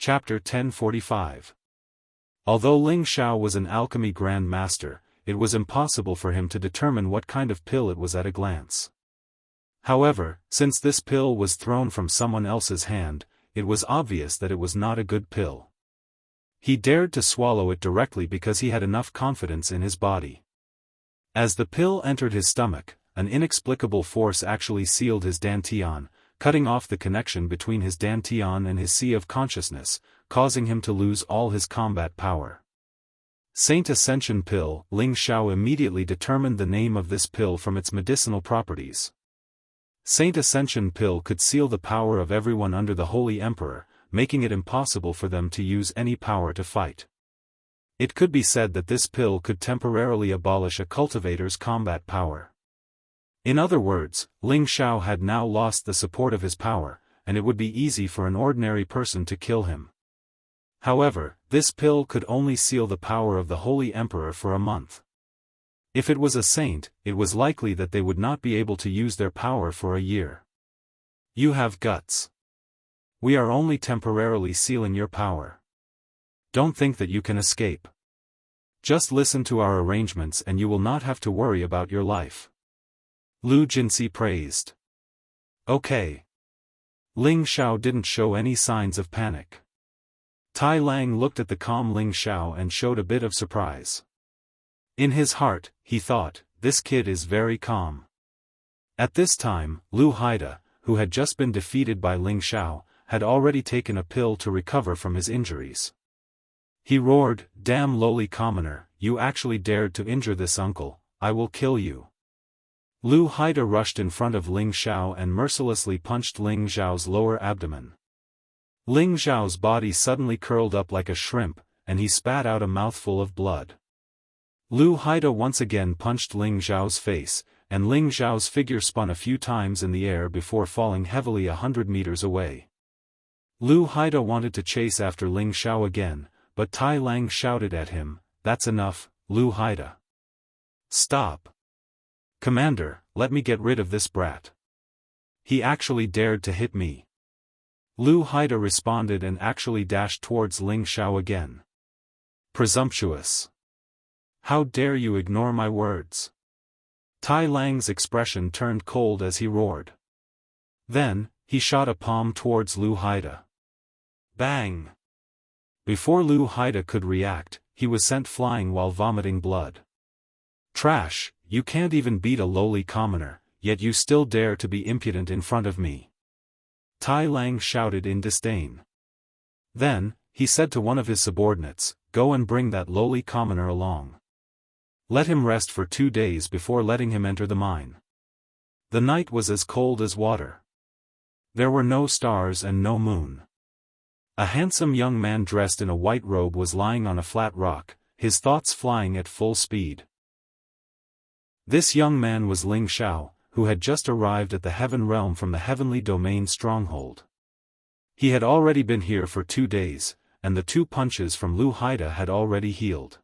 Chapter 1045. Although Ling Xiao was an alchemy grand master, it was impossible for him to determine what kind of pill it was at a glance. However, since this pill was thrown from someone else's hand, it was obvious that it was not a good pill. He dared to swallow it directly because he had enough confidence in his body. As the pill entered his stomach, an inexplicable force actually sealed his dantian, cutting off the connection between his dantian and his sea of consciousness, causing him to lose all his combat power. Saint Ascension Pill. Ling Xiao immediately determined the name of this pill from its medicinal properties. Saint Ascension Pill could seal the power of everyone under the Holy Emperor, making it impossible for them to use any power to fight. It could be said that this pill could temporarily abolish a cultivator's combat power. In other words, Ling Xiao had now lost the support of his power, and it would be easy for an ordinary person to kill him. However, this pill could only seal the power of the Holy Emperor for a month. If it was a saint, it was likely that they would not be able to use their power for a year. You have guts. We are only temporarily sealing your power. Don't think that you can escape. Just listen to our arrangements and you will not have to worry about your life. Lu Jinsi praised. Okay. Ling Xiao didn't show any signs of panic. Tai Lang looked at the calm Ling Xiao and showed a bit of surprise. In his heart, he thought, this kid is very calm. At this time, Lu Haida, who had just been defeated by Ling Xiao, had already taken a pill to recover from his injuries. He roared, "Damn lowly commoner, you actually dared to injure this uncle, I will kill you." Lu Haida rushed in front of Ling Xiao and mercilessly punched Ling Xiao's lower abdomen. Ling Xiao's body suddenly curled up like a shrimp, and he spat out a mouthful of blood. Lu Haida once again punched Ling Xiao's face, and Ling Xiao's figure spun a few times in the air before falling heavily 100 meters away. Lu Haida wanted to chase after Ling Xiao again, but Tai Lang shouted at him, "That's enough, Lu Haida. Stop. Commander, let me get rid of this brat. He actually dared to hit me." Lu Haida responded and actually dashed towards Ling Xiao again. Presumptuous. How dare you ignore my words? Tai Lang's expression turned cold as he roared. Then, he shot a palm towards Lu Haida. Bang! Before Lu Haida could react, he was sent flying while vomiting blood. Trash, you can't even beat a lowly commoner, yet you still dare to be impudent in front of me. Tai Lang shouted in disdain. Then, he said to one of his subordinates, "Go and bring that lowly commoner along. Let him rest for 2 days before letting him enter the mine." The night was as cold as water. There were no stars and no moon. A handsome young man dressed in a white robe was lying on a flat rock, his thoughts flying at full speed. This young man was Ling Xiao, who had just arrived at the Heaven Realm from the Heavenly Domain stronghold. He had already been here for 2 days, and the 2 punches from Lu Haida had already healed.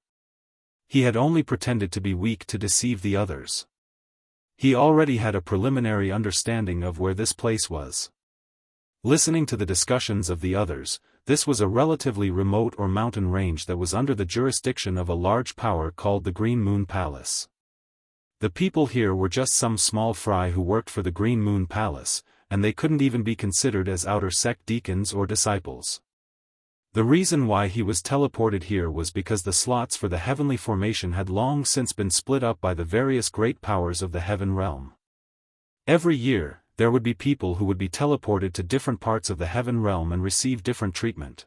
He had only pretended to be weak to deceive the others. He already had a preliminary understanding of where this place was. Listening to the discussions of the others, this was a relatively remote or mountain range that was under the jurisdiction of a large power called the Green Moon Palace. The people here were just some small fry who worked for the Green Moon Palace, and they couldn't even be considered as outer sect deacons or disciples. The reason why he was teleported here was because the slots for the heavenly formation had long since been split up by the various great powers of the Heaven Realm. Every year, there would be people who would be teleported to different parts of the Heaven Realm and receive different treatment.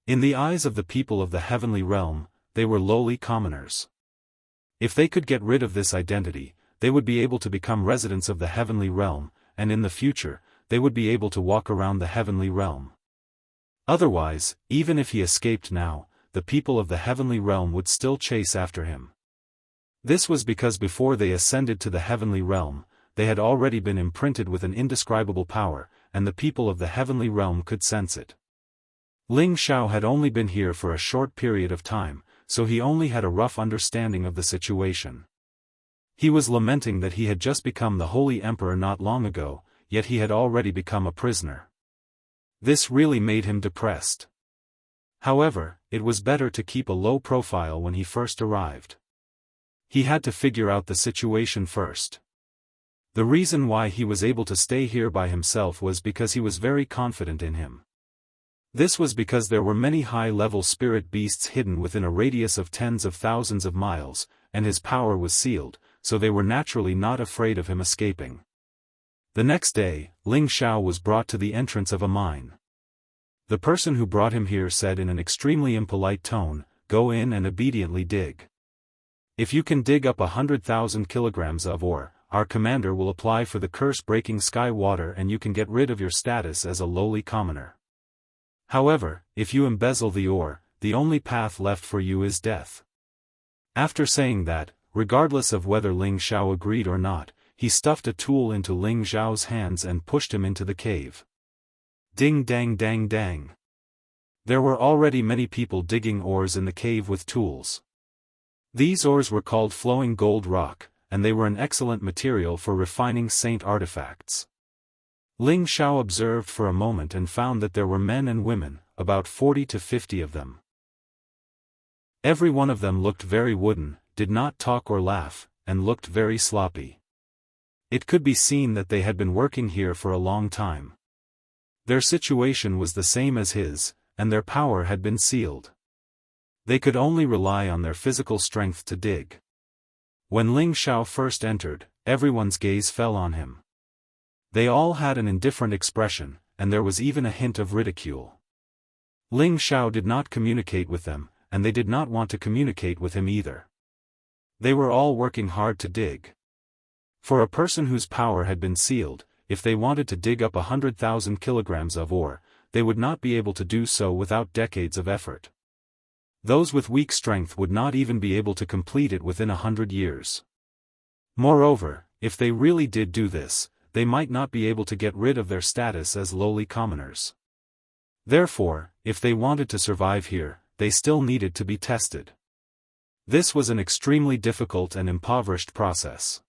In the eyes of the people of the Heavenly Realm, they were lowly commoners. If they could get rid of this identity, they would be able to become residents of the Heavenly Realm, and in the future, they would be able to walk around the Heavenly Realm. Otherwise, even if he escaped now, the people of the Heavenly Realm would still chase after him. This was because before they ascended to the Heavenly Realm, they had already been imprinted with an indescribable power, and the people of the Heavenly Realm could sense it. Ling Xiao had only been here for a short period of time, so he only had a rough understanding of the situation. He was lamenting that he had just become the Holy Emperor not long ago, yet he had already become a prisoner. This really made him depressed. However, it was better to keep a low profile when he first arrived. He had to figure out the situation first. The reason why he was able to stay here by himself was because he was very confident in him. This was because there were many high-level spirit beasts hidden within a radius of tens of thousands of miles, and his power was sealed, so they were naturally not afraid of him escaping. The next day, Ling Xiao was brought to the entrance of a mine. The person who brought him here said in an extremely impolite tone, "Go in and obediently dig. If you can dig up 100,000 kilograms of ore, our commander will apply for the curse-breaking sky water and you can get rid of your status as a lowly commoner. However, if you embezzle the ore, the only path left for you is death." After saying that, regardless of whether Ling Xiao agreed or not, he stuffed a tool into Ling Xiao's hands and pushed him into the cave. Ding dang dang dang. There were already many people digging ores in the cave with tools. These ores were called flowing gold rock, and they were an excellent material for refining saint artifacts. Ling Xiao observed for a moment and found that there were men and women, about 40 to 50 of them. Every one of them looked very wooden, did not talk or laugh, and looked very sloppy. It could be seen that they had been working here for a long time. Their situation was the same as his, and their power had been sealed. They could only rely on their physical strength to dig. When Ling Xiao first entered, everyone's gaze fell on him. They all had an indifferent expression, and there was even a hint of ridicule. Ling Xiao did not communicate with them, and they did not want to communicate with him either. They were all working hard to dig. For a person whose power had been sealed, if they wanted to dig up 100,000 kilograms of ore, they would not be able to do so without decades of effort. Those with weak strength would not even be able to complete it within 100 years. Moreover, if they really did do this, they might not be able to get rid of their status as lowly commoners. Therefore, if they wanted to survive here, they still needed to be tested. This was an extremely difficult and impoverished process.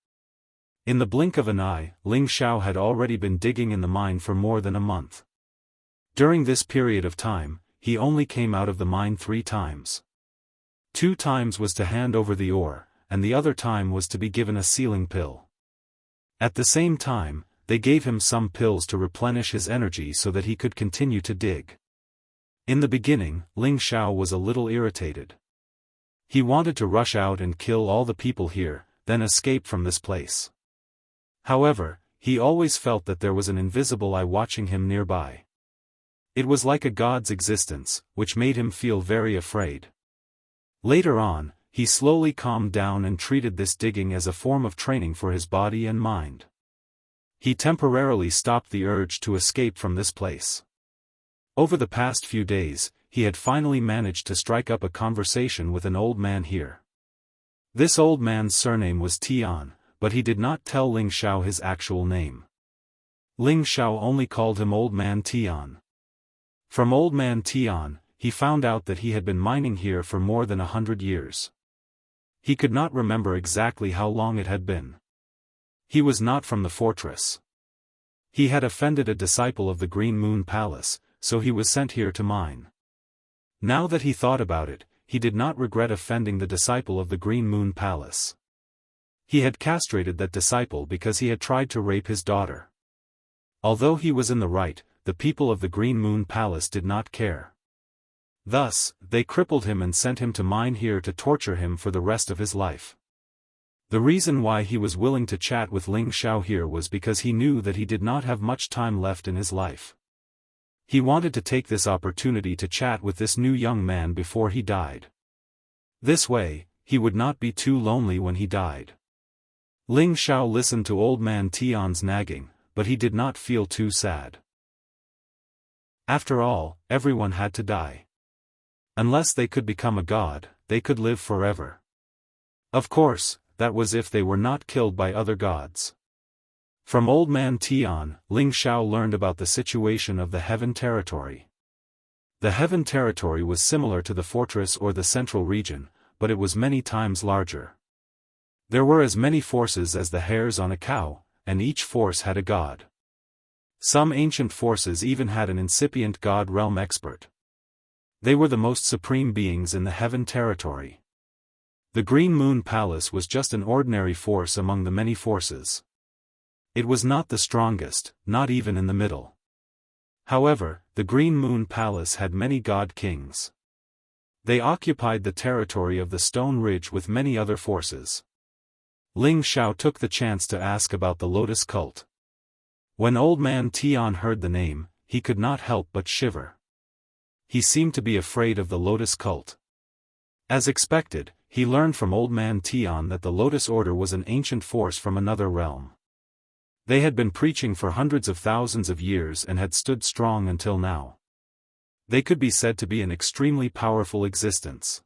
In the blink of an eye, Ling Xiao had already been digging in the mine for more than a month. During this period of time, he only came out of the mine 3 times. 2 times was to hand over the ore, and the other time was to be given a sealing pill. At the same time, they gave him some pills to replenish his energy so that he could continue to dig. In the beginning, Ling Xiao was a little irritated. He wanted to rush out and kill all the people here, then escape from this place. However, he always felt that there was an invisible eye watching him nearby. It was like a god's existence, which made him feel very afraid. Later on, he slowly calmed down and treated this digging as a form of training for his body and mind. He temporarily stopped the urge to escape from this place. Over the past few days, he had finally managed to strike up a conversation with an old man here. This old man's surname was Tian, but he did not tell Ling Xiao his actual name. Ling Xiao only called him Old Man Tian. From Old Man Tian, he found out that he had been mining here for more than 100 years. He could not remember exactly how long it had been. He was not from the fortress. He had offended a disciple of the Green Moon Palace, so he was sent here to mine. Now that he thought about it, he did not regret offending the disciple of the Green Moon Palace. He had castrated that disciple because he had tried to rape his daughter. Although he was in the right, the people of the Green Moon Palace did not care. Thus, they crippled him and sent him to mine here to torture him for the rest of his life. The reason why he was willing to chat with Ling Xiao here was because he knew that he did not have much time left in his life. He wanted to take this opportunity to chat with this new young man before he died. This way, he would not be too lonely when he died. Ling Xiao listened to Old Man Tian's nagging, but he did not feel too sad. After all, everyone had to die. Unless they could become a god, they could live forever. Of course, that was if they were not killed by other gods. From Old Man Tian, Ling Xiao learned about the situation of the Heaven Territory. The Heaven Territory was similar to the fortress or the central region, but it was many times larger. There were as many forces as the hairs on a cow, and each force had a god. Some ancient forces even had an incipient god realm expert. They were the most supreme beings in the heaven territory. The Green Moon Palace was just an ordinary force among the many forces. It was not the strongest, not even in the middle. However, the Green Moon Palace had many god kings. They occupied the territory of the Stone Ridge with many other forces. Ling Xiao took the chance to ask about the Lotus cult. When Old Man Tian heard the name, he could not help but shiver. He seemed to be afraid of the Lotus cult. As expected, he learned from Old Man Tian that the Lotus Order was an ancient force from another realm. They had been preaching for hundreds of thousands of years and had stood strong until now. They could be said to be an extremely powerful existence.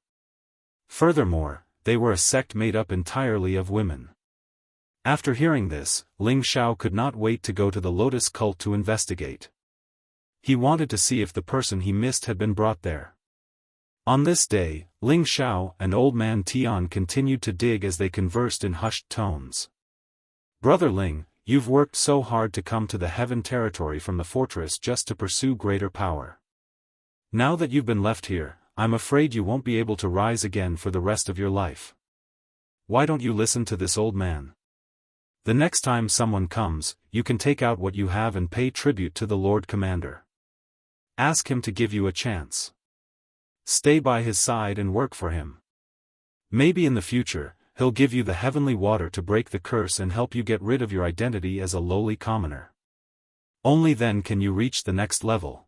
Furthermore, they were a sect made up entirely of women. After hearing this, Ling Xiao could not wait to go to the Lotus cult to investigate. He wanted to see if the person he missed had been brought there. On this day, Ling Xiao and Old Man Tian continued to dig as they conversed in hushed tones. "Brother Ling, you've worked so hard to come to the heaven territory from the fortress just to pursue greater power. Now that you've been left here, I'm afraid you won't be able to rise again for the rest of your life. Why don't you listen to this old man? The next time someone comes, you can take out what you have and pay tribute to the Lord Commander. Ask him to give you a chance. Stay by his side and work for him. Maybe in the future, he'll give you the heavenly water to break the curse and help you get rid of your identity as a lowly commoner. Only then can you reach the next level,"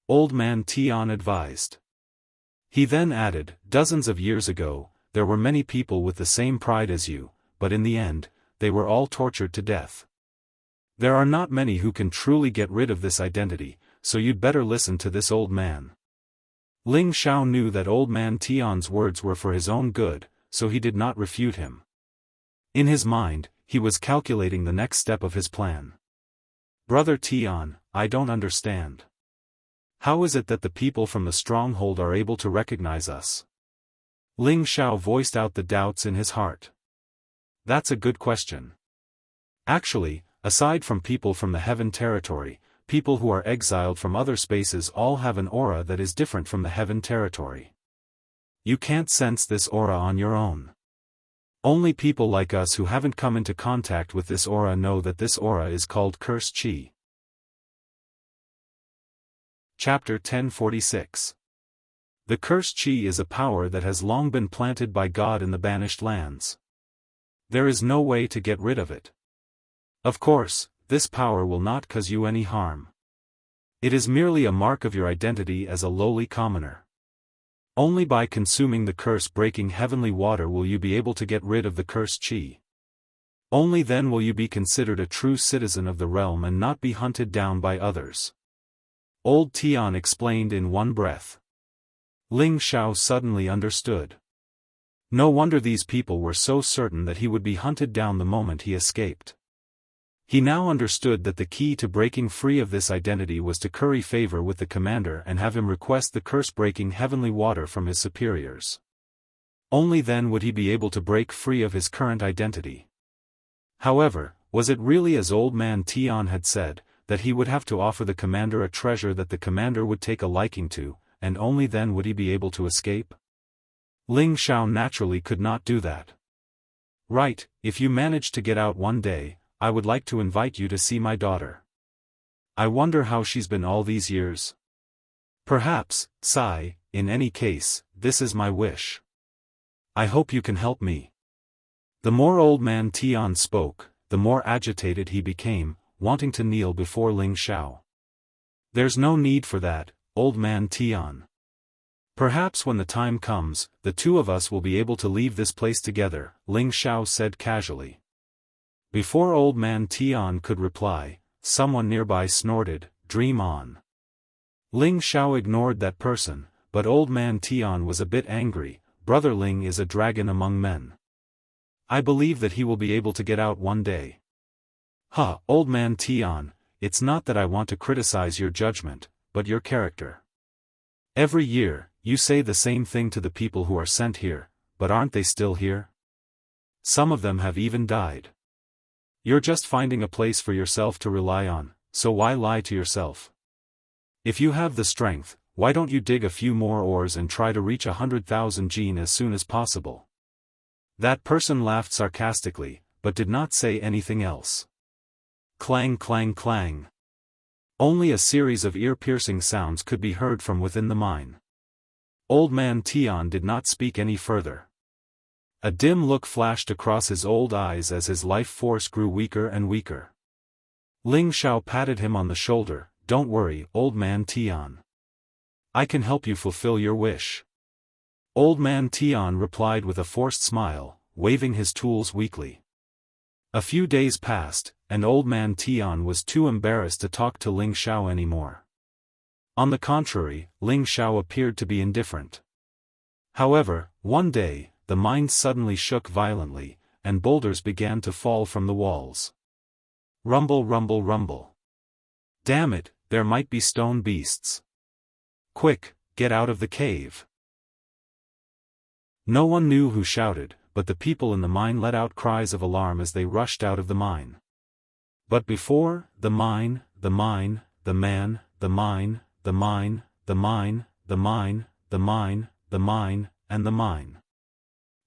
Old Man Tian advised. He then added, "Dozens of years ago, there were many people with the same pride as you, but in the end, they were all tortured to death. There are not many who can truly get rid of this identity, so you'd better listen to this old man." Ling Xiao knew that Old Man Tian's words were for his own good, so he did not refute him. In his mind, he was calculating the next step of his plan. "Brother Tian, I don't understand. How is it that the people from the stronghold are able to recognize us?" Ling Xiao voiced out the doubts in his heart. "That's a good question. Actually, aside from people from the heaven territory, people who are exiled from other spaces all have an aura that is different from the heaven territory. You can't sense this aura on your own. Only people like us who haven't come into contact with this aura know that this aura is called Curse Chi." Chapter 1046. The Curse Chi is a power that has long been planted by God in the banished lands. There is no way to get rid of it. Of course, this power will not cause you any harm. It is merely a mark of your identity as a lowly commoner. Only by consuming the curse-breaking heavenly water will you be able to get rid of the Curse Chi. Only then will you be considered a true citizen of the realm and not be hunted down by others. Old Tian explained in one breath. Ling Xiao suddenly understood. No wonder these people were so certain that he would be hunted down the moment he escaped. He now understood that the key to breaking free of this identity was to curry favor with the commander and have him request the curse-breaking heavenly water from his superiors. Only then would he be able to break free of his current identity. However, was it really as Old Man Tian had said, that he would have to offer the commander a treasure that the commander would take a liking to, and only then would he be able to escape? Ling Xiao naturally could not do that. "Right, if you manage to get out one day, I would like to invite you to see my daughter. I wonder how she's been all these years. Perhaps, sigh, in any case, this is my wish. I hope you can help me." The more Old Man Tian spoke, the more agitated he became, wanting to kneel before Ling Xiao. "There's no need for that, Old Man Tian. Perhaps when the time comes, the two of us will be able to leave this place together," Ling Xiao said casually. Before Old Man Tian could reply, someone nearby snorted, "Dream on." Ling Xiao ignored that person, but Old Man Tian was a bit angry. "Brother Ling is a dragon among men. I believe that he will be able to get out one day." "Huh, Old Man Tian, it's not that I want to criticize your judgment, but your character. Every year, you say the same thing to the people who are sent here, but aren't they still here? Some of them have even died. You're just finding a place for yourself to rely on, so why lie to yourself? If you have the strength, why don't you dig a few more ores and try to reach 100,000 Jin as soon as possible? That person laughed sarcastically, but did not say anything else. Clang clang clang. Only a series of ear-piercing sounds could be heard from within the mine. Old man Tian did not speak any further. A dim look flashed across his old eyes as his life force grew weaker and weaker. Ling Xiao patted him on the shoulder. Don't worry, old man Tian. I can help you fulfill your wish. Old man Tian replied with a forced smile, waving his tools weakly. A few days passed, and old man Tian was too embarrassed to talk to Ling Xiao anymore. On the contrary, Ling Xiao appeared to be indifferent. However, one day, the mine suddenly shook violently, and boulders began to fall from the walls. Rumble rumble rumble. Damn it, there might be stone beasts. Quick, get out of the cave. No one knew who shouted, but the people in the mine let out cries of alarm as they rushed out of the mine. But before, the mine, the mine, the man, the mine, the mine, the mine, the mine, the mine, the mine, and the mine.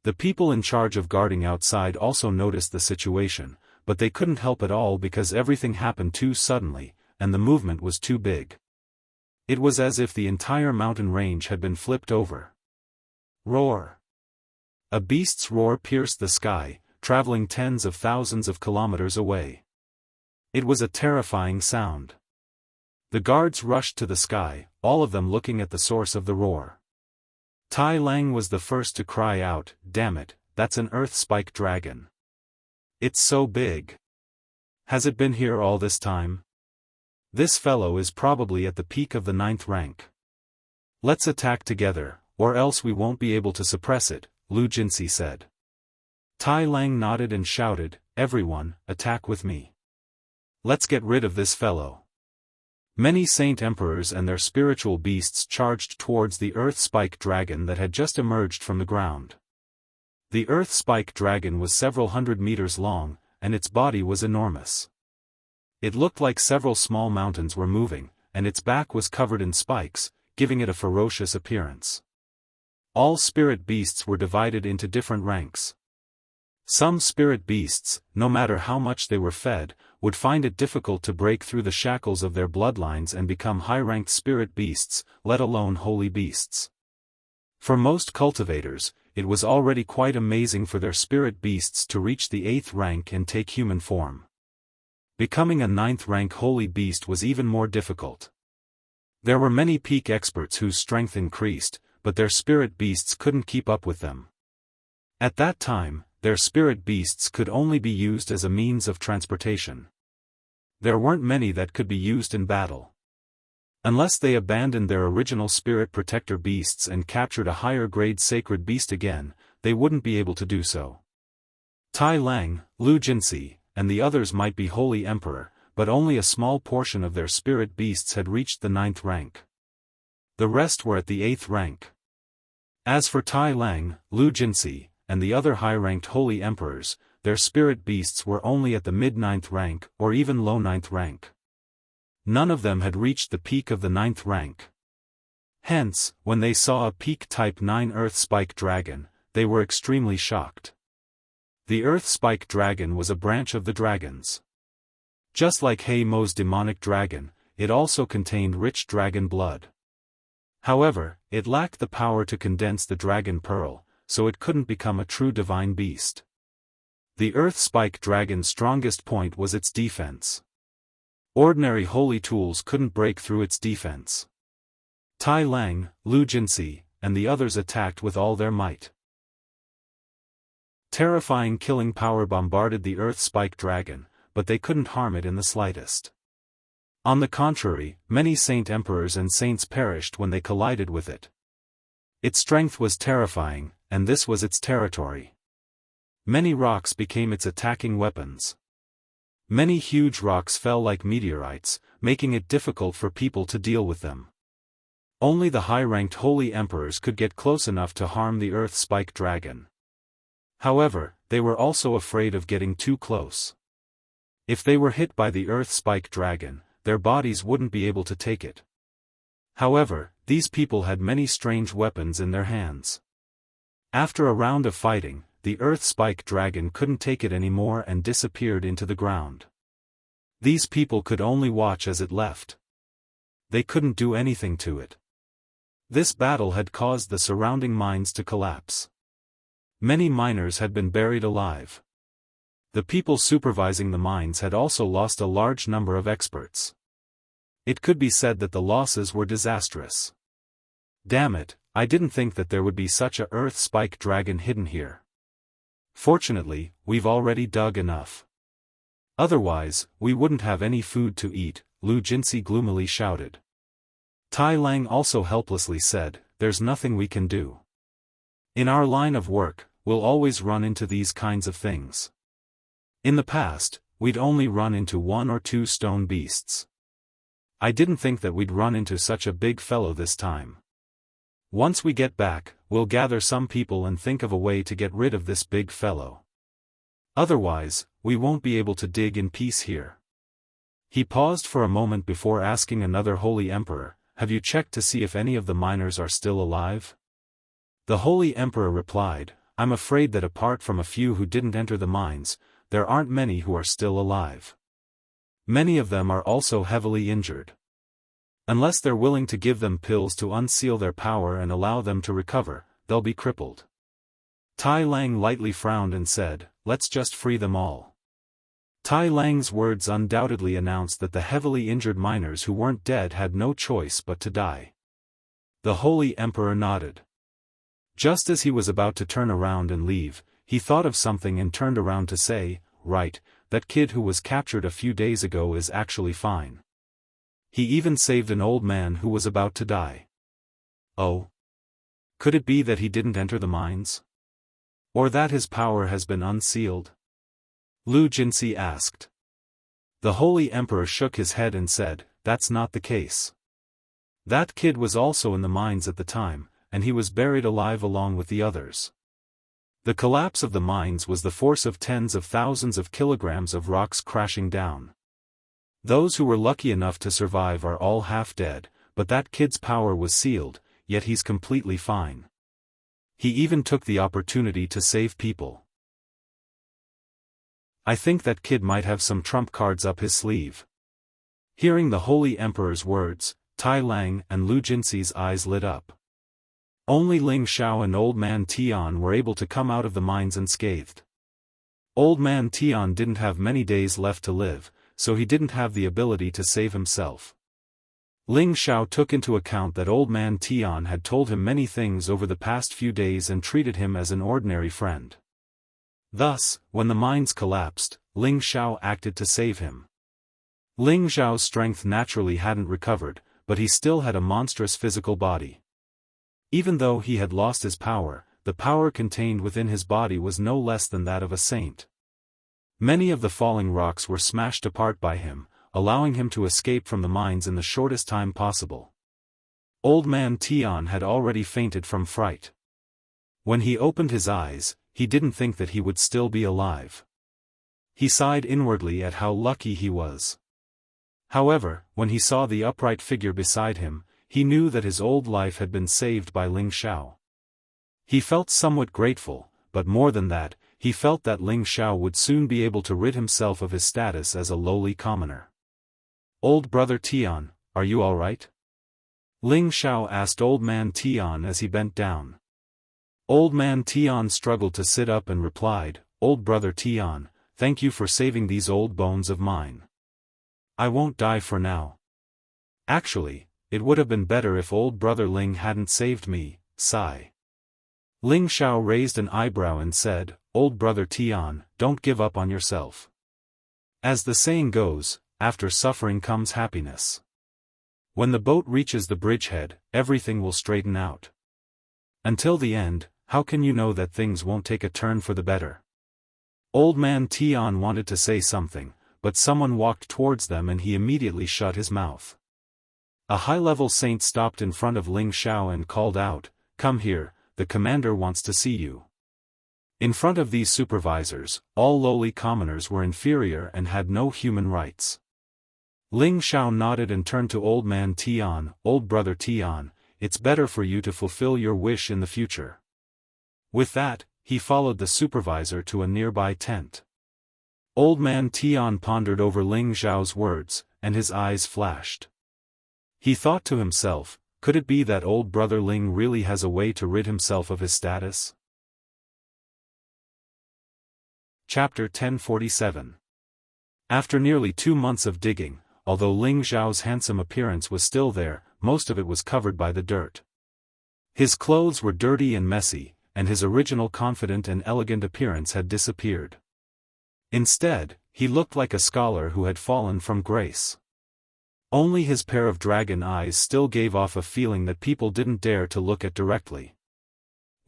The people in charge of guarding outside also noticed the situation, but they couldn't help at all because everything happened too suddenly, and the movement was too big. It was as if the entire mountain range had been flipped over. Roar! A beast's roar pierced the sky, traveling tens of thousands of kilometers away. It was a terrifying sound. The guards rushed to the sky, all of them looking at the source of the roar. Tai Lang was the first to cry out, "Damn it, that's an earth spike dragon. It's so big. Has it been here all this time? This fellow is probably at the peak of the 9th rank. Let's attack together, or else we won't be able to suppress it," Lu Jinsi said. Tai Lang nodded and shouted, "Everyone, attack with me. Let's get rid of this fellow." Many saint emperors and their spiritual beasts charged towards the earth spike dragon that had just emerged from the ground. The earth spike dragon was several hundred meters long, and its body was enormous. It looked like several small mountains were moving, and its back was covered in spikes, giving it a ferocious appearance. All spirit beasts were divided into different ranks. Some spirit beasts, no matter how much they were fed, would find it difficult to break through the shackles of their bloodlines and become high-ranked spirit beasts, let alone holy beasts. For most cultivators, it was already quite amazing for their spirit beasts to reach the 8th rank and take human form. Becoming a 9th rank holy beast was even more difficult. There were many peak experts whose strength increased, but their spirit beasts couldn't keep up with them. At that time, their spirit beasts could only be used as a means of transportation. There weren't many that could be used in battle. Unless they abandoned their original spirit protector beasts and captured a higher grade sacred beast again, they wouldn't be able to do so. Tai Lang, Lu Jinsi, and the others might be holy emperor, but only a small portion of their spirit beasts had reached the 9th rank. The rest were at the 8th rank. As for Tai Lang, Lu Jinsi, and the other high-ranked holy emperors, their spirit beasts were only at the mid-9th rank or even low 9th rank. None of them had reached the peak of the 9th rank. Hence, when they saw a peak Type 9 Earth Spike Dragon, they were extremely shocked. The Earth Spike Dragon was a branch of the dragons. Just like Hei Mo's demonic dragon, it also contained rich dragon blood. However, it lacked the power to condense the dragon pearl, so it couldn't become a true divine beast. The Earth Spike Dragon's strongest point was its defense. Ordinary holy tools couldn't break through its defense. Tai Lang, Lu Jinsi, and the others attacked with all their might. Terrifying killing power bombarded the Earth Spike Dragon, but they couldn't harm it in the slightest. On the contrary, many saint emperors and saints perished when they collided with it. Its strength was terrifying, and this was its territory. Many rocks became its attacking weapons. Many huge rocks fell like meteorites, making it difficult for people to deal with them. Only the high-ranked holy emperors could get close enough to harm the Earth Spike Dragon. However, they were also afraid of getting too close. If they were hit by the Earth Spike Dragon, their bodies wouldn't be able to take it. However, these people had many strange weapons in their hands. After a round of fighting, the earth spike dragon couldn't take it anymore and disappeared into the ground. These people could only watch as it left. They couldn't do anything to it. This battle had caused the surrounding mines to collapse. Many miners had been buried alive. The people supervising the mines had also lost a large number of experts. It could be said that the losses were disastrous. Damn it, I didn't think that there would be such a earth spike dragon hidden here. Fortunately, we've already dug enough. Otherwise, we wouldn't have any food to eat, Lu Jinsi gloomily shouted. Tai Lang also helplessly said, there's nothing we can do. In our line of work, we'll always run into these kinds of things. In the past, we'd only run into 1 or 2 stone beasts. I didn't think that we'd run into such a big fellow this time. Once we get back, we'll gather some people and think of a way to get rid of this big fellow. Otherwise, we won't be able to dig in peace here. He paused for a moment before asking another Holy Emperor, have you checked to see if any of the miners are still alive? The Holy Emperor replied, I'm afraid that apart from a few who didn't enter the mines, there aren't many who are still alive. Many of them are also heavily injured. Unless they're willing to give them pills to unseal their power and allow them to recover, they'll be crippled. Tai Lang lightly frowned and said, let's just free them all. Tai Lang's words undoubtedly announced that the heavily injured miners who weren't dead had no choice but to die. The Holy Emperor nodded. Just as he was about to turn around and leave, he thought of something and turned around to say, right, that kid who was captured a few days ago is actually fine. He even saved an old man who was about to die. Oh? Could it be that he didn't enter the mines? Or that his power has been unsealed? Lu Jinsi asked. The Holy Emperor shook his head and said, that's not the case. That kid was also in the mines at the time, and he was buried alive along with the others. The collapse of the mines was the force of tens of thousands of kilograms of rocks crashing down. Those who were lucky enough to survive are all half dead, but that kid's power was sealed, yet he's completely fine. He even took the opportunity to save people. I think that kid might have some trump cards up his sleeve. Hearing the Holy Emperor's words, Tai Lang and Lu Jinsi's eyes lit up. Only Ling Xiao and Old Man Tian were able to come out of the mines unscathed. Old Man Tian didn't have many days left to live, so he didn't have the ability to save himself. Ling Xiao took into account that Old Man Tian had told him many things over the past few days and treated him as an ordinary friend. Thus, when the mines collapsed, Ling Xiao acted to save him. Ling Xiao's strength naturally hadn't recovered, but he still had a monstrous physical body. Even though he had lost his power, the power contained within his body was no less than that of a saint. Many of the falling rocks were smashed apart by him, allowing him to escape from the mines in the shortest time possible. Old Man Tian had already fainted from fright. When he opened his eyes, he didn't think that he would still be alive. He sighed inwardly at how lucky he was. However, when he saw the upright figure beside him, he knew that his old life had been saved by Ling Xiao. He felt somewhat grateful, but more than that, he felt that Ling Xiao would soon be able to rid himself of his status as a lowly commoner. Old Brother Tian, are you all right? Ling Xiao asked Old Man Tian as he bent down. Old Man Tian struggled to sit up and replied, Old Brother Tian, thank you for saving these old bones of mine. I won't die for now. Actually, it would have been better if Old Brother Ling hadn't saved me, sigh. Ling Xiao raised an eyebrow and said, Old Brother Tian, don't give up on yourself. As the saying goes, after suffering comes happiness. When the boat reaches the bridgehead, everything will straighten out. Until the end, how can you know that things won't take a turn for the better? Old Man Tian wanted to say something, but someone walked towards them and he immediately shut his mouth. A high-level saint stopped in front of Ling Xiao and called out, Come here, the commander wants to see you. In front of these supervisors, all lowly commoners were inferior and had no human rights. Ling Xiao nodded and turned to Old Man Tian, Old Brother Tian, it's better for you to fulfill your wish in the future. With that, he followed the supervisor to a nearby tent. Old man Tian pondered over Ling Xiao's words, and his eyes flashed. He thought to himself, could it be that old brother Ling really has a way to rid himself of his status? Chapter 1047. After nearly 2 months of digging, although Ling Xiao's handsome appearance was still there, most of it was covered by the dirt. His clothes were dirty and messy, and his original confident and elegant appearance had disappeared. Instead, he looked like a scholar who had fallen from grace. Only his pair of dragon eyes still gave off a feeling that people didn't dare to look at directly.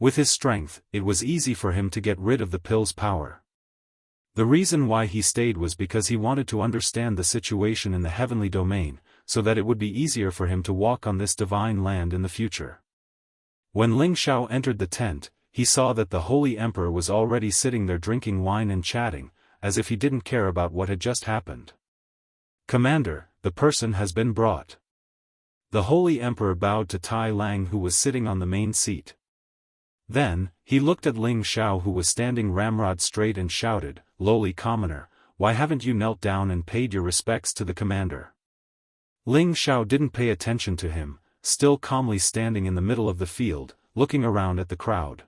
With his strength, it was easy for him to get rid of the pill's power. The reason why he stayed was because he wanted to understand the situation in the heavenly domain, so that it would be easier for him to walk on this divine land in the future. When Ling Xiao entered the tent, he saw that the Holy Emperor was already sitting there drinking wine and chatting, as if he didn't care about what had just happened. "Commander, the person has been brought." The Holy Emperor bowed to Tai Lang, who was sitting on the main seat. Then, he looked at Ling Xiao, who was standing ramrod straight, and shouted, "Lowly commoner, why haven't you knelt down and paid your respects to the commander?" Ling Xiao didn't pay attention to him, still calmly standing in the middle of the field, looking around at the crowd.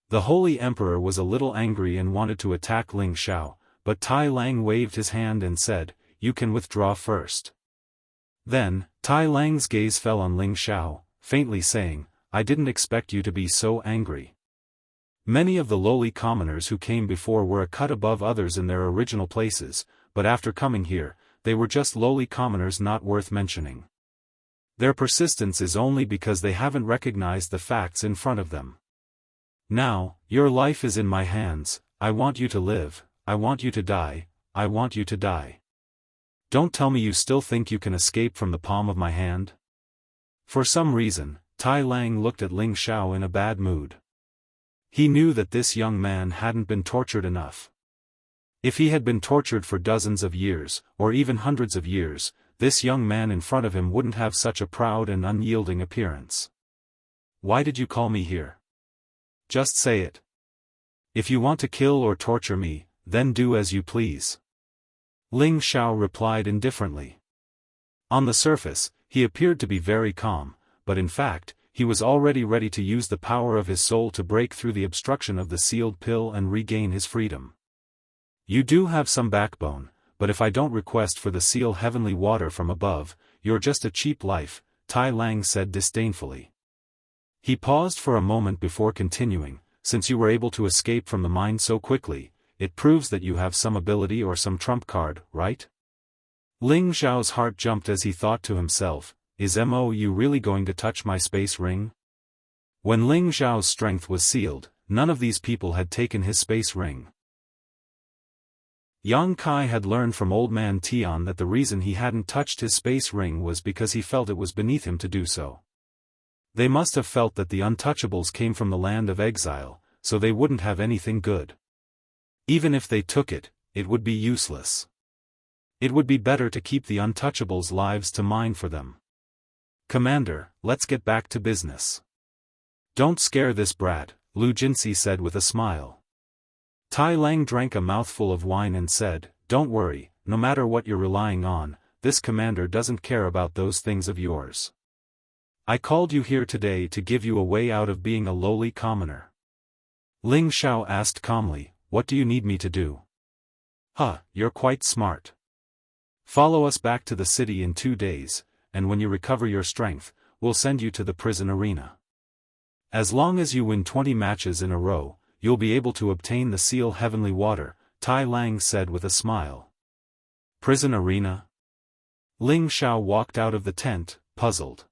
The Holy Emperor was a little angry and wanted to attack Ling Xiao, but Tai Lang waved his hand and said, "You can withdraw first." Then, Tai Lang's gaze fell on Ling Xiao, faintly saying, "I didn't expect you to be so angry." Many of the lowly commoners who came before were a cut above others in their original places, but after coming here, they were just lowly commoners not worth mentioning. Their persistence is only because they haven't recognized the facts in front of them. Now, your life is in my hands. I want you to live, I want you to die, I want you to die. Don't tell me you still think you can escape from the palm of my hand. For some reason, Tai Lang looked at Ling Xiao in a bad mood. He knew that this young man hadn't been tortured enough. If he had been tortured for dozens of years, or even hundreds of years, this young man in front of him wouldn't have such a proud and unyielding appearance. "Why did you call me here? Just say it. If you want to kill or torture me, then do as you please." Ling Xiao replied indifferently. On the surface, he appeared to be very calm, but in fact, he was already ready to use the power of his soul to break through the obstruction of the sealed pill and regain his freedom. "You do have some backbone, but if I don't request for the seal heavenly water from above, you're just a cheap life," Tai Lang said disdainfully. He paused for a moment before continuing, "Since you were able to escape from the mine so quickly, it proves that you have some ability or some trump card, right?" Ling Xiao's heart jumped as he thought to himself, "Is Mou really going to touch my space ring?" When Ling Xiao's strength was sealed, none of these people had taken his space ring. Yang Kai had learned from old man Tian that the reason he hadn't touched his space ring was because he felt it was beneath him to do so. They must have felt that the untouchables came from the land of exile, so they wouldn't have anything good. Even if they took it, it would be useless. It would be better to keep the untouchables' lives to mine for them. "Commander, let's get back to business." "Don't scare this brat," Lu Jinsi said with a smile. Tai Lang drank a mouthful of wine and said, "Don't worry, no matter what you're relying on, this commander doesn't care about those things of yours. I called you here today to give you a way out of being a lowly commoner." Ling Xiao asked calmly, "What do you need me to do?" "Huh, you're quite smart. Follow us back to the city in 2 days, and when you recover your strength, we'll send you to the prison arena. As long as you win 20 matches in a row, you'll be able to obtain the seal heavenly water," Tai Lang said with a smile. "Prison arena?" Ling Xiao walked out of the tent, puzzled.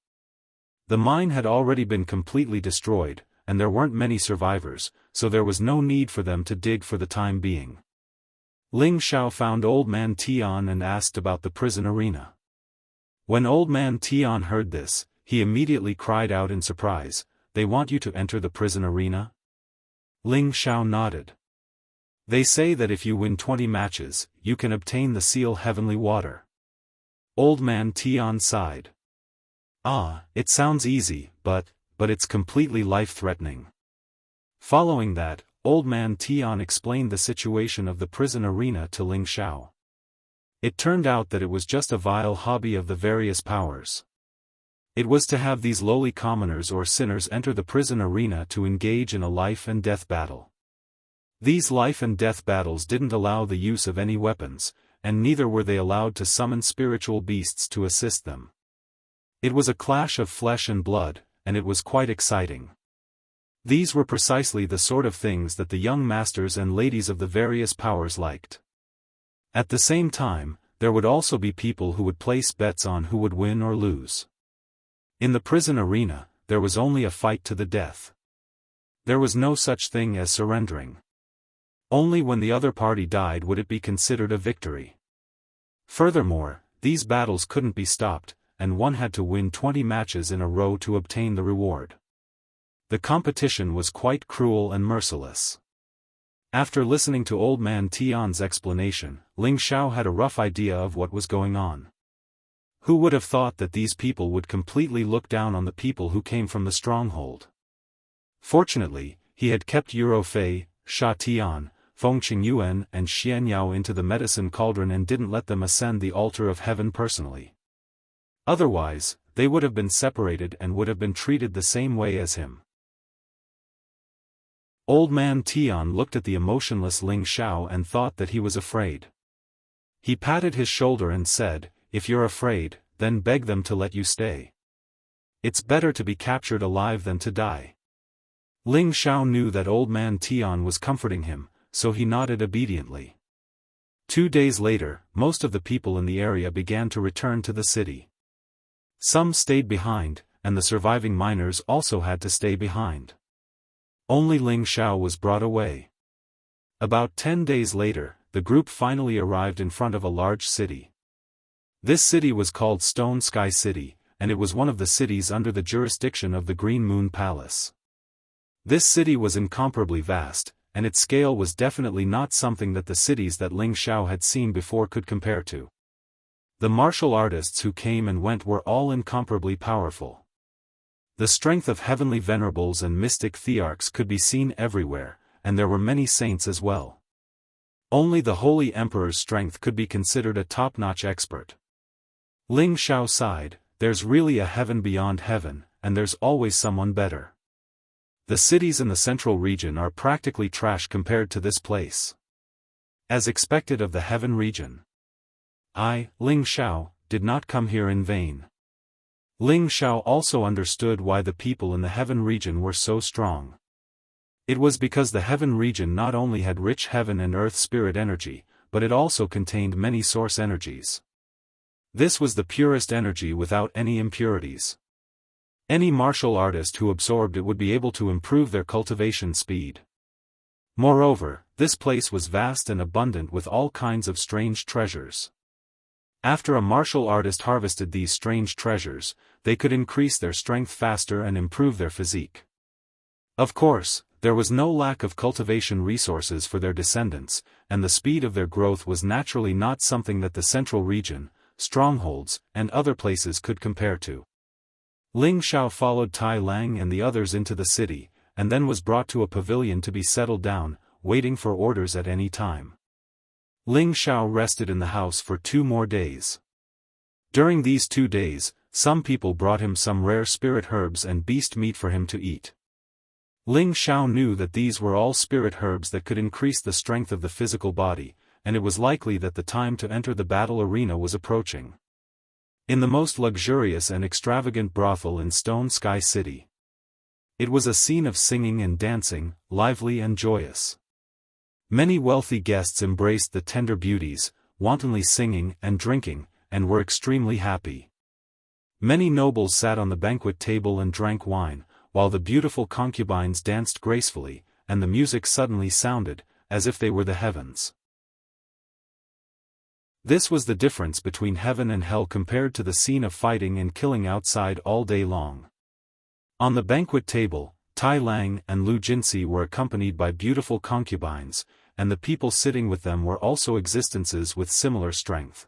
The mine had already been completely destroyed, and there weren't many survivors, so there was no need for them to dig for the time being. Ling Xiao found old man Tian and asked about the prison arena. When old man Tian heard this, he immediately cried out in surprise, "They want you to enter the prison arena?" Ling Xiao nodded. "They say that if you win 20 matches, you can obtain the seal heavenly water." Old man Tian sighed. Ah, it sounds easy, but it's completely life-threatening. Following that, Old Man Tian explained the situation of the prison arena to Ling Xiao. It turned out that it was just a vile hobby of the various powers. It was to have these lowly commoners or sinners enter the prison arena to engage in a life-and-death battle. These life-and-death battles didn't allow the use of any weapons, and neither were they allowed to summon spiritual beasts to assist them. It was a clash of flesh and blood, and it was quite exciting. These were precisely the sort of things that the young masters and ladies of the various powers liked. At the same time, there would also be people who would place bets on who would win or lose. In the prison arena, there was only a fight to the death. There was no such thing as surrendering. Only when the other party died would it be considered a victory. Furthermore, these battles couldn't be stopped, and one had to win 20 matches in a row to obtain the reward. The competition was quite cruel and merciless. After listening to Old Man Tian's explanation, Ling Xiao had a rough idea of what was going on. Who would have thought that these people would completely look down on the people who came from the stronghold? Fortunately, he had kept Euro Fei, Sha Tian, Fengqing Yuan and Xian Yao into the medicine cauldron and didn't let them ascend the altar of heaven personally. Otherwise, they would have been separated and would have been treated the same way as him. Old Man Tian looked at the emotionless Ling Xiao and thought that he was afraid. He patted his shoulder and said, "If you're afraid, then beg them to let you stay. It's better to be captured alive than to die." Ling Xiao knew that Old Man Tian was comforting him, so he nodded obediently. 2 days later, most of the people in the area began to return to the city. Some stayed behind, and the surviving miners also had to stay behind. Only Ling Xiao was brought away. About 10 days later, the group finally arrived in front of a large city. This city was called Stone Sky City, and it was one of the cities under the jurisdiction of the Green Moon Palace. This city was incomparably vast, and its scale was definitely not something that the cities that Ling Xiao had seen before could compare to. The martial artists who came and went were all incomparably powerful. The strength of heavenly venerables and mystic thearchs could be seen everywhere, and there were many saints as well. Only the Holy Emperor's strength could be considered a top-notch expert. Ling Xiao sighed, "There's really a heaven beyond heaven, and there's always someone better. The cities in the central region are practically trash compared to this place." As expected of the heaven region. I, Ling Xiao, did not come here in vain. Ling Xiao also understood why the people in the heaven region were so strong. It was because the heaven region not only had rich heaven and earth spirit energy, but it also contained many source energies. This was the purest energy without any impurities. Any martial artist who absorbed it would be able to improve their cultivation speed. Moreover, this place was vast and abundant with all kinds of strange treasures. After a martial artist harvested these strange treasures, they could increase their strength faster and improve their physique. Of course, there was no lack of cultivation resources for their descendants, and the speed of their growth was naturally not something that the central region, strongholds, and other places could compare to. Ling Xiao followed Tai Lang and the others into the city, and then was brought to a pavilion to be settled down, waiting for orders at any time. Ling Xiao rested in the house for 2 more days. During these 2 days, some people brought him some rare spirit herbs and beast meat for him to eat. Ling Xiao knew that these were all spirit herbs that could increase the strength of the physical body, and it was likely that the time to enter the battle arena was approaching. In the most luxurious and extravagant brothel in Stone Sky City. It was a scene of singing and dancing, lively and joyous. Many wealthy guests embraced the tender beauties, wantonly singing and drinking, and were extremely happy. Many nobles sat on the banquet table and drank wine, while the beautiful concubines danced gracefully, and the music suddenly sounded, as if they were the heavens. This was the difference between heaven and hell compared to the scene of fighting and killing outside all day long. On the banquet table, Tai Lang and Lu Jinsi were accompanied by beautiful concubines, and the people sitting with them were also existences with similar strength.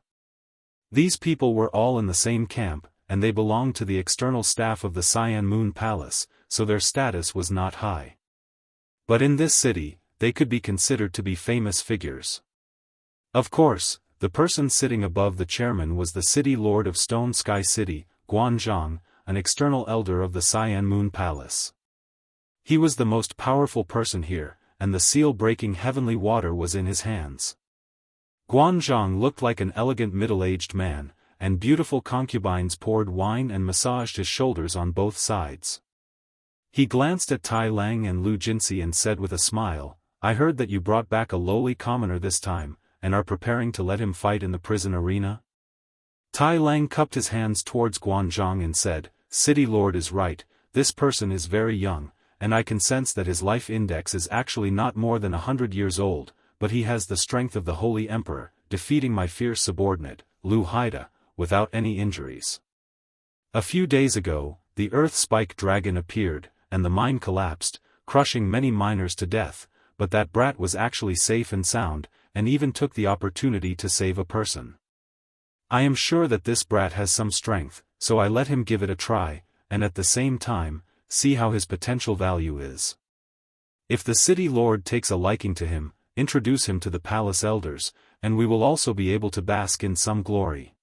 These people were all in the same camp, and they belonged to the external staff of the Cyan Moon Palace, so their status was not high. But in this city, they could be considered to be famous figures. Of course, the person sitting above the chairman was the city lord of Stone Sky City, Guanzhong, an external elder of the Cyan Moon Palace. He was the most powerful person here, and the seal-breaking heavenly water was in his hands. Guanzhong looked like an elegant middle-aged man, and beautiful concubines poured wine and massaged his shoulders on both sides. He glanced at Tai Lang and Lu Jinsi and said with a smile, "I heard that you brought back a lowly commoner this time, and are preparing to let him fight in the prison arena?" Tai Lang cupped his hands towards Guanzhong and said, "City Lord is right, this person is very young, and I can sense that his life index is actually not more than 100 years old, but he has the strength of the Holy Emperor, defeating my fierce subordinate, Lu Haida, without any injuries. A few days ago, the Earth Spike Dragon appeared, and the mine collapsed, crushing many miners to death, but that brat was actually safe and sound, and even took the opportunity to save a person. I am sure that this brat has some strength, so I let him give it a try, and at the same time, see how his potential value is. If the city lord takes a liking to him, introduce him to the palace elders, and we will also be able to bask in some glory.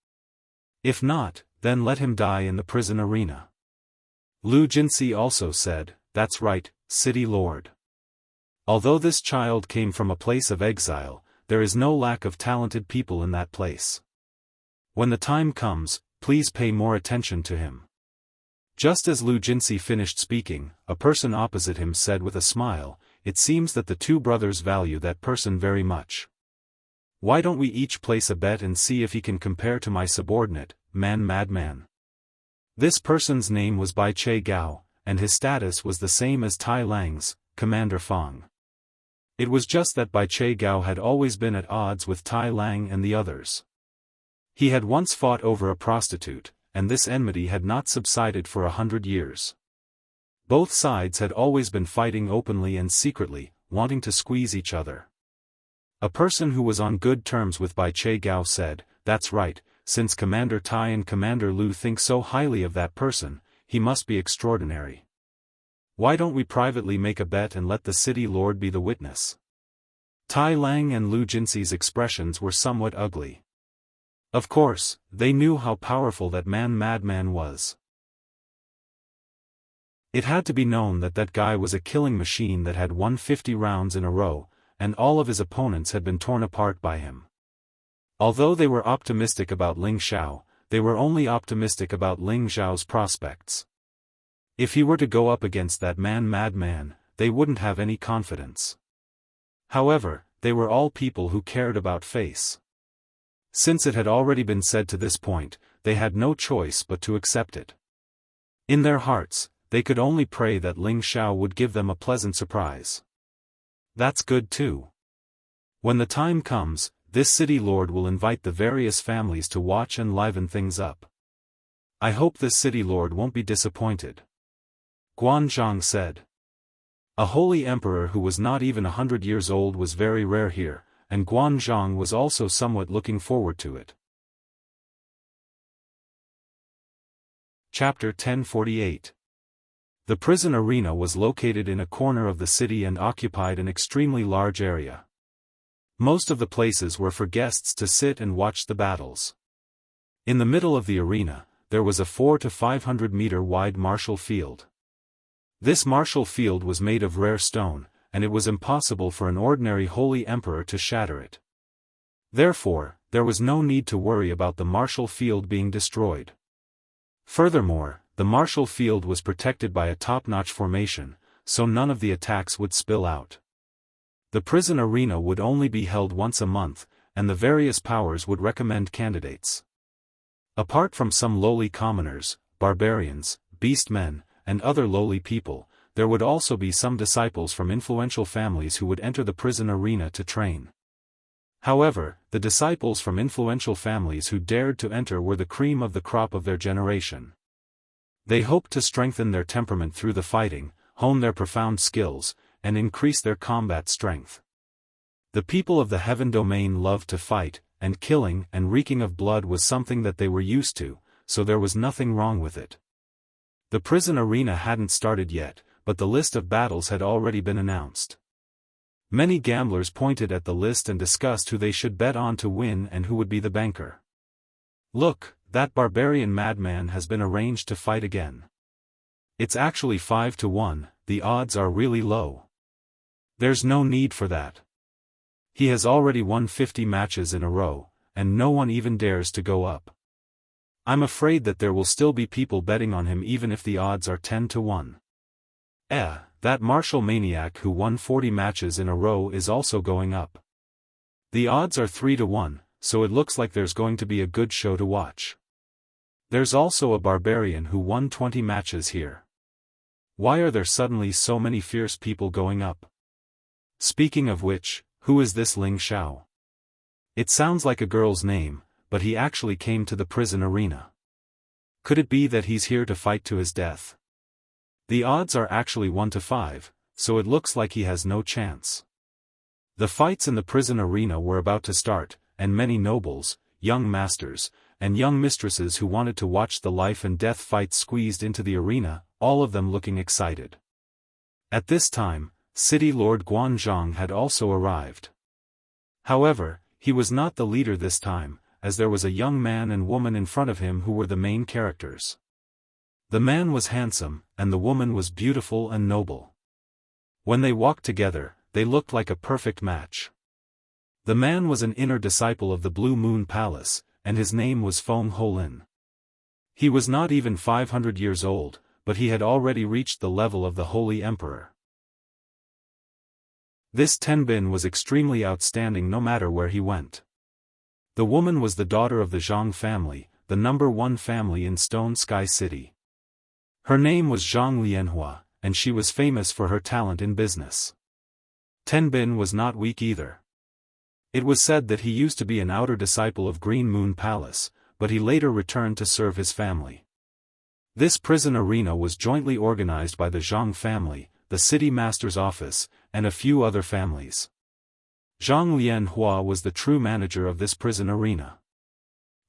If not, then let him die in the prison arena." Lu Jinsi also said, "That's right, city lord. Although this child came from a place of exile, there is no lack of talented people in that place. When the time comes, please pay more attention to him." Just as Lu Jinsi finished speaking, a person opposite him said with a smile, "It seems that the two brothers value that person very much. Why don't we each place a bet and see if he can compare to my subordinate, Madman?" This person's name was Bai Che Gao, and his status was the same as Tai Lang's, Commander Fong. It was just that Bai Che Gao had always been at odds with Tai Lang and the others. He had once fought over a prostitute, and this enmity had not subsided for 100 years. Both sides had always been fighting openly and secretly, wanting to squeeze each other. A person who was on good terms with Bai Che Gao said, "That's right, since Commander Tai and Commander Lu think so highly of that person, he must be extraordinary. Why don't we privately make a bet and let the city lord be the witness?" Tai Lang and Lu Jinsi's expressions were somewhat ugly. Of course, they knew how powerful that madman was. It had to be known that that guy was a killing machine that had won 50 rounds in a row, and all of his opponents had been torn apart by him. Although they were optimistic about Ling Xiao, they were only optimistic about Ling Xiao's prospects. If he were to go up against that madman, they wouldn't have any confidence. However, they were all people who cared about face. Since it had already been said to this point, they had no choice but to accept it. In their hearts, they could only pray that Ling Xiao would give them a pleasant surprise. That's good too. When the time comes, this city lord will invite the various families to watch and liven things up. I hope this city lord won't be disappointed. Guanzhong said. A holy emperor who was not even 100 years old was very rare here, and Guanzhong was also somewhat looking forward to it. Chapter 1048. The prison arena was located in a corner of the city and occupied an extremely large area. Most of the places were for guests to sit and watch the battles. In the middle of the arena, there was a 400 to 500 meter wide martial field. This martial field was made of rare stone, and it was impossible for an ordinary holy emperor to shatter it. Therefore, there was no need to worry about the martial field being destroyed. Furthermore, the martial field was protected by a top-notch formation, so none of the attacks would spill out. The prison arena would only be held once a month, and the various powers would recommend candidates. Apart from some lowly commoners, barbarians, beastmen, and other lowly people, there would also be some disciples from influential families who would enter the prison arena to train. However, the disciples from influential families who dared to enter were the cream of the crop of their generation. They hoped to strengthen their temperament through the fighting, hone their profound skills, and increase their combat strength. The people of the heaven domain loved to fight, and killing and reeking of blood was something that they were used to, so there was nothing wrong with it. The prison arena hadn't started yet, but the list of battles had already been announced. Many gamblers pointed at the list and discussed who they should bet on to win and who would be the banker. "Look, that barbarian madman has been arranged to fight again. It's actually 5-1, the odds are really low. There's no need for that. He has already won 50 matches in a row, and no one even dares to go up. I'm afraid that there will still be people betting on him even if the odds are 10-1. That martial maniac who won 40 matches in a row is also going up. The odds are 3-1, so it looks like there's going to be a good show to watch. There's also a barbarian who won 20 matches here. Why are there suddenly so many fierce people going up? Speaking of which, who is this Ling Xiao? It sounds like a girl's name, but he actually came to the prison arena. Could it be that he's here to fight to his death? The odds are actually 1-5, so it looks like he has no chance." The fights in the prison arena were about to start, and many nobles, young masters, and young mistresses who wanted to watch the life and death fight squeezed into the arena, all of them looking excited. At this time, City Lord Guanzhong had also arrived. However, he was not the leader this time, as there was a young man and woman in front of him who were the main characters. The man was handsome, and the woman was beautiful and noble. When they walked together, they looked like a perfect match. The man was an inner disciple of the Blue Moon Palace, and his name was Feng Holin. He was not even 500 years old, but he had already reached the level of the Holy Emperor. This Tenbin was extremely outstanding no matter where he went. The woman was the daughter of the Zhang family, the #1 family in Stone Sky City. Her name was Zhang Lianhua, and she was famous for her talent in business. Tenbin was not weak either. It was said that he used to be an outer disciple of Green Moon Palace, but he later returned to serve his family. This prison arena was jointly organized by the Zhang family, the city master's office, and a few other families. Zhang Lianhua was the true manager of this prison arena.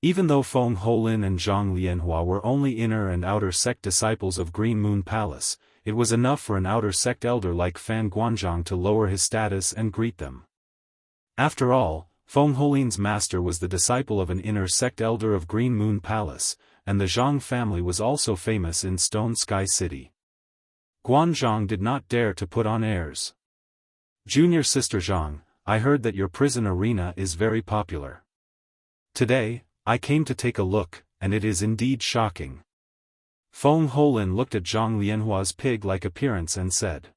Even though Feng Holin and Zhang Lianhua were only inner and outer sect disciples of Green Moon Palace, it was enough for an outer sect elder like Fan Guanzhong to lower his status and greet them. After all, Feng Holin's master was the disciple of an inner sect elder of Green Moon Palace, and the Zhang family was also famous in Stone Sky City. Guanzhong did not dare to put on airs. "Junior sister Zhang, I heard that your prison arena is very popular. Today, I came to take a look, and it is indeed shocking." Feng Holin looked at Zhang Lianhua's pig-like appearance and said.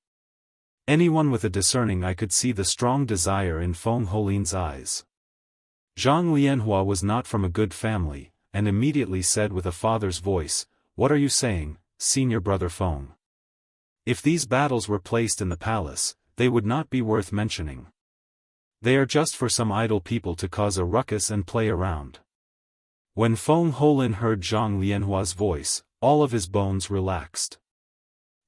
Anyone with a discerning eye could see the strong desire in Feng Holin's eyes. Zhang Lianhua was not from a good family, and immediately said with a father's voice, "What are you saying, senior brother Feng? If these battles were placed in the palace, they would not be worth mentioning. They are just for some idle people to cause a ruckus and play around." When Feng Holin heard Zhang Lianhua's voice, all of his bones relaxed.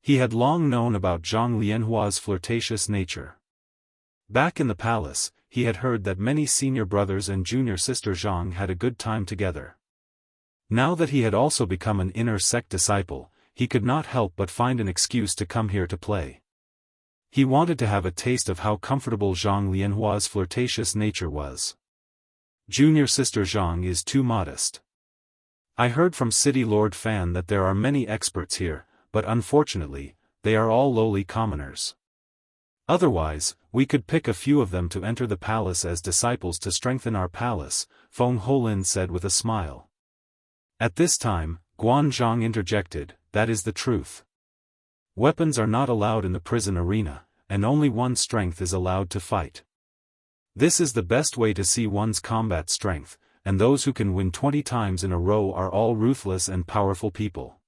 He had long known about Zhang Lianhua's flirtatious nature. Back in the palace, he had heard that many senior brothers and junior sister Zhang had a good time together. Now that he had also become an inner sect disciple, he could not help but find an excuse to come here to play. He wanted to have a taste of how comfortable Zhang Lianhua's flirtatious nature was. Junior sister Zhang is too modest. I heard from City Lord Fan that there are many experts here, but unfortunately, they are all lowly commoners. Otherwise, we could pick a few of them to enter the palace as disciples to strengthen our palace, Feng Holin said with a smile. At this time, Guanzhong interjected, "That is the truth. Weapons are not allowed in the prison arena, and only one's strength is allowed to fight. This is the best way to see one's combat strength, and those who can win 20 times in a row are all ruthless and powerful people.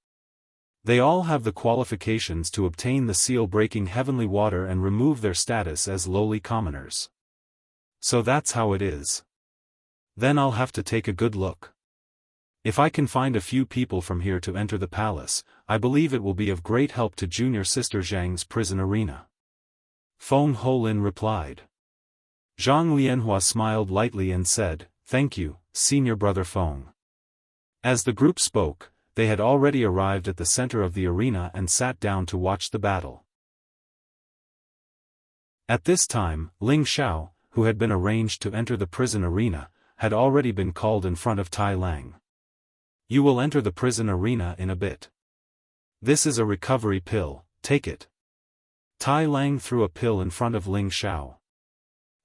They all have the qualifications to obtain the seal-breaking heavenly water and remove their status as lowly commoners. So that's how it is. Then I'll have to take a good look. If I can find a few people from here to enter the palace, I believe it will be of great help to junior sister Zhang's prison arena." Feng Holin replied. Zhang Lianhua smiled lightly and said, "Thank you, senior brother Feng. As the group spoke, they had already arrived at the center of the arena and sat down to watch the battle. At this time, Ling Xiao, who had been arranged to enter the prison arena, had already been called in front of Tai Lang. You will enter the prison arena in a bit. This is a recovery pill, take it. Tai Lang threw a pill in front of Ling Xiao.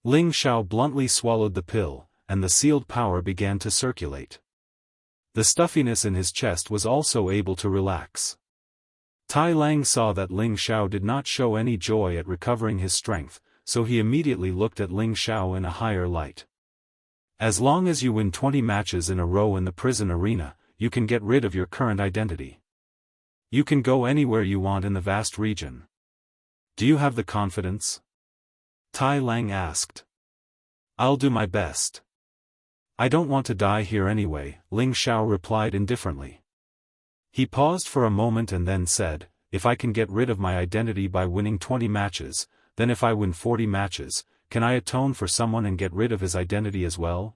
Ling Xiao bluntly swallowed the pill, and the sealed power began to circulate. The stuffiness in his chest was also able to relax. Tai Lang saw that Ling Xiao did not show any joy at recovering his strength, so he immediately looked at Ling Xiao in a higher light. As long as you win 20 matches in a row in the prison arena, you can get rid of your current identity. You can go anywhere you want in the vast region. Do you have the confidence? Tai Lang asked. I'll do my best. I don't want to die here anyway, Ling Xiao replied indifferently. He paused for a moment and then said, if I can get rid of my identity by winning 20 matches, then if I win 40 matches, can I atone for someone and get rid of his identity as well?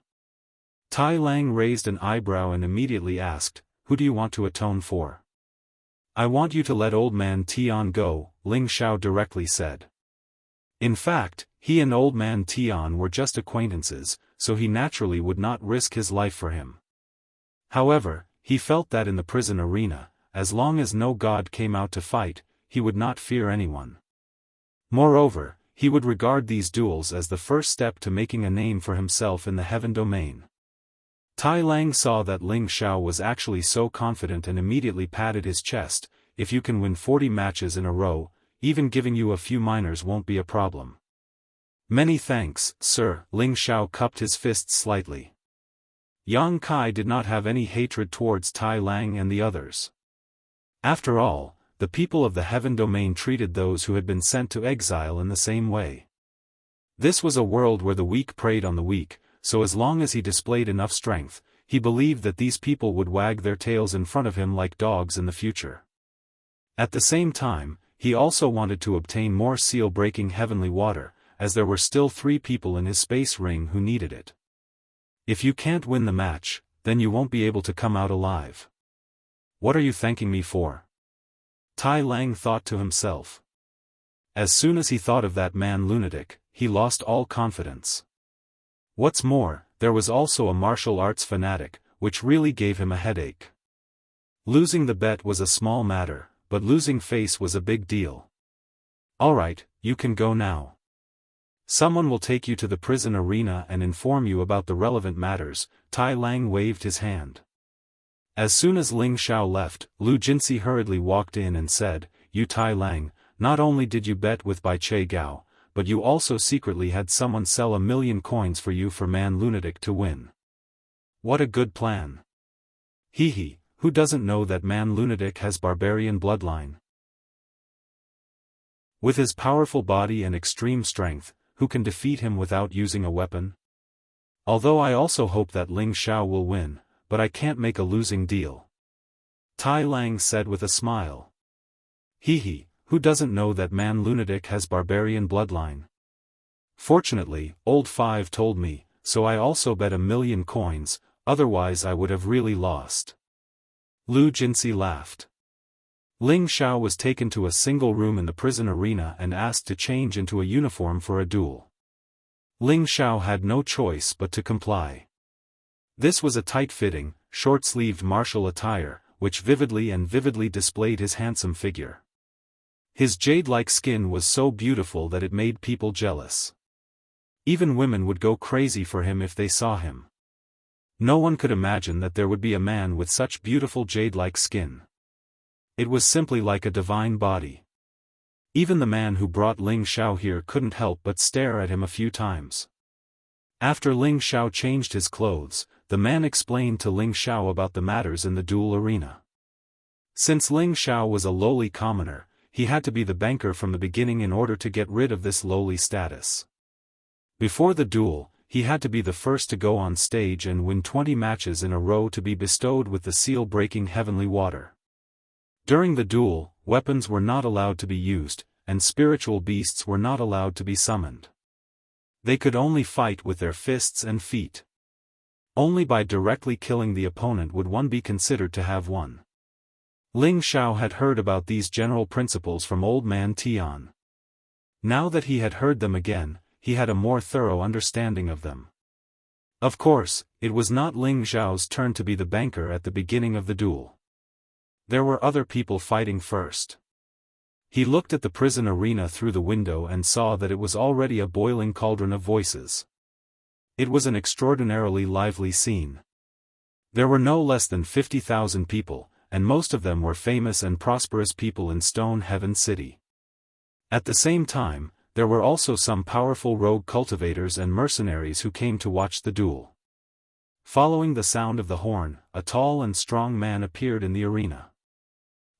Tai Lang raised an eyebrow and immediately asked, who do you want to atone for? I want you to let old man Tian go, Ling Xiao directly said. In fact, he and old man Tian were just acquaintances, so he naturally would not risk his life for him. However, he felt that in the prison arena, as long as no god came out to fight, he would not fear anyone. Moreover, he would regard these duels as the first step to making a name for himself in the heaven domain. Tai Lang saw that Ling Xiao was actually so confident and immediately patted his chest. If you can win 40 matches in a row, even giving you a few minors won't be a problem. Many thanks, sir, Ling Xiao cupped his fists slightly. Yang Kai did not have any hatred towards Tai Lang and the others. After all, the people of the heaven domain treated those who had been sent to exile in the same way. This was a world where the weak preyed on the weak, so as long as he displayed enough strength, he believed that these people would wag their tails in front of him like dogs in the future. At the same time, he also wanted to obtain more seal-breaking heavenly water, as there were still 3 people in his space ring who needed it. If you can't win the match, then you won't be able to come out alive. What are you thanking me for? Tai Lang thought to himself. As soon as he thought of that man lunatic, he lost all confidence. What's more, there was also a martial arts fanatic, which really gave him a headache. Losing the bet was a small matter, but losing face was a big deal. Alright, you can go now. Someone will take you to the prison arena and inform you about the relevant matters. Tai Lang waved his hand. As soon as Ling Xiao left, Lu Jinsi hurriedly walked in and said, you Tai Lang, not only did you bet with Bai Che Gao, but you also secretly had someone sell 1,000,000 coins for you for man lunatic to win. What a good plan. Hee, who doesn't know that man lunatic has barbarian bloodline? With his powerful body and extreme strength, who can defeat him without using a weapon? Although I also hope that Ling Xiao will win, but I can't make a losing deal. Tai Lang said with a smile. Hee, who doesn't know that man lunatic has barbarian bloodline? Fortunately, Old Five told me, so I also bet 1,000,000 coins, otherwise I would have really lost. Lu Jinsi laughed. Ling Xiao was taken to a single room in the prison arena and asked to change into a uniform for a duel. Ling Xiao had no choice but to comply. This was a tight-fitting, short-sleeved martial attire, which vividly displayed his handsome figure. His jade-like skin was so beautiful that it made people jealous. Even women would go crazy for him if they saw him. No one could imagine that there would be a man with such beautiful jade-like skin. It was simply like a divine body. Even the man who brought Ling Xiao here couldn't help but stare at him a few times. After Ling Xiao changed his clothes, the man explained to Ling Xiao about the matters in the duel arena. Since Ling Xiao was a lowly commoner, he had to be the banker from the beginning in order to get rid of this lowly status. Before the duel, he had to be the first to go on stage and win 20 matches in a row to be bestowed with the seal-breaking heavenly water. During the duel, weapons were not allowed to be used, and spiritual beasts were not allowed to be summoned. They could only fight with their fists and feet. Only by directly killing the opponent would one be considered to have won. Ling Xiao had heard about these general principles from Old Man Tian. Now that he had heard them again, he had a more thorough understanding of them. Of course, it was not Ling Xiao's turn to be the banker at the beginning of the duel. There were other people fighting first. He looked at the prison arena through the window and saw that it was already a boiling cauldron of voices. It was an extraordinarily lively scene. There were no less than 50,000 people, and most of them were famous and prosperous people in Stone Heaven City. At the same time, there were also some powerful rogue cultivators and mercenaries who came to watch the duel. Following the sound of the horn, a tall and strong man appeared in the arena.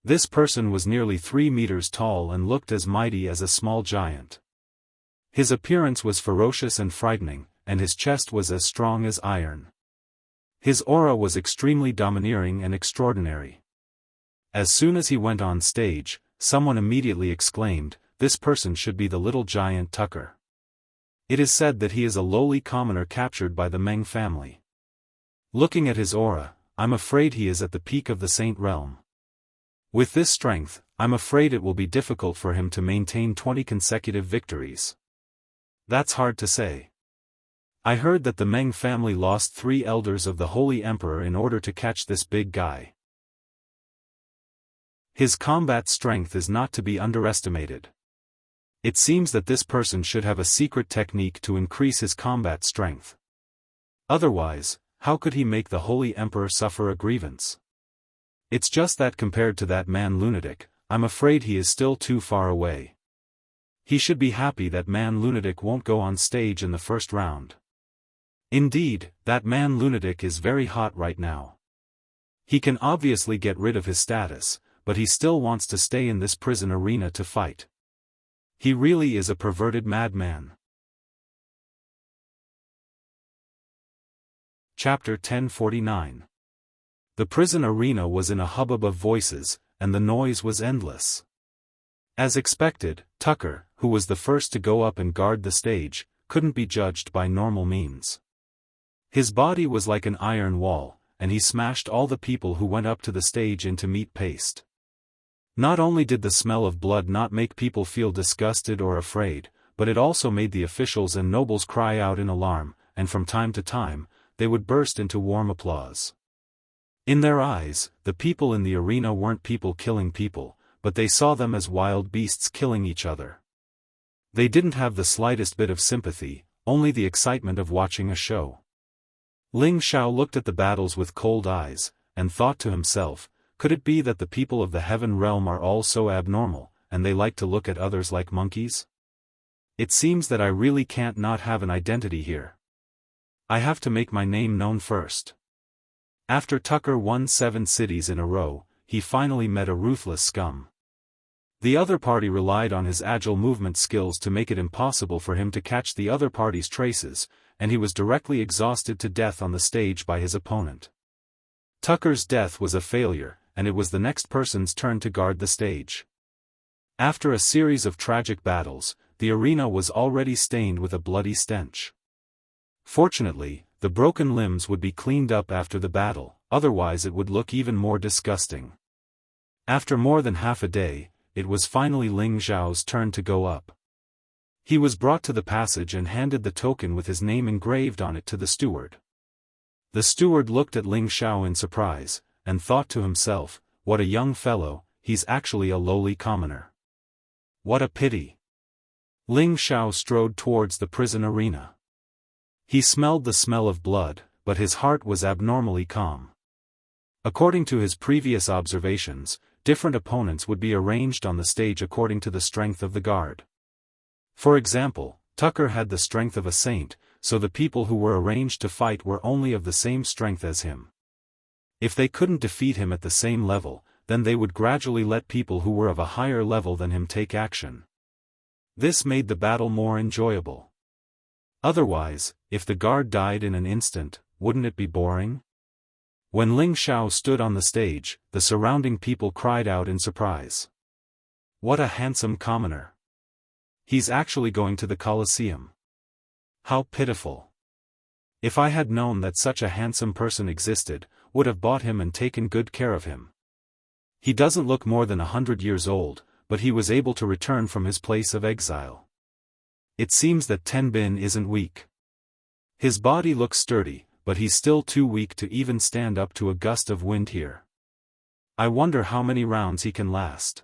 This person was nearly 3 meters tall and looked as mighty as a small giant. His appearance was ferocious and frightening, and his chest was as strong as iron. His aura was extremely domineering and extraordinary. As soon as he went on stage, someone immediately exclaimed, "This person should be the little giant Tucker." It is said that he is a lowly commoner captured by the Meng family. Looking at his aura, I'm afraid he is at the peak of the Saint realm. With this strength, I'm afraid it will be difficult for him to maintain 20 consecutive victories. That's hard to say. I heard that the Meng family lost 3 elders of the Holy Emperor in order to catch this big guy. His combat strength is not to be underestimated. It seems that this person should have a secret technique to increase his combat strength. Otherwise, how could he make the Holy Emperor suffer a grievance? It's just that compared to that man lunatic, I'm afraid he is still too far away. He should be happy that man lunatic won't go on stage in the first round. Indeed, that man lunatic is very hot right now. He can obviously get rid of his status, but he still wants to stay in this prison arena to fight. He really is a perverted madman. Chapter 1049. The prison arena was in a hubbub of voices, and the noise was endless. As expected, Tucker, who was the first to go up and guard the stage, couldn't be judged by normal means. His body was like an iron wall, and he smashed all the people who went up to the stage into meat paste. Not only did the smell of blood not make people feel disgusted or afraid, but it also made the officials and nobles cry out in alarm, and from time to time, they would burst into warm applause. In their eyes, the people in the arena weren't people killing people, but they saw them as wild beasts killing each other. They didn't have the slightest bit of sympathy, only the excitement of watching a show. Ling Xiao looked at the battles with cold eyes, and thought to himself, could it be that the people of the heaven realm are all so abnormal, and they like to look at others like monkeys? It seems that I really can't not have an identity here. I have to make my name known first. After Tucker won 7 cities in a row, he finally met a ruthless scum. The other party relied on his agile movement skills to make it impossible for him to catch the other party's traces, and he was directly exhausted to death on the stage by his opponent. Tucker's death was a failure, and it was the next person's turn to guard the stage. After a series of tragic battles, the arena was already stained with a bloody stench. Fortunately, the broken limbs would be cleaned up after the battle, otherwise it would look even more disgusting. After more than half a day, it was finally Ling Xiao's turn to go up. He was brought to the passage and handed the token with his name engraved on it to the steward. The steward looked at Ling Xiao in surprise, and thought to himself, what a young fellow, he's actually a lowly commoner. What a pity. Ling Xiao strode towards the prison arena. He smelled the smell of blood, but his heart was abnormally calm. According to his previous observations, different opponents would be arranged on the stage according to the strength of the guard. For example, Tucker had the strength of a saint, so the people who were arranged to fight were only of the same strength as him. If they couldn't defeat him at the same level, then they would gradually let people who were of a higher level than him take action. This made the battle more enjoyable. Otherwise, if the guard died in an instant, wouldn't it be boring? When Ling Xiao stood on the stage, the surrounding people cried out in surprise. What a handsome commoner! He's actually going to the Colosseum. How pitiful! If I had known that such a handsome person existed, would have bought him and taken good care of him. He doesn't look more than 100 years old, but he was able to return from his place of exile. It seems that Tenbin isn't weak. His body looks sturdy, but he's still too weak to even stand up to a gust of wind here. I wonder how many rounds he can last.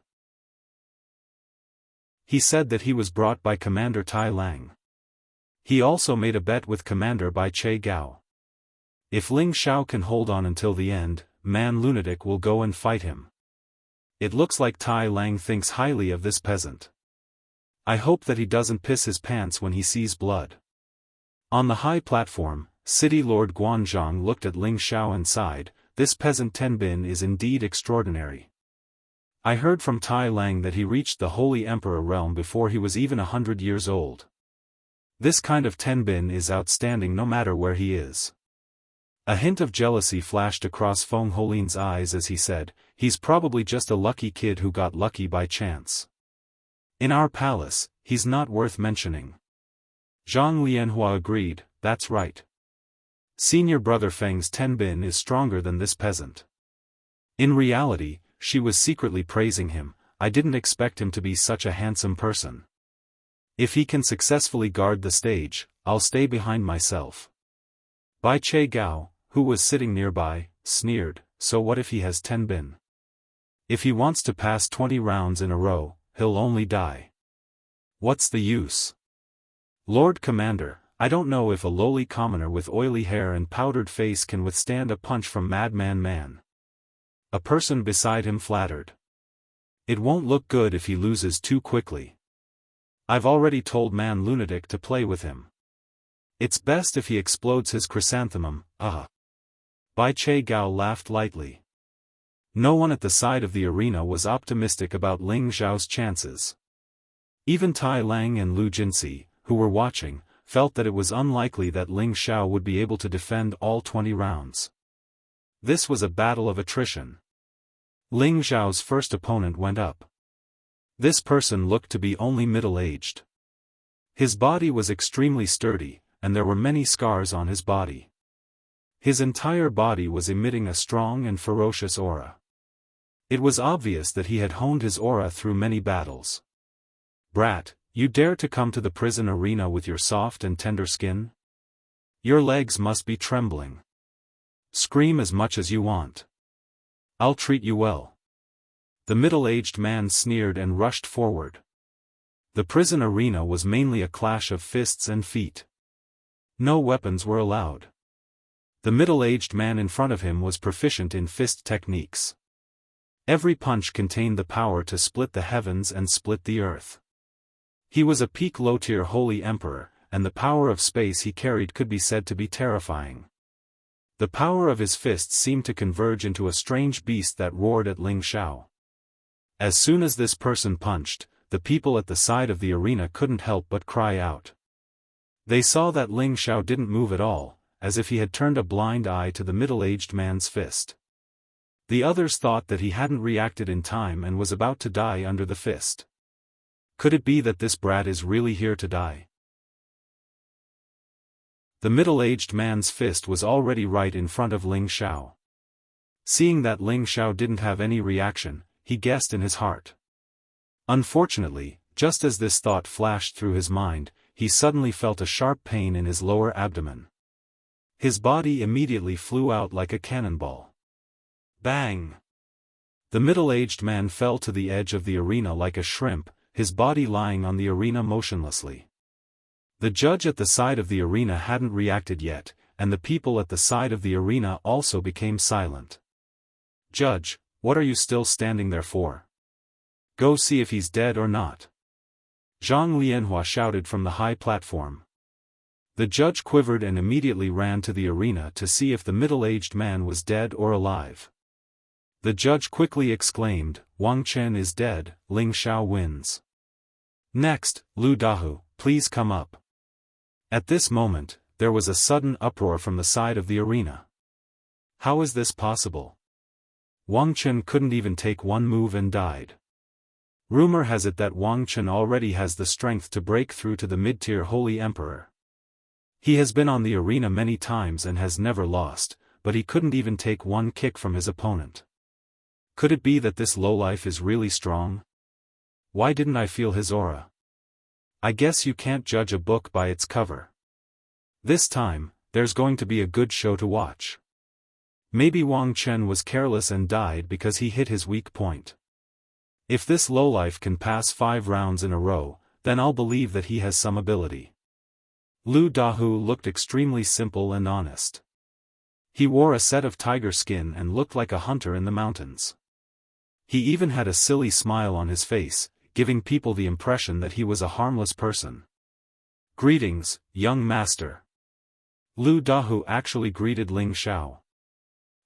He said that he was brought by Commander Tai Lang. He also made a bet with Commander Bai Che Gao. If Ling Xiao can hold on until the end, Man Lunatic will go and fight him. It looks like Tai Lang thinks highly of this peasant. I hope that he doesn't piss his pants when he sees blood. On the high platform, City Lord Guanzhong looked at Ling Xiao and sighed, this peasant Tenbin is indeed extraordinary. I heard from Tai Lang that he reached the Holy Emperor realm before he was even 100 years old. This kind of Tenbin is outstanding no matter where he is. A hint of jealousy flashed across Feng Holin's eyes as he said, he's probably just a lucky kid who got lucky by chance. In our palace, he's not worth mentioning. Zhang Lianhua agreed, that's right. Senior brother Feng's Tenbin is stronger than this peasant. In reality, she was secretly praising him, I didn't expect him to be such a handsome person. If he can successfully guard the stage, I'll stay behind myself. Bai Che Gao, who was sitting nearby, sneered, so what if he has Tenbin? If he wants to pass 20 rounds in a row, he'll only die. What's the use? Lord Commander, I don't know if a lowly commoner with oily hair and powdered face can withstand a punch from Madman Man. A person beside him flattered. It won't look good if he loses too quickly. I've already told Man Lunatic to play with him. It's best if he explodes his chrysanthemum, Bai Che Gao laughed lightly. No one at the side of the arena was optimistic about Ling Xiao's chances. Even Tai Lang and Lu Jinsi, who were watching, felt that it was unlikely that Ling Xiao would be able to defend all 20 rounds. This was a battle of attrition. Ling Xiao's first opponent went up. This person looked to be only middle-aged. His body was extremely sturdy, and there were many scars on his body. His entire body was emitting a strong and ferocious aura. It was obvious that he had honed his aura through many battles. Brat, you dare to come to the prison arena with your soft and tender skin? Your legs must be trembling. Scream as much as you want. I'll treat you well. The middle-aged man sneered and rushed forward. The prison arena was mainly a clash of fists and feet. No weapons were allowed. The middle-aged man in front of him was proficient in fist techniques. Every punch contained the power to split the heavens and split the earth. He was a peak low-tier holy emperor, and the power of space he carried could be said to be terrifying. The power of his fists seemed to converge into a strange beast that roared at Ling Xiao. As soon as this person punched, the people at the side of the arena couldn't help but cry out. They saw that Ling Xiao didn't move at all, as if he had turned a blind eye to the middle-aged man's fist. The others thought that he hadn't reacted in time and was about to die under the fist. Could it be that this brat is really here to die? The middle-aged man's fist was already right in front of Ling Xiao. Seeing that Ling Xiao didn't have any reaction, he guessed in his heart. Unfortunately, just as this thought flashed through his mind, he suddenly felt a sharp pain in his lower abdomen. His body immediately flew out like a cannonball. Bang! The middle-aged man fell to the edge of the arena like a shrimp, his body lying on the arena motionlessly. The judge at the side of the arena hadn't reacted yet, and the people at the side of the arena also became silent. Judge, what are you still standing there for? Go see if he's dead or not. Zhang Lianhua shouted from the high platform. The judge quivered and immediately ran to the arena to see if the middle-aged man was dead or alive. The judge quickly exclaimed, Wang Chen is dead, Ling Xiao wins. Next, Lu Dahu, please come up. At this moment, there was a sudden uproar from the side of the arena. How is this possible? Wang Chen couldn't even take one move and died. Rumor has it that Wang Chen already has the strength to break through to the mid-tier Holy Emperor. He has been on the arena many times and has never lost, but he couldn't even take one kick from his opponent. Could it be that this lowlife is really strong? Why didn't I feel his aura? I guess you can't judge a book by its cover. This time, there's going to be a good show to watch. Maybe Wang Chen was careless and died because he hit his weak point. If this lowlife can pass 5 rounds in a row, then I'll believe that he has some ability. Lu Dahu looked extremely simple and honest. He wore a set of tiger skin and looked like a hunter in the mountains. He even had a silly smile on his face, giving people the impression that he was a harmless person. Greetings, young master. Lu Dahu actually greeted Ling Xiao.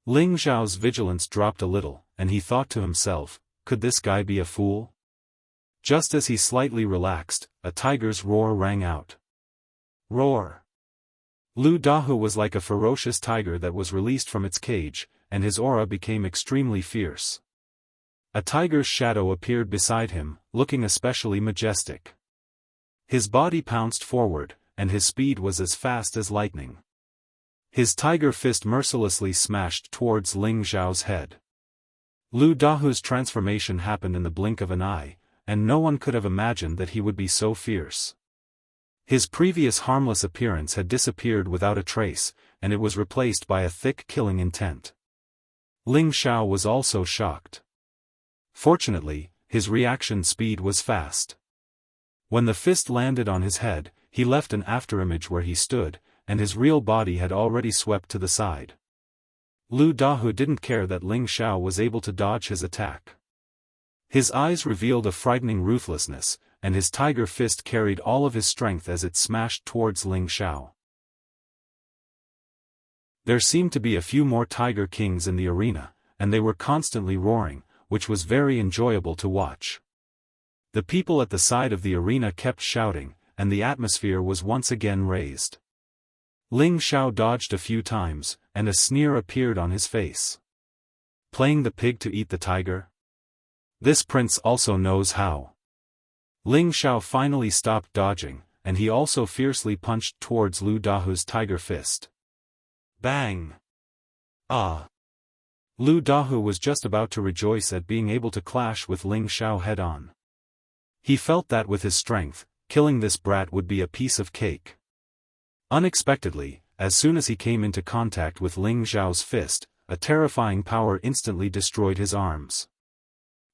Ling Xiao's vigilance dropped a little, and he thought to himself, could this guy be a fool? Just as he slightly relaxed, a tiger's roar rang out. Roar! Lu Dahu was like a ferocious tiger that was released from its cage, and his aura became extremely fierce. A tiger's shadow appeared beside him, looking especially majestic. His body pounced forward, and his speed was as fast as lightning. His tiger fist mercilessly smashed towards Ling Xiao's head. Lu Dahu's transformation happened in the blink of an eye, and no one could have imagined that he would be so fierce. His previous harmless appearance had disappeared without a trace, and it was replaced by a thick killing intent. Ling Xiao was also shocked. Fortunately, his reaction speed was fast. When the fist landed on his head, he left an afterimage where he stood, and his real body had already swept to the side. Lu Dahu didn't care that Ling Xiao was able to dodge his attack. His eyes revealed a frightening ruthlessness, and his tiger fist carried all of his strength as it smashed towards Ling Xiao. There seemed to be a few more tiger kings in the arena, and they were constantly roaring, which was very enjoyable to watch. The people at the side of the arena kept shouting, and the atmosphere was once again raised. Ling Xiao dodged a few times, and a sneer appeared on his face. Playing the pig to eat the tiger? This prince also knows how. Ling Xiao finally stopped dodging, and he also fiercely punched towards Lu Dahu's tiger fist. Bang! Ah! Lu Dahu was just about to rejoice at being able to clash with Ling Xiao head-on. He felt that with his strength, killing this brat would be a piece of cake. Unexpectedly, as soon as he came into contact with Ling Xiao's fist, a terrifying power instantly destroyed his arms.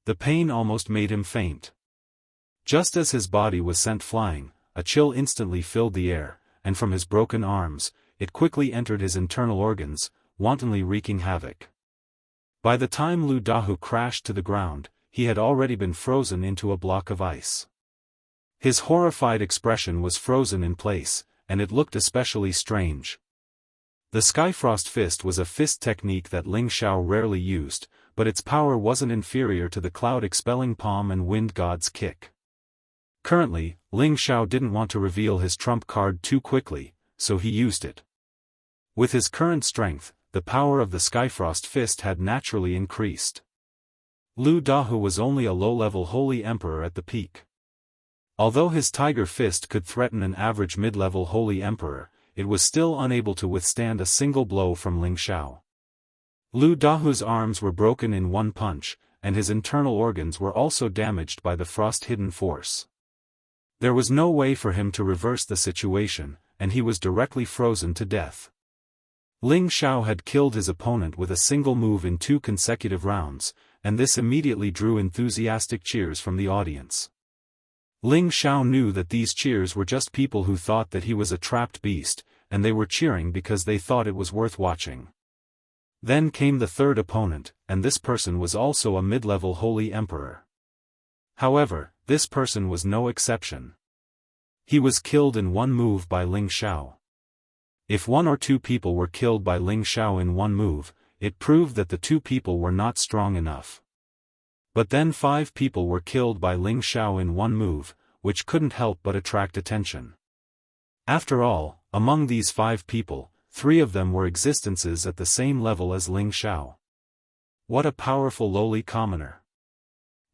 The pain almost made him faint. Just as his body was sent flying, a chill instantly filled the air, and from his broken arms, it quickly entered his internal organs, wantonly wreaking havoc. By the time Lu Dahu crashed to the ground, he had already been frozen into a block of ice. His horrified expression was frozen in place, and it looked especially strange. The Skyfrost Fist was a fist technique that Ling Xiao rarely used, but its power wasn't inferior to the cloud-expelling palm and wind god's kick. Currently, Ling Xiao didn't want to reveal his trump card too quickly, so he used it. With his current strength, the power of the Skyfrost Fist had naturally increased. Lu Dahu was only a low-level Holy Emperor at the peak. Although his Tiger Fist could threaten an average mid-level Holy Emperor, it was still unable to withstand a single blow from Ling Xiao. Lu Dahu's arms were broken in one punch, and his internal organs were also damaged by the frost-hidden force. There was no way for him to reverse the situation, and he was directly frozen to death. Ling Xiao had killed his opponent with a single move in 2 consecutive rounds, and this immediately drew enthusiastic cheers from the audience. Ling Xiao knew that these cheers were just people who thought that he was a trapped beast, and they were cheering because they thought it was worth watching. Then came the third opponent, and this person was also a mid-level Holy Emperor. However, this person was no exception. He was killed in one move by Ling Xiao. If 1 or 2 people were killed by Ling Xiao in one move, it proved that the 2 people were not strong enough. But then 5 people were killed by Ling Xiao in one move, which couldn't help but attract attention. After all, among these 5 people, 3 of them were existences at the same level as Ling Xiao. What a powerful lowly commoner.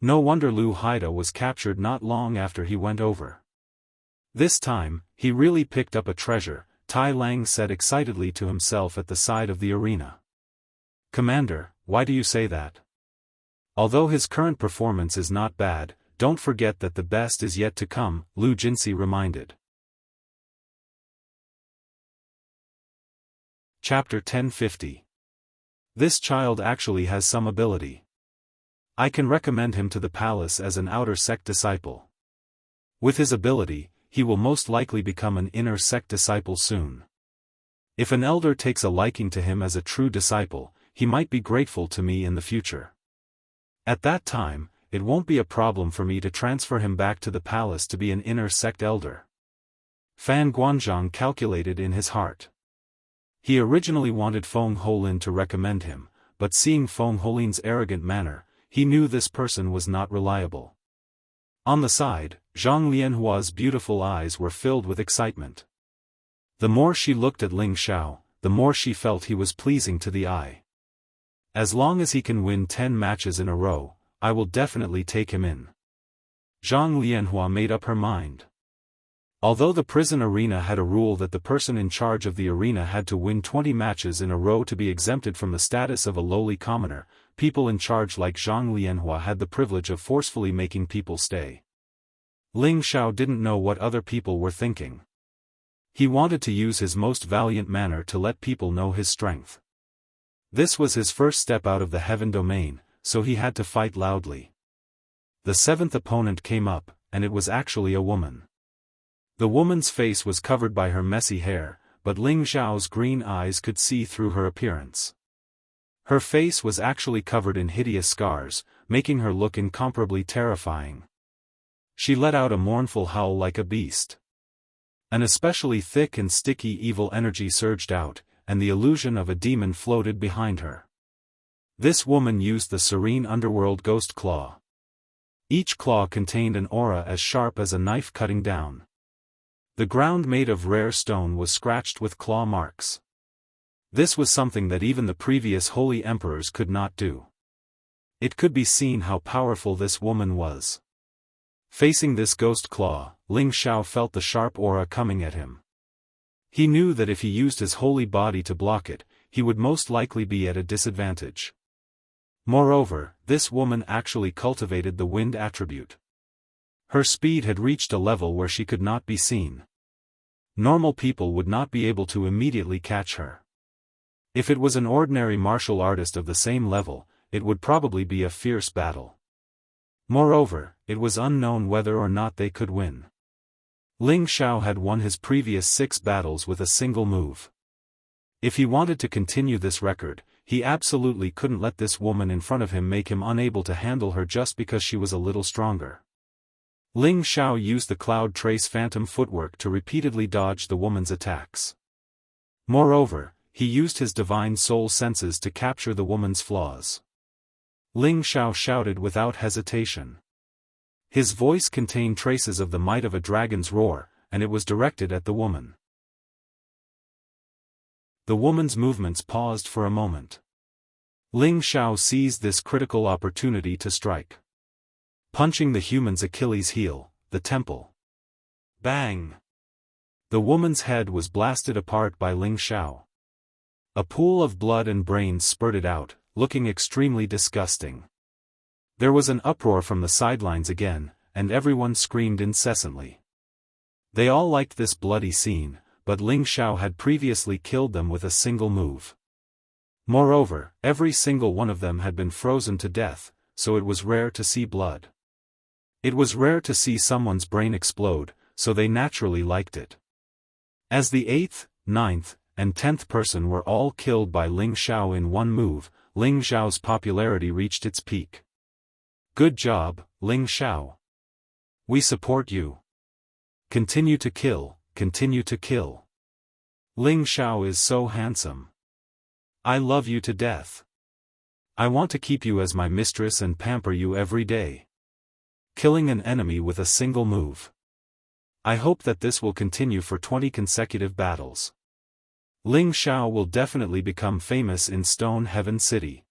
No wonder Lu Haida was captured not long after he went over. This time, he really picked up a treasure, Tai Lang said excitedly to himself at the side of the arena. Commander, why do you say that? Although his current performance is not bad, don't forget that the best is yet to come, Lu Jinsi reminded. Chapter 1050. This child actually has some ability. I can recommend him to the palace as an outer sect disciple. With his ability, he will most likely become an inner sect disciple soon. If an elder takes a liking to him as a true disciple, he might be grateful to me in the future. At that time, it won't be a problem for me to transfer him back to the palace to be an inner sect elder. Fan Guanzhong calculated in his heart. He originally wanted Feng Holin to recommend him, but seeing Feng Holin's arrogant manner, he knew this person was not reliable. On the side, Zhang Lianhua's beautiful eyes were filled with excitement. The more she looked at Ling Xiao, the more she felt he was pleasing to the eye. As long as he can win 10 matches in a row, I will definitely take him in. Zhang Lianhua made up her mind. Although the prison arena had a rule that the person in charge of the arena had to win 20 matches in a row to be exempted from the status of a lowly commoner, people in charge like Zhang Lianhua had the privilege of forcefully making people stay. Ling Xiao didn't know what other people were thinking. He wanted to use his most valiant manner to let people know his strength. This was his first step out of the heaven domain, so he had to fight loudly. The 7th opponent came up, and it was actually a woman. The woman's face was covered by her messy hair, but Ling Xiao's green eyes could see through her appearance. Her face was actually covered in hideous scars, making her look incomparably terrifying. She let out a mournful howl like a beast. An especially thick and sticky evil energy surged out, and the illusion of a demon floated behind her. This woman used the serene underworld ghost claw. Each claw contained an aura as sharp as a knife cutting down. The ground made of rare stone was scratched with claw marks. This was something that even the previous holy emperors could not do. It could be seen how powerful this woman was. Facing this ghost claw, Ling Xiao felt the sharp aura coming at him. He knew that if he used his holy body to block it, he would most likely be at a disadvantage. Moreover, this woman actually cultivated the wind attribute. Her speed had reached a level where she could not be seen. Normal people would not be able to immediately catch her. If it was an ordinary martial artist of the same level, it would probably be a fierce battle. Moreover, it was unknown whether or not they could win. Ling Xiao had won his previous 6 battles with a single move. If he wanted to continue this record, he absolutely couldn't let this woman in front of him make him unable to handle her just because she was a little stronger. Ling Xiao used the Cloud Trace Phantom footwork to repeatedly dodge the woman's attacks. Moreover, he used his divine soul senses to capture the woman's flaws. Ling Xiao shouted without hesitation. His voice contained traces of the might of a dragon's roar, and it was directed at the woman. The woman's movements paused for a moment. Ling Xiao seized this critical opportunity to strike. Punching the human's Achilles heel, the temple. Bang! The woman's head was blasted apart by Ling Xiao. A pool of blood and brains spurted out, looking extremely disgusting. There was an uproar from the sidelines again, and everyone screamed incessantly. They all liked this bloody scene, but Ling Xiao had previously killed them with a single move. Moreover, every single one of them had been frozen to death, so it was rare to see blood. It was rare to see someone's brain explode, so they naturally liked it. As the 8th, 9th, and 10th person were all killed by Ling Xiao in one move, Ling Xiao's popularity reached its peak. Good job, Ling Xiao. We support you. Continue to kill, continue to kill. Ling Xiao is so handsome. I love you to death. I want to keep you as my mistress and pamper you every day. Killing an enemy with a single move. I hope that this will continue for 20 consecutive battles. Ling Xiao will definitely become famous in Stone Heaven City.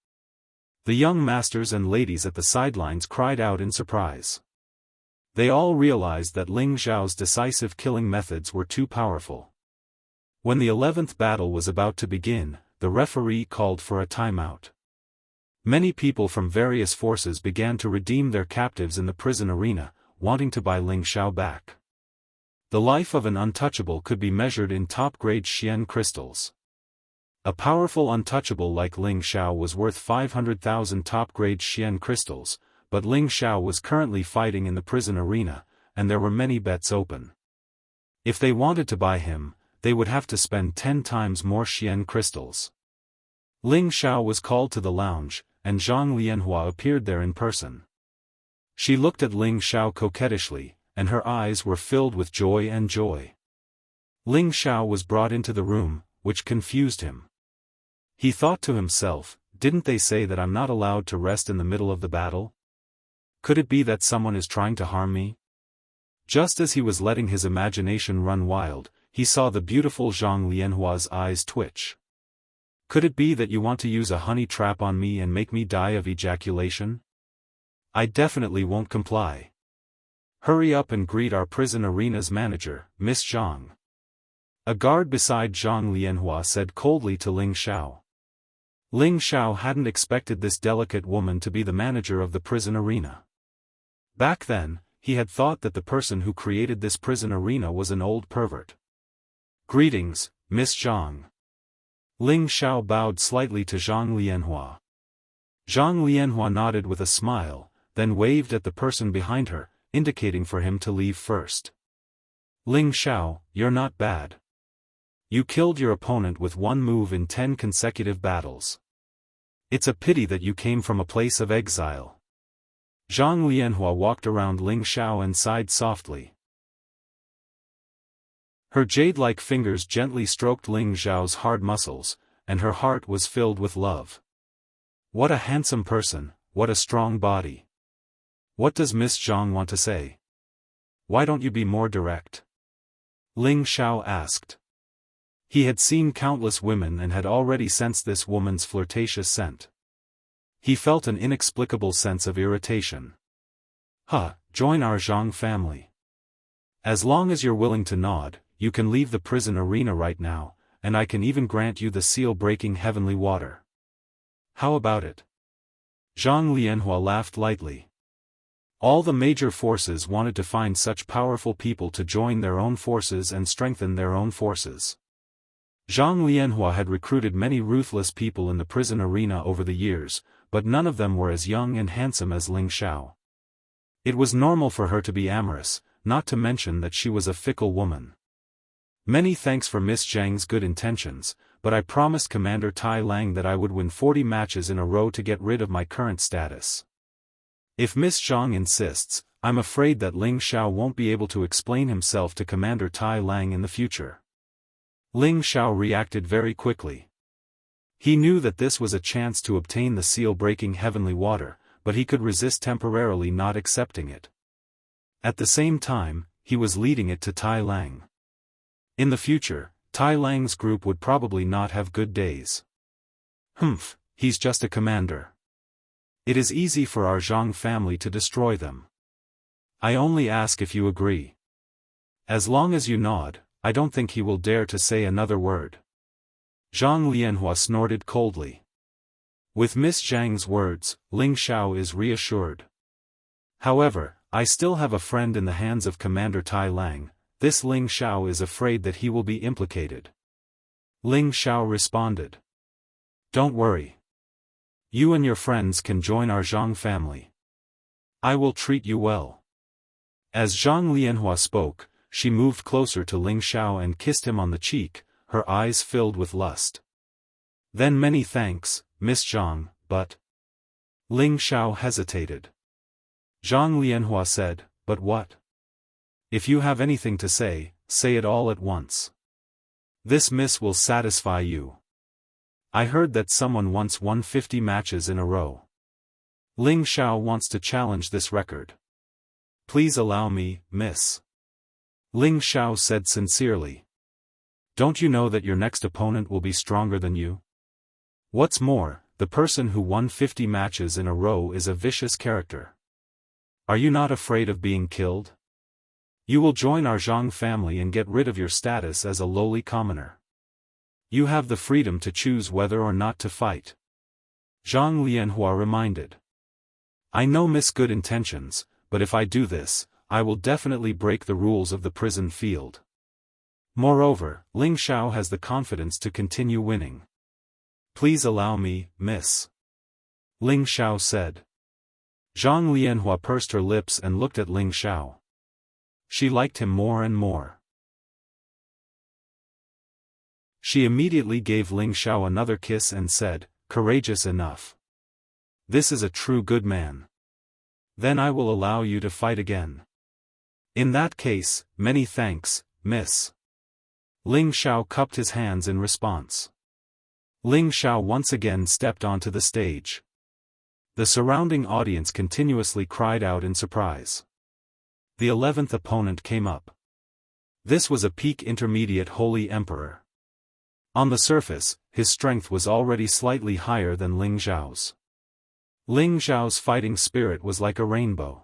The young masters and ladies at the sidelines cried out in surprise. They all realized that Ling Xiao's decisive killing methods were too powerful. When the 11th battle was about to begin, the referee called for a timeout. Many people from various forces began to redeem their captives in the prison arena, wanting to buy Ling Xiao back. The life of an untouchable could be measured in top-grade Xian crystals. A powerful untouchable like Ling Xiao was worth 500,000 top-grade Xian crystals, but Ling Xiao was currently fighting in the prison arena, and there were many bets open. If they wanted to buy him, they would have to spend 10 times more Xian crystals. Ling Xiao was called to the lounge, and Zhang Lianhua appeared there in person. She looked at Ling Xiao coquettishly, and her eyes were filled with joy and joy. Ling Xiao was brought into the room, which confused him. He thought to himself, didn't they say that I'm not allowed to rest in the middle of the battle? Could it be that someone is trying to harm me? Just as he was letting his imagination run wild, he saw the beautiful Zhang Lianhua's eyes twitch. Could it be that you want to use a honey trap on me and make me die of ejaculation? I definitely won't comply. Hurry up and greet our prison arena's manager, Miss Zhang. A guard beside Zhang Lianhua said coldly to Ling Xiao. Ling Xiao hadn't expected this delicate woman to be the manager of the prison arena. Back then, he had thought that the person who created this prison arena was an old pervert. Greetings, Miss Zhang. Ling Xiao bowed slightly to Zhang Lianhua. Zhang Lianhua nodded with a smile, then waved at the person behind her, indicating for him to leave first. Ling Xiao, you're not bad. You killed your opponent with one move in 10 consecutive battles. It's a pity that you came from a place of exile. Zhang Lianhua walked around Ling Xiao and sighed softly. Her jade-like fingers gently stroked Ling Xiao's hard muscles, and her heart was filled with love. What a handsome person, what a strong body. What does Miss Zhang want to say? Why don't you be more direct? Ling Xiao asked. He had seen countless women and had already sensed this woman's flirtatious scent. He felt an inexplicable sense of irritation. Join our Zhang family. As long as you're willing to nod, you can leave the prison arena right now, and I can even grant you the seal-breaking heavenly water. How about it? Zhang Lianhua laughed lightly. All the major forces wanted to find such powerful people to join their own forces and strengthen their own forces. Zhang Lianhua had recruited many ruthless people in the prison arena over the years, but none of them were as young and handsome as Ling Xiao. It was normal for her to be amorous, not to mention that she was a fickle woman. Many thanks for Miss Zhang's good intentions, but I promised Commander Tai Lang that I would win 40 matches in a row to get rid of my current status. If Miss Zhang insists, I'm afraid that Ling Xiao won't be able to explain himself to Commander Tai Lang in the future. Ling Xiao reacted very quickly. He knew that this was a chance to obtain the seal-breaking heavenly water, but he could resist temporarily not accepting it. At the same time, he was leading it to Tai Lang. In the future, Tai Lang's group would probably not have good days. He's just a commander. It is easy for our Zhang family to destroy them. I only ask if you agree. As long as you nod, I don't think he will dare to say another word. Zhang Lianhua snorted coldly. With Miss Zhang's words, Ling Xiao is reassured. However, I still have a friend in the hands of Commander Tai Lang. This Ling Xiao is afraid that he will be implicated. Ling Xiao responded. Don't worry. You and your friends can join our Zhang family. I will treat you well. As Zhang Lianhua spoke, she moved closer to Ling Xiao and kissed him on the cheek, her eyes filled with lust. Then many thanks, Miss Zhang, but... Ling Xiao hesitated. Zhang Lianhua said, but what? If you have anything to say it all at once. This miss will satisfy you. I heard that someone once won 50 matches in a row. Ling Xiao wants to challenge this record. Please allow me, miss. Ling Xiao said sincerely. Don't you know that your next opponent will be stronger than you? What's more, the person who won 50 matches in a row is a vicious character. Are you not afraid of being killed? You will join our Zhang family and get rid of your status as a lowly commoner. You have the freedom to choose whether or not to fight. Zhang Lianhua reminded. I know Miss Good intentions, but if I do this, I will definitely break the rules of the prison field. Moreover, Ling Xiao has the confidence to continue winning. Please allow me, miss. Ling Xiao said. Zhang Lianhua pursed her lips and looked at Ling Xiao. She liked him more and more. She immediately gave Ling Xiao another kiss and said, courageous enough. This is a true good man. Then I will allow you to fight again. In that case, many thanks, miss. Ling Xiao cupped his hands in response. Ling Xiao once again stepped onto the stage. The surrounding audience continuously cried out in surprise. The 11th opponent came up. This was a peak intermediate holy emperor. On the surface, his strength was already slightly higher than Ling Xiao's. Ling Xiao's fighting spirit was like a rainbow.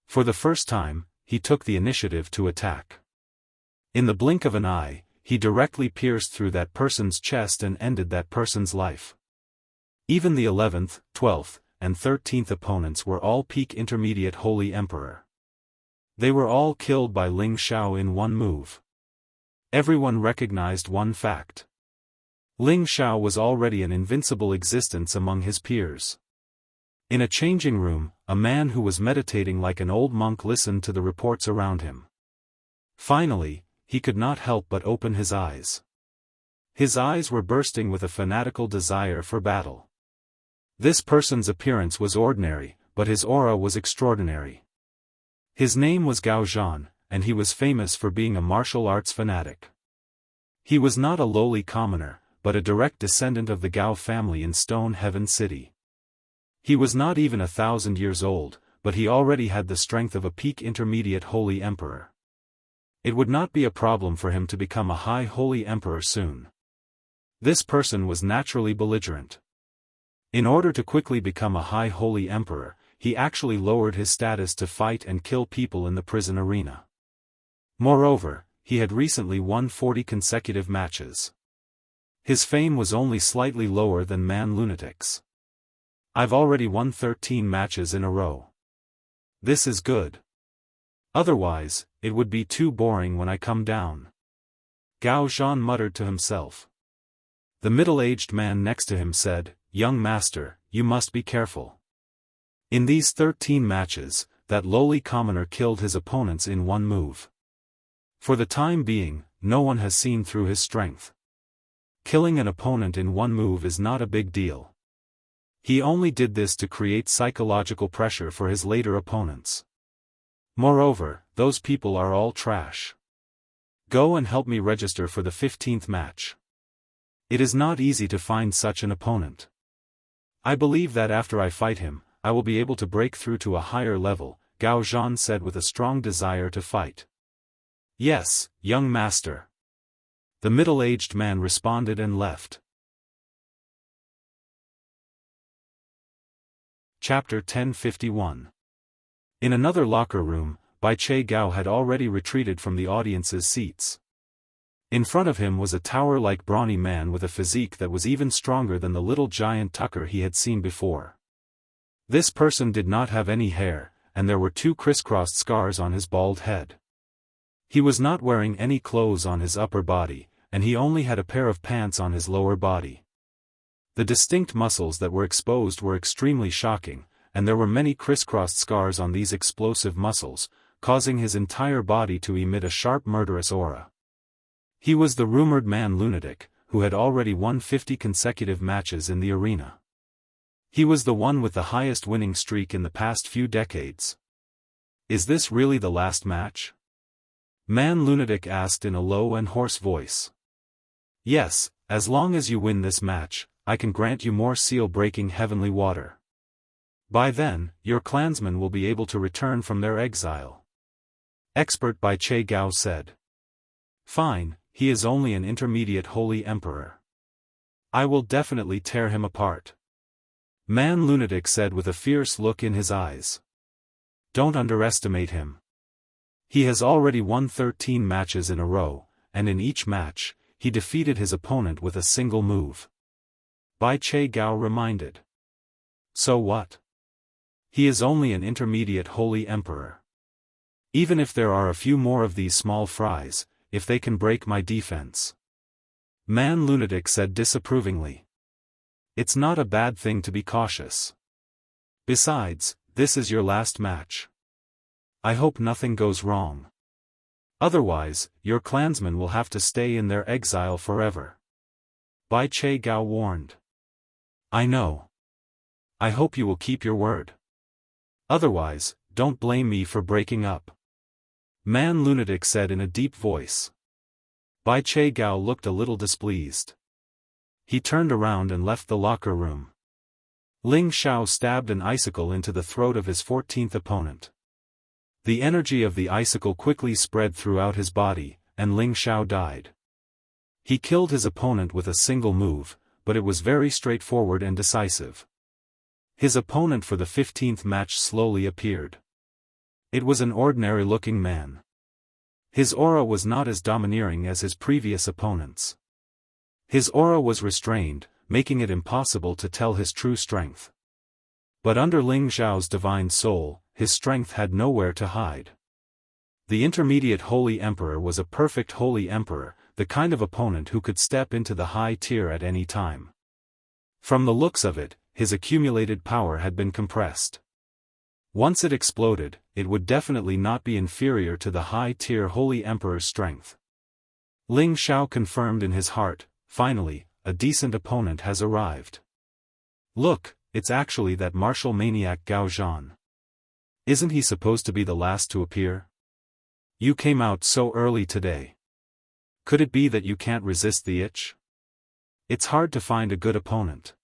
For the first time, he took the initiative to attack. In the blink of an eye, he directly pierced through that person's chest and ended that person's life. Even the 11th, 12th, and 13th opponents were all peak intermediate holy emperor. They were all killed by Ling Xiao in one move. Everyone recognized one fact. Ling Xiao was already an invincible existence among his peers. In a changing room, a man who was meditating like an old monk listened to the reports around him. Finally, he could not help but open his eyes. His eyes were bursting with a fanatical desire for battle. This person's appearance was ordinary, but his aura was extraordinary. His name was Gao Zhan, and he was famous for being a martial arts fanatic. He was not a lowly commoner, but a direct descendant of the Gao family in Stone Heaven City. He was not even 1,000 years old, but he already had the strength of a peak intermediate holy emperor. It would not be a problem for him to become a high holy emperor soon. This person was naturally belligerent. In order to quickly become a high holy emperor, he actually lowered his status to fight and kill people in the prison arena. Moreover, he had recently won 40 consecutive matches. His fame was only slightly lower than Man Lunatic's. I've already won 13 matches in a row. This is good. Otherwise, it would be too boring when I come down. Gao Zhan muttered to himself. The middle-aged man next to him said, Young master, you must be careful. In these 13 matches, that lowly commoner killed his opponents in one move. For the time being, no one has seen through his strength. Killing an opponent in one move is not a big deal. He only did this to create psychological pressure for his later opponents. Moreover, those people are all trash. Go and help me register for the 15th match. It is not easy to find such an opponent. I believe that after I fight him, I will be able to break through to a higher level, Gao Zhan said with a strong desire to fight. Yes, young master. The middle-aged man responded and left. Chapter 1051. In another locker room, Bai Che Gao had already retreated from the audience's seats. In front of him was a tower-like brawny man with a physique that was even stronger than the little giant Tucker he had seen before. This person did not have any hair, and there were 2 crisscrossed scars on his bald head. He was not wearing any clothes on his upper body, and he only had a pair of pants on his lower body. The distinct muscles that were exposed were extremely shocking, and there were many crisscrossed scars on these explosive muscles, causing his entire body to emit a sharp murderous aura. He was the rumored Man Lunatic, who had already won 50 consecutive matches in the arena. He was the one with the highest winning streak in the past few decades. Is this really the last match? Man Lunatic asked in a low and hoarse voice. Yes, as long as you win this match, I can grant you more seal-breaking heavenly water. By then, your clansmen will be able to return from their exile. Expert Bai Che Gao said. Fine, he is only an intermediate holy emperor. I will definitely tear him apart. Man Lunatic said with a fierce look in his eyes. Don't underestimate him. He has already won 13 matches in a row, and in each match, he defeated his opponent with a single move. Bai Che Gao reminded. So what? He is only an intermediate holy emperor. Even if there are a few more of these small fries, if they can break my defense. Man Lunatic said disapprovingly. It's not a bad thing to be cautious. Besides, this is your last match. I hope nothing goes wrong. Otherwise, your clansmen will have to stay in their exile forever. Bai Che Gao warned. I know. I hope you will keep your word. Otherwise, don't blame me for breaking up. Man Lunatic said in a deep voice. Bai Che Gao looked a little displeased. He turned around and left the locker room. Ling Xiao stabbed an icicle into the throat of his 14th opponent. The energy of the icicle quickly spread throughout his body, and Ling Xiao died. He killed his opponent with a single move, but it was very straightforward and decisive. His opponent for the 15th match slowly appeared. It was an ordinary-looking man. His aura was not as domineering as his previous opponents. His aura was restrained, making it impossible to tell his true strength. But under Ling Xiao's divine soul, his strength had nowhere to hide. The intermediate Holy Emperor was a perfect Holy Emperor, the kind of opponent who could step into the high tier at any time. From the looks of it, his accumulated power had been compressed. Once it exploded, it would definitely not be inferior to the high-tier Holy Emperor's strength. Ling Xiao confirmed in his heart, finally, a decent opponent has arrived. Look, it's actually that martial maniac Gao Zhan. Isn't he supposed to be the last to appear? You came out so early today. Could it be that you can't resist the itch? It's hard to find a good opponent.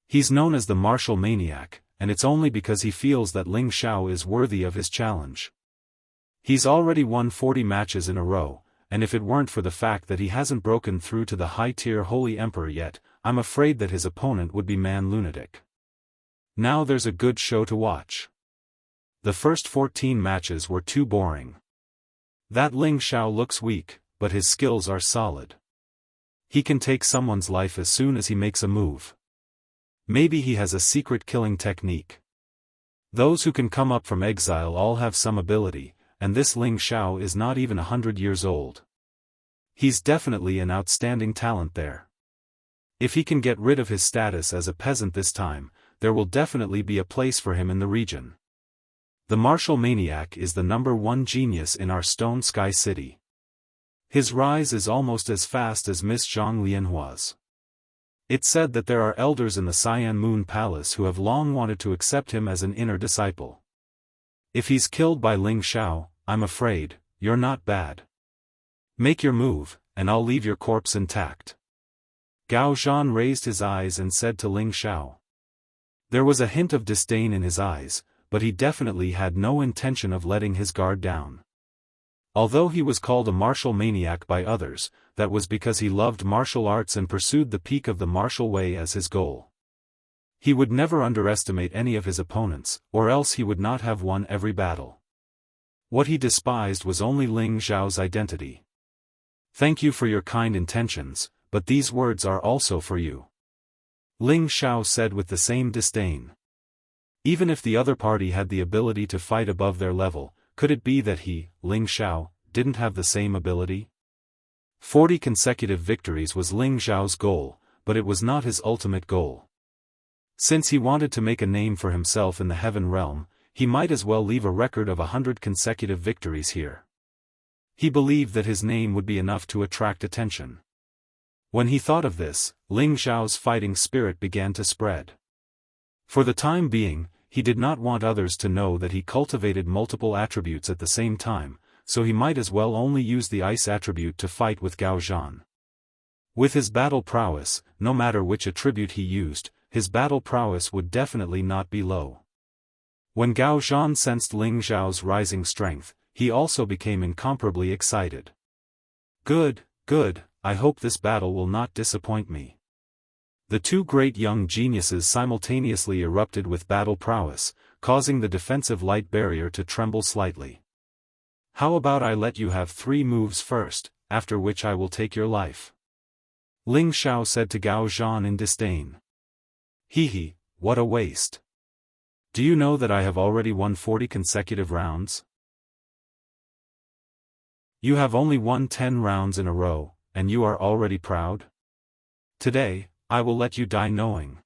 He's known as the martial maniac, and it's only because he feels that Ling Xiao is worthy of his challenge. He's already won 40 matches in a row, and if it weren't for the fact that he hasn't broken through to the high-tier Holy Emperor yet, I'm afraid that his opponent would be Man Lunatic. Now there's a good show to watch. The first 14 matches were too boring. That Ling Xiao looks weak, but his skills are solid. He can take someone's life as soon as he makes a move. Maybe he has a secret killing technique. Those who can come up from exile all have some ability, and this Ling Xiao is not even 100 years old. He's definitely an outstanding talent there. If he can get rid of his status as a peasant this time, there will definitely be a place for him in the region. The martial maniac is the #1 genius in our Stone Sky City. His rise is almost as fast as Miss Zhang Lianhua's. It's said that there are elders in the Cyan Moon Palace who have long wanted to accept him as an inner disciple. If he's killed by Ling Xiao, I'm afraid, you're not bad. Make your move, and I'll leave your corpse intact. Gao Zhan raised his eyes and said to Ling Xiao. There was a hint of disdain in his eyes, but he definitely had no intention of letting his guard down. Although he was called a martial maniac by others, that was because he loved martial arts and pursued the peak of the martial way as his goal. He would never underestimate any of his opponents, or else he would not have won every battle. What he despised was only Ling Xiao's identity. Thank you for your kind intentions, but these words are also for you. Ling Xiao said with the same disdain. Even if the other party had the ability to fight above their level, could it be that he, Ling Xiao, didn't have the same ability? 40 consecutive victories was Ling Xiao's goal, but it was not his ultimate goal. Since he wanted to make a name for himself in the Heaven Realm, he might as well leave a record of 100 consecutive victories here. He believed that his name would be enough to attract attention. When he thought of this, Ling Xiao's fighting spirit began to spread. For the time being, he did not want others to know that he cultivated multiple attributes at the same time, so he might as well only use the ice attribute to fight with Gao Zhan. With his battle prowess, no matter which attribute he used, his battle prowess would definitely not be low. When Gao Zhan sensed Ling Xiao's rising strength, he also became incomparably excited. Good, good, I hope this battle will not disappoint me. The two great young geniuses simultaneously erupted with battle prowess, causing the defensive light barrier to tremble slightly. How about I let you have 3 moves first, after which I will take your life? Ling Xiao said to Gao Zhan in disdain. Hee, what a waste. Do you know that I have already won 40 consecutive rounds? You have only won 10 rounds in a row, and you are already proud? Today, I will let you die knowing.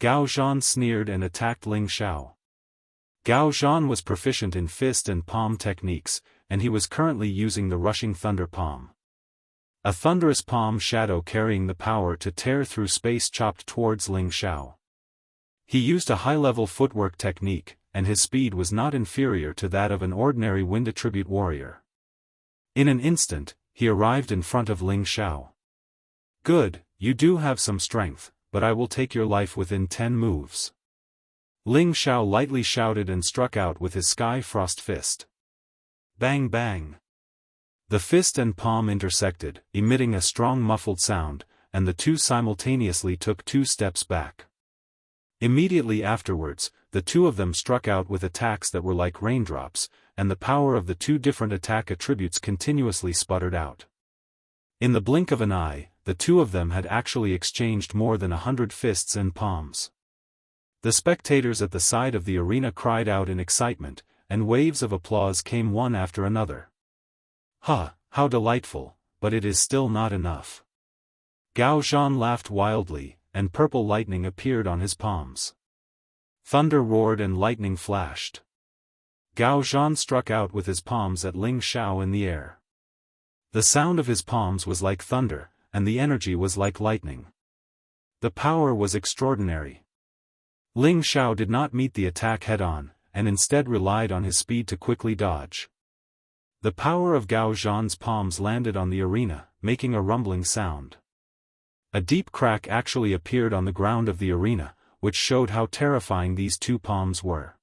Gao Zhan sneered and attacked Ling Xiao. Gao Zhan was proficient in fist and palm techniques, and he was currently using the rushing thunder palm. A thunderous palm shadow carrying the power to tear through space chopped towards Ling Xiao. He used a high-level footwork technique, and his speed was not inferior to that of an ordinary wind attribute warrior. In an instant, he arrived in front of Ling Xiao. Good, you do have some strength, but I will take your life within 10 moves. Ling Xiao lightly shouted and struck out with his Sky Frost Fist. Bang bang. The fist and palm intersected, emitting a strong muffled sound, and the two simultaneously took 2 steps back. Immediately afterwards, the two of them struck out with attacks that were like raindrops, and the power of the 2 different attack attributes continuously sputtered out. In the blink of an eye, the 2 of them had actually exchanged more than 100 fists and palms. The spectators at the side of the arena cried out in excitement, and waves of applause came one after another. Ha, how delightful, but it is still not enough. Gao Zhan laughed wildly, and purple lightning appeared on his palms. Thunder roared and lightning flashed. Gao Zhan struck out with his palms at Ling Xiao in the air. The sound of his palms was like thunder, and the energy was like lightning. The power was extraordinary. Ling Xiao did not meet the attack head-on, and instead relied on his speed to quickly dodge. The power of Gao Zhan's palms landed on the arena, making a rumbling sound. A deep crack actually appeared on the ground of the arena, which showed how terrifying these 2 palms were.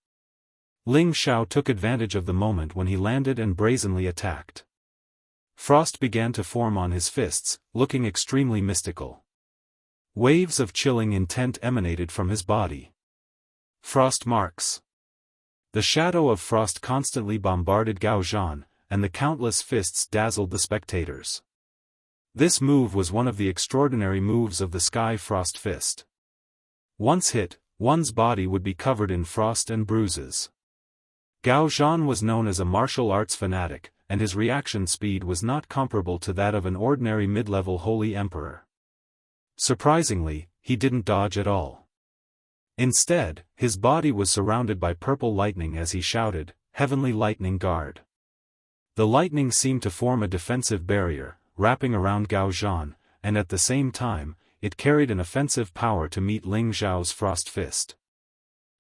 Ling Xiao took advantage of the moment when he landed and brazenly attacked. Frost began to form on his fists, looking extremely mystical. Waves of chilling intent emanated from his body. Frost marks. The shadow of frost constantly bombarded Gao Zhan, and the countless fists dazzled the spectators. This move was one of the extraordinary moves of the Sky Frost Fist. Once hit, one's body would be covered in frost and bruises. Gao Zhan was known as a martial arts fanatic, and his reaction speed was not comparable to that of an ordinary mid-level holy emperor. Surprisingly, he didn't dodge at all. Instead, his body was surrounded by purple lightning as he shouted, "Heavenly Lightning Guard." The lightning seemed to form a defensive barrier, wrapping around Gao Zhan, and at the same time, it carried an offensive power to meet Ling Xiao's Frost Fist.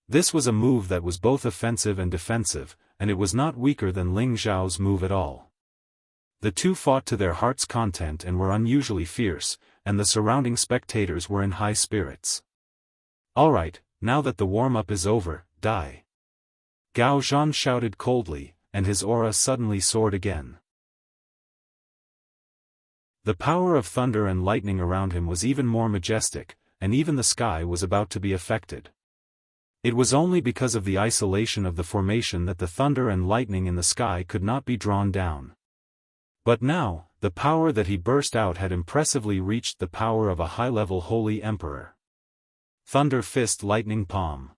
This was a move that was both offensive and defensive, and it was not weaker than Ling Xiao's move at all. The two fought to their heart's content and were unusually fierce, and the surrounding spectators were in high spirits. Alright, now that the warm-up is over, die. Gao Zhan shouted coldly, and his aura suddenly soared again. The power of thunder and lightning around him was even more majestic, and even the sky was about to be affected. It was only because of the isolation of the formation that the thunder and lightning in the sky could not be drawn down. But now, the power that he burst out had impressively reached the power of a high-level holy emperor. Thunder Fist Lightning Palm.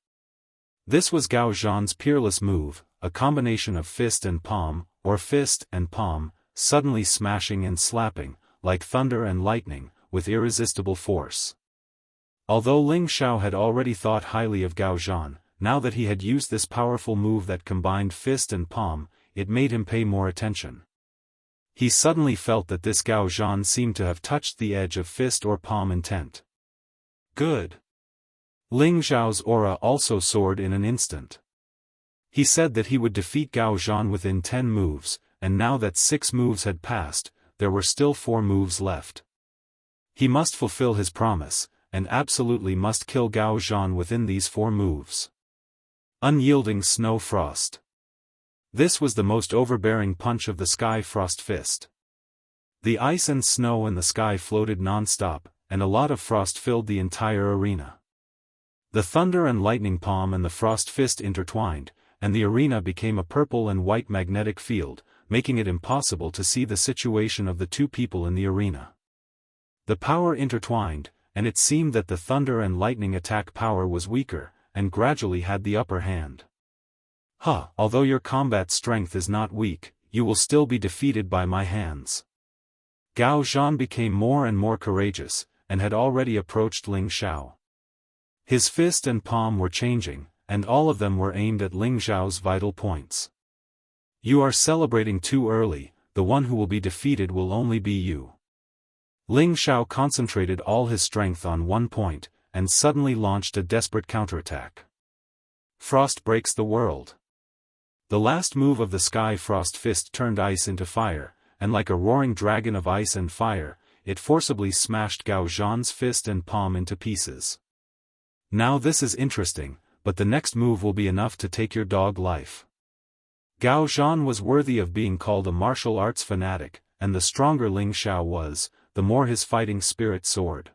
This was Gao Zhan's peerless move, a combination of fist and palm, or fist and palm, suddenly smashing and slapping, like thunder and lightning, with irresistible force. Although Ling Xiao had already thought highly of Gao Zhan, now that he had used this powerful move that combined fist and palm, it made him pay more attention. He suddenly felt that this Gao Zhan seemed to have touched the edge of fist or palm intent. Good. Ling Xiao's aura also soared in an instant. He said that he would defeat Gao Zhan within 10 moves, and now that 6 moves had passed, there were still 4 moves left. He must fulfill his promise, and absolutely must kill Gao Zhan within these 4 moves. Unyielding Snow Frost. This was the most overbearing punch of the Sky Frost Fist. The ice and snow in the sky floated non-stop, and a lot of frost filled the entire arena. The thunder and lightning palm and the frost fist intertwined, and the arena became a purple and white magnetic field, making it impossible to see the situation of the two people in the arena. The power intertwined, and it seemed that the thunder and lightning attack power was weaker, and gradually had the upper hand. Although your combat strength is not weak, you will still be defeated by my hands. Gao Zhan became more and more courageous, and had already approached Ling Xiao. His fist and palm were changing, and all of them were aimed at Ling Xiao's vital points. You are celebrating too early, the one who will be defeated will only be you. Ling Xiao concentrated all his strength on one point, and suddenly launched a desperate counterattack. Frost breaks the world. The last move of the Sky Frost Fist turned ice into fire, and like a roaring dragon of ice and fire, it forcibly smashed Gao Zhan's fist and palm into pieces. Now this is interesting, but the next move will be enough to take your dog life. Gao Zhan was worthy of being called a martial arts fanatic, and the stronger Ling Xiao was, the more his fighting spirit soared.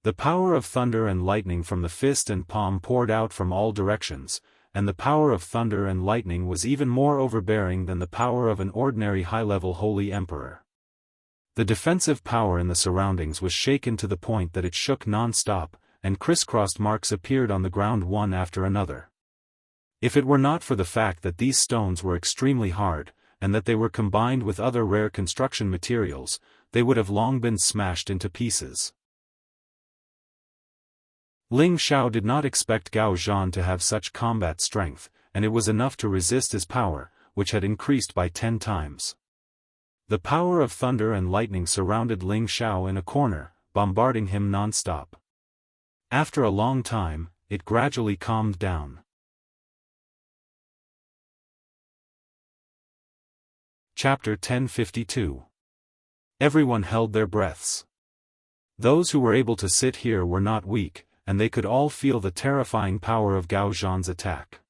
The power of thunder and lightning from the fist and palm poured out from all directions, and the power of thunder and lightning was even more overbearing than the power of an ordinary high-level holy emperor. The defensive power in the surroundings was shaken to the point that it shook non-stop, and crisscrossed marks appeared on the ground one after another. If it were not for the fact that these stones were extremely hard, and that they were combined with other rare construction materials, they would have long been smashed into pieces. Ling Xiao did not expect Gao Zhan to have such combat strength, and it was enough to resist his power, which had increased by 10 times. The power of thunder and lightning surrounded Ling Xiao in a corner, bombarding him non-stop. After a long time, it gradually calmed down. Chapter 1052. Everyone held their breaths. Those who were able to sit here were not weak, and they could all feel the terrifying power of Gao Zhan's attack.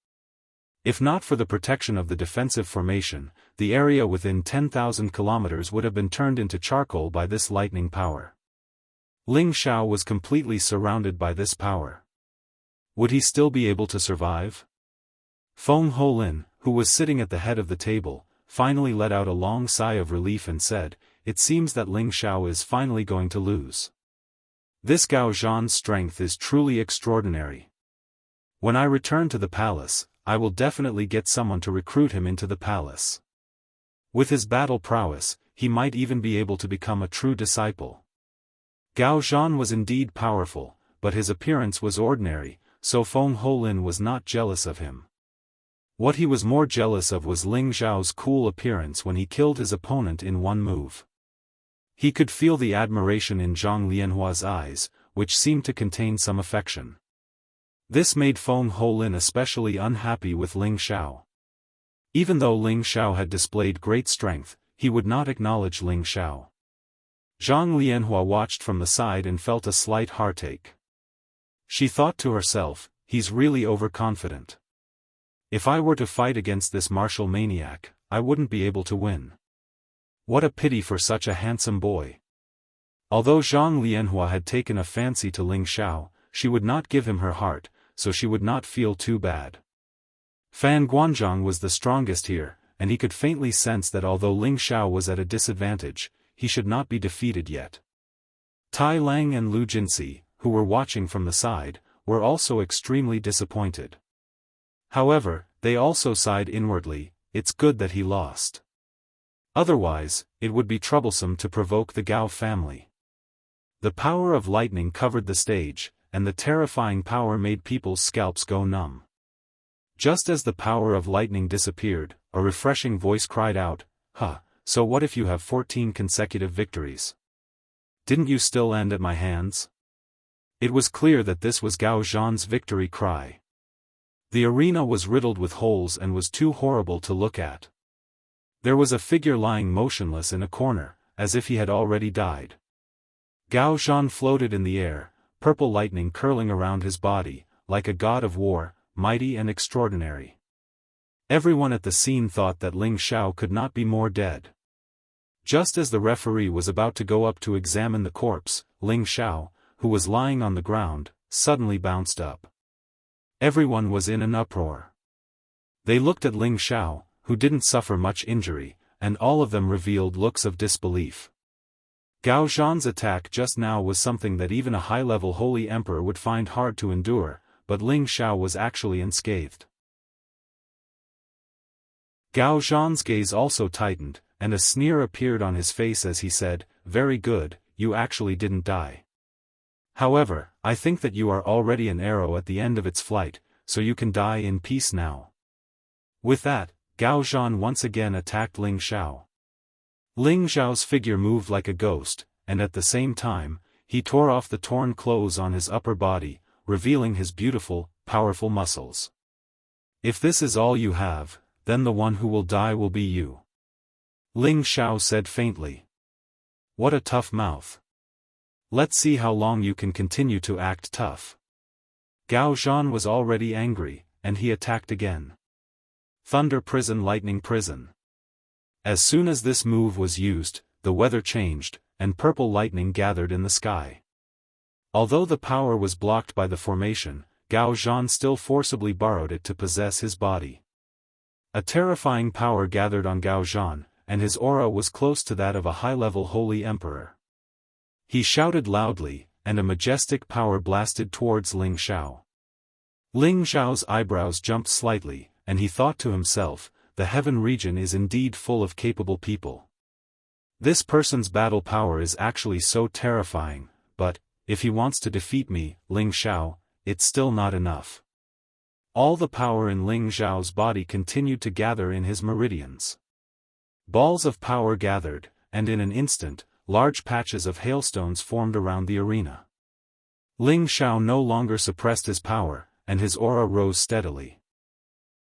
If not for the protection of the defensive formation, the area within 10,000 kilometers would have been turned into charcoal by this lightning power. Ling Xiao was completely surrounded by this power. Would he still be able to survive? Feng Holin, who was sitting at the head of the table, finally let out a long sigh of relief and said, "It seems that Ling Xiao is finally going to lose. This Gao Zhan's strength is truly extraordinary. When I return to the palace, I will definitely get someone to recruit him into the palace. With his battle prowess, he might even be able to become a true disciple." Gao Zhan was indeed powerful, but his appearance was ordinary, so Feng Holin was not jealous of him. What he was more jealous of was Ling Xiao's cool appearance when he killed his opponent in one move. He could feel the admiration in Zhang Lianhua's eyes, which seemed to contain some affection. This made Feng Holin especially unhappy with Ling Xiao. Even though Ling Xiao had displayed great strength, he would not acknowledge Ling Xiao. Zhang Lianhua watched from the side and felt a slight heartache. She thought to herself, he's really overconfident. If I were to fight against this martial maniac, I wouldn't be able to win. What a pity for such a handsome boy. Although Zhang Lianhua had taken a fancy to Ling Xiao, she would not give him her heart, so she would not feel too bad. Fan Guanzhong was the strongest here, and he could faintly sense that although Ling Xiao was at a disadvantage, he should not be defeated yet. Tai Lang and Lu Jinsi, who were watching from the side, were also extremely disappointed. However, they also sighed inwardly, it's good that he lost. Otherwise, it would be troublesome to provoke the Gao family. The power of lightning covered the stage, and the terrifying power made people's scalps go numb. Just as the power of lightning disappeared, a refreshing voice cried out, "So what if you have 14 consecutive victories? Didn't you still end at my hands?" It was clear that this was Gao Zhan's victory cry. The arena was riddled with holes and was too horrible to look at. There was a figure lying motionless in a corner, as if he had already died. Gao Zhan floated in the air, purple lightning curling around his body, like a god of war, mighty and extraordinary. Everyone at the scene thought that Ling Xiao could not be more dead. Just as the referee was about to go up to examine the corpse, Ling Xiao, who was lying on the ground, suddenly bounced up. Everyone was in an uproar. They looked at Ling Xiao, who didn't suffer much injury, and all of them revealed looks of disbelief. Gao Zhan's attack just now was something that even a high-level holy emperor would find hard to endure, but Ling Xiao was actually unscathed. Gao Zhan's gaze also tightened, and a sneer appeared on his face as he said, "Very good, you actually didn't die. However, I think that you are already an arrow at the end of its flight, so you can die in peace now." With that, Gao Zhan once again attacked Ling Xiao. Ling Xiao's figure moved like a ghost, and at the same time, he tore off the torn clothes on his upper body, revealing his beautiful, powerful muscles. "If this is all you have, then the one who will die will be you," Ling Xiao said faintly. "What a tough mouth. Let's see how long you can continue to act tough." Gao Zhan was already angry, and he attacked again. Thunder Prison, Lightning Prison. As soon as this move was used, the weather changed, and purple lightning gathered in the sky. Although the power was blocked by the formation, Gao Zhan still forcibly borrowed it to possess his body. A terrifying power gathered on Gao Zhan, and his aura was close to that of a high-level holy emperor. He shouted loudly, and a majestic power blasted towards Ling Xiao. Ling Xiao's eyebrows jumped slightly, and he thought to himself, "The heaven region is indeed full of capable people. This person's battle power is actually so terrifying, but, if he wants to defeat me, Ling Xiao, it's still not enough." All the power in Ling Xiao's body continued to gather in his meridians. Balls of power gathered, and in an instant, large patches of hailstones formed around the arena. Ling Xiao no longer suppressed his power, and his aura rose steadily.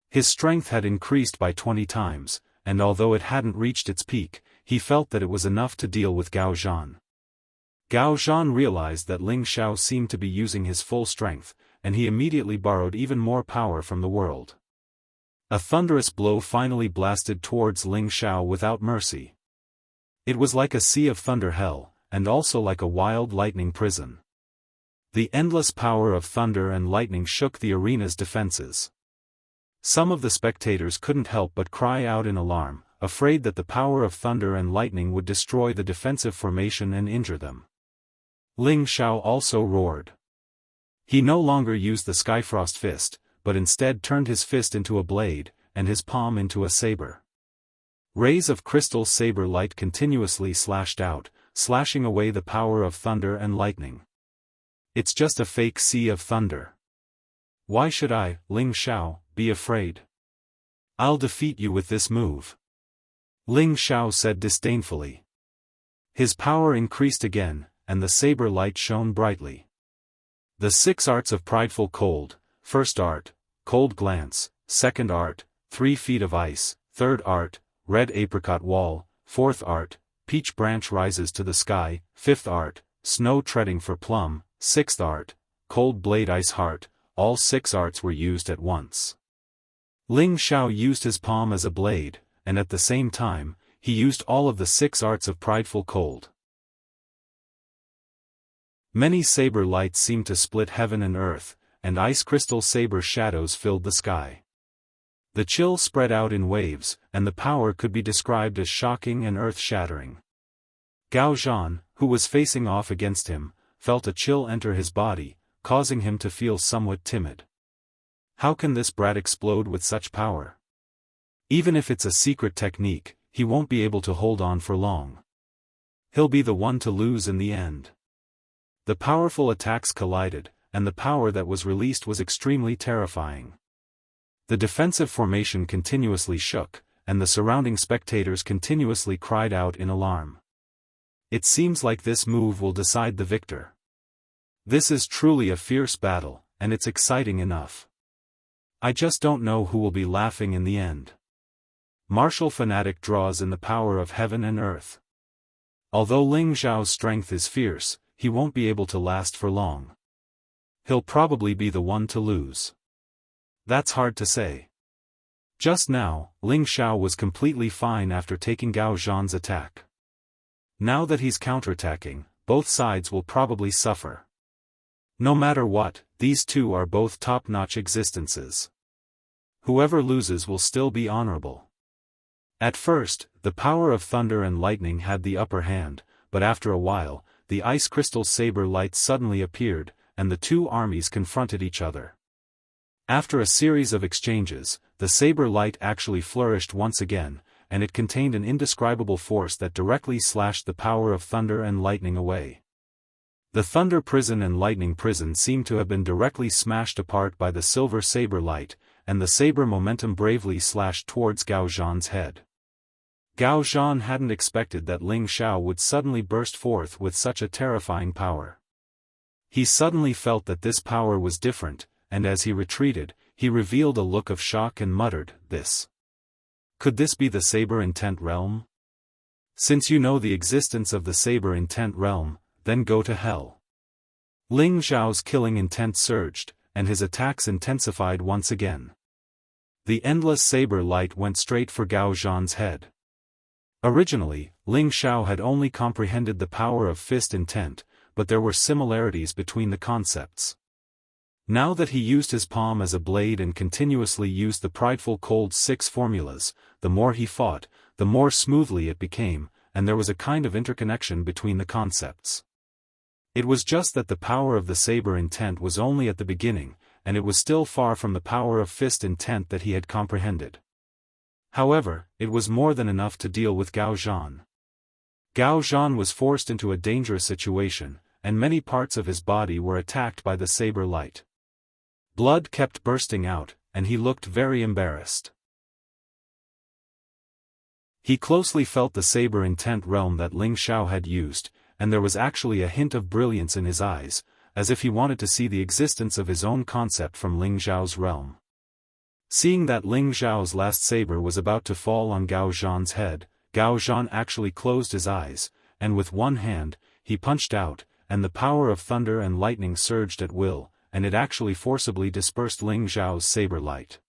His strength had increased by 20 times, and although it hadn't reached its peak, he felt that it was enough to deal with Gao Zhan. Gao Zhan realized that Ling Xiao seemed to be using his full strength, and he immediately borrowed even more power from the world. A thunderous blow finally blasted towards Ling Xiao without mercy. It was like a sea of thunder hell, and also like a wild lightning prison. The endless power of thunder and lightning shook the arena's defenses. Some of the spectators couldn't help but cry out in alarm, afraid that the power of thunder and lightning would destroy the defensive formation and injure them. Ling Xiao also roared. He no longer used the Skyfrost fist, but instead turned his fist into a blade, and his palm into a saber. Rays of crystal saber light continuously slashed out, slashing away the power of thunder and lightning. "It's just a fake sea of thunder. Why should I, Ling Xiao, be afraid? I'll defeat you with this move," Ling Xiao said disdainfully. His power increased again, and the saber light shone brightly. The 6 arts of prideful cold: first art, cold glance; second art, 3 feet of ice; third art, red apricot wall; fourth art, peach branch rises to the sky; fifth art, snow treading for plum; sixth art, cold blade ice heart. All 6 arts were used at once. Ling Xiao used his palm as a blade, and at the same time, he used all of the 6 arts of prideful cold. Many saber lights seemed to split heaven and earth, and ice crystal saber shadows filled the sky. The chill spread out in waves, and the power could be described as shocking and earth-shattering. Gao Zhan, who was facing off against him, felt a chill enter his body, causing him to feel somewhat timid. How can this brat explode with such power? Even if it's a secret technique, he won't be able to hold on for long. He'll be the one to lose in the end. The powerful attacks collided, and the power that was released was extremely terrifying. The defensive formation continuously shook, and the surrounding spectators continuously cried out in alarm. It seems like this move will decide the victor. This is truly a fierce battle, and it's exciting enough. I just don't know who will be laughing in the end. Martial fanatic draws in the power of heaven and earth. Although Ling Xiao's strength is fierce, he won't be able to last for long. He'll probably be the one to lose. That's hard to say. Just now, Ling Xiao was completely fine after taking Gao Zhan's attack. Now that he's counterattacking, both sides will probably suffer. No matter what, these two are both top-notch existences. Whoever loses will still be honorable. At first, the power of thunder and lightning had the upper hand, but after a while, the ice crystal saber light suddenly appeared, and the two armies confronted each other. After a series of exchanges, the saber light actually flourished once again, and it contained an indescribable force that directly slashed the power of thunder and lightning away. The thunder prison and lightning prison seemed to have been directly smashed apart by the silver saber light, and the saber momentum bravely slashed towards Gao Zhan's head. Gao Zhan hadn't expected that Ling Xiao would suddenly burst forth with such a terrifying power. He suddenly felt that this power was different, and as he retreated, he revealed a look of shock and muttered, "This. Could this be the Saber Intent Realm? Since you know the existence of the Saber Intent Realm, then go to hell." Ling Xiao's killing intent surged, and his attacks intensified once again. The endless saber light went straight for Gao Zhan's head. Originally, Ling Xiao had only comprehended the power of fist intent, but there were similarities between the concepts. Now that he used his palm as a blade and continuously used the prideful cold 6 formulas, the more he fought, the more smoothly it became, and there was a kind of interconnection between the concepts. It was just that the power of the saber intent was only at the beginning, and it was still far from the power of fist intent that he had comprehended. However, it was more than enough to deal with Gao Zhan. Gao Zhan was forced into a dangerous situation, and many parts of his body were attacked by the saber light. Blood kept bursting out, and he looked very embarrassed. He closely felt the saber intent realm that Ling Xiao had used, and there was actually a hint of brilliance in his eyes, as if he wanted to see the existence of his own concept from Ling Xiao's realm. Seeing that Ling Xiao's last saber was about to fall on Gao Zhan's head, Gao Zhan actually closed his eyes, and with one hand, he punched out, and the power of thunder and lightning surged at will, and it actually forcibly dispersed Ling Xiao's saber light.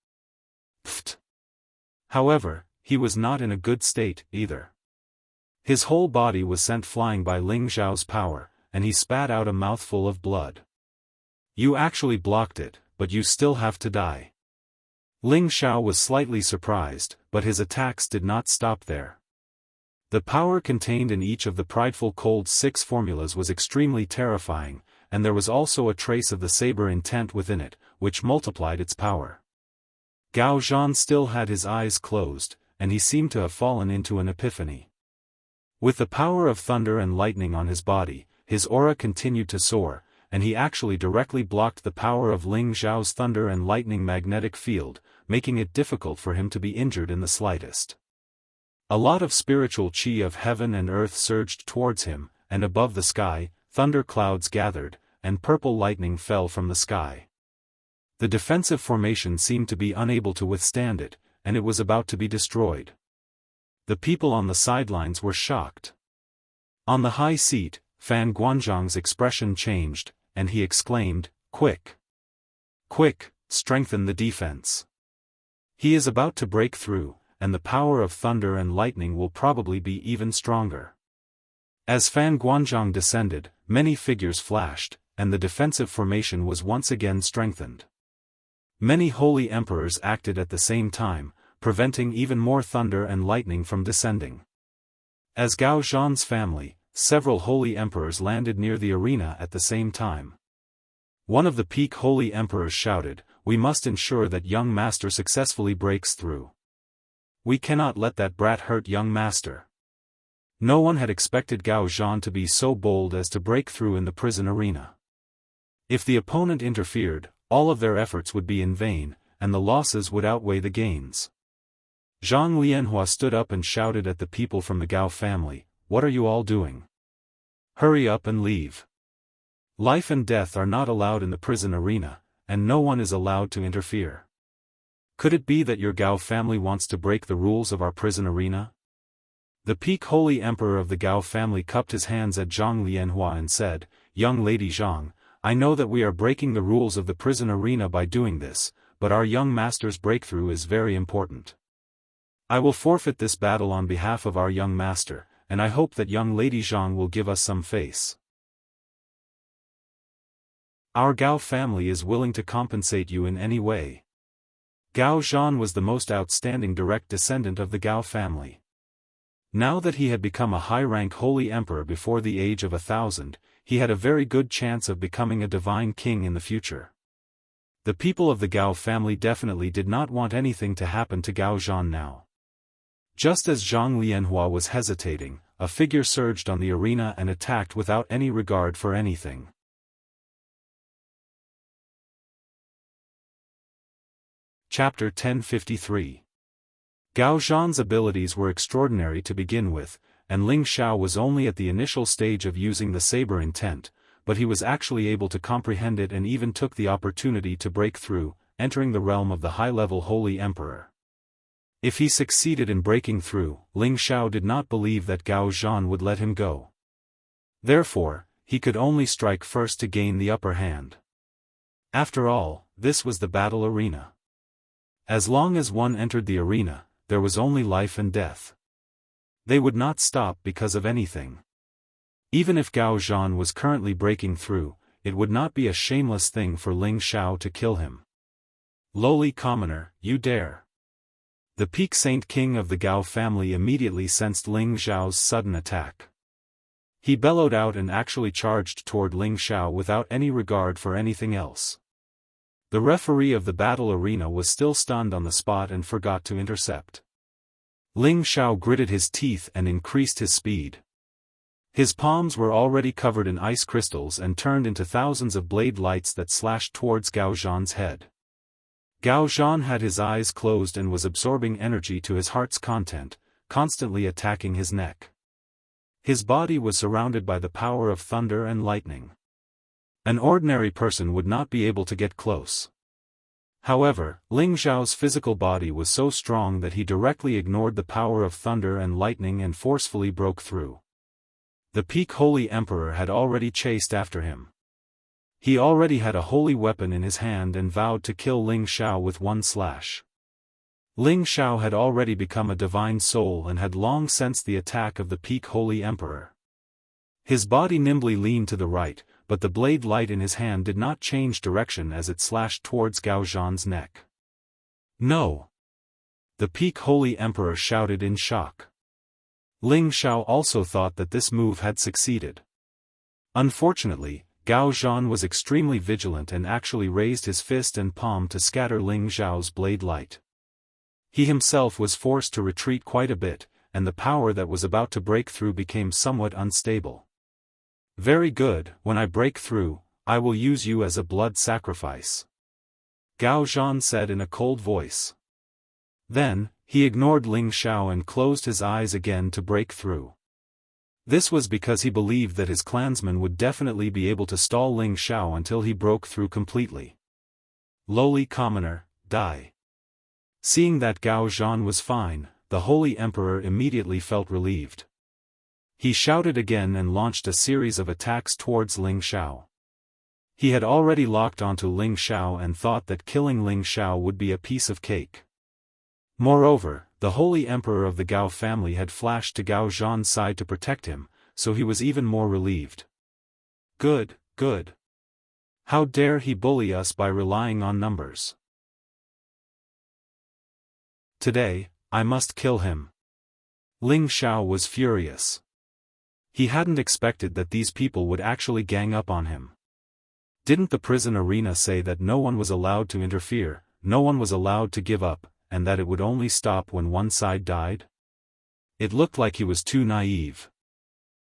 Pfft! However, he was not in a good state, either. His whole body was sent flying by Ling Xiao's power, and he spat out a mouthful of blood. "You actually blocked it, but you still have to die." Ling Xiao was slightly surprised, but his attacks did not stop there. The power contained in each of the prideful cold 6 formulas was extremely terrifying, and there was also a trace of the saber intent within it, which multiplied its power. Gao Zhan still had his eyes closed, and he seemed to have fallen into an epiphany. With the power of thunder and lightning on his body, his aura continued to soar, and he actually directly blocked the power of Ling Xiao's thunder and lightning magnetic field, making it difficult for him to be injured in the slightest. A lot of spiritual chi of heaven and earth surged towards him, and above the sky, thunder clouds gathered, and purple lightning fell from the sky. The defensive formation seemed to be unable to withstand it, and it was about to be destroyed. The people on the sidelines were shocked. On the high seat, Fan Guanzhong's expression changed, and he exclaimed, "Quick! Quick, strengthen the defense. He is about to break through, and the power of thunder and lightning will probably be even stronger." As Fan Guanzhong descended, many figures flashed, and the defensive formation was once again strengthened. Many holy emperors acted at the same time, preventing even more thunder and lightning from descending. As Gao Zhan's family, several holy emperors landed near the arena at the same time. One of the peak holy emperors shouted, "We must ensure that young master successfully breaks through. We cannot let that brat hurt young master." No one had expected Gao Zhan to be so bold as to break through in the prison arena. If the opponent interfered, all of their efforts would be in vain, and the losses would outweigh the gains. Zhang Lianhua stood up and shouted at the people from the Gao family, "What are you all doing? Hurry up and leave. Life and death are not allowed in the prison arena, and no one is allowed to interfere. Could it be that your Gao family wants to break the rules of our prison arena?" The peak holy emperor of the Gao family cupped his hands at Zhang Lianhua and said, "Young lady Zhang, I know that we are breaking the rules of the prison arena by doing this, but our young master's breakthrough is very important. I will forfeit this battle on behalf of our young master, and I hope that young lady Zhang will give us some face. Our Gao family is willing to compensate you in any way." Gao Zhan was the most outstanding direct descendant of the Gao family. Now that he had become a high-rank holy emperor before the age of 1,000, he had a very good chance of becoming a divine king in the future. The people of the Gao family definitely did not want anything to happen to Gao Zhan now. Just as Zhang Lianhua was hesitating, a figure surged on the arena and attacked without any regard for anything. Chapter 1053. Gao Zhan's abilities were extraordinary to begin with, and Ling Xiao was only at the initial stage of using the saber intent, but he was actually able to comprehend it and even took the opportunity to break through, entering the realm of the high-level Holy Emperor. If he succeeded in breaking through, Ling Xiao did not believe that Gao Zhan would let him go. Therefore, he could only strike first to gain the upper hand. After all, this was the battle arena. As long as one entered the arena, there was only life and death. They would not stop because of anything. Even if Gao Zhan was currently breaking through, it would not be a shameless thing for Ling Xiao to kill him. Lowly commoner, you dare! The Peak Saint King of the Gao family immediately sensed Ling Xiao's sudden attack. He bellowed out and actually charged toward Ling Xiao without any regard for anything else. The referee of the battle arena was still stunned on the spot and forgot to intercept. Ling Xiao gritted his teeth and increased his speed. His palms were already covered in ice crystals and turned into thousands of blade lights that slashed towards Gao Zhan's head. Gao Zhan had his eyes closed and was absorbing energy to his heart's content, constantly attacking his neck. His body was surrounded by the power of thunder and lightning. An ordinary person would not be able to get close. However, Ling Xiao's physical body was so strong that he directly ignored the power of thunder and lightning and forcefully broke through. The Peak Holy Emperor had already chased after him. He already had a holy weapon in his hand and vowed to kill Ling Xiao with one slash. Ling Xiao had already become a divine soul and had long sensed the attack of the Peak Holy Emperor. His body nimbly leaned to the right, but the blade light in his hand did not change direction as it slashed towards Gao Zhan's neck. No! The Peak Holy Emperor shouted in shock. Ling Xiao also thought that this move had succeeded. Unfortunately, Gao Zhan was extremely vigilant and actually raised his fist and palm to scatter Ling Xiao's blade light. He himself was forced to retreat quite a bit, and the power that was about to break through became somewhat unstable. Very good, when I break through, I will use you as a blood sacrifice. Gao Zhan said in a cold voice. Then, he ignored Ling Xiao and closed his eyes again to break through. This was because he believed that his clansmen would definitely be able to stall Ling Xiao until he broke through completely. Lowly commoner, die. Seeing that Gao Zhan was fine, the Holy Emperor immediately felt relieved. He shouted again and launched a series of attacks towards Ling Xiao. He had already locked onto Ling Xiao and thought that killing Ling Xiao would be a piece of cake. Moreover, the Holy Emperor of the Gao family had flashed to Gao Zhan's side to protect him, so he was even more relieved. Good, good. How dare he bully us by relying on numbers? Today, I must kill him. Ling Xiao was furious. He hadn't expected that these people would actually gang up on him. Didn't the prison arena say that no one was allowed to interfere, no one was allowed to give up, and that it would only stop when one side died? It looked like he was too naive.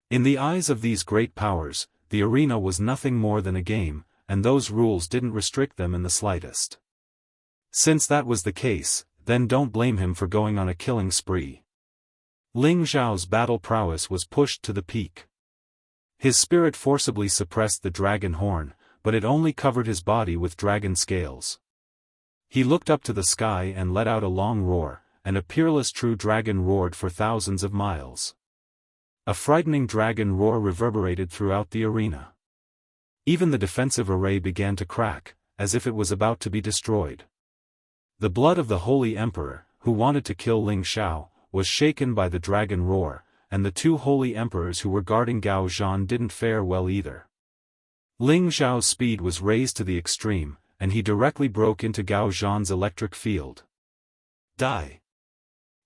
In the eyes of these great powers, the arena was nothing more than a game, and those rules didn't restrict them in the slightest. Since that was the case, then don't blame him for going on a killing spree. Ling Xiao's battle prowess was pushed to the peak. His spirit forcibly suppressed the dragon horn, but it only covered his body with dragon scales. He looked up to the sky and let out a long roar, and a peerless true dragon roared for thousands of miles. A frightening dragon roar reverberated throughout the arena. Even the defensive array began to crack, as if it was about to be destroyed. The blood of the Holy Emperor, who wanted to kill Ling Xiao, was shaken by the dragon roar, and the two Holy Emperors who were guarding Gao Zhan didn't fare well either. Ling Xiao's speed was raised to the extreme, and he directly broke into Gao Zhan's electric field. Die!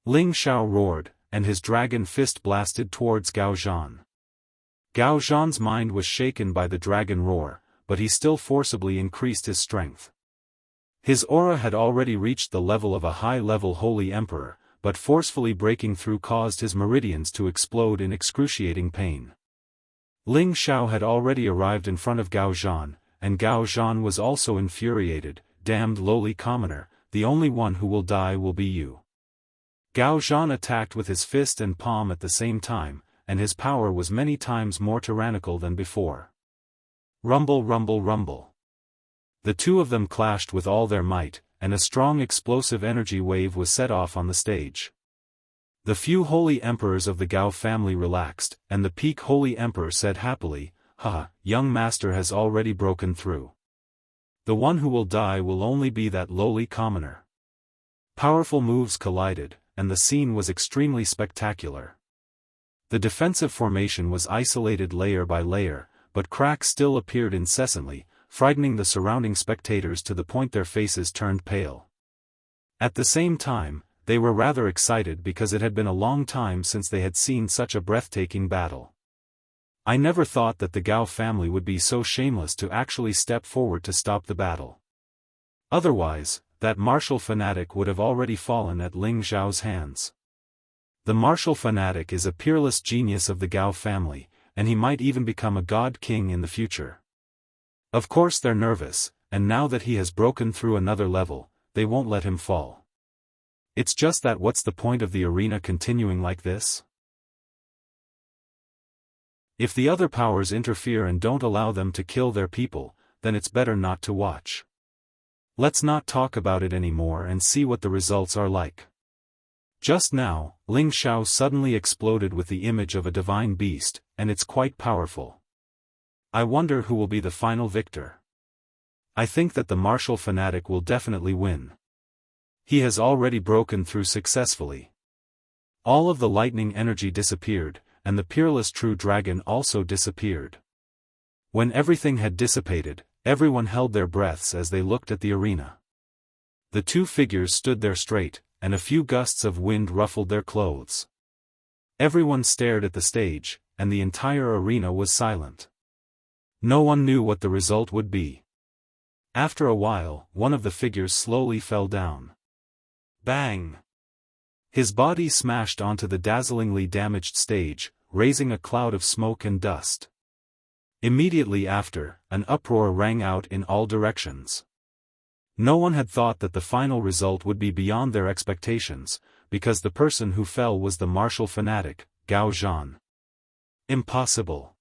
Ling Xiao roared, and his dragon fist blasted towards Gao Zhan. Gao Zhan's mind was shaken by the dragon roar, but he still forcibly increased his strength. His aura had already reached the level of a high-level holy emperor, but forcefully breaking through caused his meridians to explode in excruciating pain. Ling Xiao had already arrived in front of Gao Zhan, and Gao Zhan was also infuriated. Damned lowly commoner, the only one who will die will be you. Gao Zhan attacked with his fist and palm at the same time, and his power was many times more tyrannical than before. Rumble, rumble, rumble. The two of them clashed with all their might, and a strong explosive energy wave was set off on the stage. The few holy emperors of the Gao family relaxed, and the peak holy emperor said happily, "Haha, young master has already broken through. The one who will die will only be that lowly commoner." Powerful moves collided, and the scene was extremely spectacular. The defensive formation was isolated layer by layer, but cracks still appeared incessantly, frightening the surrounding spectators to the point their faces turned pale. At the same time, they were rather excited because it had been a long time since they had seen such a breathtaking battle. I never thought that the Gao family would be so shameless to actually step forward to stop the battle. Otherwise, that martial fanatic would have already fallen at Ling Xiao's hands. The martial fanatic is a peerless genius of the Gao family, and he might even become a god king in the future. Of course they're nervous, and now that he has broken through another level, they won't let him fall. It's just that what's the point of the arena continuing like this? If the other powers interfere and don't allow them to kill their people, then it's better not to watch. Let's not talk about it anymore and see what the results are like. Just now, Ling Xiao suddenly exploded with the image of a divine beast, and it's quite powerful. I wonder who will be the final victor. I think that the martial fanatic will definitely win. He has already broken through successfully. All of the lightning energy disappeared, and the peerless true dragon also disappeared. When everything had dissipated, everyone held their breaths as they looked at the arena. The two figures stood there straight, and a few gusts of wind ruffled their clothes. Everyone stared at the stage, and the entire arena was silent. No one knew what the result would be. After a while, one of the figures slowly fell down. Bang! His body smashed onto the dazzlingly damaged stage, raising a cloud of smoke and dust. Immediately after, an uproar rang out in all directions. No one had thought that the final result would be beyond their expectations, because the person who fell was the martial fanatic, Gao Zhan. Impossible.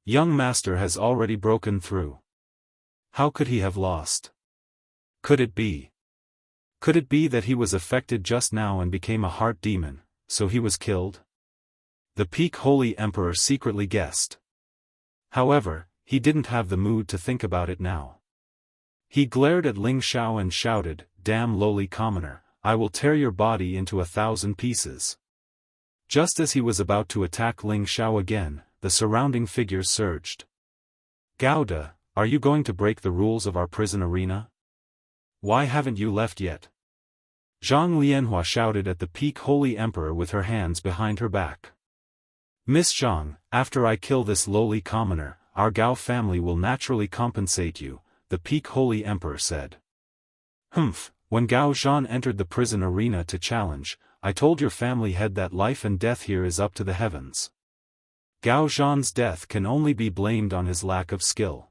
Young master has already broken through. How could he have lost? Could it be? Could it be that he was affected just now and became a heart demon, so he was killed? The peak holy emperor secretly guessed. However, he didn't have the mood to think about it now. He glared at Ling Xiao and shouted, "Damn lowly commoner, I will tear your body into 1,000 pieces." Just as he was about to attack Ling Xiao again, the surrounding figures surged. "Gauda, are you going to break the rules of our prison arena? Why haven't you left yet?" Zhang Lianhua shouted at the peak holy emperor with her hands behind her back. "Miss Zhang, after I kill this lowly commoner, our Gao family will naturally compensate you," the peak holy emperor said. "Humph, when Gao Zhan entered the prison arena to challenge, I told your family head that life and death here is up to the heavens. Gao Zhan's death can only be blamed on his lack of skill.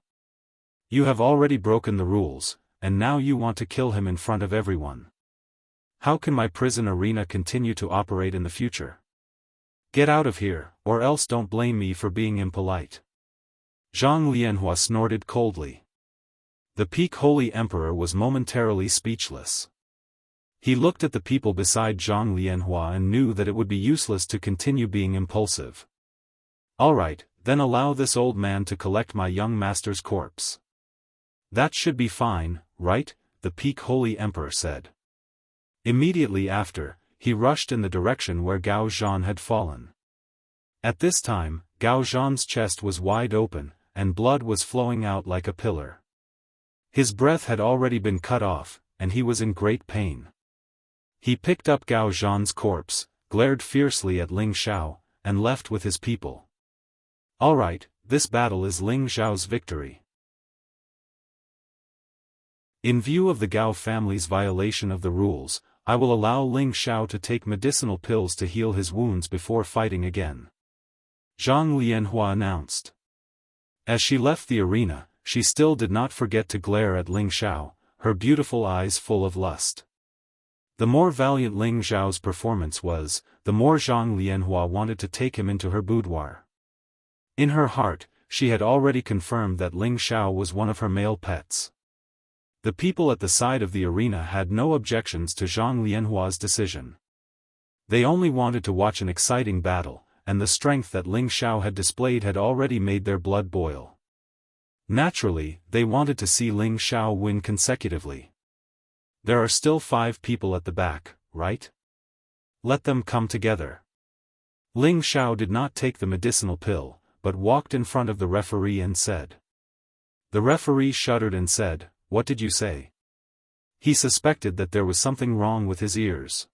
You have already broken the rules, and now you want to kill him in front of everyone. How can my prison arena continue to operate in the future? Get out of here, or else don't blame me for being impolite." Zhang Lianhua snorted coldly. The peak holy emperor was momentarily speechless. He looked at the people beside Zhang Lianhua and knew that it would be useless to continue being impulsive. "Alright, then allow this old man to collect my young master's corpse." "That should be fine, right?" the peak holy emperor said. Immediately after, he rushed in the direction where Gao Zhan had fallen. At this time, Gao Zhan's chest was wide open, and blood was flowing out like a pillar. His breath had already been cut off, and he was in great pain. He picked up Gao Zhan's corpse, glared fiercely at Ling Xiao, and left with his people. All right, this battle is Ling Xiao's victory. In view of the Gao family's violation of the rules, I will allow Ling Xiao to take medicinal pills to heal his wounds before fighting again. Zhang Lianhua announced. As she left the arena, she still did not forget to glare at Ling Xiao, her beautiful eyes full of lust. The more valiant Ling Xiao's performance was, the more Zhang Lianhua wanted to take him into her boudoir. In her heart, she had already confirmed that Ling Xiao was one of her male pets. The people at the side of the arena had no objections to Zhang Lianhua's decision. They only wanted to watch an exciting battle, and the strength that Ling Xiao had displayed had already made their blood boil. Naturally, they wanted to see Ling Xiao win consecutively. There are still 5 people at the back, right? Let them come together. Ling Xiao did not take the medicinal pill, but walked in front of the referee and said. The referee shuddered and said, "What did you say?" He suspected that there was something wrong with his ears.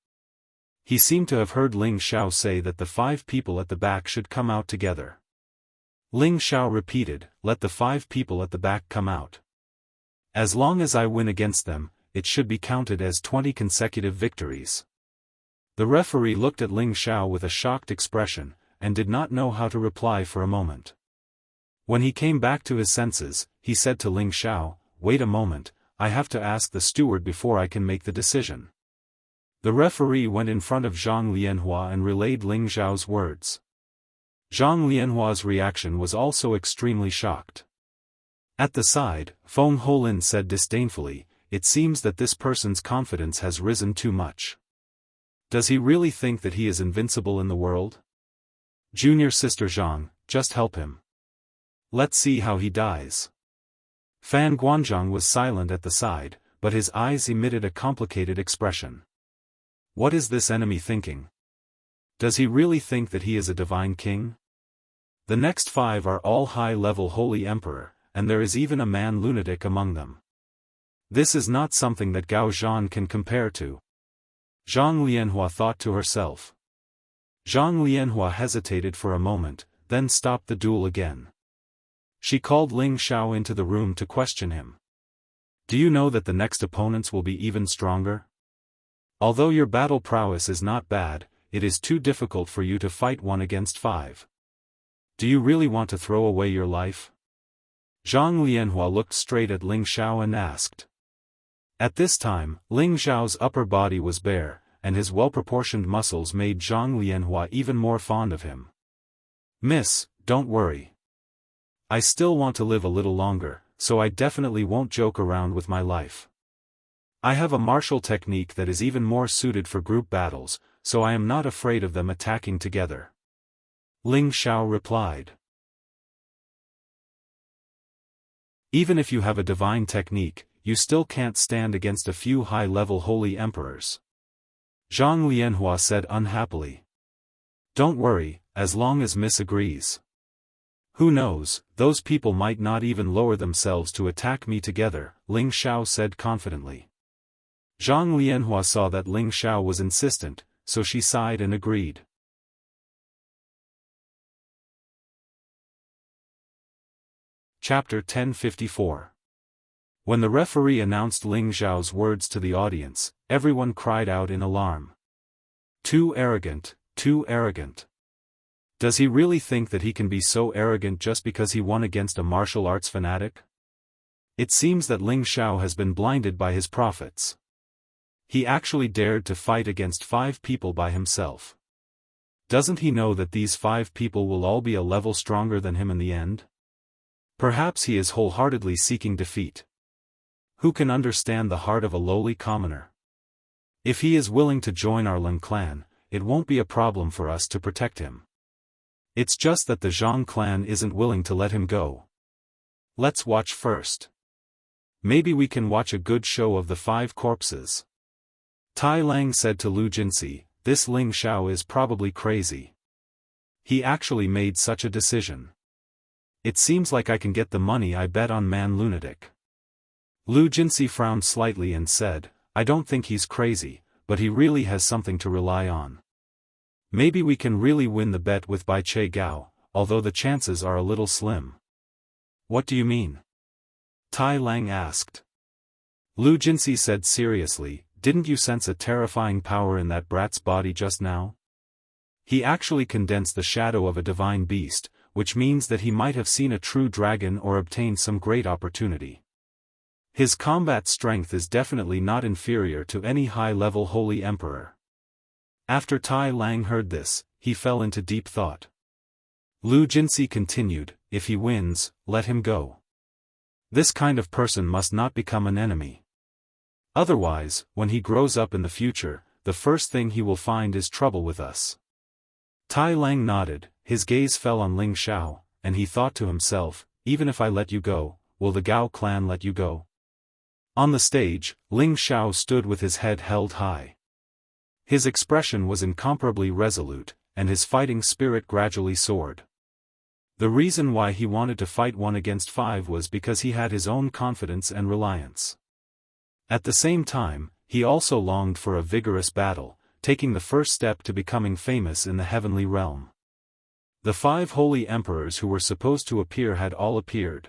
He seemed to have heard Ling Xiao say that the 5 people at the back should come out together. Ling Xiao repeated, "Let the 5 people at the back come out. As long as I win against them, it should be counted as 20 consecutive victories." The referee looked at Ling Xiao with a shocked expression, and did not know how to reply for a moment. When he came back to his senses, he said to Ling Xiao, "Wait a moment, I have to ask the steward before I can make the decision." The referee went in front of Zhang Lianhua and relayed Ling Xiao's words. Zhang Lianhua's reaction was also extremely shocked. At the side, Feng Holin said disdainfully, "It seems that this person's confidence has risen too much. Does he really think that he is invincible in the world? Junior sister Zhang, just help him. Let's see how he dies." Fan Guanzhong was silent at the side, but his eyes emitted a complicated expression. What is this enemy thinking? Does he really think that he is a divine king? The next 5 are all high-level holy emperor, and there is even a man lunatic among them. This is not something that Gao Zhan can compare to. Zhang Lianhua thought to herself. Zhang Lianhua hesitated for a moment, then stopped the duel again. She called Ling Xiao into the room to question him. Do you know that the next opponents will be even stronger? Although your battle prowess is not bad, it is too difficult for you to fight 1 against 5. Do you really want to throw away your life? Zhang Lianhua looked straight at Ling Xiao and asked. At this time, Ling Xiao's upper body was bare, and his well-proportioned muscles made Zhang Lianhua even more fond of him. Miss, don't worry. I still want to live a little longer, so I definitely won't joke around with my life. I have a martial technique that is even more suited for group battles, so I am not afraid of them attacking together. Ling Xiao replied. Even if you have a divine technique, you still can't stand against a few high-level holy emperors. Zhang Lianhua said unhappily. Don't worry, as long as Miss agrees. Who knows, those people might not even lower themselves to attack me together, Ling Xiao said confidently. Zhang Lianhua saw that Ling Xiao was insistent, so she sighed and agreed. Chapter 1054. When the referee announced Ling Xiao's words to the audience, everyone cried out in alarm. Too arrogant, too arrogant. Does he really think that he can be so arrogant just because he won against a martial arts fanatic? It seems that Ling Xiao has been blinded by his prophets. He actually dared to fight against 5 people by himself. Doesn't he know that these 5 people will all be a level stronger than him in the end? Perhaps he is wholeheartedly seeking defeat. Who can understand the heart of a lowly commoner? If he is willing to join our Lin clan, it won't be a problem for us to protect him. It's just that the Zhang clan isn't willing to let him go. Let's watch first. Maybe we can watch a good show of the 5 corpses. Tai Lang said to Lu Jinsi, this Ling Xiao is probably crazy. He actually made such a decision. It seems like I can get the money I bet on man lunatic. Lu Jinsi frowned slightly and said, I don't think he's crazy, but he really has something to rely on. Maybe we can really win the bet with Bai Che Gao, although the chances are a little slim. What do you mean? Tai Lang asked. Lu Jinsi said seriously, didn't you sense a terrifying power in that brat's body just now? He actually condensed the shadow of a divine beast, which means that he might have seen a true dragon or obtained some great opportunity. His combat strength is definitely not inferior to any high-level holy emperor. After Tai Lang heard this, he fell into deep thought. Lu Jinsi continued, if he wins, let him go. This kind of person must not become an enemy. Otherwise, when he grows up in the future, the first thing he will find is trouble with us. Tai Lang nodded, his gaze fell on Ling Xiao, and he thought to himself, even if I let you go, will the Gao clan let you go? On the stage, Ling Xiao stood with his head held high. His expression was incomparably resolute, and his fighting spirit gradually soared. The reason why he wanted to fight 1 against 5 was because he had his own confidence and reliance. At the same time, he also longed for a vigorous battle, taking the first step to becoming famous in the heavenly realm. The 5 holy emperors who were supposed to appear had all appeared.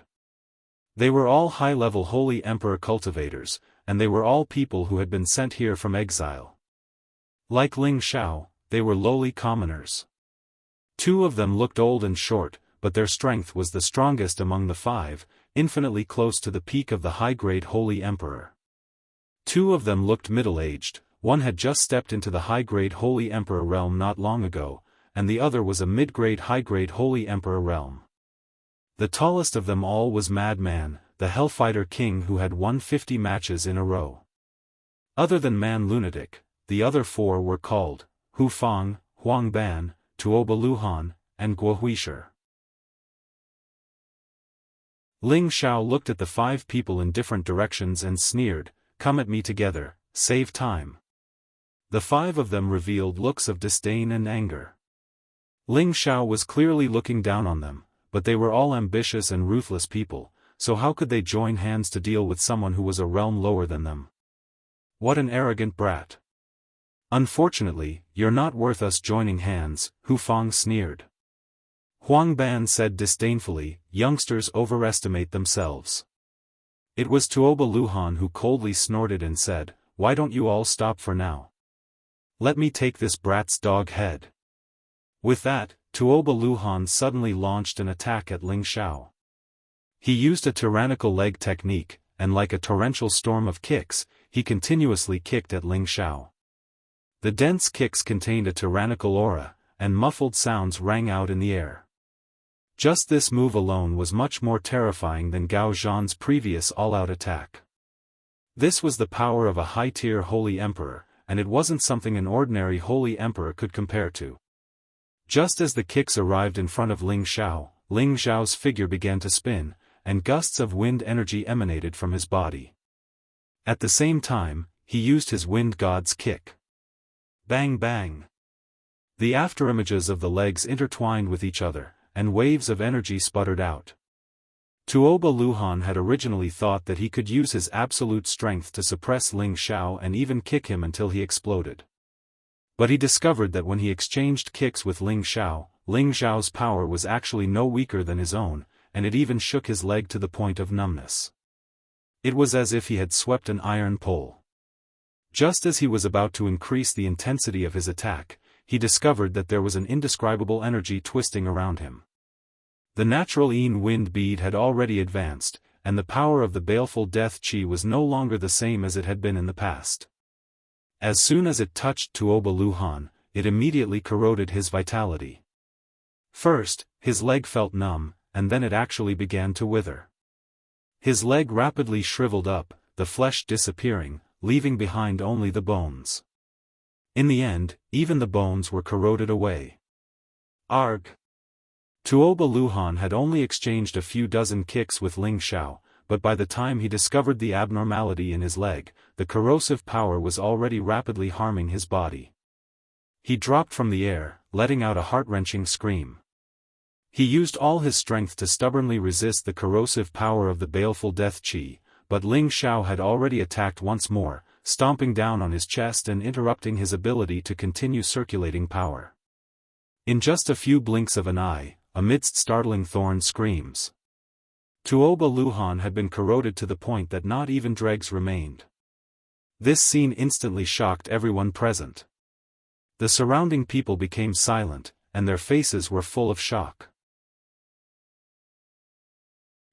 They were all high-level holy emperor cultivators, and they were all people who had been sent here from exile. Like Ling Xiao, they were lowly commoners. 2 of them looked old and short, but their strength was the strongest among the 5, infinitely close to the peak of the high-grade holy emperor. 2 of them looked middle-aged, one had just stepped into the high-grade holy emperor realm not long ago, and the other was a mid-grade high-grade holy emperor realm. The tallest of them all was Madman, the Hellfighter King who had won 50 matches in a row. Other than Man Lunatic, the other 4 were called Hu Fang, Huang Ban, Tuoba Luhan, and Guo Huisher. Ling Xiao looked at the 5 people in different directions and sneered, come at me together, save time. The 5 of them revealed looks of disdain and anger. Ling Xiao was clearly looking down on them, but they were all ambitious and ruthless people, so how could they join hands to deal with someone who was a realm lower than them? What an arrogant brat. Unfortunately, you're not worth us joining hands, Hu Fang sneered. Huang Ban said disdainfully, youngsters overestimate themselves. It was Tuoba Luhan who coldly snorted and said, why don't you all stop for now? Let me take this brat's dog head. With that, Tuoba Luhan suddenly launched an attack at Ling Xiao. He used a tyrannical leg technique, and like a torrential storm of kicks, he continuously kicked at Ling Xiao. The dense kicks contained a tyrannical aura, and muffled sounds rang out in the air. Just this move alone was much more terrifying than Gao Zhan's previous all-out attack. This was the power of a high-tier holy emperor, and it wasn't something an ordinary holy emperor could compare to. Just as the kicks arrived in front of Ling Xiao's figure began to spin, and gusts of wind energy emanated from his body. At the same time, he used his wind god's kick. Bang bang! The afterimages of the legs intertwined with each other, and waves of energy sputtered out. Tuoba Luhan had originally thought that he could use his absolute strength to suppress Ling Xiao and even kick him until he exploded. But he discovered that when he exchanged kicks with Ling Xiao's power was actually no weaker than his own, and it even shook his leg to the point of numbness. It was as if he had swept an iron pole. Just as he was about to increase the intensity of his attack, he discovered that there was an indescribable energy twisting around him. The natural Yin wind bead had already advanced, and the power of the baleful death chi was no longer the same as it had been in the past. As soon as it touched Tuoba Luhan, it immediately corroded his vitality. First, his leg felt numb, and then it actually began to wither. His leg rapidly shriveled up, the flesh disappearing, leaving behind only the bones. In the end, even the bones were corroded away. Arg! Tuoba Luhan had only exchanged a few dozen kicks with Ling Xiao, but by the time he discovered the abnormality in his leg, the corrosive power was already rapidly harming his body. He dropped from the air, letting out a heart-wrenching scream. He used all his strength to stubbornly resist the corrosive power of the baleful death chi, but Ling Xiao had already attacked once more, stomping down on his chest and interrupting his ability to continue circulating power. In just a few blinks of an eye, amidst startling thorn screams, Tuoba Luhan had been corroded to the point that not even dregs remained. This scene instantly shocked everyone present. The surrounding people became silent, and their faces were full of shock.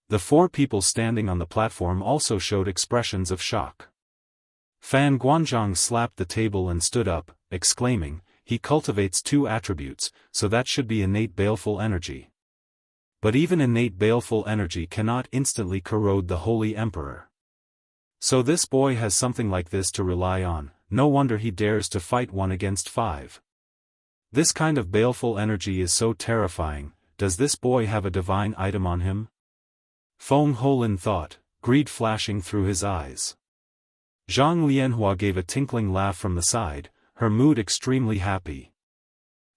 The 4 people standing on the platform also showed expressions of shock. Fan Guanzhong slapped the table and stood up, exclaiming, "He cultivates 2 attributes, so that should be innate baleful energy." But even innate baleful energy cannot instantly corrode the Holy Emperor. So this boy has something like this to rely on, no wonder he dares to fight 1 against 5. This kind of baleful energy is so terrifying. Does this boy have a divine item on him? Feng Holin thought, greed flashing through his eyes. Zhang Lianhua gave a tinkling laugh from the side, her mood extremely happy.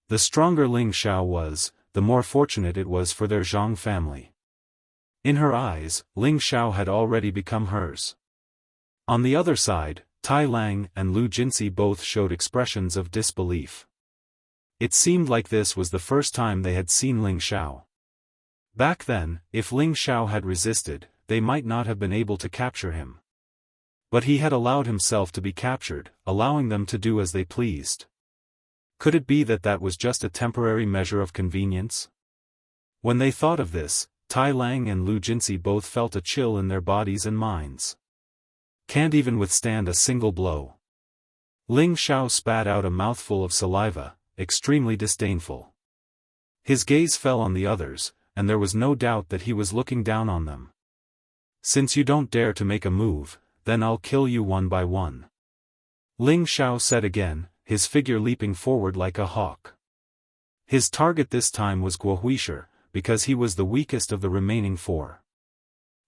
The stronger Ling Xiao was, the more fortunate it was for their Zhang family. In her eyes, Ling Xiao had already become hers. On the other side, Tai Lang and Lu Jinsi both showed expressions of disbelief. It seemed like this was the first time they had seen Ling Xiao. Back then, if Ling Xiao had resisted, they might not have been able to capture him. But he had allowed himself to be captured, allowing them to do as they pleased. Could it be that that was just a temporary measure of convenience? When they thought of this, Tai Lang and Lu Jinsi both felt a chill in their bodies and minds. Can't even withstand a single blow. Ling Xiao spat out a mouthful of saliva, extremely disdainful. His gaze fell on the others, and there was no doubt that he was looking down on them. "Since you don't dare to make a move, then I'll kill you 1 by 1. Ling Xiao said again, his figure leaping forward like a hawk. His target this time was Guo Huisher, because he was the weakest of the remaining 4.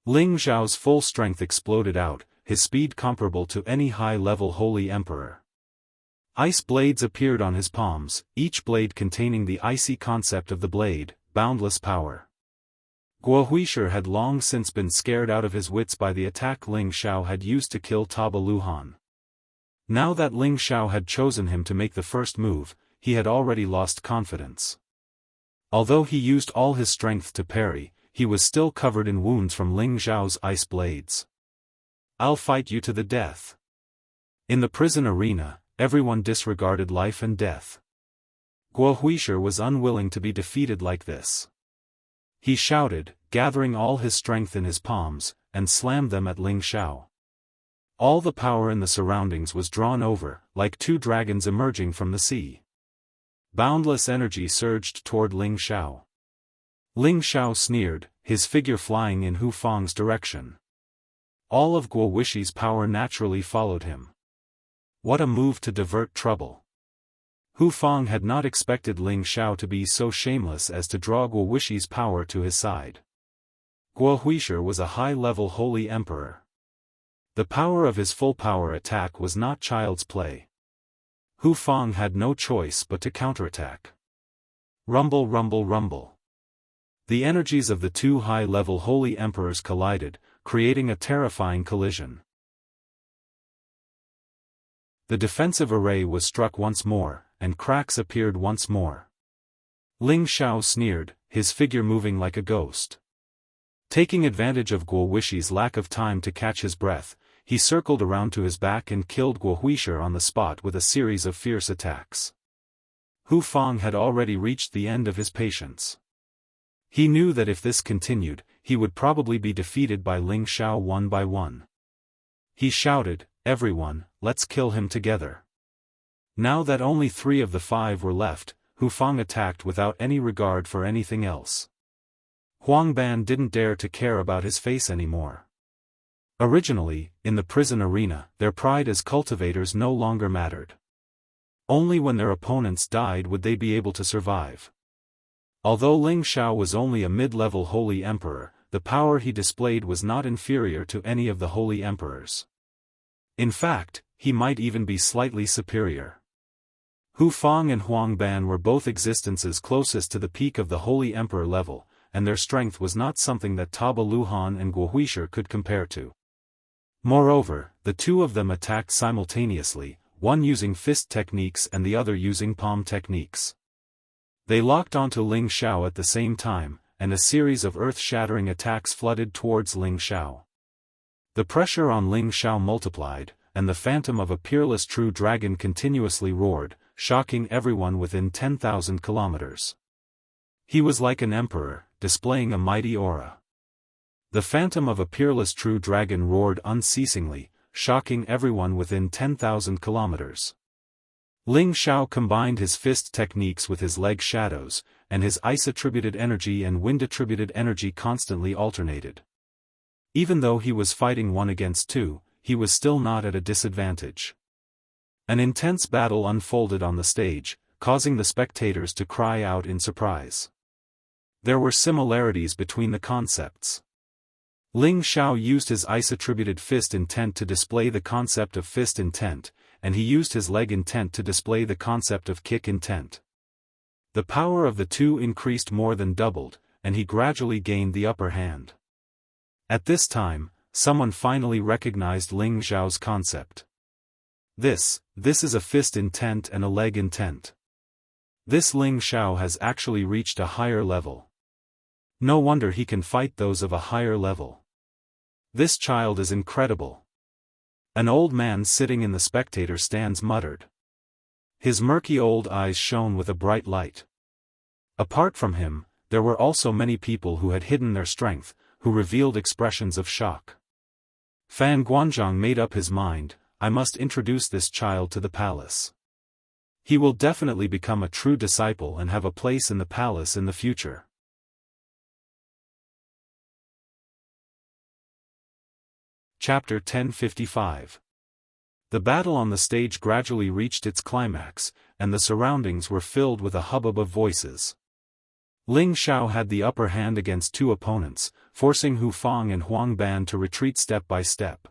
Ling Xiao's full strength exploded out, his speed comparable to any high-level Holy Emperor. Ice blades appeared on his palms, each blade containing the icy concept of the blade, boundless power. Guo Huisher had long since been scared out of his wits by the attack Ling Xiao had used to kill Taba Luhan. Now that Ling Xiao had chosen him to make the first move, he had already lost confidence. Although he used all his strength to parry, he was still covered in wounds from Ling Xiao's ice blades. "I'll fight you to the death." In the prison arena, everyone disregarded life and death. Guo Huisher was unwilling to be defeated like this. He shouted, gathering all his strength in his palms, and slammed them at Ling Xiao. All the power in the surroundings was drawn over, like 2 dragons emerging from the sea. Boundless energy surged toward Ling Xiao. Ling Xiao sneered, his figure flying in Hu Fang's direction. All of Guo Huisher's power naturally followed him. What a move to divert trouble. Hu Fang had not expected Ling Xiao to be so shameless as to draw Guo Huisher's power to his side. Guo Huisher was a high-level Holy Emperor. The power of his full power attack was not child's play. Hu Fang had no choice but to counterattack. Rumble, rumble, rumble. The energies of the 2 high-level Holy Emperors collided, creating a terrifying collision. The defensive array was struck once more, and cracks appeared once more. Ling Xiao sneered, his figure moving like a ghost. Taking advantage of Guo Huisher's lack of time to catch his breath, he circled around to his back and killed Guo Huisher on the spot with a series of fierce attacks. Hu Fang had already reached the end of his patience. He knew that if this continued, he would probably be defeated by Ling Xiao 1 by 1. He shouted, "Everyone, let's kill him together." Now that only 3 of the 5 were left, Hu Fang attacked without any regard for anything else. Huang Ban didn't dare to care about his face anymore. Originally, in the prison arena, their pride as cultivators no longer mattered. Only when their opponents died would they be able to survive. Although Ling Xiao was only a mid-level Holy Emperor, the power he displayed was not inferior to any of the Holy Emperors. In fact, he might even be slightly superior. Hu Fang and Huang Ban were both existences closest to the peak of the Holy Emperor level, and their strength was not something that Taba Luhan and Guo Huisher could compare to. Moreover, the two of them attacked simultaneously, one using fist techniques and the other using palm techniques. They locked onto Ling Xiao at the same time, and a series of earth-shattering attacks flooded towards Ling Xiao. The pressure on Ling Xiao multiplied, and the phantom of a peerless true dragon continuously roared, shocking everyone within 10,000 kilometers. He was like an emperor, displaying a mighty aura. The phantom of a peerless true dragon roared unceasingly, shocking everyone within 10,000 kilometers. Ling Xiao combined his fist techniques with his leg shadows, and his ice-attributed energy and wind-attributed energy constantly alternated. Even though he was fighting 1 against 2, he was still not at a disadvantage. An intense battle unfolded on the stage, causing the spectators to cry out in surprise. There were similarities between the concepts. Ling Xiao used his ice-attributed fist intent to display the concept of fist intent, and he used his leg intent to display the concept of kick intent. The power of the two increased more than doubled, and he gradually gained the upper hand. At this time, someone finally recognized Ling Xiao's concept. This is a fist intent and a leg intent. This Ling Xiao has actually reached a higher level. No wonder he can fight those of a higher level. This child is incredible. An old man sitting in the spectator stands muttered. His murky old eyes shone with a bright light. Apart from him, there were also many people who had hidden their strength, who revealed expressions of shock. Fan Guanzhong made up his mind, I must introduce this child to the palace. He will definitely become a true disciple and have a place in the palace in the future. Chapter 1055. The battle on the stage gradually reached its climax, and the surroundings were filled with a hubbub of voices. Ling Xiao had the upper hand against two opponents, forcing Hu Fang and Huang Ban to retreat step by step.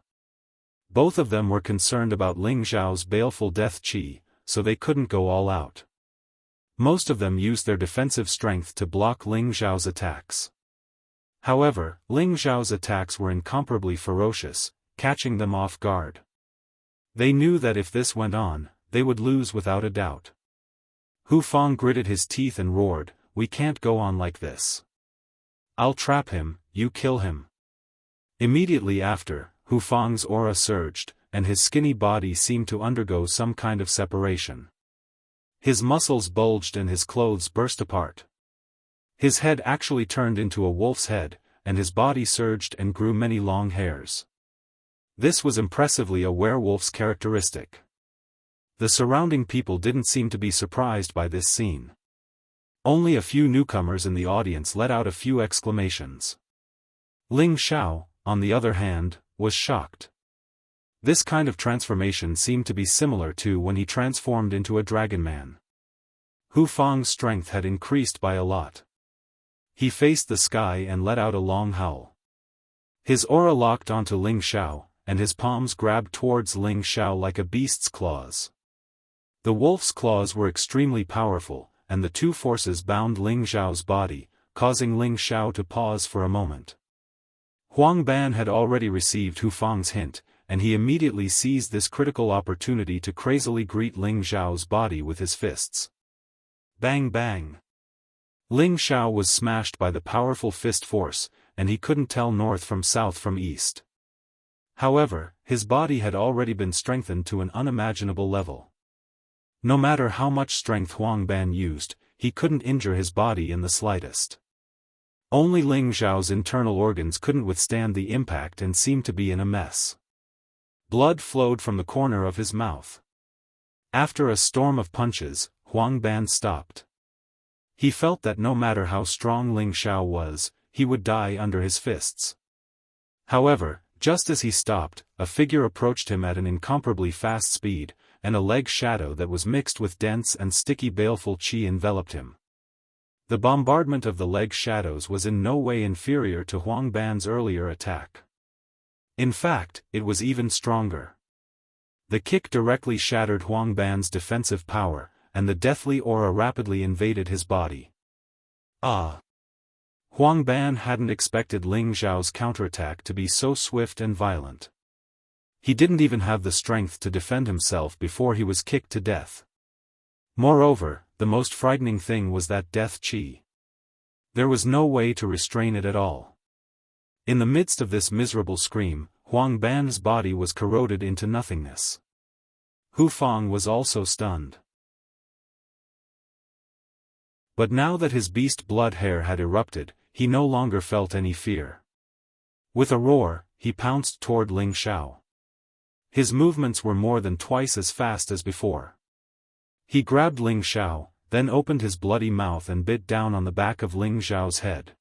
Both of them were concerned about Ling Xiao's baleful death qi, so they couldn't go all out. Most of them used their defensive strength to block Ling Xiao's attacks. However, Ling Xiao's attacks were incomparably ferocious, catching them off guard. They knew that if this went on, they would lose without a doubt. Hu Fang gritted his teeth and roared, we can't go on like this. I'll trap him, you kill him. Immediately after, Hu Fang's aura surged, and his skinny body seemed to undergo some kind of separation. His muscles bulged and his clothes burst apart. His head actually turned into a wolf's head, and his body surged and grew many long hairs. This was impressively a werewolf's characteristic. The surrounding people didn't seem to be surprised by this scene. Only a few newcomers in the audience let out a few exclamations. Ling Xiao, on the other hand, was shocked. This kind of transformation seemed to be similar to when he transformed into a dragon man. Hu Fang's strength had increased by a lot. He faced the sky and let out a long howl. His aura locked onto Ling Xiao, and his palms grabbed towards Ling Xiao like a beast's claws. The wolf's claws were extremely powerful, and the two forces bound Ling Xiao's body, causing Ling Xiao to pause for a moment. Huang Ban had already received Hu Fang's hint, and he immediately seized this critical opportunity to crazily greet Ling Xiao's body with his fists. Bang bang! Ling Xiao was smashed by the powerful fist force, and he couldn't tell north from south from east. However, his body had already been strengthened to an unimaginable level. No matter how much strength Huang Ban used, he couldn't injure his body in the slightest. Only Ling Xiao's internal organs couldn't withstand the impact and seemed to be in a mess. Blood flowed from the corner of his mouth. After a storm of punches, Huang Ban stopped. He felt that no matter how strong Ling Xiao was, he would die under his fists. However, just as he stopped, a figure approached him at an incomparably fast speed, and a leg shadow that was mixed with dense and sticky baleful qi enveloped him. The bombardment of the leg shadows was in no way inferior to Huang Ban's earlier attack. In fact, it was even stronger. The kick directly shattered Huang Ban's defensive power, and the deathly aura rapidly invaded his body. Ah! Huang Ban hadn't expected Ling Xiao's counterattack to be so swift and violent. He didn't even have the strength to defend himself before he was kicked to death. Moreover, the most frightening thing was that death chi. There was no way to restrain it at all. In the midst of this miserable scream, Huang Ban's body was corroded into nothingness. Hu Feng was also stunned. But now that his beast blood hair had erupted, he no longer felt any fear. With a roar, he pounced toward Ling Xiao. His movements were more than twice as fast as before. He grabbed Ling Xiao, then opened his bloody mouth and bit down on the back of Ling Xiao's head.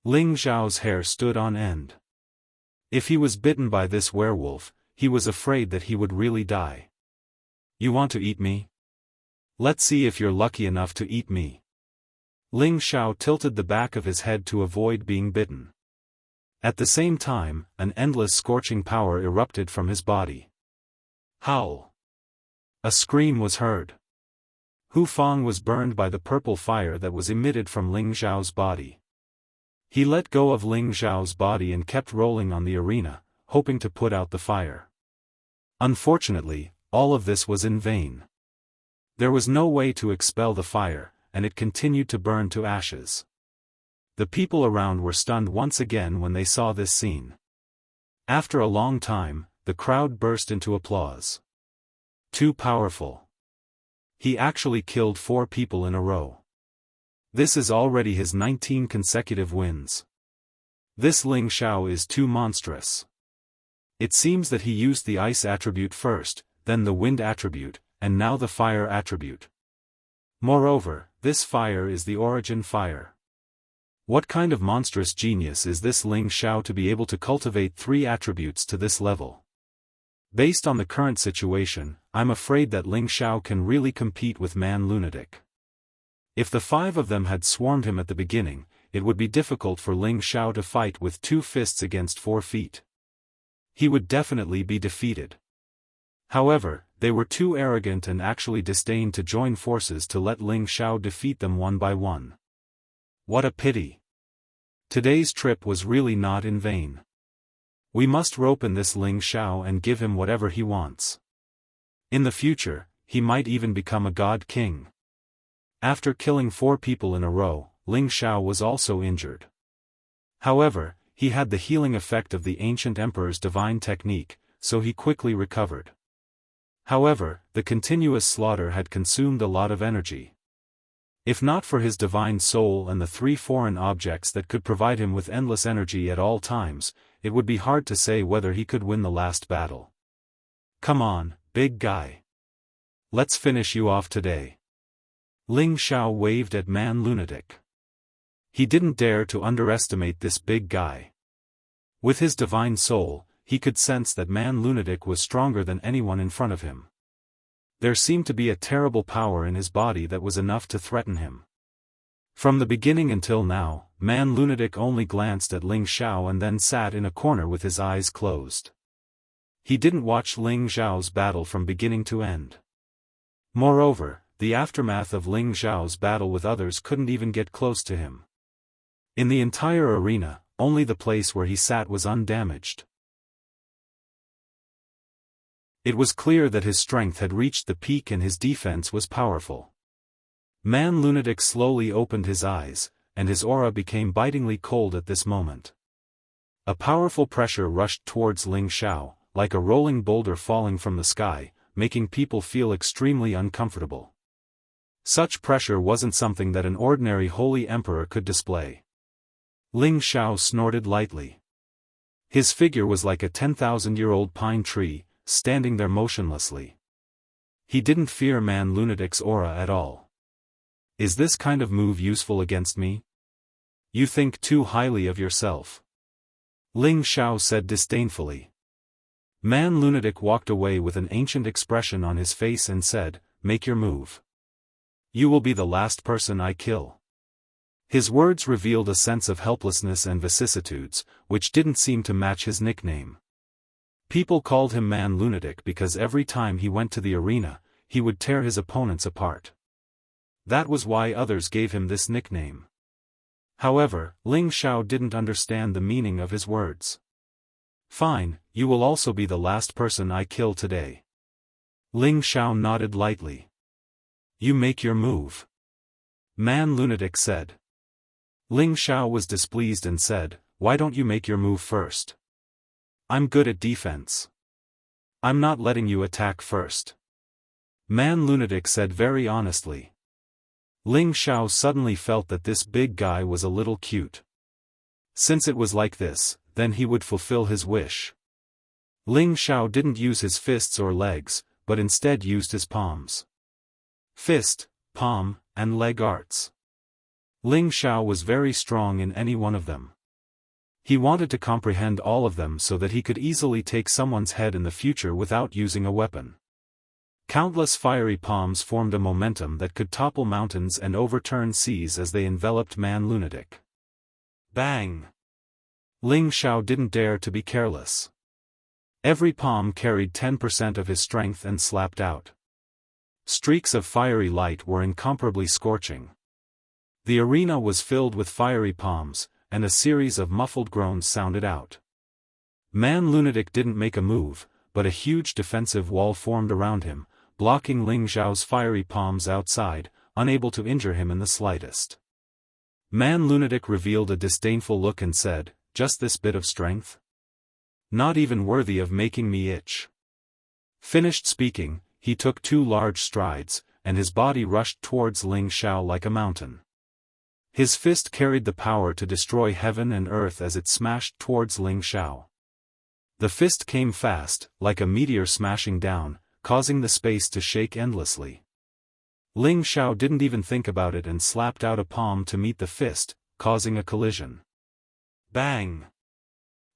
Ling Xiao's hair stood on end. If he was bitten by this werewolf, he was afraid that he would really die. "You want to eat me? Let's see if you're lucky enough to eat me." Ling Xiao tilted the back of his head to avoid being bitten. At the same time, an endless scorching power erupted from his body. Howl! A scream was heard. Hu Feng was burned by the purple fire that was emitted from Ling Xiao's body. He let go of Ling Xiao's body and kept rolling on the arena, hoping to put out the fire. Unfortunately, all of this was in vain. There was no way to expel the fire, and it continued to burn to ashes. The people around were stunned once again when they saw this scene. After a long time, the crowd burst into applause. Too powerful. He actually killed 4 people in a row. This is already his 19 consecutive wins. This Ling Xiao is too monstrous. It seems that he used the ice attribute first, then the wind attribute, and now the fire attribute. Moreover, this fire is the origin fire. What kind of monstrous genius is this Ling Xiao to be able to cultivate 3 attributes to this level? Based on the current situation, I'm afraid that Ling Xiao can really compete with Man Lunatic. If the 5 of them had swarmed him at the beginning, it would be difficult for Ling Xiao to fight with 2 fists against 4 feet. He would definitely be defeated. However, they were too arrogant and actually disdained to join forces to let Ling Xiao defeat them one by one. What a pity. Today's trip was really not in vain. We must rope in this Ling Xiao and give him whatever he wants. In the future, he might even become a god king. After killing 4 people in a row, Ling Xiao was also injured. However, he had the healing effect of the ancient emperor's divine technique, so he quickly recovered. However, the continuous slaughter had consumed a lot of energy. If not for his divine soul and the 3 foreign objects that could provide him with endless energy at all times, it would be hard to say whether he could win the last battle. Come on, big guy. Let's finish you off today. Ling Xiao waved at Man Lunatic. He didn't dare to underestimate this big guy. With his divine soul, he could sense that Man Lunatic was stronger than anyone in front of him. There seemed to be a terrible power in his body that was enough to threaten him. From the beginning until now, Man Lunatic only glanced at Ling Xiao and then sat in a corner with his eyes closed. He didn't watch Ling Xiao's battle from beginning to end. Moreover, the aftermath of Ling Xiao's battle with others couldn't even get close to him. In the entire arena, only the place where he sat was undamaged. It was clear that his strength had reached the peak and his defense was powerful. Man Lunatic slowly opened his eyes, and his aura became bitingly cold at this moment. A powerful pressure rushed towards Ling Xiao, like a rolling boulder falling from the sky, making people feel extremely uncomfortable. Such pressure wasn't something that an ordinary holy emperor could display. Ling Xiao snorted lightly. His figure was like a 10,000-year-old pine tree, standing there motionlessly. He didn't fear Man Lunatic's aura at all. Is this kind of move useful against me? You think too highly of yourself. Ling Xiao said disdainfully. Man Lunatic walked away with an ancient expression on his face and said, "Make your move. You will be the last person I kill." His words revealed a sense of helplessness and vicissitudes, which didn't seem to match his nickname. People called him Man Lunatic because every time he went to the arena, he would tear his opponents apart. That was why others gave him this nickname. However, Ling Xiao didn't understand the meaning of his words. "Fine, you will also be the last person I kill today. Ling Xiao nodded lightly. You make your move. Man Lunatic said. Ling Xiao was displeased and said, why don't you make your move first? I'm good at defense. I'm not letting you attack first. Man Lunatic said very honestly. Ling Xiao suddenly felt that this big guy was a little cute. Since it was like this, then he would fulfill his wish. Ling Xiao didn't use his fists or legs, but instead used his palms. Fist, palm, and leg arts. Ling Xiao was very strong in any one of them. He wanted to comprehend all of them so that he could easily take someone's head in the future without using a weapon. Countless fiery palms formed a momentum that could topple mountains and overturn seas as they enveloped Man Lunatic. Bang! Ling Xiao didn't dare to be careless. Every palm carried 10% of his strength and slapped out. Streaks of fiery light were incomparably scorching. The arena was filled with fiery palms, and a series of muffled groans sounded out. Man Lunatic didn't make a move, but a huge defensive wall formed around him, blocking Ling Xiao's fiery palms outside, unable to injure him in the slightest. Man Lunatic revealed a disdainful look and said, just this bit of strength? Not even worthy of making me itch. Finished speaking, he took 2 large strides, and his body rushed towards Ling Xiao like a mountain. His fist carried the power to destroy heaven and earth as it smashed towards Ling Xiao. The fist came fast, like a meteor smashing down, causing the space to shake endlessly. Ling Xiao didn't even think about it and slapped out a palm to meet the fist, causing a collision. Bang!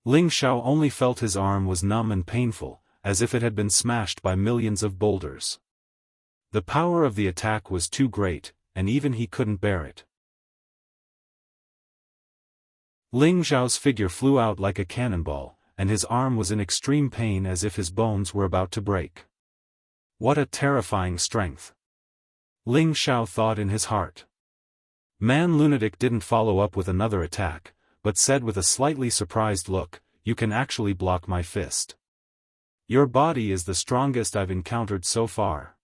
Ling Xiao only felt his arm was numb and painful, as if it had been smashed by millions of boulders. The power of the attack was too great, and even he couldn't bear it. Ling Xiao's figure flew out like a cannonball, and his arm was in extreme pain as if his bones were about to break. What a terrifying strength! Ling Xiao thought in his heart. Man Lunatic didn't follow up with another attack, but said with a slightly surprised look, you can actually block my fist. Your body is the strongest I've encountered so far.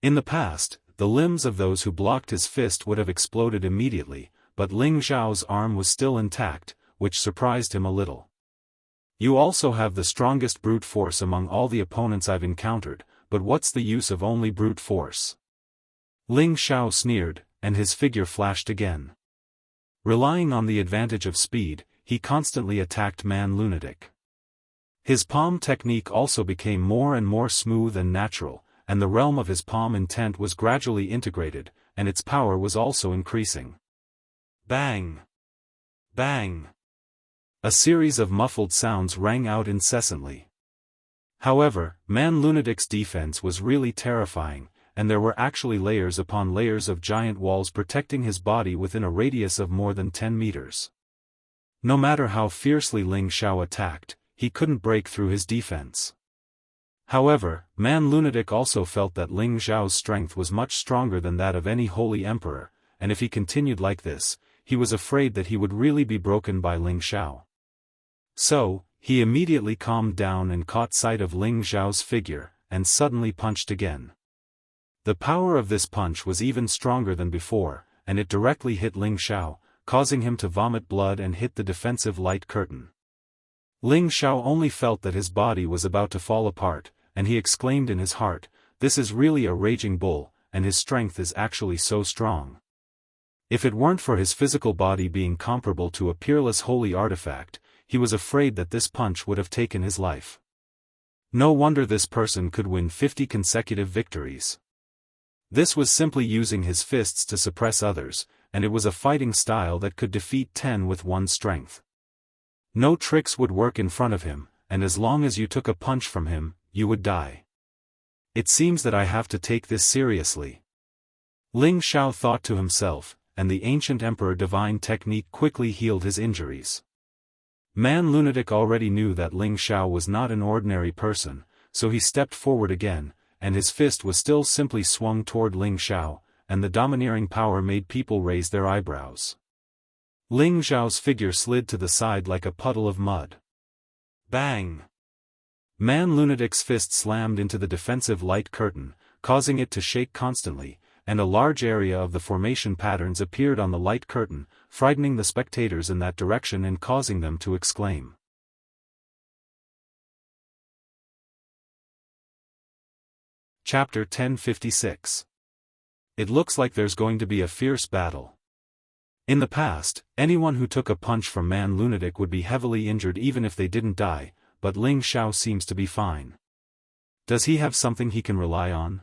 In the past, the limbs of those who blocked his fist would have exploded immediately, but Ling Xiao's arm was still intact, which surprised him a little. You also have the strongest brute force among all the opponents I've encountered, but what's the use of only brute force? Ling Xiao sneered, and his figure flashed again. Relying on the advantage of speed, he constantly attacked Man Lunatic. His palm technique also became more and more smooth and natural, and the realm of his palm intent was gradually integrated, and its power was also increasing. Bang! Bang! A series of muffled sounds rang out incessantly. However, Man Lunatic's defense was really terrifying, and there were actually layers upon layers of giant walls protecting his body within a radius of more than 10 meters. No matter how fiercely Ling Xiao attacked, he couldn't break through his defense. However, Man Lunatic also felt that Ling Xiao's strength was much stronger than that of any holy emperor, and if he continued like this, he was afraid that he would really be broken by Ling Xiao. So, he immediately calmed down and caught sight of Ling Xiao's figure, and suddenly punched again. The power of this punch was even stronger than before, and it directly hit Ling Xiao, causing him to vomit blood and hit the defensive light curtain. Ling Xiao only felt that his body was about to fall apart, and he exclaimed in his heart, "This is really a raging bull, and his strength is actually so strong." If it weren't for his physical body being comparable to a peerless holy artifact, he was afraid that this punch would have taken his life. No wonder this person could win 50 consecutive victories. This was simply using his fists to suppress others, and it was a fighting style that could defeat 10 with one strength. No tricks would work in front of him, and as long as you took a punch from him, you would die. It seems that I have to take this seriously. Ling Xiao thought to himself, and the ancient emperor divine technique quickly healed his injuries. Man Lunatic already knew that Ling Xiao was not an ordinary person, so he stepped forward again, and his fist was still simply swung toward Ling Xiao, and the domineering power made people raise their eyebrows. Ling Xiao's figure slid to the side like a puddle of mud. Bang! Man Lunatic's fist slammed into the defensive light curtain, causing it to shake constantly, and a large area of the formation patterns appeared on the light curtain, frightening the spectators in that direction and causing them to exclaim. Chapter 1056. It looks like there's going to be a fierce battle. In the past, anyone who took a punch from Man Lunatic would be heavily injured even if they didn't die, but Ling Xiao seems to be fine. Does he have something he can rely on?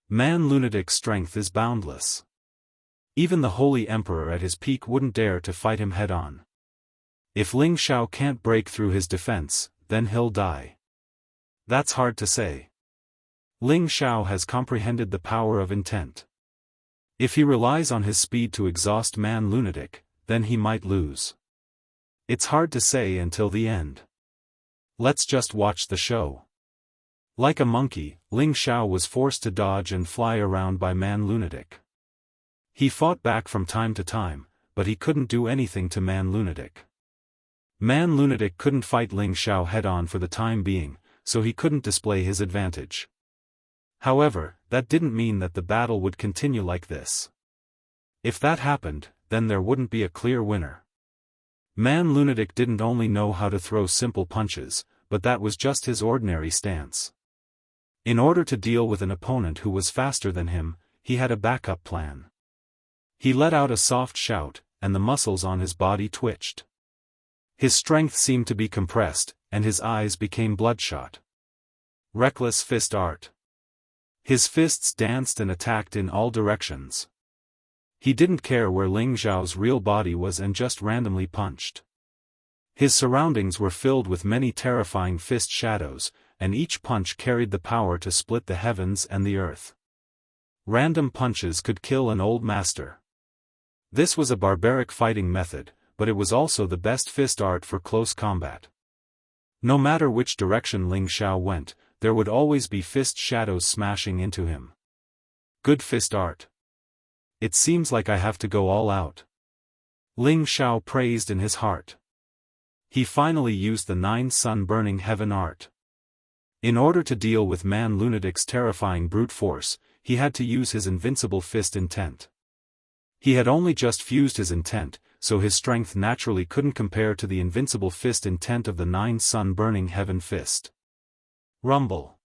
Man Lunatic's strength is boundless. Even the Holy Emperor at his peak wouldn't dare to fight him head-on. If Ling Xiao can't break through his defense, then he'll die. That's hard to say. Ling Xiao has comprehended the power of intent. If he relies on his speed to exhaust Man Lunatic, then he might lose. It's hard to say until the end. Let's just watch the show. Like a monkey, Ling Xiao was forced to dodge and fly around by Man Lunatic. He fought back from time to time, but he couldn't do anything to Man Lunatic. Man Lunatic couldn't fight Ling Xiao head-on for the time being, so he couldn't display his advantage. However, that didn't mean that the battle would continue like this. If that happened, then there wouldn't be a clear winner. Man Lunatic didn't only know how to throw simple punches, but that was just his ordinary stance. In order to deal with an opponent who was faster than him, he had a backup plan. He let out a soft shout, and the muscles on his body twitched. His strength seemed to be compressed, and his eyes became bloodshot. Reckless fist art. His fists danced and attacked in all directions. He didn't care where Ling Xiao's real body was and just randomly punched. His surroundings were filled with many terrifying fist shadows, and each punch carried the power to split the heavens and the earth. Random punches could kill an old master. This was a barbaric fighting method, but it was also the best fist art for close combat. No matter which direction Ling Xiao went, there would always be fist shadows smashing into him. Good fist art. It seems like I have to go all out. Ling Xiao praised in his heart. He finally used the 9-sun burning heaven art. In order to deal with Man Lunatic's terrifying brute force, he had to use his invincible fist intent. He had only just fused his intent, so his strength naturally couldn't compare to the invincible fist intent of the 9-sun burning heaven fist. Rumble.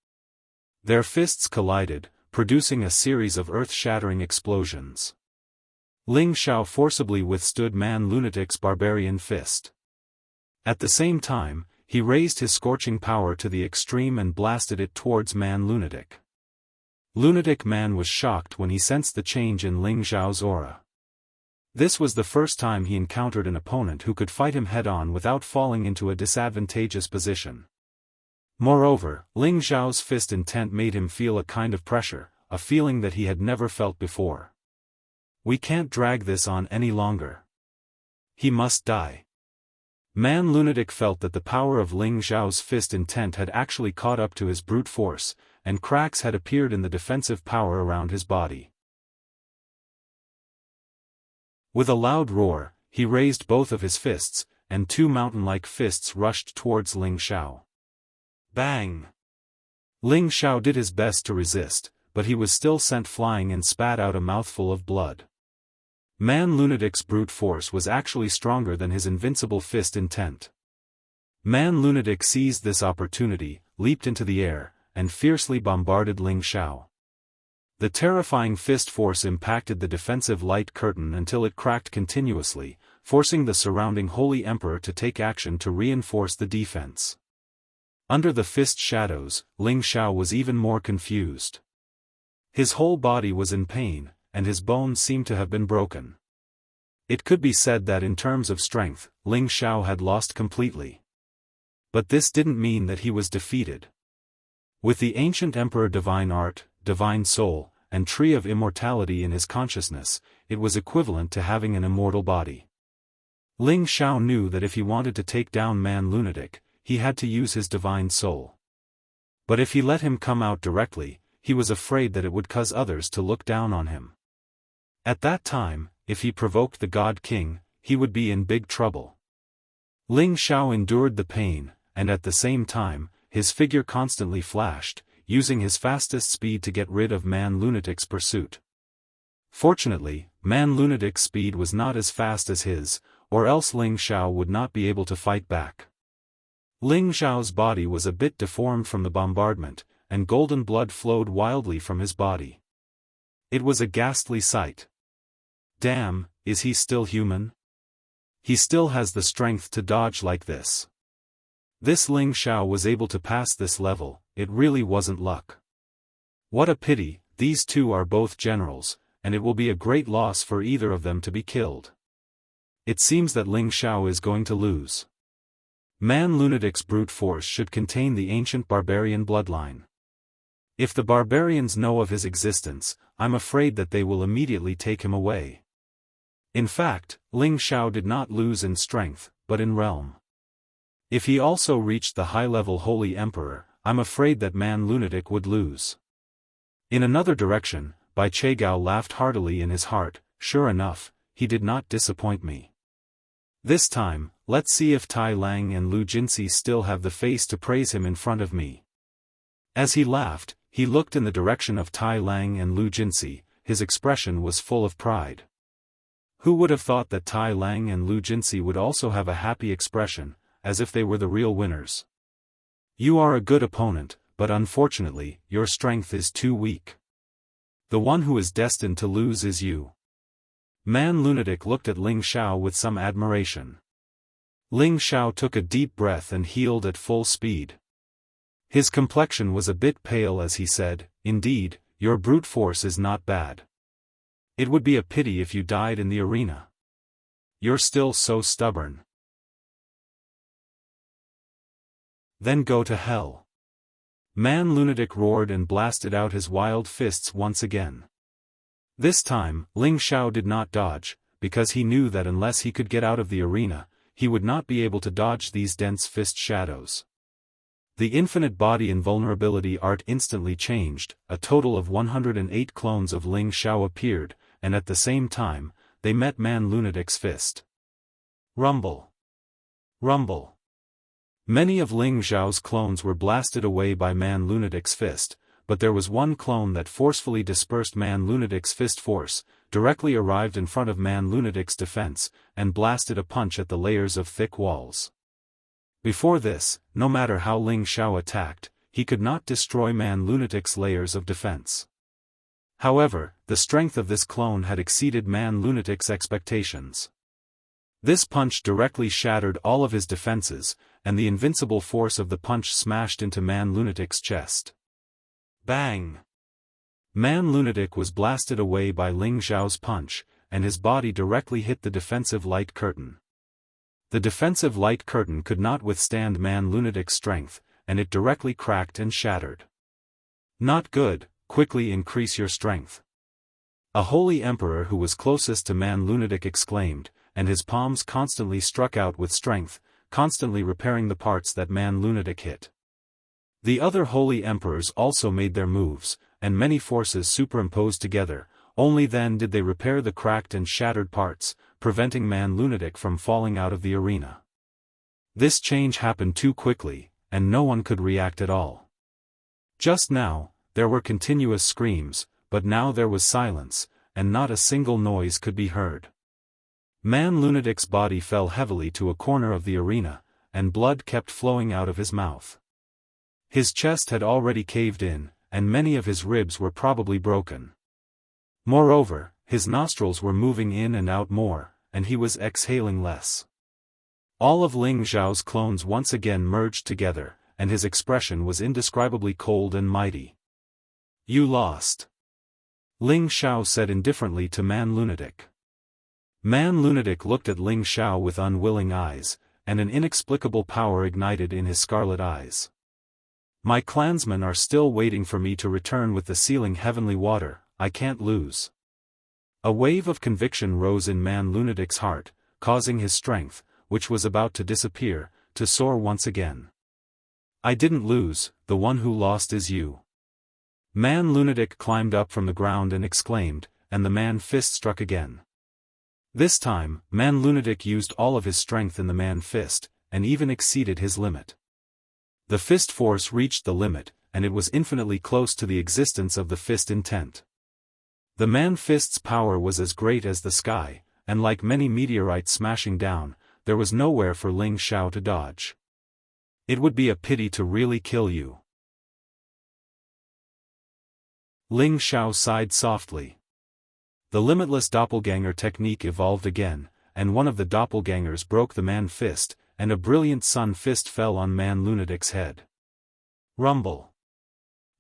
Their fists collided, producing a series of earth-shattering explosions. Ling Xiao forcibly withstood Man Lunatic's barbarian fist. At the same time, he raised his scorching power to the extreme and blasted it towards Man Lunatic. Lunatic Man was shocked when he sensed the change in Ling Xiao's aura. This was the first time he encountered an opponent who could fight him head-on without falling into a disadvantageous position. Moreover, Ling Xiao's fist intent made him feel a kind of pressure, a feeling that he had never felt before. We can't drag this on any longer. He must die. Man Lunatic felt that the power of Ling Xiao's fist intent had actually caught up to his brute force, and cracks had appeared in the defensive power around his body. With a loud roar, he raised both of his fists, and two mountain-like fists rushed towards Ling Xiao. Bang! Ling Xiao did his best to resist, but he was still sent flying and spat out a mouthful of blood. Man Lunatic's brute force was actually stronger than his invincible fist intent. Man Lunatic seized this opportunity, leaped into the air, and fiercely bombarded Ling Xiao. The terrifying fist force impacted the defensive light curtain until it cracked continuously, forcing the surrounding Holy Emperor to take action to reinforce the defense. Under the fist shadows, Ling Xiao was even more confused. His whole body was in pain, and his bones seemed to have been broken. It could be said that in terms of strength, Ling Xiao had lost completely. But this didn't mean that he was defeated. With the ancient Emperor Divine Art, Divine Soul, and Tree of Immortality in his consciousness, it was equivalent to having an immortal body. Ling Xiao knew that if he wanted to take down Man Lunatic, he had to use his Divine Soul. But if he let him come out directly, he was afraid that it would cause others to look down on him. At that time, if he provoked the God King, he would be in big trouble. Ling Xiao endured the pain, and at the same time, his figure constantly flashed, using his fastest speed to get rid of Man Lunatic's pursuit. Fortunately, Man Lunatic's speed was not as fast as his, or else Ling Xiao would not be able to fight back. Ling Xiao's body was a bit deformed from the bombardment, and golden blood flowed wildly from his body. It was a ghastly sight. Damn, is he still human? He still has the strength to dodge like this. This Ling Xiao was able to pass this level, it really wasn't luck. What a pity, these two are both generals, and it will be a great loss for either of them to be killed. It seems that Ling Xiao is going to lose. Man Lunatic's brute force should contain the ancient barbarian bloodline. If the barbarians know of his existence, I'm afraid that they will immediately take him away. In fact, Ling Xiao did not lose in strength, but in realm. If he also reached the high-level Holy Emperor, I'm afraid that Man Lunatic would lose. In another direction, Bai Chegao laughed heartily in his heart. Sure enough, he did not disappoint me. This time, let's see if Tai Lang and Lu Jinsi still have the face to praise him in front of me. As he laughed, he looked in the direction of Tai Lang and Lu Jinsi. His expression was full of pride. Who would have thought that Tai Lang and Lu Jinsi would also have a happy expression, as if they were the real winners? You are a good opponent, but unfortunately, your strength is too weak. The one who is destined to lose is you. Man Lunatic looked at Ling Xiao with some admiration. Ling Xiao took a deep breath and healed at full speed. His complexion was a bit pale as he said, "Indeed, your brute force is not bad. It would be a pity if you died in the arena. You're still so stubborn. Then go to hell." Man Lunatic roared and blasted out his wild fists once again. This time, Ling Xiao did not dodge, because he knew that unless he could get out of the arena, he would not be able to dodge these dense fist shadows. The infinite body invulnerability art instantly changed, a total of 108 clones of Ling Xiao appeared, and at the same time, they met Man Lunatic's fist. Rumble! Rumble! Many of Ling Xiao's clones were blasted away by Man Lunatic's fist, but there was one clone that forcefully dispersed Man Lunatic's fist force, directly arrived in front of Man Lunatic's defense, and blasted a punch at the layers of thick walls. Before this, no matter how Ling Xiao attacked, he could not destroy Man Lunatic's layers of defense. However, the strength of this clone had exceeded Man Lunatic's expectations. This punch directly shattered all of his defenses, and the invincible force of the punch smashed into Man Lunatic's chest. Bang! Man Lunatic was blasted away by Ling Xiao's punch, and his body directly hit the defensive light curtain. The defensive light curtain could not withstand Man Lunatic's strength, and it directly cracked and shattered. Not good, quickly increase your strength. A holy emperor who was closest to Man Lunatic exclaimed, and his palms constantly struck out with strength, constantly repairing the parts that Man Lunatic hit. The other holy emperors also made their moves, and many forces superimposed together. Only then did they repair the cracked and shattered parts, preventing Man Lunatic from falling out of the arena. This change happened too quickly, and no one could react at all. Just now, there were continuous screams, but now there was silence, and not a single noise could be heard. Man Lunatic's body fell heavily to a corner of the arena, and blood kept flowing out of his mouth. His chest had already caved in, and many of his ribs were probably broken. Moreover, his nostrils were moving in and out more, and he was exhaling less. All of Ling Xiao's clones once again merged together, and his expression was indescribably cold and mighty. "You lost," Ling Xiao said indifferently to Man Lunatic. Man Lunatic looked at Ling Xiao with unwilling eyes, and an inexplicable power ignited in his scarlet eyes. "My clansmen are still waiting for me to return with the sealing heavenly water, I can't lose." A wave of conviction rose in Man Lunatic's heart, causing his strength, which was about to disappear, to soar once again. "I didn't lose, the one who lost is you." Man Lunatic climbed up from the ground and exclaimed, and the man fist struck again. This time, Man Lunatic used all of his strength in the man fist, and even exceeded his limit. The fist force reached the limit, and it was infinitely close to the existence of the fist intent. The man-fist's power was as great as the sky, and like many meteorites smashing down, there was nowhere for Ling Xiao to dodge. It would be a pity to really kill you. Ling Xiao sighed softly. The limitless doppelganger technique evolved again, and one of the doppelgangers broke the man-fist, and a brilliant sun fist fell on man-lunatic's head. Rumble.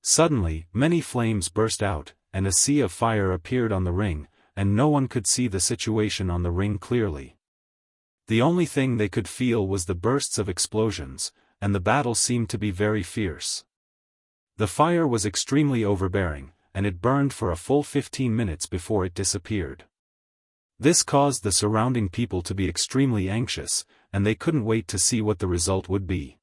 Suddenly, many flames burst out, and a sea of fire appeared on the ring, and no one could see the situation on the ring clearly. The only thing they could feel was the bursts of explosions, and the battle seemed to be very fierce. The fire was extremely overbearing, and it burned for a full 15 minutes before it disappeared. This caused the surrounding people to be extremely anxious, and they couldn't wait to see what the result would be.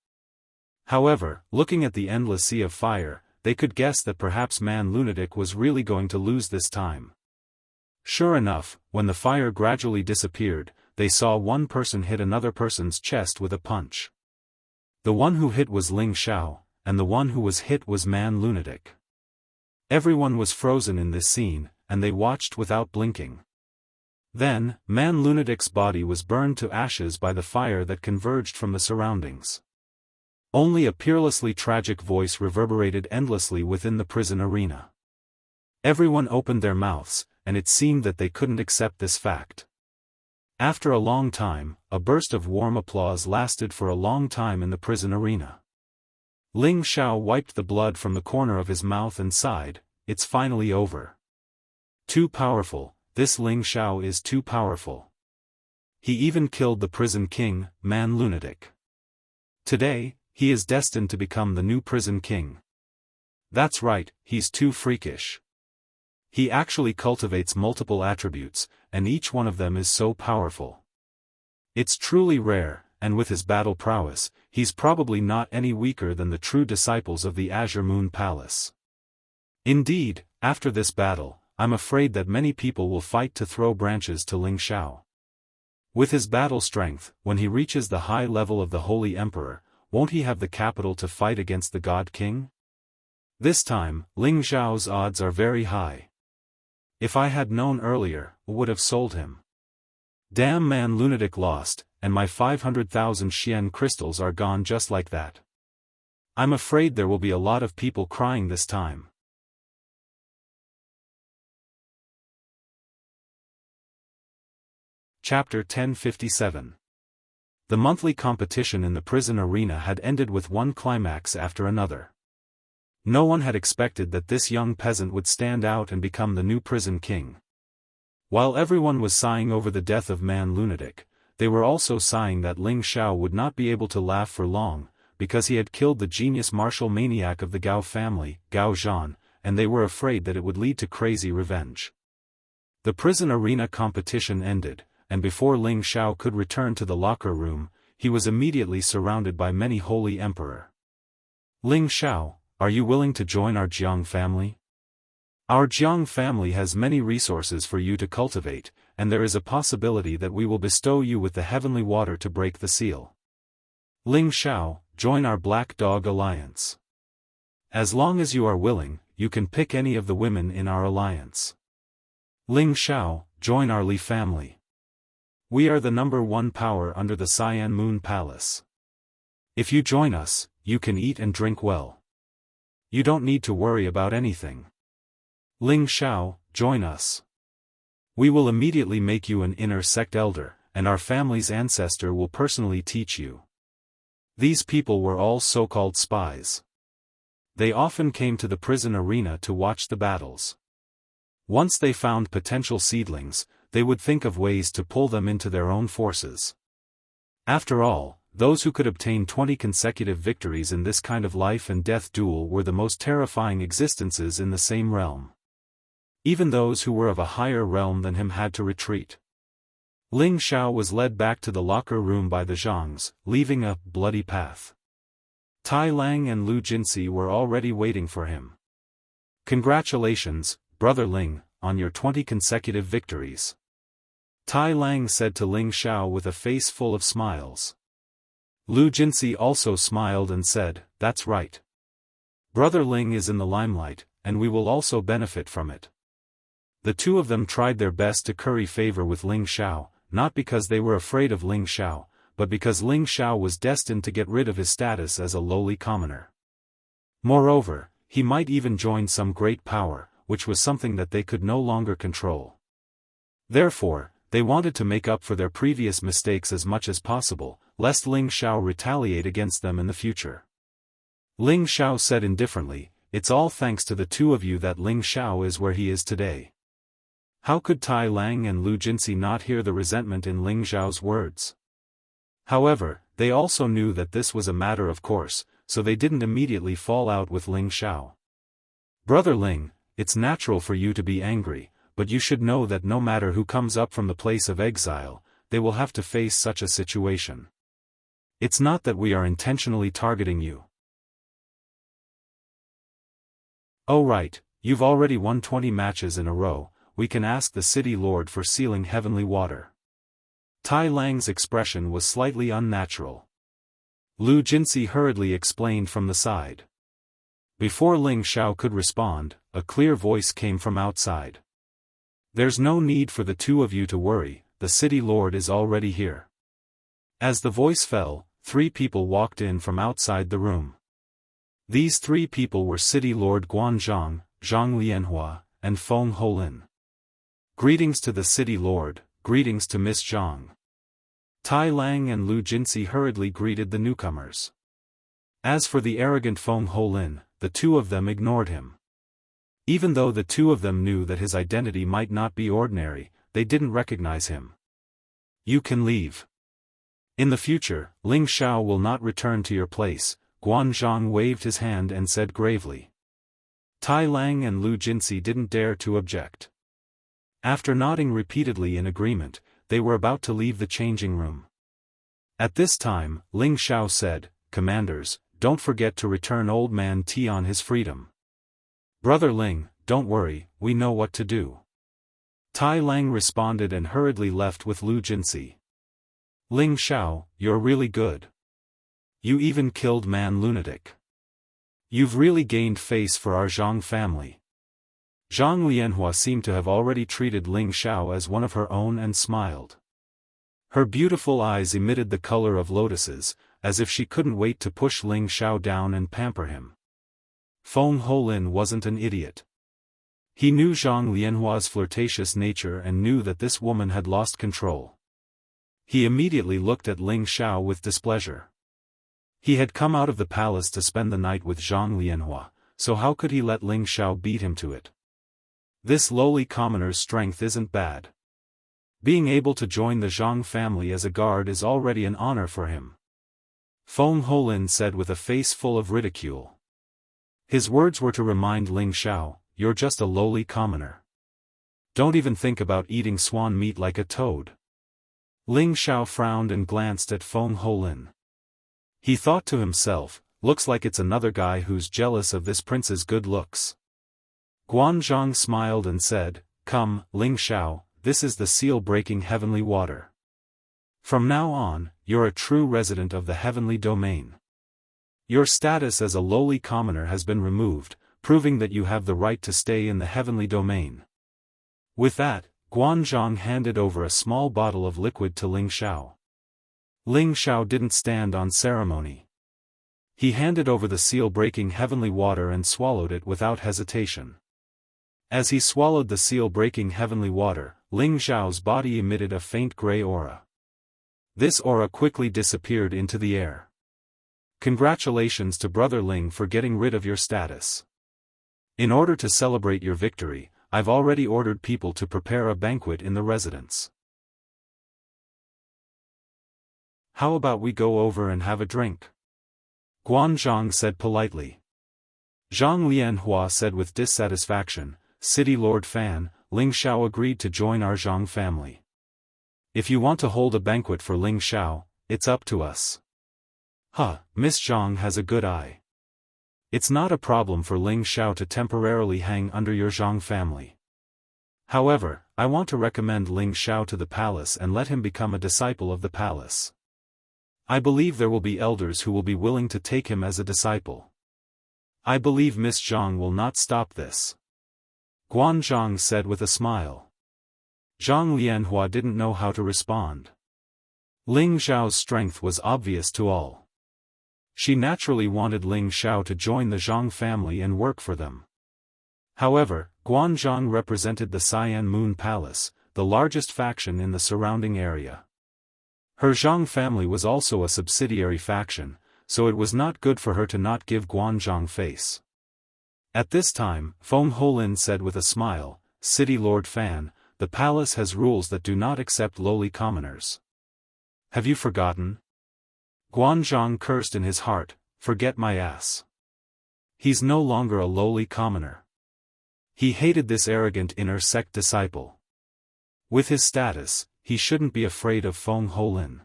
However, looking at the endless sea of fire, they could guess that perhaps Man-Lunatic was really going to lose this time. Sure enough, when the fire gradually disappeared, they saw one person hit another person's chest with a punch. The one who hit was Ling Xiao, and the one who was hit was Man-Lunatic. Everyone was frozen in this scene, and they watched without blinking. Then, Man-Lunatic's body was burned to ashes by the fire that converged from the surroundings. Only a peerlessly tragic voice reverberated endlessly within the prison arena. Everyone opened their mouths, and it seemed that they couldn't accept this fact. After a long time, a burst of warm applause lasted for a long time in the prison arena. Ling Xiao wiped the blood from the corner of his mouth and sighed, "It's finally over. Too powerful, this Ling Xiao is too powerful. He even killed the prison king, Man-Lunatic. Today, he is destined to become the new prison king. That's right, he's too freakish. He actually cultivates multiple attributes, and each one of them is so powerful. It's truly rare, and with his battle prowess, he's probably not any weaker than the true disciples of the Azure Moon Palace. Indeed, after this battle, I'm afraid that many people will fight to throw branches to Ling Xiao. With his battle strength, when he reaches the high level of the Holy Emperor, won't he have the capital to fight against the God King? This time, Ling Xiao's odds are very high. If I had known earlier, I would have sold him. Damn, Man-Lunatic lost, and my 500,000 Xian crystals are gone just like that. I'm afraid there will be a lot of people crying this time. Chapter 1057. The monthly competition in the prison arena had ended with one climax after another. No one had expected that this young peasant would stand out and become the new prison king. While everyone was sighing over the death of Man-Lunatic, they were also sighing that Ling Xiao would not be able to laugh for long, because he had killed the genius martial maniac of the Gao family, Gao Zhan, and they were afraid that it would lead to crazy revenge. The prison arena competition ended, and before Ling Xiao could return to the locker room, he was immediately surrounded by many holy emperor. Ling Xiao, are you willing to join our Jiang family? Our Jiang family has many resources for you to cultivate, and there is a possibility that we will bestow you with the heavenly water to break the seal. Ling Xiao, join our Black Dog Alliance. As long as you are willing, you can pick any of the women in our alliance. Ling Xiao, join our Li family. We are the #1 power under the Cyan Moon Palace. If you join us, you can eat and drink well. You don't need to worry about anything. Ling Xiao, join us. We will immediately make you an inner sect elder, and our family's ancestor will personally teach you. These people were all so-called spies. They often came to the prison arena to watch the battles. Once they found potential seedlings, they would think of ways to pull them into their own forces. After all, those who could obtain 20 consecutive victories in this kind of life and death duel were the most terrifying existences in the same realm. Even those who were of a higher realm than him had to retreat. Ling Xiao was led back to the locker room by the Zhangs, leaving a bloody path. Tai Lang and Lu Jinsi were already waiting for him. Congratulations, Brother Ling, on your 20 consecutive victories. Tai Lang said to Ling Xiao with a face full of smiles. Lu Jinsi also smiled and said, that's right. Brother Ling is in the limelight, and we will also benefit from it. The two of them tried their best to curry favor with Ling Xiao, not because they were afraid of Ling Xiao, but because Ling Xiao was destined to get rid of his status as a lowly commoner. Moreover, he might even join some great power, which was something that they could no longer control. Therefore, they wanted to make up for their previous mistakes as much as possible, lest Ling Xiao retaliate against them in the future. Ling Xiao said indifferently, "It's all thanks to the two of you that Ling Xiao is where he is today." How could Tai Lang and Lu Jinsi not hear the resentment in Ling Xiao's words? However, they also knew that this was a matter of course, so they didn't immediately fall out with Ling Xiao. "Brother Ling, it's natural for you to be angry, but you should know that no matter who comes up from the place of exile, they will have to face such a situation. It's not that we are intentionally targeting you. Oh right, you've already won 20 matches in a row, we can ask the city lord for sealing heavenly water." Tai Lang's expression was slightly unnatural. Lu Jinsi hurriedly explained from the side. Before Ling Xiao could respond, a clear voice came from outside. "There's no need for the two of you to worry, the city lord is already here." As the voice fell, 3 people walked in from outside the room. These 3 people were City Lord Guanzhong, Zhang Lianhua, and Feng Holin. "Greetings to the City Lord, greetings to Miss Zhang." Tai Lang and Lu Jinsi hurriedly greeted the newcomers. As for the arrogant Feng Holin, the two of them ignored him. Even though the two of them knew that his identity might not be ordinary, they didn't recognize him. "You can leave. In the future, Ling Xiao will not return to your place," Guanzhong waved his hand and said gravely. Tai Lang and Lu Jinsi didn't dare to object. After nodding repeatedly in agreement, they were about to leave the changing room. At this time, Ling Xiao said, "Commanders, don't forget to return Old Man Tian his freedom." "Brother Ling, don't worry, we know what to do." Tai Lang responded and hurriedly left with Lu Jinsi. "Ling Xiao, you're really good. You even killed Man Lunatic. You've really gained face for our Zhang family." Zhang Lianhua seemed to have already treated Ling Xiao as one of her own and smiled. Her beautiful eyes emitted the color of lotuses, as if she couldn't wait to push Ling Xiao down and pamper him. Feng Holin wasn't an idiot. He knew Zhang Lianhua's flirtatious nature and knew that this woman had lost control. He immediately looked at Ling Xiao with displeasure. He had come out of the palace to spend the night with Zhang Lianhua, so how could he let Ling Xiao beat him to it? This lowly commoner's strength isn't bad. Being able to join the Zhang family as a guard is already an honor for him. Feng Holin said with a face full of ridicule. His words were to remind Ling Xiao, "You're just a lowly commoner. Don't even think about eating swan meat like a toad." Ling Xiao frowned and glanced at Feng Holin. He thought to himself, "Looks like it's another guy who's jealous of this prince's good looks." Guanzhong smiled and said, "Come, Ling Xiao, this is the seal-breaking heavenly water. From now on, you're a true resident of the heavenly domain. Your status as a lowly commoner has been removed, proving that you have the right to stay in the heavenly domain." With that, Guanzhong handed over a small bottle of liquid to Ling Xiao. Ling Xiao didn't stand on ceremony. He handed over the seal-breaking heavenly water and swallowed it without hesitation. As he swallowed the seal-breaking heavenly water, Ling Xiao's body emitted a faint gray aura. This aura quickly disappeared into the air. "Congratulations to Brother Ling for getting rid of your status. In order to celebrate your victory, I've already ordered people to prepare a banquet in the residence. How about we go over and have a drink?" Guanzhong said politely. Zhang Lianhua said with dissatisfaction, "City Lord Fan, Ling Xiao agreed to join our Zhang family. If you want to hold a banquet for Ling Xiao, it's up to us." Miss Zhang has a good eye. It's not a problem for Ling Xiao to temporarily hang under your Zhang family. However, I want to recommend Ling Xiao to the palace and let him become a disciple of the palace. I believe there will be elders who will be willing to take him as a disciple. I believe Miss Zhang will not stop this. Guan Zhang said with a smile. Zhang Lianhua didn't know how to respond. Ling Xiao's strength was obvious to all. She naturally wanted Ling Xiao to join the Zhang family and work for them. However, Guan Zhang represented the Cyan Moon Palace, the largest faction in the surrounding area. Her Zhang family was also a subsidiary faction, so it was not good for her to not give Guan Zhang face. At this time, Feng Holin said with a smile, City Lord Fan, the palace has rules that do not accept lowly commoners. Have you forgotten? Guan Zhang cursed in his heart, forget my ass. He's no longer a lowly commoner. He hated this arrogant inner sect disciple. With his status, he shouldn't be afraid of Feng Holin.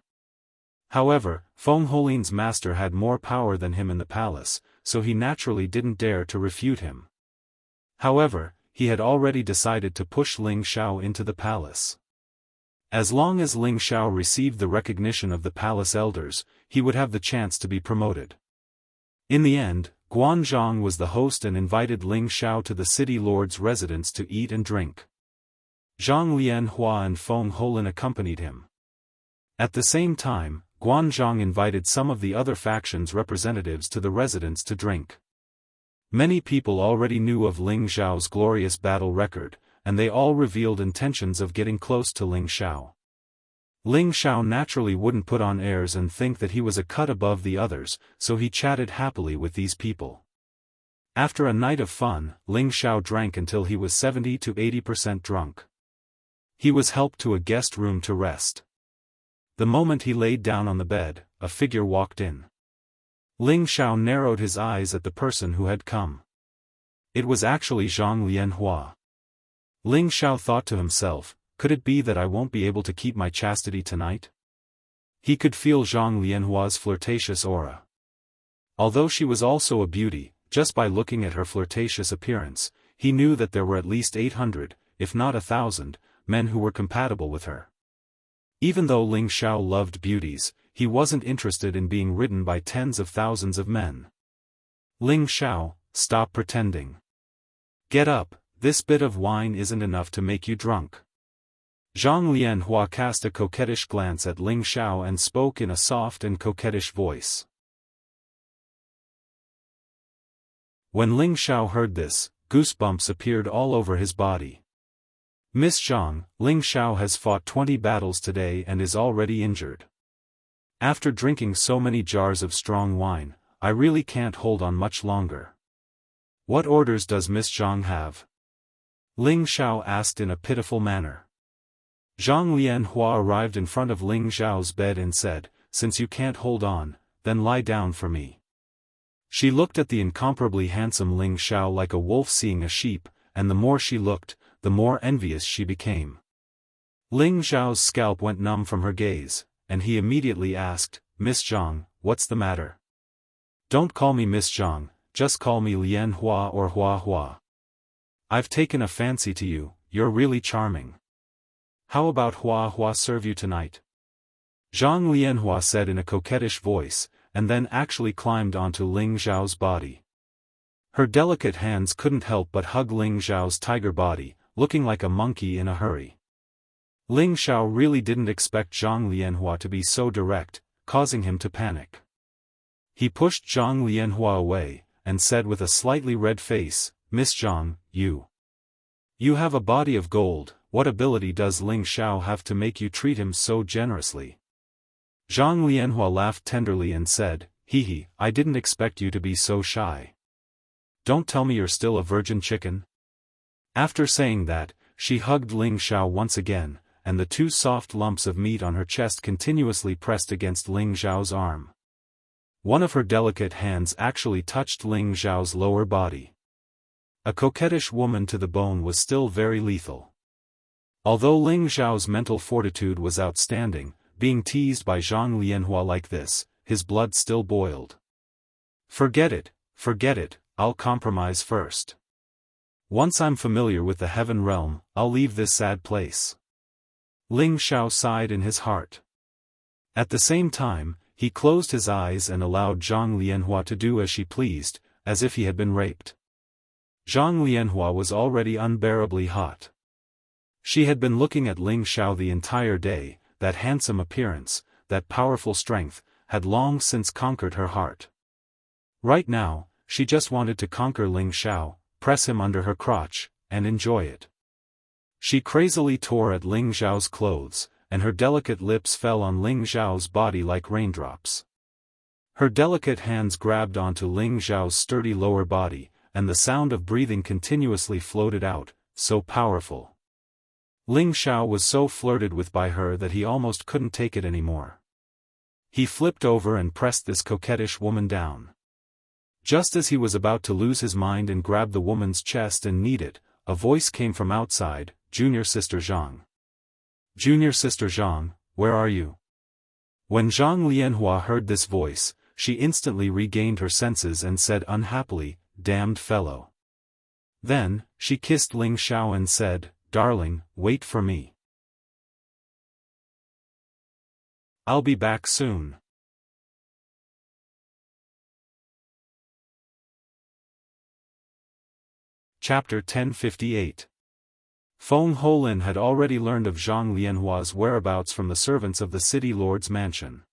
However, Feng Holin's master had more power than him in the palace, so he naturally didn't dare to refute him. However, he had already decided to push Ling Xiao into the palace. As long as Ling Xiao received the recognition of the palace elders, he would have the chance to be promoted. In the end, Guan Zhang was the host and invited Ling Xiao to the city lord's residence to eat and drink. Zhang Lianhua and Feng Holin accompanied him. At the same time, Guan Zhang invited some of the other factions' representatives to the residence to drink. Many people already knew of Ling Xiao's glorious battle record, and they all revealed intentions of getting close to Ling Xiao. Ling Xiao naturally wouldn't put on airs and think that he was a cut above the others, so he chatted happily with these people. After a night of fun, Ling Xiao drank until he was 70 to 80% drunk. He was helped to a guest room to rest. The moment he laid down on the bed, a figure walked in. Ling Xiao narrowed his eyes at the person who had come. It was actually Zhang Lianhua. Ling Xiao thought to himself, could it be that I won't be able to keep my chastity tonight? He could feel Zhang Lianhua's flirtatious aura. Although she was also a beauty, just by looking at her flirtatious appearance, he knew that there were at least 800, if not 1,000, men who were compatible with her. Even though Ling Xiao loved beauties, he wasn't interested in being ridden by tens of thousands of men. Ling Xiao, stop pretending. Get up, this bit of wine isn't enough to make you drunk. Zhang Lianhua cast a coquettish glance at Ling Xiao and spoke in a soft and coquettish voice. When Ling Xiao heard this, goosebumps appeared all over his body. Miss Zhang, Ling Xiao has fought 20 battles today and is already injured. After drinking so many jars of strong wine, I really can't hold on much longer. What orders does Miss Zhang have? Ling Xiao asked in a pitiful manner. Zhang Lianhua arrived in front of Ling Xiao's bed and said, since you can't hold on, then lie down for me. She looked at the incomparably handsome Ling Xiao like a wolf seeing a sheep, and the more she looked, the more envious she became. Ling Xiao's scalp went numb from her gaze, and he immediately asked, Miss Zhang, what's the matter? Don't call me Miss Zhang, just call me Lianhua or Hua Hua. I've taken a fancy to you, you're really charming. How about Hua Hua serve you tonight? Zhang Lianhua said in a coquettish voice, and then actually climbed onto Ling Xiao's body. Her delicate hands couldn't help but hug Ling Xiao's tiger body, looking like a monkey in a hurry. Ling Xiao really didn't expect Zhang Lianhua to be so direct, causing him to panic. He pushed Zhang Lianhua away, and said with a slightly red face, Miss Zhang, you have a body of gold, what ability does Ling Xiao have to make you treat him so generously? Zhang Lianhua laughed tenderly and said, hee, I didn't expect you to be so shy. Don't tell me you're still a virgin chicken. After saying that, she hugged Ling Xiao once again, and the two soft lumps of meat on her chest continuously pressed against Ling Xiao's arm. One of her delicate hands actually touched Ling Xiao's lower body. A coquettish woman to the bone was still very lethal. Although Ling Xiao's mental fortitude was outstanding, being teased by Zhang Lianhua like this, his blood still boiled. Forget it, I'll compromise first. Once I'm familiar with the heaven realm, I'll leave this sad place. Ling Xiao sighed in his heart. At the same time, he closed his eyes and allowed Zhang Lianhua to do as she pleased, as if he had been raped. Zhang Lianhua was already unbearably hot. She had been looking at Ling Xiao the entire day. That handsome appearance, that powerful strength, had long since conquered her heart. Right now, she just wanted to conquer Ling Xiao, press him under her crotch, and enjoy it. She crazily tore at Ling Xiao's clothes, and her delicate lips fell on Ling Xiao's body like raindrops. Her delicate hands grabbed onto Ling Xiao's sturdy lower body, and the sound of breathing continuously floated out, so powerful. Ling Xiao was so flirted with by her that he almost couldn't take it anymore. He flipped over and pressed this coquettish woman down. Just as he was about to lose his mind and grab the woman's chest and knead it, a voice came from outside, "Junior Sister Zhang. Junior Sister Zhang, where are you?" When Zhang Lianhua heard this voice, she instantly regained her senses and said unhappily, "Damned fellow." Then, she kissed Ling Xiao and said, "Darling, wait for me. I'll be back soon." Chapter 1058. Feng Holin had already learned of Zhang Lianhua's whereabouts from the servants of the city lord's mansion.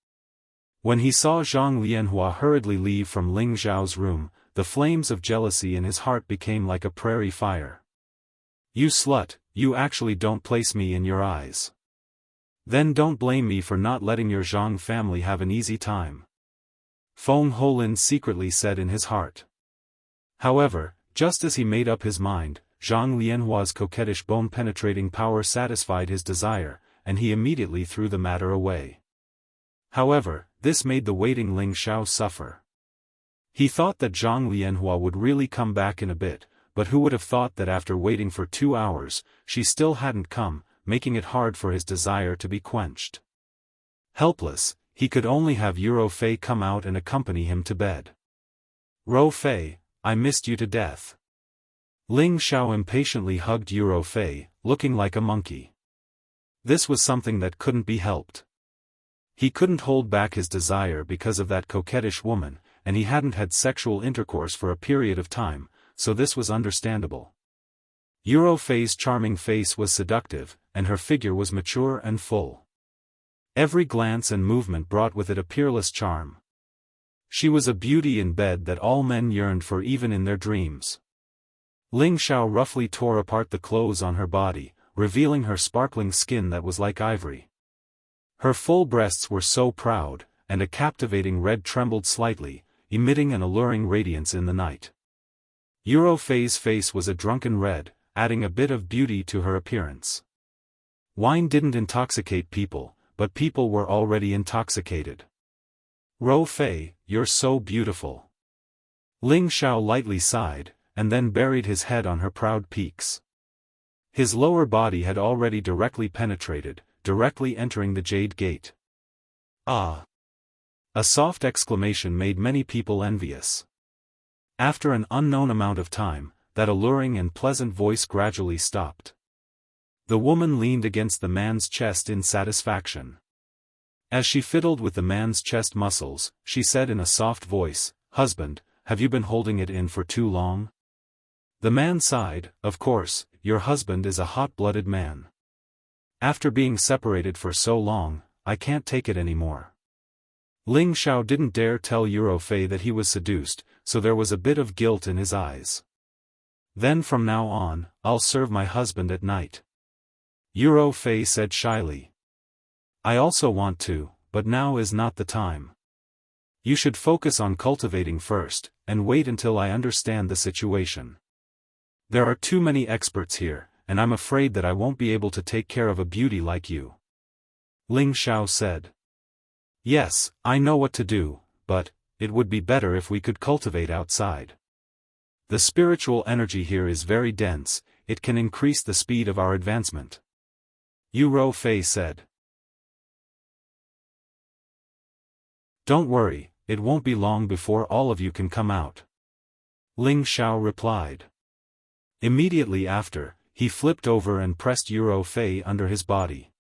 When he saw Zhang Lianhua hurriedly leave from Ling Xiao's room, the flames of jealousy in his heart became like a prairie fire. "You slut, you actually don't place me in your eyes. Then don't blame me for not letting your Zhang family have an easy time," Feng Holin secretly said in his heart. However, just as he made up his mind, Zhang Lianhua's coquettish bone-penetrating power satisfied his desire, and he immediately threw the matter away. However, this made the waiting Ling Xiao suffer. He thought that Zhang Lianhua would really come back in a bit, but who would have thought that after waiting for 2 hours, she still hadn't come, making it hard for his desire to be quenched. Helpless, he could only have Yuro Fei come out and accompany him to bed. "Ro Fei, I missed you to death." Ling Xiao impatiently hugged Yuro Fei, looking like a monkey. This was something that couldn't be helped. He couldn't hold back his desire because of that coquettish woman, and he hadn't had sexual intercourse for a period of time, so this was understandable. Yuro Fei's charming face was seductive, and her figure was mature and full. Every glance and movement brought with it a peerless charm. She was a beauty in bed that all men yearned for even in their dreams. Ling Xiao roughly tore apart the clothes on her body, revealing her sparkling skin that was like ivory. Her full breasts were so proud, and a captivating red trembled slightly, emitting an alluring radiance in the night. Yuro Fei's face was a drunken red, adding a bit of beauty to her appearance. Wine didn't intoxicate people, but people were already intoxicated. "Ro Fei, you're so beautiful." Ling Xiao lightly sighed, and then buried his head on her proud peaks. His lower body had already directly penetrated, directly entering the Jade Gate. "Ah!" A soft exclamation made many people envious. After an unknown amount of time, that alluring and pleasant voice gradually stopped. The woman leaned against the man's chest in satisfaction. As she fiddled with the man's chest muscles, she said in a soft voice, "Husband, have you been holding it in for too long?" The man sighed, "Of course, your husband is a hot-blooded man. After being separated for so long, I can't take it anymore." Ling Xiao didn't dare tell Yuro Fei that he was seduced, so there was a bit of guilt in his eyes. "Then from now on, I'll serve my husband at night," Yuro Fei said shyly. "I also want to, but now is not the time. You should focus on cultivating first, and wait until I understand the situation. There are too many experts here, and I'm afraid that I won't be able to take care of a beauty like you," Ling Xiao said. "Yes, I know what to do, but it would be better if we could cultivate outside. The spiritual energy here is very dense, it can increase the speed of our advancement," Yuro Fei said. "Don't worry, it won't be long before all of you can come out," Ling Xiao replied. Immediately after, he flipped over and pressed Yuro Fei under his body.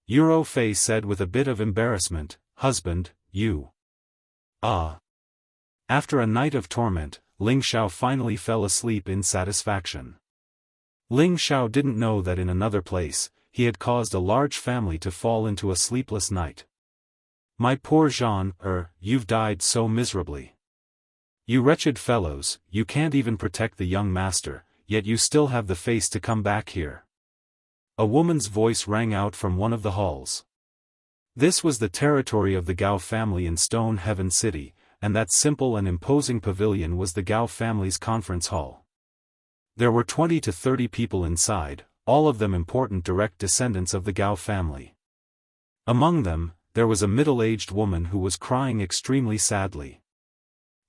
Yuro Fei said with a bit of embarrassment, "Husband, you. Ah. After a night of torment, Ling Xiao finally fell asleep in satisfaction. Ling Xiao didn't know that in another place, he had caused a large family to fall into a sleepless night. My poor Jean, you've died so miserably. You wretched fellows, you can't even protect the young master, yet you still have the face to come back here. A woman's voice rang out from one of the halls. This was the territory of the Gao family in Stone Heaven City, and that simple and imposing pavilion was the Gao family's conference hall. There were 20 to 30 people inside, all of them important direct descendants of the Gao family. Among them, there was a middle-aged woman who was crying extremely sadly.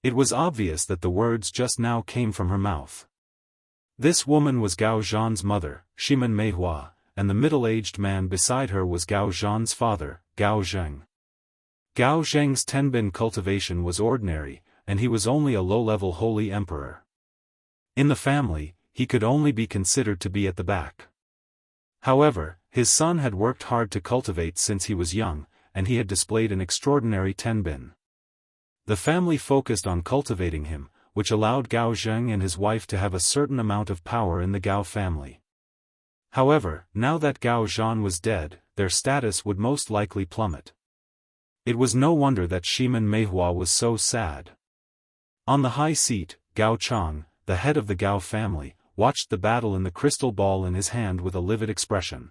It was obvious that the words just now came from her mouth. This woman was Gao Zhan's mother, Shimen Meihua, and the middle-aged man beside her was Gao Zhan's father, Gao Zheng. Gao Zheng's Tenbin cultivation was ordinary, and he was only a low-level holy emperor. In the family, he could only be considered to be at the back. However, his son had worked hard to cultivate since he was young, and he had displayed an extraordinary Tenbin. The family focused on cultivating him, which allowed Gao Zheng and his wife to have a certain amount of power in the Gao family. However, now that Gao Zhan was dead, their status would most likely plummet. It was no wonder that Shimen Meihua was so sad. On the high seat, Gao Chang, the head of the Gao family, watched the battle in the crystal ball in his hand with a livid expression.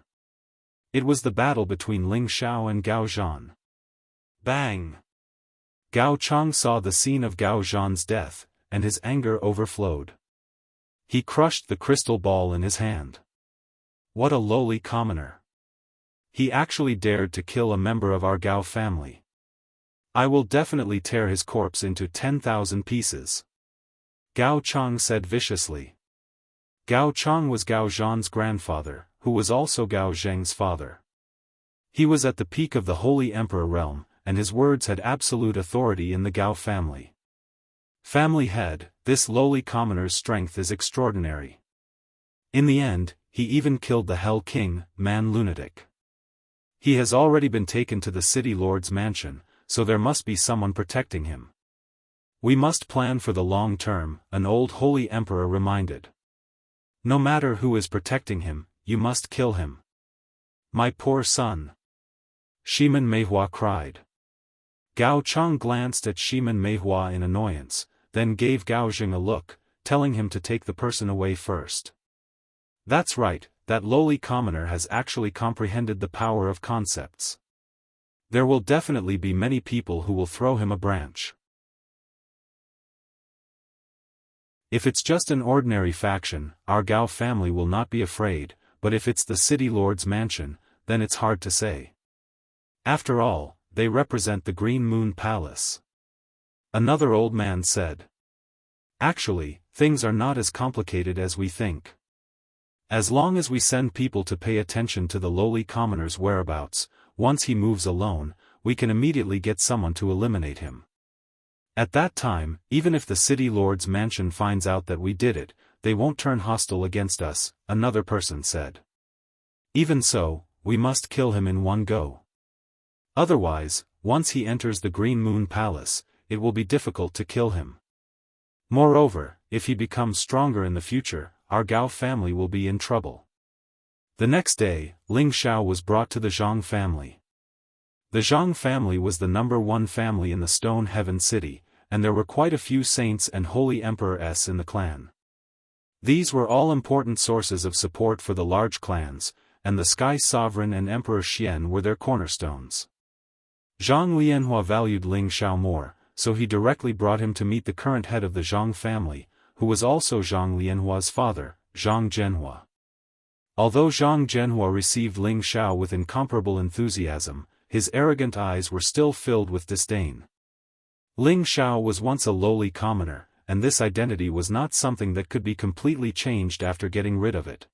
It was the battle between Ling Xiao and Gao Zhan. Bang! Gao Chang saw the scene of Gao Zhan's death, and his anger overflowed. He crushed the crystal ball in his hand. What a lowly commoner! He actually dared to kill a member of our Gao family. I will definitely tear his corpse into 10,000 pieces. Gao Chang said viciously. Gao Chang was Gao Zhan's grandfather, who was also Gao Zheng's father. He was at the peak of the Holy Emperor realm, and his words had absolute authority in the Gao family. Family head, this lowly commoner's strength is extraordinary. In the end, he even killed the Hell King, man lunatic. He has already been taken to the city lord's mansion, so there must be someone protecting him. We must plan for the long term, an old holy emperor reminded. No matter who is protecting him, you must kill him. My poor son. Shimen Meihua cried. Gao Chang glanced at Shimen Meihua in annoyance, then gave Gao Zheng a look, telling him to take the person away first. That's right, that lowly commoner has actually comprehended the power of concepts. There will definitely be many people who will throw him a branch. If it's just an ordinary faction, our Gao family will not be afraid, but if it's the city lord's mansion, then it's hard to say. After all, they represent the Green Moon Palace. Another old man said. Actually, things are not as complicated as we think. As long as we send people to pay attention to the lowly commoner's whereabouts, once he moves alone, we can immediately get someone to eliminate him. At that time, even if the city lord's mansion finds out that we did it, they won't turn hostile against us, another person said. Even so, we must kill him in one go. Otherwise, once he enters the Green Moon Palace, it will be difficult to kill him. Moreover, if he becomes stronger in the future, our Gao family will be in trouble. The next day, Ling Xiao was brought to the Zhang family. The Zhang family was the #1 family in the Stone Heaven City, and there were quite a few saints and holy emperors in the clan. These were all important sources of support for the large clans, and the Sky Sovereign and Emperor Xian were their cornerstones. Zhang Lianhua valued Ling Xiao more, so he directly brought him to meet the current head of the Zhang family, who was also Zhang Lianhua's father, Zhang Zhenhua. Although Zhang Zhenhua received Ling Xiao with incomparable enthusiasm, his arrogant eyes were still filled with disdain. Ling Xiao was once a lowly commoner, and this identity was not something that could be completely changed after getting rid of it.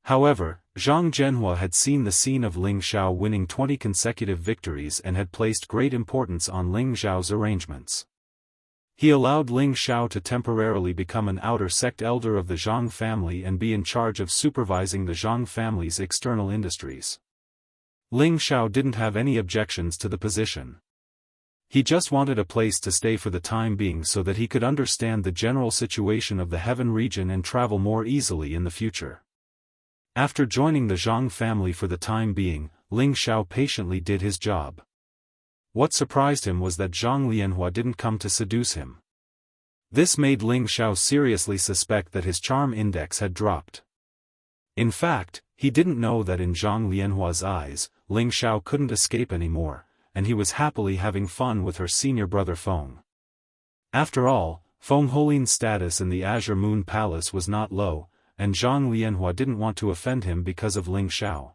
However, Zhang Zhenhua had seen the scene of Ling Xiao winning 20 consecutive victories and had placed great importance on Ling Xiao's arrangements. He allowed Ling Xiao to temporarily become an outer sect elder of the Zhang family and be in charge of supervising the Zhang family's external industries. Ling Xiao didn't have any objections to the position. He just wanted a place to stay for the time being so that he could understand the general situation of the heaven region and travel more easily in the future. After joining the Zhang family for the time being, Ling Xiao patiently did his job. What surprised him was that Zhang Lianhua didn't come to seduce him. This made Ling Xiao seriously suspect that his charm index had dropped. In fact, he didn't know that in Zhang Lianhua's eyes, Ling Xiao couldn't escape anymore, and he was happily having fun with her senior brother Feng. After all, Feng Holin's status in the Azure Moon Palace was not low, and Zhang Lianhua didn't want to offend him because of Ling Xiao.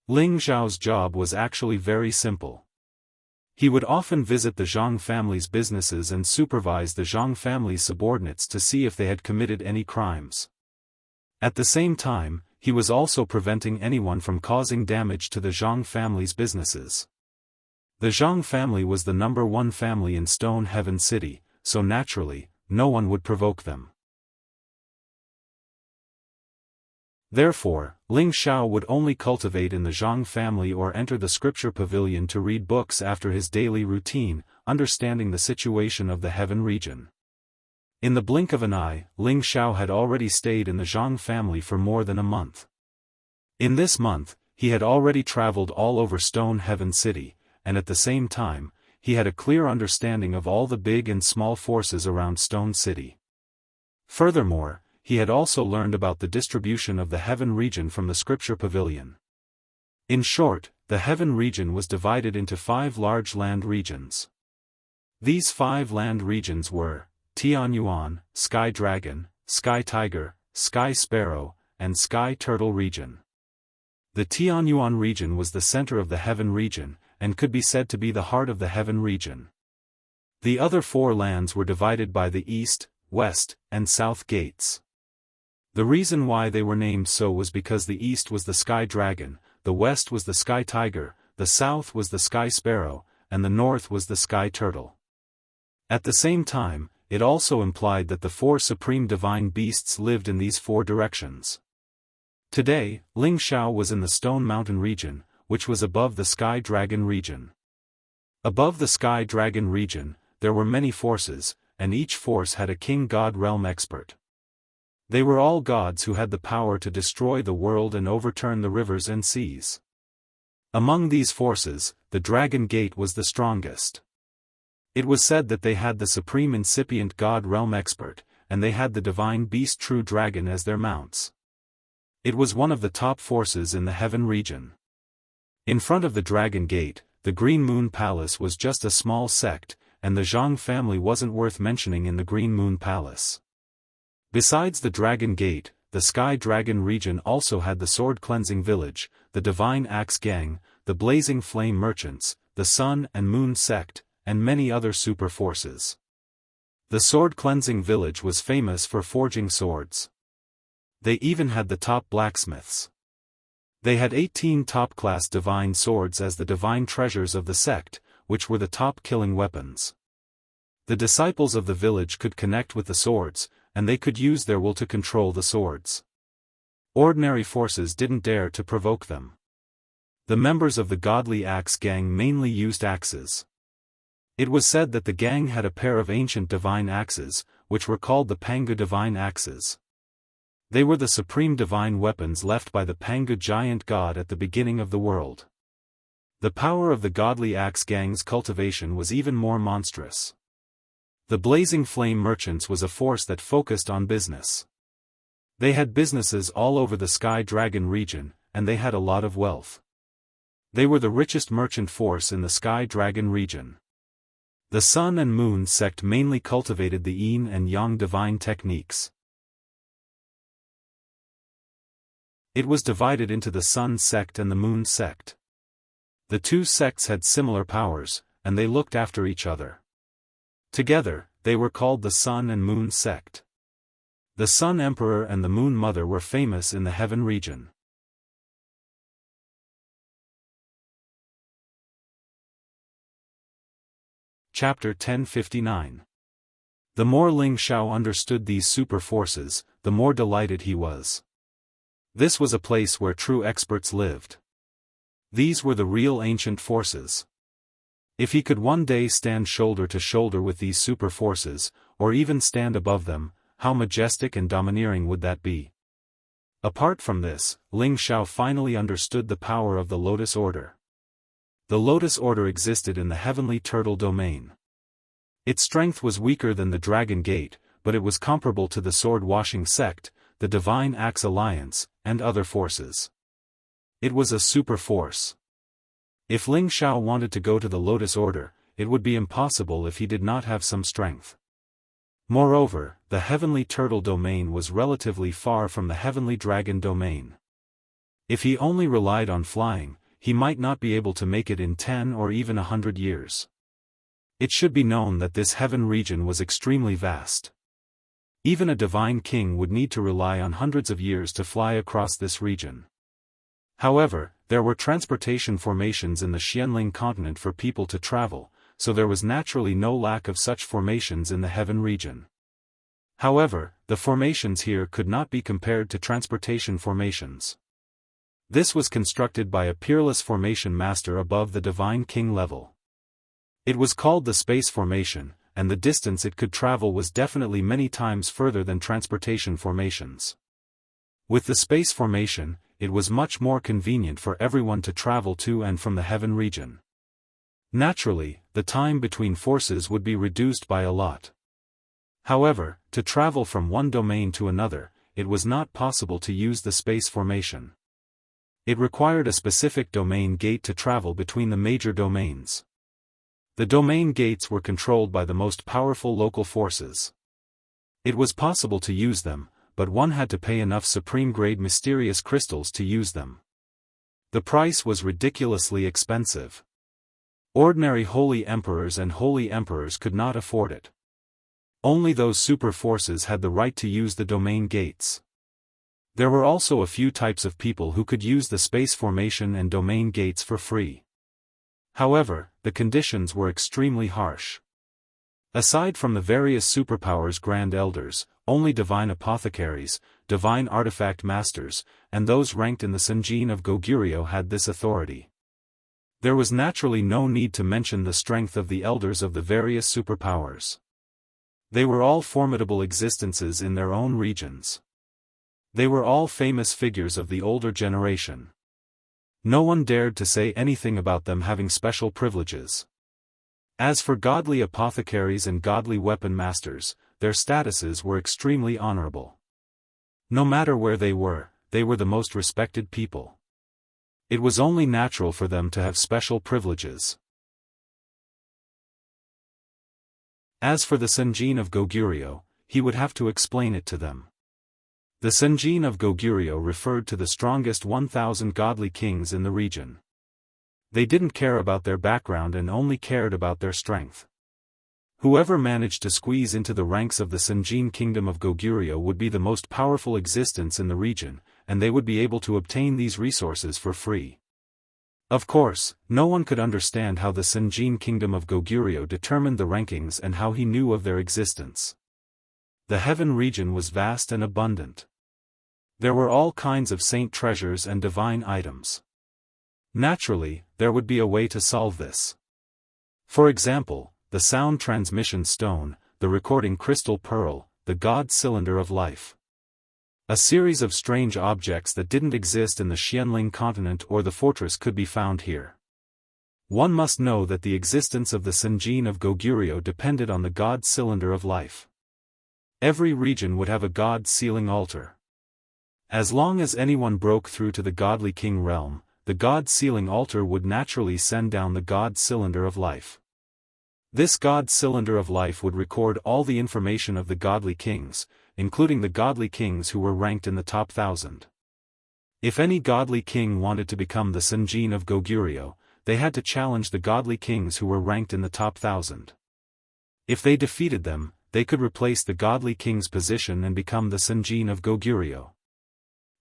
Ling Xiao's job was actually very simple. He would often visit the Zhang family's businesses and supervise the Zhang family's subordinates to see if they had committed any crimes. At the same time, he was also preventing anyone from causing damage to the Zhang family's businesses. The Zhang family was the #1 family in Stone Heaven City, so naturally, no one would provoke them. Therefore, Ling Xiao would only cultivate in the Zhang family or enter the scripture pavilion to read books after his daily routine, understanding the situation of the heaven region. In the blink of an eye, Ling Xiao had already stayed in the Zhang family for more than a month. In this month, he had already traveled all over Stone Heaven City, and at the same time, he had a clear understanding of all the big and small forces around Stone City. Furthermore, he had also learned about the distribution of the heaven region from the scripture pavilion. In short, the heaven region was divided into 5 large land regions. These 5 land regions were Tianyuan, Sky Dragon, Sky Tiger, Sky Sparrow, and Sky Turtle region. The Tianyuan region was the center of the heaven region, and could be said to be the heart of the heaven region. The other 4 lands were divided by the east, west, and south gates. The reason why they were named so was because the east was the Sky Dragon, the west was the Sky Tiger, the south was the Sky Sparrow, and the north was the Sky Turtle. At the same time, it also implied that the 4 supreme divine beasts lived in these 4 directions. Today, Ling Xiao was in the Stone Mountain region, which was above the Sky Dragon region. Above the Sky Dragon region, there were many forces, and each force had a king god realm expert. They were all gods who had the power to destroy the world and overturn the rivers and seas. Among these forces, the Dragon Gate was the strongest. It was said that they had the supreme incipient god realm expert, and they had the divine beast True Dragon as their mounts. It was one of the top forces in the heaven region. In front of the Dragon Gate, the Green Moon Palace was just a small sect, and the Zhang family wasn't worth mentioning in the Green Moon Palace. Besides the Dragon Gate, the Sky Dragon region also had the Sword Cleansing Village, the Divine Axe Gang, the Blazing Flame Merchants, the Sun and Moon Sect, and many other super forces. The Sword Cleansing Village was famous for forging swords. They even had the top blacksmiths. They had 18 top-class divine swords as the divine treasures of the sect, which were the top killing weapons. The disciples of the village could connect with the swords, and they could use their will to control the swords. Ordinary forces didn't dare to provoke them. The members of the Godly Axe Gang mainly used axes. It was said that the gang had a pair of ancient divine axes, which were called the Pangu divine axes. They were the supreme divine weapons left by the Pangu giant god at the beginning of the world. The power of the Godly Axe Gang's cultivation was even more monstrous. The Blazing Flame Merchants was a force that focused on business. They had businesses all over the Sky Dragon region, and they had a lot of wealth. They were the richest merchant force in the Sky Dragon region. The Sun and Moon sect mainly cultivated the Yin and Yang divine techniques. It was divided into the Sun sect and the Moon sect. The 2 sects had similar powers, and they looked after each other. Together, they were called the Sun and Moon sect. The Sun Emperor and the Moon Mother were famous in the heaven region. Chapter 1059. The more Ling Xiao understood these super forces, the more delighted he was. This was a place where true experts lived. These were the real ancient forces. If he could one day stand shoulder to shoulder with these super forces, or even stand above them, how majestic and domineering would that be? Apart from this, Ling Xiao finally understood the power of the Lotus Order. The Lotus Order existed in the Heavenly Turtle domain. Its strength was weaker than the Dragon Gate, but it was comparable to the Sword-Washing Sect, the Divine Axe Alliance, and other forces. It was a super force. If Ling Xiao wanted to go to the Lotus Order, it would be impossible if he did not have some strength. Moreover, the Heavenly Turtle domain was relatively far from the Heavenly Dragon domain. If he only relied on flying, he might not be able to make it in 10 or even 100 years. It should be known that this heaven region was extremely vast. Even a divine king would need to rely on hundreds of years to fly across this region. However, there were transportation formations in the Xianling continent for people to travel, so there was naturally no lack of such formations in the heaven region. However, the formations here could not be compared to transportation formations. This was constructed by a peerless formation master above the divine king level. It was called the space formation, and the distance it could travel was definitely many times further than transportation formations. With the space formation, it was much more convenient for everyone to travel to and from the heaven region. Naturally, the time between forces would be reduced by a lot. However, to travel from one domain to another, it was not possible to use the space formation. It required a specific domain gate to travel between the major domains. The domain gates were controlled by the most powerful local forces. It was possible to use them, but one had to pay enough supreme-grade mysterious crystals to use them. The price was ridiculously expensive. Ordinary holy emperors and holy emperors could not afford it. Only those super forces had the right to use the domain gates. There were also a few types of people who could use the space formation and domain gates for free. However, the conditions were extremely harsh. Aside from the various superpowers Grand Elders, only divine apothecaries, divine artifact masters, and those ranked in the Senjin of Goguryeo had this authority. There was naturally no need to mention the strength of the elders of the various superpowers. They were all formidable existences in their own regions. They were all famous figures of the older generation. No one dared to say anything about them having special privileges. As for godly apothecaries and godly weapon masters, their statuses were extremely honorable. No matter where they were the most respected people. It was only natural for them to have special privileges. As for the Senjin of Goguryeo, he would have to explain it to them. The Senjin of Goguryeo referred to the strongest 1,000 godly kings in the region. They didn't care about their background and only cared about their strength. Whoever managed to squeeze into the ranks of the Senjin kingdom of Goguryeo would be the most powerful existence in the region, and they would be able to obtain these resources for free. Of course, no one could understand how the Senjin kingdom of Goguryeo determined the rankings and how he knew of their existence. The heaven region was vast and abundant. There were all kinds of saint treasures and divine items. Naturally, there would be a way to solve this. For example, the sound transmission stone, the recording crystal pearl, the god cylinder of life. A series of strange objects that didn't exist in the Xianling continent or the fortress could be found here. One must know that the existence of the Senjin of Goguryeo depended on the god cylinder of life. Every region would have a god sealing altar. As long as anyone broke through to the godly king realm, the god sealing altar would naturally send down the god cylinder of life. This god cylinder of life would record all the information of the godly kings, including the godly kings who were ranked in the top 1,000. If any godly king wanted to become the Senjin of Goguryeo, they had to challenge the godly kings who were ranked in the top 1,000. If they defeated them, they could replace the godly king's position and become the Senjin of Goguryeo.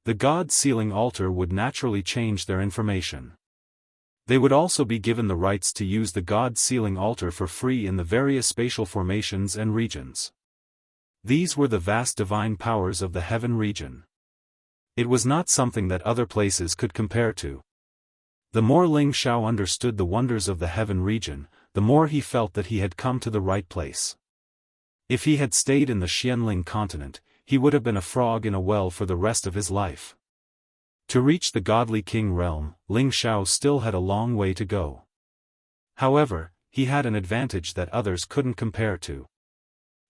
The god sealing altar would naturally change their information. They would also be given the rights to use the god sealing altar for free in the various spatial formations and regions. These were the vast divine powers of the heaven region. It was not something that other places could compare to. The more Ling Xiao understood the wonders of the heaven region, the more he felt that he had come to the right place. If he had stayed in the Xianling continent, he would have been a frog in a well for the rest of his life. To reach the godly king realm, Ling Xiao still had a long way to go. However, he had an advantage that others couldn't compare to.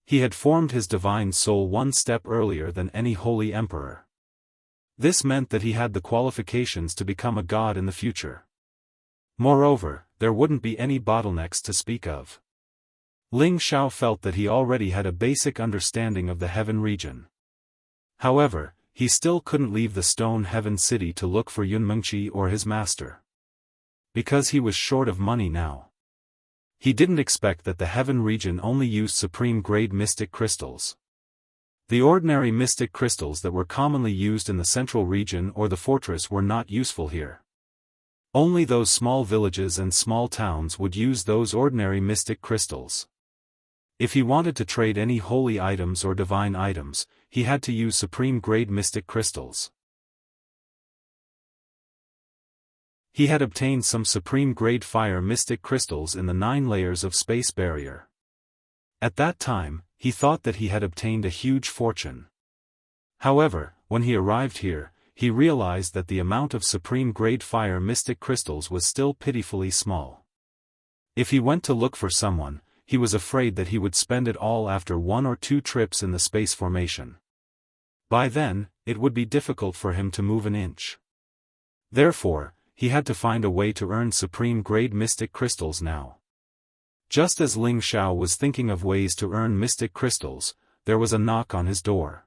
He had formed his divine soul one step earlier than any holy emperor. This meant that he had the qualifications to become a god in the future. Moreover, there wouldn't be any bottlenecks to speak of. Ling Xiao felt that he already had a basic understanding of the heaven region. However, he still couldn't leave the stone heaven city to look for Yunmengqi or his master. Because he was short of money now. He didn't expect that the heaven region only used supreme-grade mystic crystals. The ordinary mystic crystals that were commonly used in the central region or the fortress were not useful here. Only those small villages and small towns would use those ordinary mystic crystals. If he wanted to trade any holy items or divine items, he had to use supreme-grade mystic crystals. He had obtained some supreme-grade fire mystic crystals in the 9 layers of space barrier. At that time, he thought that he had obtained a huge fortune. However, when he arrived here, he realized that the amount of supreme-grade fire mystic crystals was still pitifully small. If he went to look for someone, he was afraid that he would spend it all after 1 or 2 trips in the space formation. By then, it would be difficult for him to move an inch. Therefore, he had to find a way to earn supreme-grade mystic crystals now. Just as Ling Xiao was thinking of ways to earn mystic crystals, there was a knock on his door.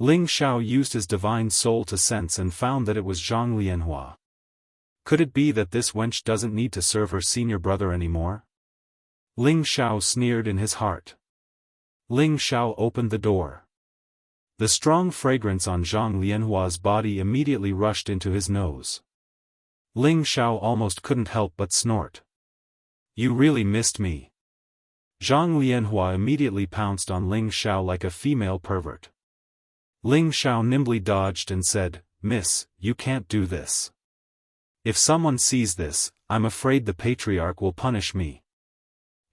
Ling Xiao used his divine soul to sense and found that it was Zhang Lianhua. Could it be that this wench doesn't need to serve her senior brother anymore? Ling Xiao sneered in his heart. Ling Xiao opened the door. The strong fragrance on Zhang Lianhua's body immediately rushed into his nose. Ling Xiao almost couldn't help but snort. "You really missed me." Zhang Lianhua immediately pounced on Ling Xiao like a female pervert. Ling Xiao nimbly dodged and said, "Miss, you can't do this. If someone sees this, I'm afraid the patriarch will punish me."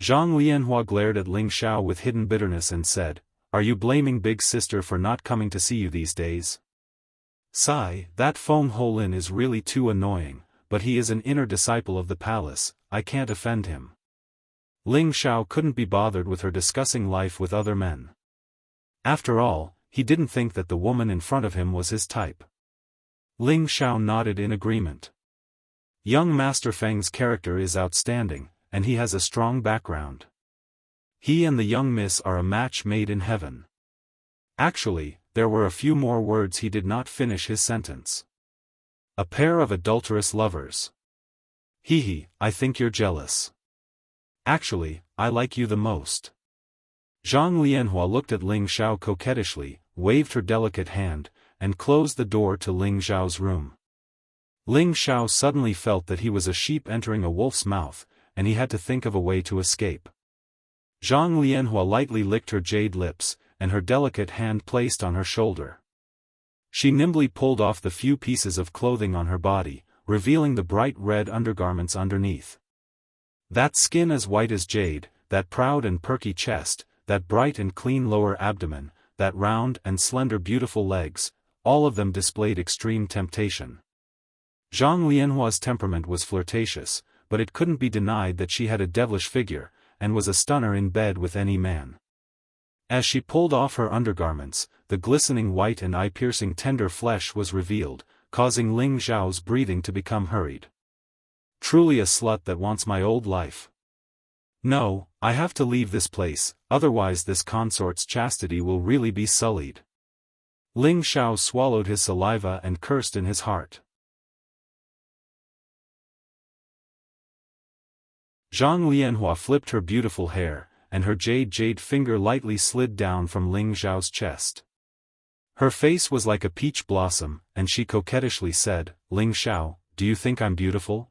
Zhang Lianhua glared at Ling Xiao with hidden bitterness and said, "Are you blaming big sister for not coming to see you these days? Sigh, that Feng Holin is really too annoying, but he is an inner disciple of the palace, I can't offend him." Ling Xiao couldn't be bothered with her discussing life with other men. After all, he didn't think that the woman in front of him was his type. Ling Xiao nodded in agreement. Young Master Feng's character is outstanding, and he has a strong background. He and the young miss are a match made in heaven. Actually, there were a few more words he did not finish his sentence. A pair of adulterous lovers. Hee, I think you're jealous. Actually, I like you the most. Zhang Lianhua looked at Ling Xiao coquettishly, waved her delicate hand, and closed the door to Ling Xiao's room. Ling Xiao suddenly felt that he was a sheep entering a wolf's mouth, and he had to think of a way to escape. Zhang Lianhua lightly licked her jade lips, and her delicate hand placed on her shoulder. She nimbly pulled off the few pieces of clothing on her body, revealing the bright red undergarments underneath. That skin as white as jade, that proud and perky chest, that bright and clean lower abdomen, that round and slender beautiful legs, all of them displayed extreme temptation. Zhang Lianhua's temperament was flirtatious, but it couldn't be denied that she had a devilish figure, and was a stunner in bed with any man. As she pulled off her undergarments, the glistening white and eye-piercing tender flesh was revealed, causing Ling Xiao's breathing to become hurried. Truly a slut that wants my old life. No, I have to leave this place, otherwise this consort's chastity will really be sullied. Ling Xiao swallowed his saliva and cursed in his heart. Zhang Lianhua flipped her beautiful hair, and her jade finger lightly slid down from Ling Xiao's chest. Her face was like a peach blossom, and she coquettishly said, "Ling Xiao, do you think I'm beautiful?"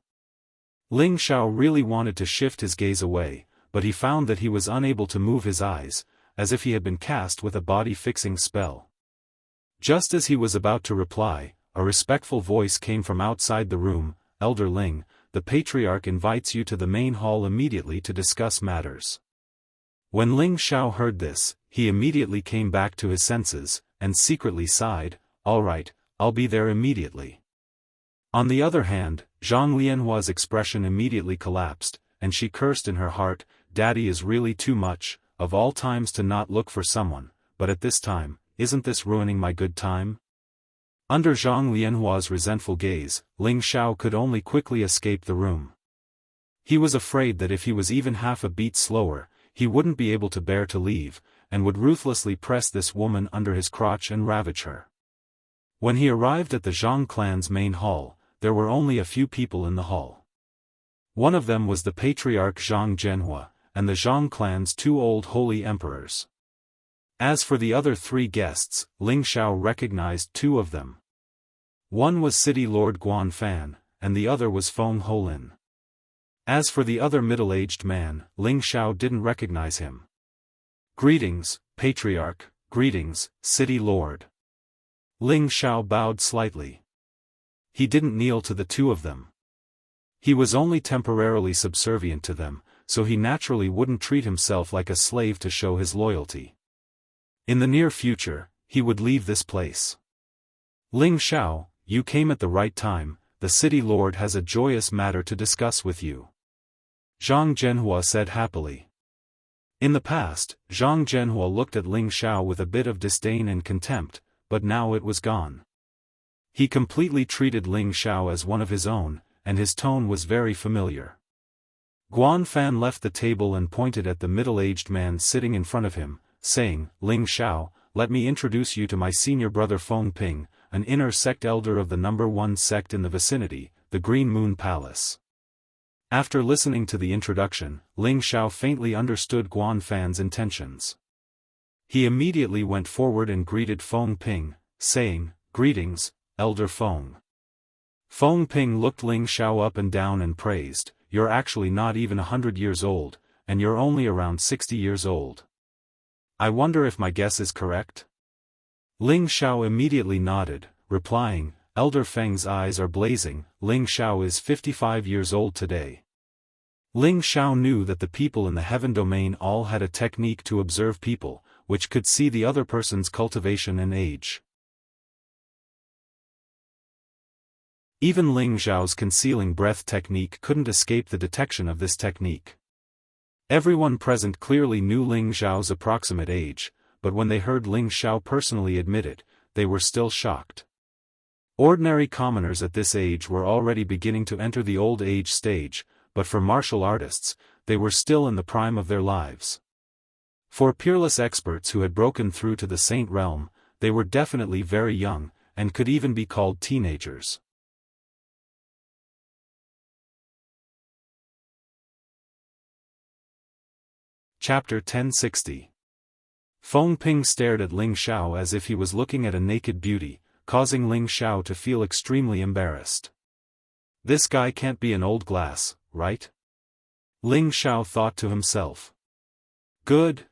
Ling Xiao really wanted to shift his gaze away, but he found that he was unable to move his eyes, as if he had been cast with a body-fixing spell. Just as he was about to reply, a respectful voice came from outside the room, "Elder Ling, the patriarch invites you to the main hall immediately to discuss matters. When Ling Xiao heard this, he immediately came back to his senses, and secretly sighed, "All right, I'll be there immediately." On the other hand, Zhang Lianhua's expression immediately collapsed, and she cursed in her heart, "Daddy is really too much, of all times to not look for someone, but at this time, isn't this ruining my good time?" Under Zhang Lianhua's resentful gaze, Ling Xiao could only quickly escape the room. He was afraid that if he was even half a beat slower, he wouldn't be able to bear to leave, and would ruthlessly press this woman under his crotch and ravage her. When he arrived at the Zhang clan's main hall, there were only a few people in the hall. One of them was the patriarch Zhang Zhenhua, and the Zhang clan's two old holy emperors. As for the other three guests, Ling Xiao recognized two of them. One was City Lord Guan Fan, and the other was Feng Holin. As for the other middle-aged man, Ling Xiao didn't recognize him. "Greetings, Patriarch, greetings, City Lord." Ling Xiao bowed slightly. He didn't kneel to the two of them. He was only temporarily subservient to them, so he naturally wouldn't treat himself like a slave to show his loyalty. In the near future, he would leave this place. "Ling Xiao, you came at the right time, the City Lord has a joyous matter to discuss with you," Zhang Zhenhua said happily. In the past, Zhang Zhenhua looked at Ling Xiao with a bit of disdain and contempt, but now it was gone. He completely treated Ling Xiao as one of his own, and his tone was very familiar. Guan Fan left the table and pointed at the middle-aged man sitting in front of him, saying, "Ling Xiao, let me introduce you to my senior brother Feng Ping, an inner sect elder of the #1 sect in the vicinity, the Green Moon Palace." After listening to the introduction, Ling Xiao faintly understood Guan Fan's intentions. He immediately went forward and greeted Feng Ping, saying, "Greetings, Elder Feng." Feng Ping looked Ling Xiao up and down and praised, "You're actually not even 100 years old, and you're only around 60 years old. I wonder if my guess is correct?" Ling Xiao immediately nodded, replying, "Elder Feng's eyes are blazing, Ling Xiao is 55 years old today." Ling Xiao knew that the people in the heaven domain all had a technique to observe people, which could see the other person's cultivation and age. Even Ling Xiao's concealing breath technique couldn't escape the detection of this technique. Everyone present clearly knew Ling Xiao's approximate age, but when they heard Ling Xiao personally admit it, they were still shocked. Ordinary commoners at this age were already beginning to enter the old age stage, but for martial artists, they were still in the prime of their lives. For peerless experts who had broken through to the saint realm, they were definitely very young, and could even be called teenagers. Chapter 1060. Feng Ping stared at Ling Xiao as if he was looking at a naked beauty, causing Ling Xiao to feel extremely embarrassed. This guy can't be an old glass, right? Ling Xiao thought to himself. Good,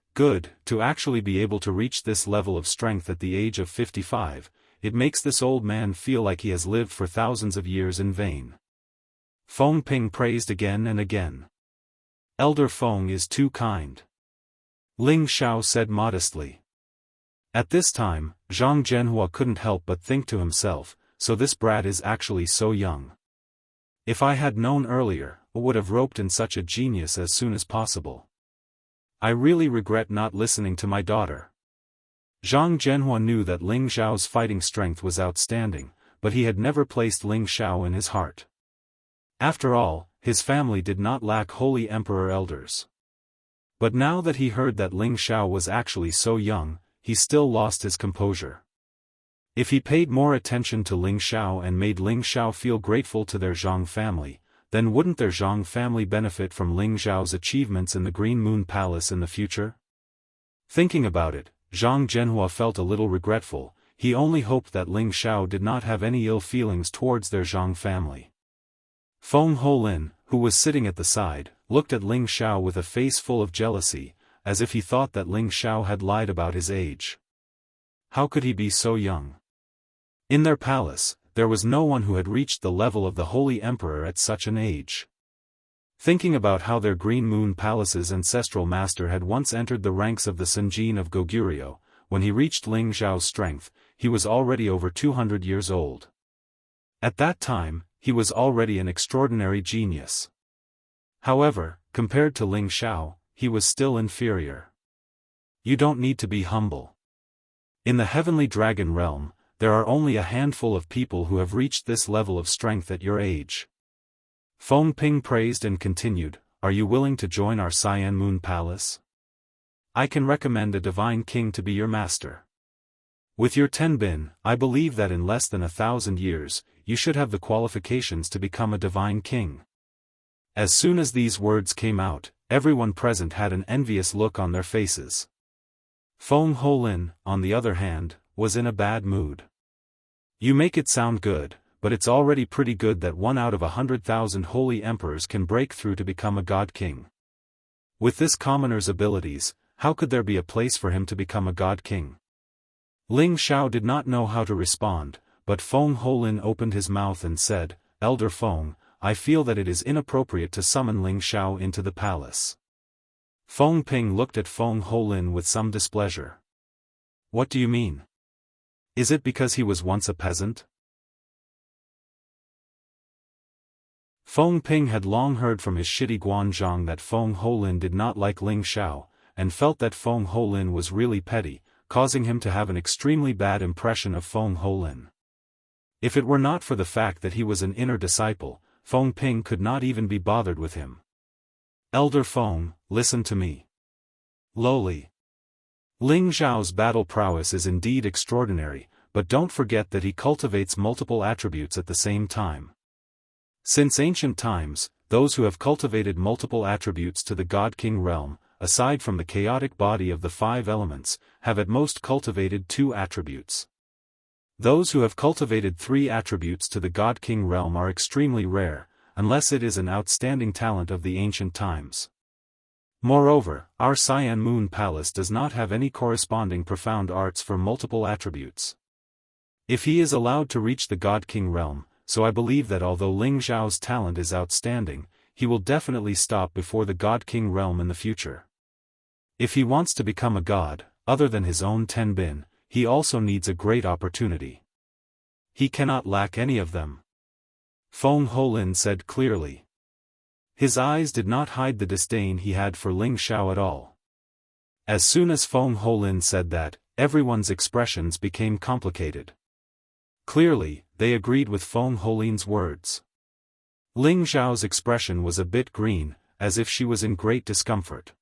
to actually be able to reach this level of strength at the age of 55, it makes this old man feel like he has lived for thousands of years in vain. Feng Ping praised again and again. "Elder Feng is too kind," Ling Xiao said modestly. At this time, Zhang Zhenhua couldn't help but think to himself, so this brat is actually so young. If I had known earlier, I would have roped in such a genius as soon as possible. I really regret not listening to my daughter. Zhang Zhenhua knew that Ling Xiao's fighting strength was outstanding, but he had never placed Ling Xiao in his heart. After all, his family did not lack holy emperor elders. But now that he heard that Ling Xiao was actually so young, he still lost his composure. If he paid more attention to Ling Xiao and made Ling Xiao feel grateful to their Zhang family, then wouldn't their Zhang family benefit from Ling Xiao's achievements in the Green Moon Palace in the future? Thinking about it, Zhang Zhenhua felt a little regretful. He only hoped that Ling Xiao did not have any ill feelings towards their Zhang family. Feng Holin, who was sitting at the side, looked at Ling Xiao with a face full of jealousy, as if he thought that Ling Xiao had lied about his age. How could he be so young? In their palace, there was no one who had reached the level of the Holy Emperor at such an age. Thinking about how their Green Moon Palace's ancestral master had once entered the ranks of the Senjin of Goguryeo, when he reached Ling Xiao's strength, he was already over 200 years old. At that time, he was already an extraordinary genius. However, compared to Ling Xiao, he was still inferior. You don't need to be humble. In the Heavenly Dragon Realm, there are only a handful of people who have reached this level of strength at your age. Feng Ping praised and continued, "Are you willing to join our Cyan Moon Palace? I can recommend a divine king to be your master. With your Tenbin, I believe that in less than 1,000 years, you should have the qualifications to become a divine king." As soon as these words came out, everyone present had an envious look on their faces. Feng Holin, on the other hand, was in a bad mood. "You make it sound good, but it's already pretty good that 1 out of 100,000 holy emperors can break through to become a god king. With this commoner's abilities, how could there be a place for him to become a god king?" Ling Xiao did not know how to respond, but Feng Holin opened his mouth and said, "Elder Feng, I feel that it is inappropriate to summon Ling Xiao into the palace." Feng Ping looked at Feng Holin with some displeasure. "What do you mean? Is it because he was once a peasant?" Feng Ping had long heard from his shitty Guanzhong that Feng Holin did not like Ling Xiao, and felt that Feng Holin was really petty, causing him to have an extremely bad impression of Feng Holin. If it were not for the fact that he was an inner disciple, Feng Ping could not even be bothered with him. "Elder Feng, listen to me. Lowly. Ling Xiao's battle prowess is indeed extraordinary, but don't forget that he cultivates multiple attributes at the same time. Since ancient times, those who have cultivated multiple attributes to the God-King realm, aside from the chaotic body of the 5 elements, have at most cultivated 2 attributes. Those who have cultivated 3 attributes to the God-King realm are extremely rare, unless it is an outstanding talent of the ancient times. Moreover, our Cyan Moon Palace does not have any corresponding profound arts for multiple attributes. If he is allowed to reach the God-King realm, so I believe that although Ling Xiao's talent is outstanding, he will definitely stop before the God-King realm in the future. If he wants to become a god, other than his own Tenbin, he also needs a great opportunity. He cannot lack any of them." Feng Holin said clearly. His eyes did not hide the disdain he had for Ling Xiao at all. As soon as Feng Holin said that, everyone's expressions became complicated. Clearly, they agreed with Feng Holin's words. Ling Xiao's expression was a bit green, as if she was in great discomfort.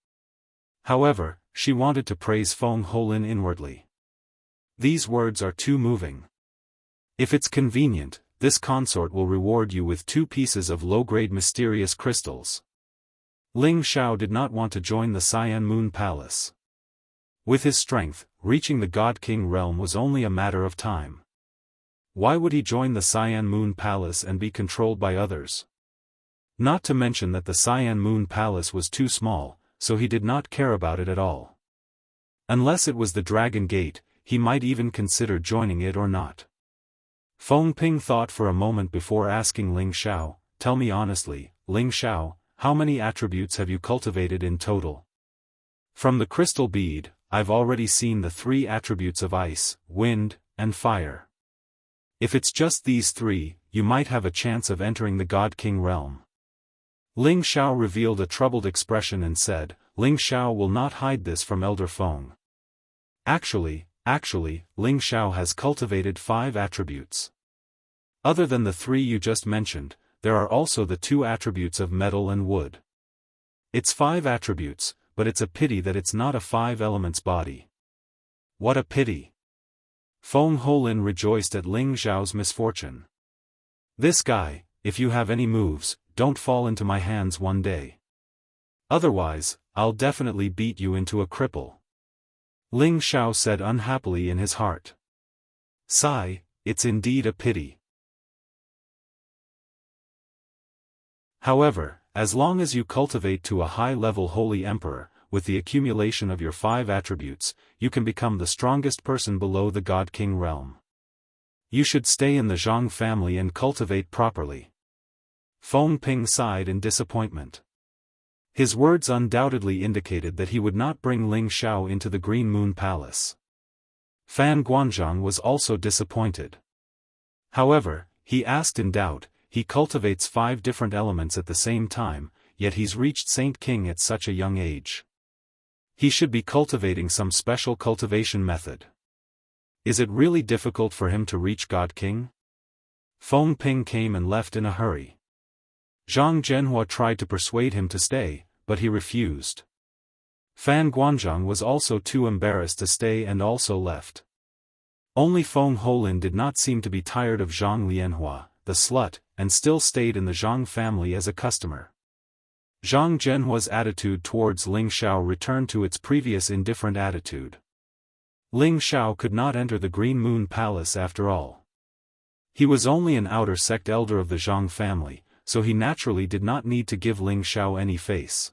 However, she wanted to praise Feng Holin inwardly. "These words are too moving. If it's convenient, this consort will reward you with 2 pieces of low-grade mysterious crystals." Ling Xiao did not want to join the Cyan Moon Palace. With his strength, reaching the God-King realm was only a matter of time. Why would he join the Cyan Moon Palace and be controlled by others? Not to mention that the Cyan Moon Palace was too small, so he did not care about it at all. Unless it was the Dragon Gate, he might even consider joining it or not. Feng Ping thought for a moment before asking Ling Xiao, "Tell me honestly, Ling Xiao, how many attributes have you cultivated in total?" "From the crystal bead, I've already seen the 3 attributes of ice, wind, and fire. If it's just these 3, you might have a chance of entering the God-King realm." Ling Xiao revealed a troubled expression and said, "Ling Xiao will not hide this from Elder Feng. Actually, Ling Xiao has cultivated 5 attributes. Other than the 3 you just mentioned, there are also the 2 attributes of metal and wood. It's 5 attributes, but it's a pity that it's not a 5 elements body." "What a pity." Feng Holin rejoiced at Ling Xiao's misfortune. "This guy, if you have any moves, don't fall into my hands one day. Otherwise, I'll definitely beat you into a cripple." Ling Xiao said unhappily in his heart. "Sigh, it's indeed a pity. However, as long as you cultivate to a high-level holy emperor, with the accumulation of your 5 attributes, you can become the strongest person below the God-King realm. You should stay in the Zhang family and cultivate properly. Feng Ping sighed in disappointment. His words undoubtedly indicated that he would not bring Ling Xiao into the Green Moon Palace. Fan Guanzhong was also disappointed. However, he asked in doubt, he cultivates 5 different elements at the same time, yet he's reached Saint King at such a young age. He should be cultivating some special cultivation method. Is it really difficult for him to reach God King? Feng Ping came and left in a hurry. Zhang Zhenhua tried to persuade him to stay, but he refused. Fan Guanzhong was also too embarrassed to stay and also left. Only Feng Holin did not seem to be tired of Zhang Lianhua, the slut, and still stayed in the Zhang family as a customer. Zhang Zhenhua's attitude towards Ling Xiao returned to its previous indifferent attitude. Ling Xiao could not enter the Green Moon Palace after all. He was only an outer sect elder of the Zhang family, so he naturally did not need to give Ling Xiao any face.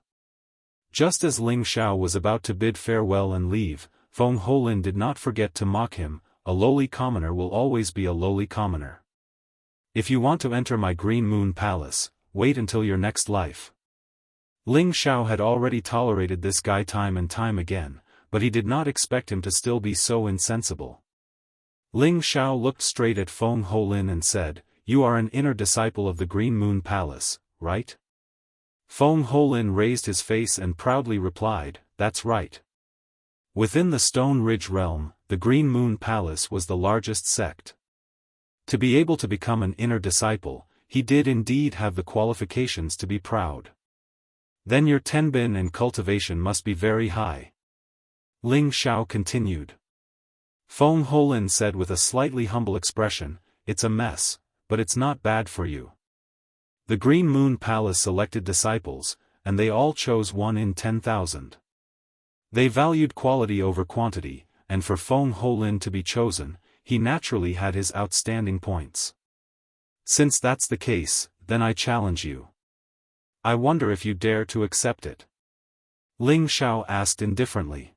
Just as Ling Xiao was about to bid farewell and leave, Feng Holin did not forget to mock him, a lowly commoner will always be a lowly commoner. If you want to enter my Green Moon Palace, wait until your next life. Ling Xiao had already tolerated this guy time and time again, but he did not expect him to still be so insensible. Ling Xiao looked straight at Feng Holin and said, "You are an inner disciple of the Green Moon Palace, right?" Feng Holin raised his face and proudly replied, "That's right." Within the Stone Ridge realm, the Green Moon Palace was the largest sect. To be able to become an inner disciple, he did indeed have the qualifications to be proud. Then your tenbin and cultivation must be very high. Ling Xiao continued. Feng Holin said with a slightly humble expression, "It's a mess, but it's not bad for you." The Green Moon Palace selected disciples, and they all chose 1 in 10,000. They valued quality over quantity, and for Feng Holin to be chosen, he naturally had his outstanding points. Since that's the case, then I challenge you. I wonder if you dare to accept it. Ling Xiao asked indifferently.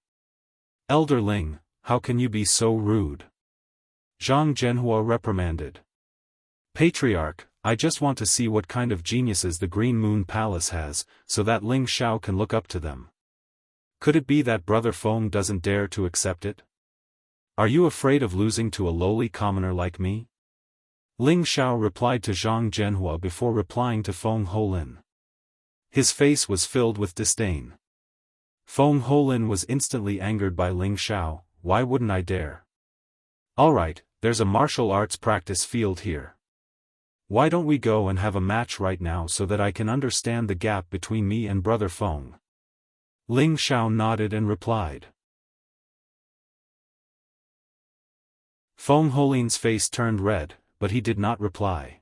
Elder Ling, how can you be so rude? Zhang Zhenhua reprimanded. Patriarch, I just want to see what kind of geniuses the Green Moon Palace has, so that Ling Xiao can look up to them. Could it be that Brother Feng doesn't dare to accept it? Are you afraid of losing to a lowly commoner like me? Ling Xiao replied to Zhang Zhenhua before replying to Feng Holin. His face was filled with disdain. Feng Holin was instantly angered by Ling Xiao. Why wouldn't I dare? Alright, there's a martial arts practice field here. Why don't we go and have a match right now so that I can understand the gap between me and Brother Feng? Ling Xiao nodded and replied. Feng Holin's face turned red, but he did not reply.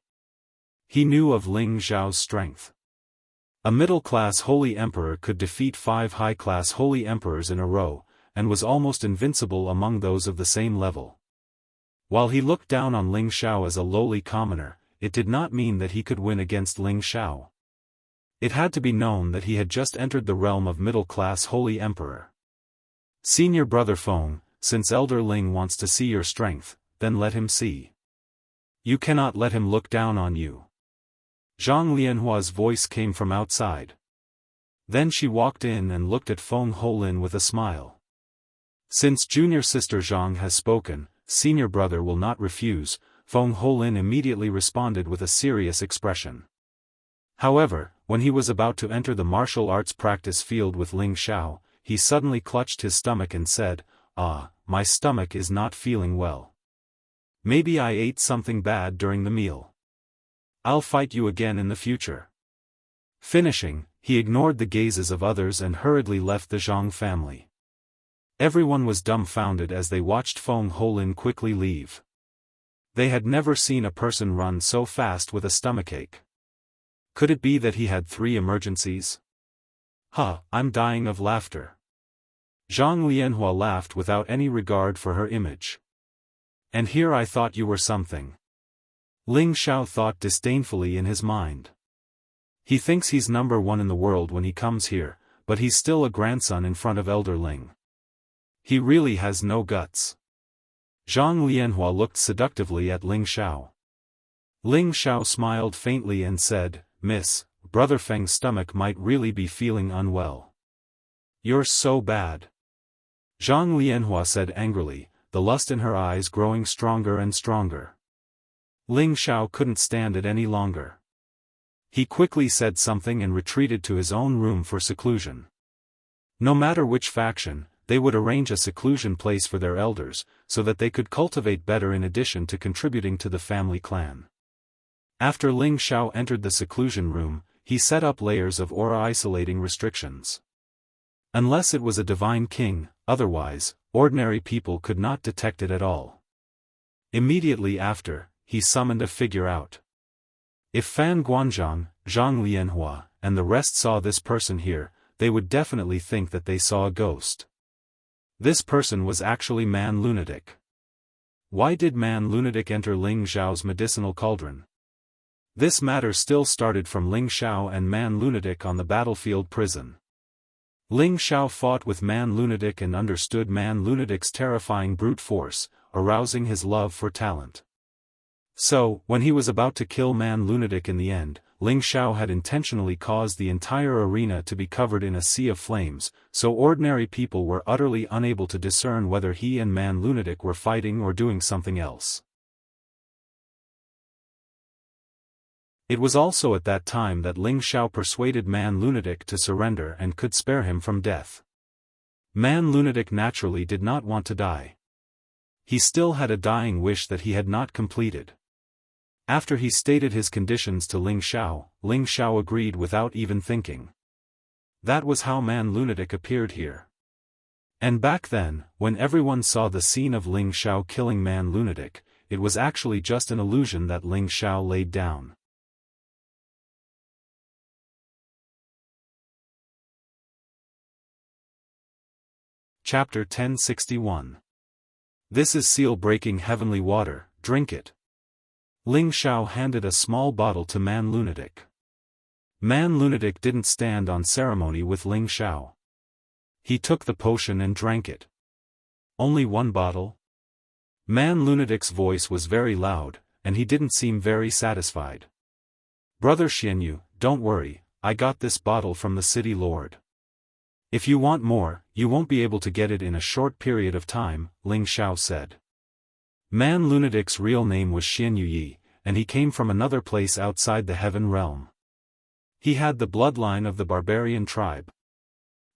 He knew of Ling Xiao's strength. A middle-class holy emperor could defeat 5 high-class holy emperors in a row, and was almost invincible among those of the same level. While he looked down on Ling Xiao as a lowly commoner, it did not mean that he could win against Ling Xiao. It had to be known that he had just entered the realm of middle-class holy emperor. Senior Brother Feng, since Elder Ling wants to see your strength, then let him see. You cannot let him look down on you. Zhang Lianhua's voice came from outside. Then she walked in and looked at Feng Holin with a smile. Since junior sister Zhang has spoken, senior brother will not refuse, Feng Holin immediately responded with a serious expression. However, when he was about to enter the martial arts practice field with Ling Xiao, he suddenly clutched his stomach and said, My stomach is not feeling well. Maybe I ate something bad during the meal. I'll fight you again in the future." Finishing, he ignored the gazes of others and hurriedly left the Zhang family. Everyone was dumbfounded as they watched Feng Holin quickly leave. They had never seen a person run so fast with a stomachache. Could it be that he had 3 emergencies? I'm dying of laughter. Zhang Lianhua laughed without any regard for her image. And here I thought you were something. Ling Xiao thought disdainfully in his mind. He thinks he's number 1 in the world when he comes here, but he's still a grandson in front of Elder Ling. He really has no guts. Zhang Lianhua looked seductively at Ling Xiao. Ling Xiao smiled faintly and said, "Miss, Brother Feng's stomach might really be feeling unwell." "You're so bad," Zhang Lianhua said angrily, the lust in her eyes growing stronger and stronger. Ling Xiao couldn't stand it any longer. He quickly said something and retreated to his own room for seclusion. No matter which faction, they would arrange a seclusion place for their elders, so that they could cultivate better in addition to contributing to the family clan. After Ling Xiao entered the seclusion room, he set up layers of aura isolating restrictions. Unless it was a divine king, otherwise, ordinary people could not detect it at all. Immediately after, he summoned a figure out. If Fan Guanzhang, Zhang Lianhua, and the rest saw this person here, they would definitely think that they saw a ghost. This person was actually Man Lunatic. Why did Man Lunatic enter Ling Xiao's medicinal cauldron? This matter still started from Ling Xiao and Man Lunatic on the battlefield prison. Ling Xiao fought with Man Lunatic and understood Man Lunatic's terrifying brute force, arousing his love for talent. So, when he was about to kill Man Lunatic in the end, Ling Xiao had intentionally caused the entire arena to be covered in a sea of flames, so ordinary people were utterly unable to discern whether he and Man Lunatic were fighting or doing something else. It was also at that time that Ling Xiao persuaded Man Lunatic to surrender and could spare him from death. Man Lunatic naturally did not want to die. He still had a dying wish that he had not completed. After he stated his conditions to Ling Xiao agreed without even thinking. That was how Man Lunatic appeared here. And back then, when everyone saw the scene of Ling Xiao killing Man Lunatic, it was actually just an illusion that Ling Xiao laid down. Chapter 1061. This is seal-breaking heavenly water, drink it. Ling Xiao handed a small bottle to Man Lunatic. Man Lunatic didn't stand on ceremony with Ling Xiao. He took the potion and drank it. Only one bottle? Man Lunatic's voice was very loud, and he didn't seem very satisfied. Brother Xianyu, don't worry, I got this bottle from the city lord. If you want more, you won't be able to get it in a short period of time, Ling Xiao said. Man Lunatic's real name was Xianyu Yi, and he came from another place outside the heaven realm. He had the bloodline of the barbarian tribe.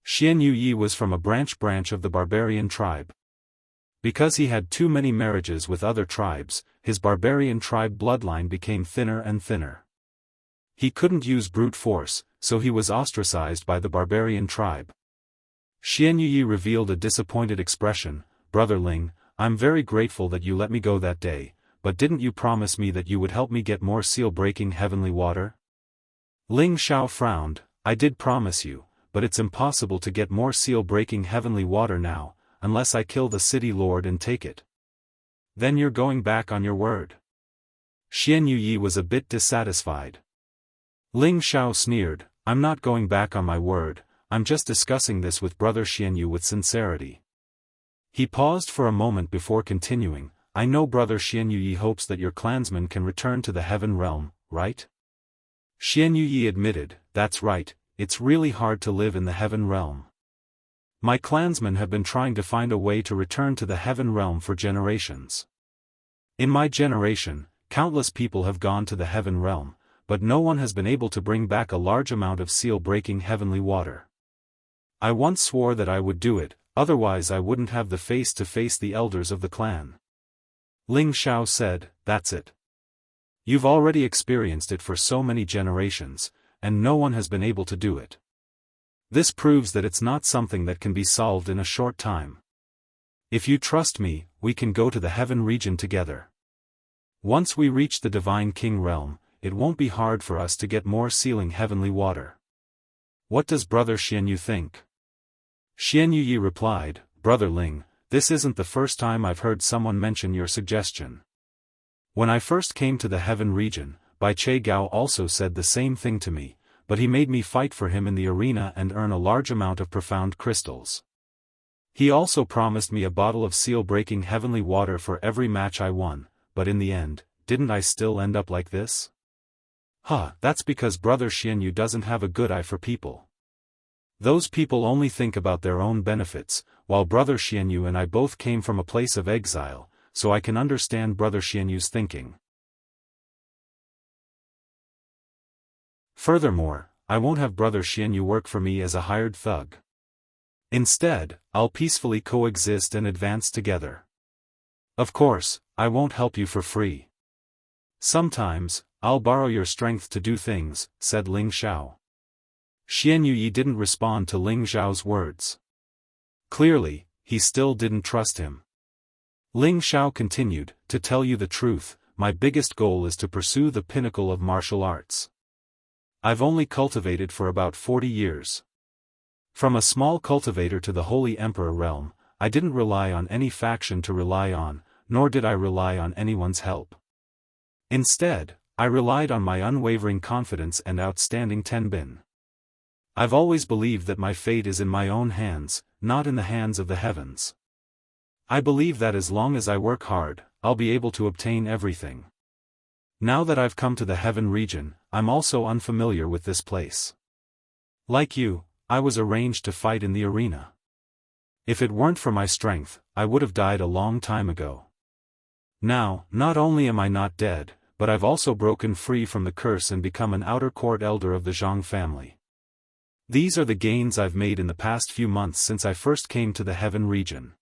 Xianyu Yi was from a branch of the barbarian tribe. Because he had too many marriages with other tribes, his barbarian tribe bloodline became thinner and thinner. He couldn't use brute force, so he was ostracized by the barbarian tribe. Xianyu Yi revealed a disappointed expression. Brother Ling, I'm very grateful that you let me go that day, but didn't you promise me that you would help me get more seal-breaking heavenly water? Ling Xiao frowned. I did promise you, but it's impossible to get more seal-breaking heavenly water now, unless I kill the city lord and take it. Then you're going back on your word. Xianyu Yi was a bit dissatisfied. Ling Xiao sneered, I'm not going back on my word, I'm just discussing this with Brother Xianyu with sincerity. He paused for a moment before continuing, I know Brother Xianyu Yi hopes that your clansmen can return to the heaven realm, right? Xianyu Yi admitted, that's right, it's really hard to live in the heaven realm. My clansmen have been trying to find a way to return to the heaven realm for generations. In my generation, countless people have gone to the heaven realm, but no one has been able to bring back a large amount of seal-breaking heavenly water. I once swore that I would do it, otherwise I wouldn't have the face to face the elders of the clan. Ling Xiao said, that's it. You've already experienced it for so many generations, and no one has been able to do it. This proves that it's not something that can be solved in a short time. If you trust me, we can go to the heaven region together. Once we reach the Divine King realm, it won't be hard for us to get more sealing heavenly water. What does Brother Xianyu think? Xianyu Yi replied, Brother Ling, this isn't the first time I've heard someone mention your suggestion. When I first came to the heaven region, Bai Che Gao also said the same thing to me, but he made me fight for him in the arena and earn a large amount of profound crystals. He also promised me a bottle of seal-breaking heavenly water for every match I won, but in the end, didn't I still end up like this? That's because Brother Xianyu doesn't have a good eye for people. Those people only think about their own benefits, while Brother Xianyu and I both came from a place of exile, so I can understand Brother Xianyu's thinking. Furthermore, I won't have Brother Xianyu work for me as a hired thug. Instead, I'll peacefully coexist and advance together. Of course, I won't help you for free. Sometimes, I'll borrow your strength to do things, said Ling Xiao. Xianyu Yi didn't respond to Ling Xiao's words. Clearly, he still didn't trust him. Ling Xiao continued, to tell you the truth, my biggest goal is to pursue the pinnacle of martial arts. I've only cultivated for about 40 years. From a small cultivator to the Holy Emperor realm, I didn't rely on any faction to rely on, nor did I rely on anyone's help. Instead, I relied on my unwavering confidence and outstanding tenbin. I've always believed that my fate is in my own hands, not in the hands of the heavens. I believe that as long as I work hard, I'll be able to obtain everything. Now that I've come to the heaven region, I'm also unfamiliar with this place. Like you, I was arranged to fight in the arena. If it weren't for my strength, I would have died a long time ago. Now, not only am I not dead, but I've also broken free from the curse and become an outer court elder of the Zhang family. These are the gains I've made in the past few months since I first came to the heaven region.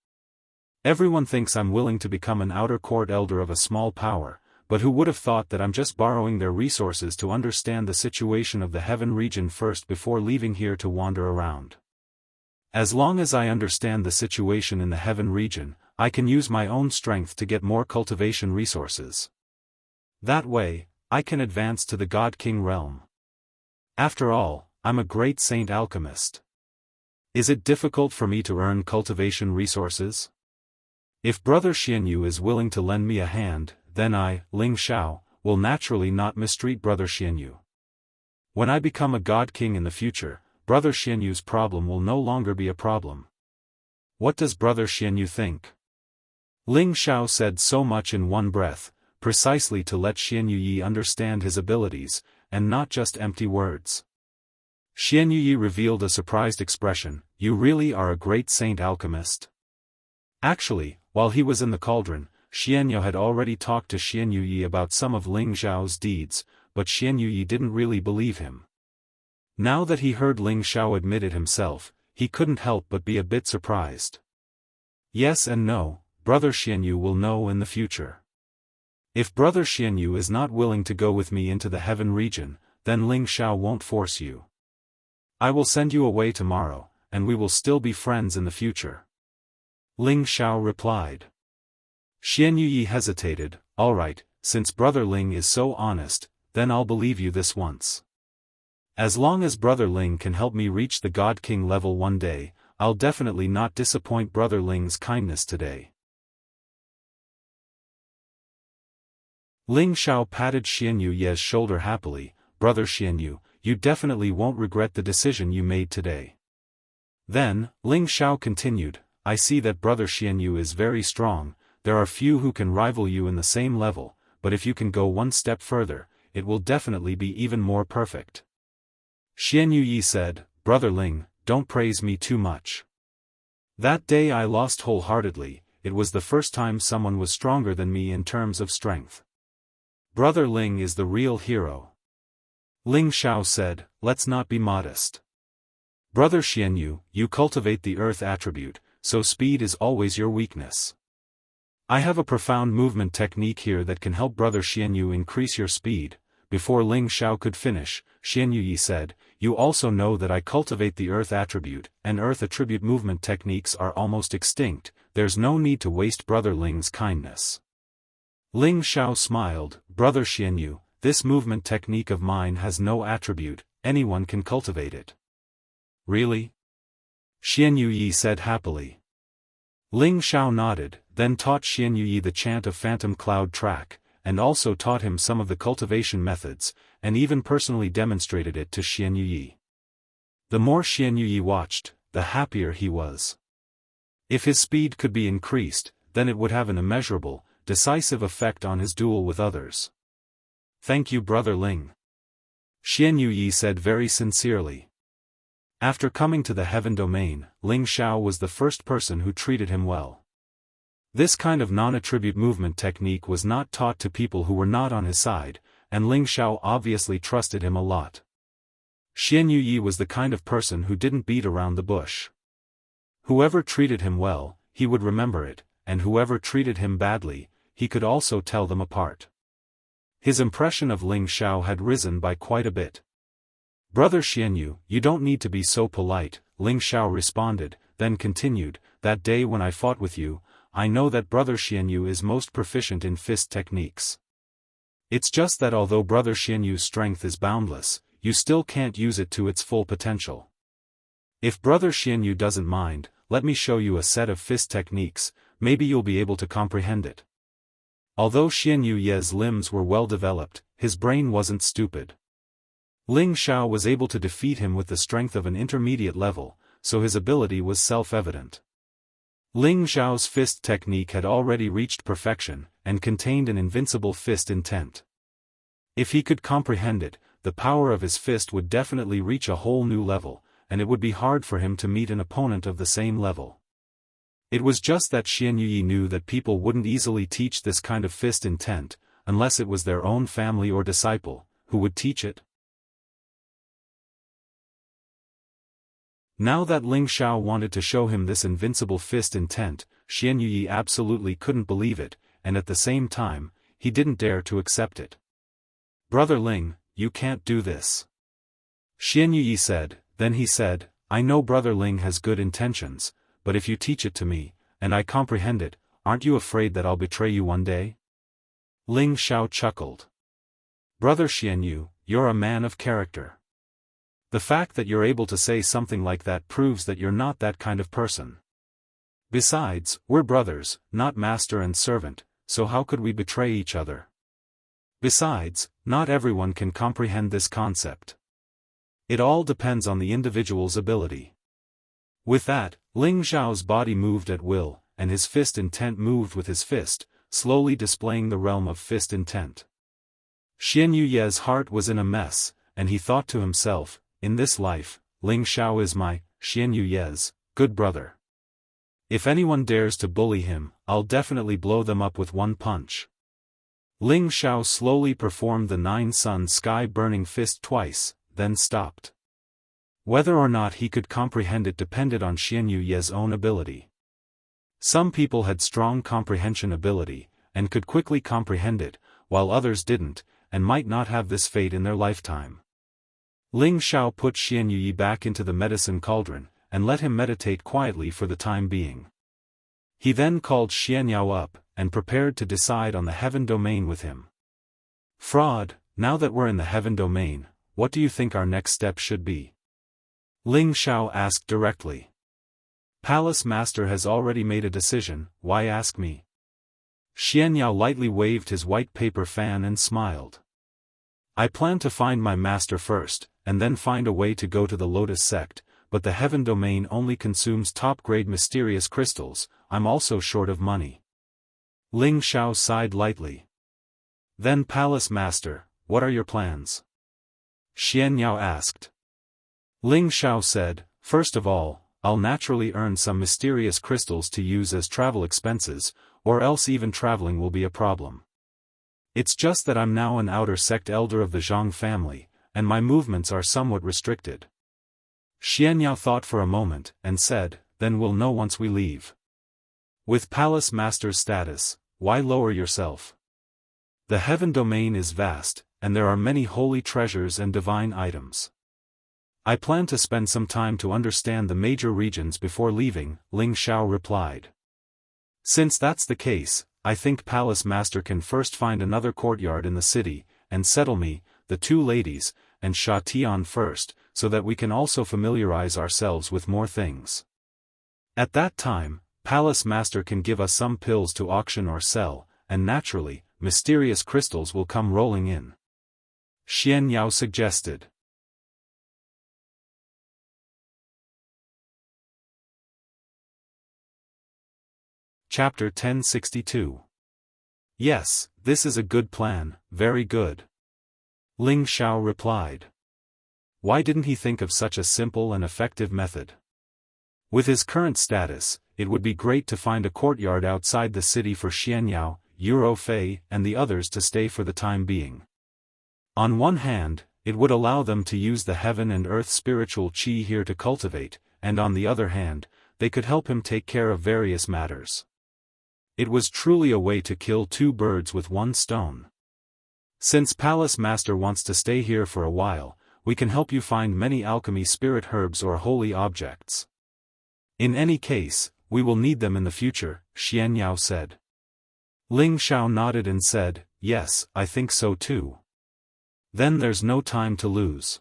Everyone thinks I'm willing to become an outer court elder of a small power, but who would have thought that I'm just borrowing their resources to understand the situation of the heaven region first before leaving here to wander around. As long as I understand the situation in the heaven region, I can use my own strength to get more cultivation resources. That way, I can advance to the God King realm. After all, I'm a great saint alchemist. Is it difficult for me to earn cultivation resources? If Brother Xianyu is willing to lend me a hand, then I, Ling Xiao, will naturally not mistreat Brother Xianyu. When I become a God King in the future, Brother Xianyu's problem will no longer be a problem. What does Brother Xianyu think? Ling Xiao said so much in one breath, precisely to let Xianyu Yi understand his abilities, and not just empty words. Xianyu Yi revealed a surprised expression, you really are a great saint alchemist? Actually, while he was in the cauldron, Xianyu had already talked to Xianyu Yi about some of Ling Xiao's deeds, but Xianyu Yi didn't really believe him. Now that he heard Ling Xiao admit it himself, he couldn't help but be a bit surprised. Yes and no, Brother Xianyu will know in the future. If Brother Xianyu is not willing to go with me into the heaven region, then Ling Xiao won't force you. I will send you away tomorrow, and we will still be friends in the future. Ling Xiao replied. Xianyu Yi hesitated, all right, since Brother Ling is so honest, then I'll believe you this once. As long as Brother Ling can help me reach the God King level one day, I'll definitely not disappoint Brother Ling's kindness today. Ling Xiao patted Xianyu Yi's shoulder happily, Brother Xianyu, you definitely won't regret the decision you made today. Then, Ling Xiao continued, I see that Brother Xianyu is very strong, there are few who can rival you in the same level, but if you can go one step further, it will definitely be even more perfect. Xianyu Yi said, Brother Ling, don't praise me too much. That day I lost wholeheartedly, it was the first time someone was stronger than me in terms of strength. Brother Ling is the real hero. Ling Xiao said, let's not be modest. Brother Xianyu, you cultivate the earth attribute, so speed is always your weakness. I have a profound movement technique here that can help Brother Xianyu increase your speed. Before Ling Xiao could finish, Xianyu Yi said, you also know that I cultivate the earth attribute, and earth attribute movement techniques are almost extinct, there's no need to waste Brother Ling's kindness. Ling Xiao smiled, Brother Xianyu, this movement technique of mine has no attribute, anyone can cultivate it. Really? Xianyu Yi said happily. Ling Xiao nodded, then taught Xianyu Yi the chant of Phantom Cloud Track, and also taught him some of the cultivation methods, and even personally demonstrated it to Xianyu Yi. The more Xianyu Yi watched, the happier he was. If his speed could be increased, then it would have an immeasurable, decisive effect on his duel with others. Thank you, Brother Ling. Xianyu said very sincerely. After coming to the heaven domain, Ling Xiao was the first person who treated him well. This kind of non-attribute movement technique was not taught to people who were not on his side, and Ling Xiao obviously trusted him a lot. Xianyu was the kind of person who didn't beat around the bush. Whoever treated him well, he would remember it, and whoever treated him badly, he could also tell them apart. His impression of Ling Xiao had risen by quite a bit. Brother Xianyu, you don't need to be so polite, Ling Xiao responded, then continued, that day when I fought with you, I know that Brother Xianyu is most proficient in fist techniques. It's just that although Brother Xianyu's strength is boundless, you still can't use it to its full potential. If Brother Xianyu doesn't mind, let me show you a set of fist techniques, maybe you'll be able to comprehend it. Although Xianyu's limbs were well developed, his brain wasn't stupid. Ling Xiao was able to defeat him with the strength of an intermediate level, so his ability was self-evident. Ling Xiao's fist technique had already reached perfection, and contained an invincible fist intent. If he could comprehend it, the power of his fist would definitely reach a whole new level, and it would be hard for him to meet an opponent of the same level. It was just that Xianyu knew that people wouldn't easily teach this kind of fist intent, unless it was their own family or disciple, who would teach it. Now that Ling Xiao wanted to show him this invincible fist intent, Xianyu absolutely couldn't believe it, and at the same time, he didn't dare to accept it. Brother Ling, you can't do this. Xianyu said, then he said, I know Brother Ling has good intentions, but if you teach it to me, and I comprehend it, aren't you afraid that I'll betray you one day? Ling Xiao chuckled. Brother Xianyu, you're a man of character. The fact that you're able to say something like that proves that you're not that kind of person. Besides, we're brothers, not master and servant, so how could we betray each other? Besides, not everyone can comprehend this concept. It all depends on the individual's ability. With that, Ling Xiao's body moved at will, and his fist intent moved with his fist, slowly displaying the realm of fist intent. Xianyu's heart was in a mess, and he thought to himself, in this life, Ling Xiao is my, Xianyu's, good brother. If anyone dares to bully him, I'll definitely blow them up with one punch. Ling Xiao slowly performed the 9-sun sky-burning fist twice, then stopped. Whether or not he could comprehend it depended on Xianyu's own ability. Some people had strong comprehension ability, and could quickly comprehend it, while others didn't, and might not have this fate in their lifetime. Ling Xiao put Xianyu back into the medicine cauldron, and let him meditate quietly for the time being. He then called Xianyao up, and prepared to decide on the heaven domain with him. Fraud, now that we're in the heaven domain, what do you think our next step should be? Ling Xiao asked directly. Palace Master has already made a decision, why ask me? Xianyao lightly waved his white paper fan and smiled. I plan to find my master first, and then find a way to go to the Lotus sect, but the heaven domain only consumes top-grade mysterious crystals, I'm also short of money. Ling Xiao sighed lightly. Then Palace Master, what are your plans? Xianyao asked. Ling Xiao said, first of all, I'll naturally earn some mysterious crystals to use as travel expenses, or else even traveling will be a problem. It's just that I'm now an outer sect elder of the Zhang family, and my movements are somewhat restricted. Xianyao thought for a moment, and said, then we'll know once we leave. With Palace Master's status, why lower yourself? The heaven domain is vast, and there are many holy treasures and divine items. I plan to spend some time to understand the major regions before leaving, Ling Xiao replied. Since that's the case, I think Palace Master can first find another courtyard in the city, and settle me, the two ladies, and Sha Tian first, so that we can also familiarize ourselves with more things. At that time, Palace Master can give us some pills to auction or sell, and naturally, mysterious crystals will come rolling in. Xianyao suggested. Chapter 1062. Yes, this is a good plan, very good. Ling Xiao replied. Why didn't he think of such a simple and effective method? With his current status, it would be great to find a courtyard outside the city for Xianyao, Euro Fei, and the others to stay for the time being. On one hand, it would allow them to use the heaven and earth spiritual qi here to cultivate, and on the other hand, they could help him take care of various matters. It was truly a way to kill two birds with one stone. Since Palace Master wants to stay here for a while, we can help you find many alchemy spirit herbs or holy objects. In any case, we will need them in the future, Xianyao said. Ling Xiao nodded and said, yes, I think so too. Then there's no time to lose.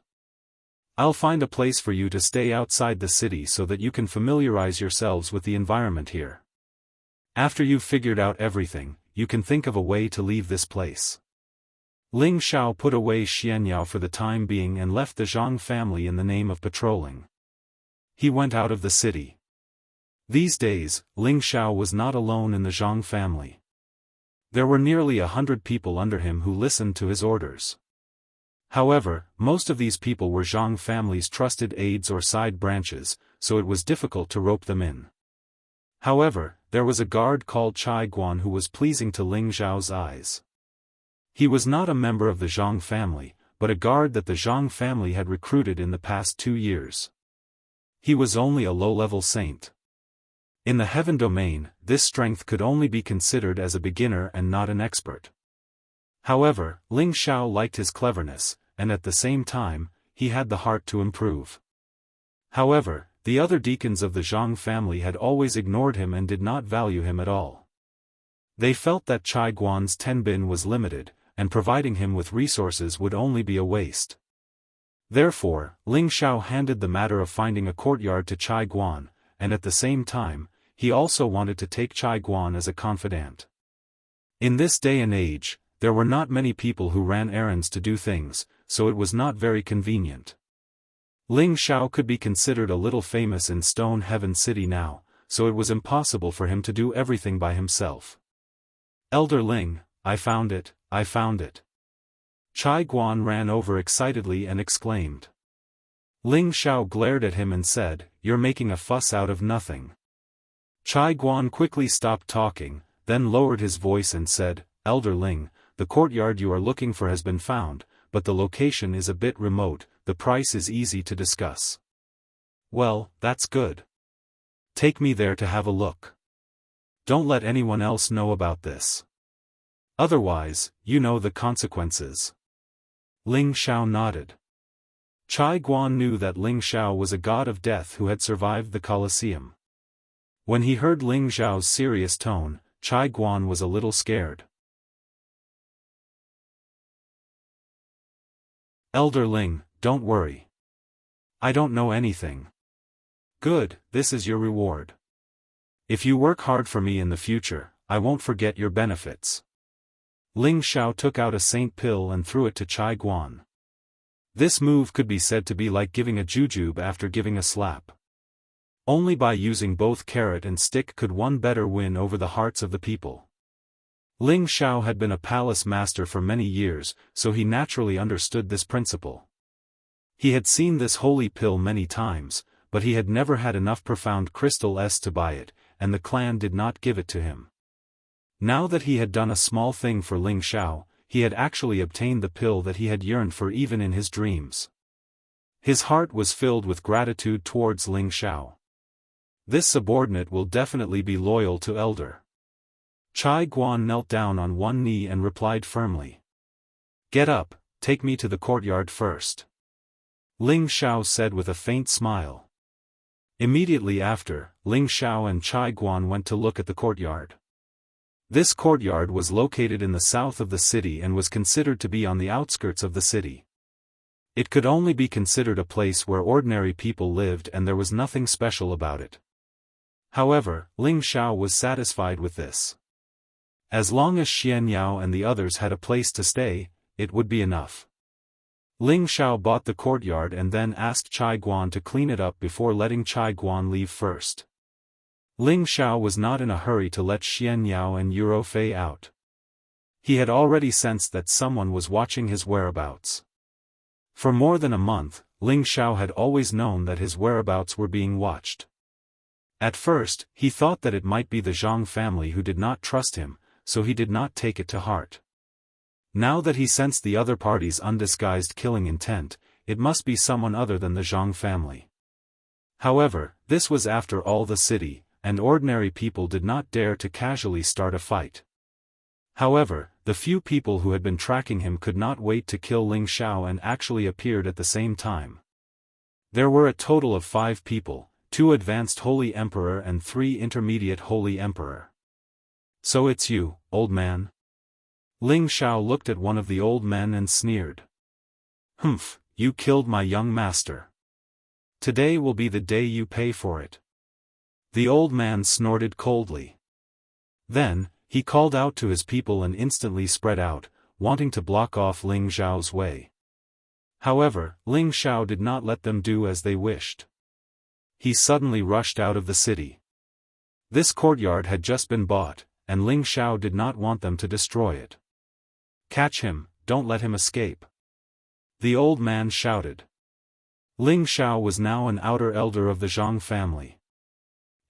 I'll find a place for you to stay outside the city so that you can familiarize yourselves with the environment here. After you've figured out everything, you can think of a way to leave this place. Ling Xiao put away Xianyao for the time being and left the Zhang family in the name of patrolling. He went out of the city. These days, Ling Xiao was not alone in the Zhang family. There were nearly 100 people under him who listened to his orders. However, most of these people were Zhang family's trusted aides or side branches, so it was difficult to rope them in. However, there was a guard called Chai Guan who was pleasing to Ling Xiao's eyes. He was not a member of the Zhang family, but a guard that the Zhang family had recruited in the past 2 years. He was only a low-level saint. In the heaven domain, this strength could only be considered as a beginner and not an expert. However, Ling Xiao liked his cleverness, and at the same time, he had the heart to improve. However, the other deacons of the Zhang family had always ignored him and did not value him at all. They felt that Chai Guan's tenbin was limited, and providing him with resources would only be a waste. Therefore, Ling Xiao handed the matter of finding a courtyard to Chai Guan, and at the same time, he also wanted to take Chai Guan as a confidant. In this day and age, there were not many people who ran errands to do things, so it was not very convenient. Ling Xiao could be considered a little famous in Stone Heaven City now, so it was impossible for him to do everything by himself. Elder Ling, I found it, I found it. Chai Guan ran over excitedly and exclaimed. Ling Xiao glared at him and said, you're making a fuss out of nothing. Chai Guan quickly stopped talking, then lowered his voice and said, Elder Ling, the courtyard you are looking for has been found, but the location is a bit remote, the price is easy to discuss. Well, that's good. Take me there to have a look. Don't let anyone else know about this. Otherwise, you know the consequences. Ling Xiao nodded. Chai Guan knew that Ling Xiao was a god of death who had survived the Colosseum. When he heard Ling Xiao's serious tone, Chai Guan was a little scared. Elder Ling, don't worry. I don't know anything. Good, this is your reward. If you work hard for me in the future, I won't forget your benefits. Ling Xiao took out a saint pill and threw it to Chai Guan. This move could be said to be like giving a jujube after giving a slap. Only by using both carrot and stick could one better win over the hearts of the people. Ling Xiao had been a palace master for many years, so he naturally understood this principle. He had seen this holy pill many times, but he had never had enough profound crystal to buy it, and the clan did not give it to him. Now that he had done a small thing for Ling Xiao, he had actually obtained the pill that he had yearned for even in his dreams. His heart was filled with gratitude towards Ling Xiao. This subordinate will definitely be loyal to Elder. Chai Guan knelt down on one knee and replied firmly. Get up, take me to the courtyard first. Ling Xiao said with a faint smile. Immediately after, Ling Xiao and Chai Guan went to look at the courtyard. This courtyard was located in the south of the city and was considered to be on the outskirts of the city. It could only be considered a place where ordinary people lived and there was nothing special about it. However, Ling Xiao was satisfied with this. As long as Xianyao and the others had a place to stay, it would be enough. Ling Xiao bought the courtyard and then asked Chai Guan to clean it up before letting Chai Guan leave first. Ling Xiao was not in a hurry to let Xian Yao and Yuro Fei out. He had already sensed that someone was watching his whereabouts. For more than a month, Ling Xiao had always known that his whereabouts were being watched. At first, he thought that it might be the Zhang family who did not trust him, so he did not take it to heart. Now that he sensed the other party's undisguised killing intent, it must be someone other than the Zhang family. However, this was after all the city, and ordinary people did not dare to casually start a fight. However, the few people who had been tracking him could not wait to kill Ling Xiao and actually appeared at the same time. There were a total of 5 people, 2 advanced Holy Emperor and 3 intermediate Holy Emperor. So it's you, old man? Ling Xiao looked at one of the old men and sneered. Humph, you killed my young master. Today will be the day you pay for it. The old man snorted coldly. Then, he called out to his people and instantly spread out, wanting to block off Ling Xiao's way. However, Ling Xiao did not let them do as they wished. He suddenly rushed out of the city. This courtyard had just been bought, and Ling Xiao did not want them to destroy it. Catch him, don't let him escape. The old man shouted. Ling Xiao was now an outer elder of the Zhang family.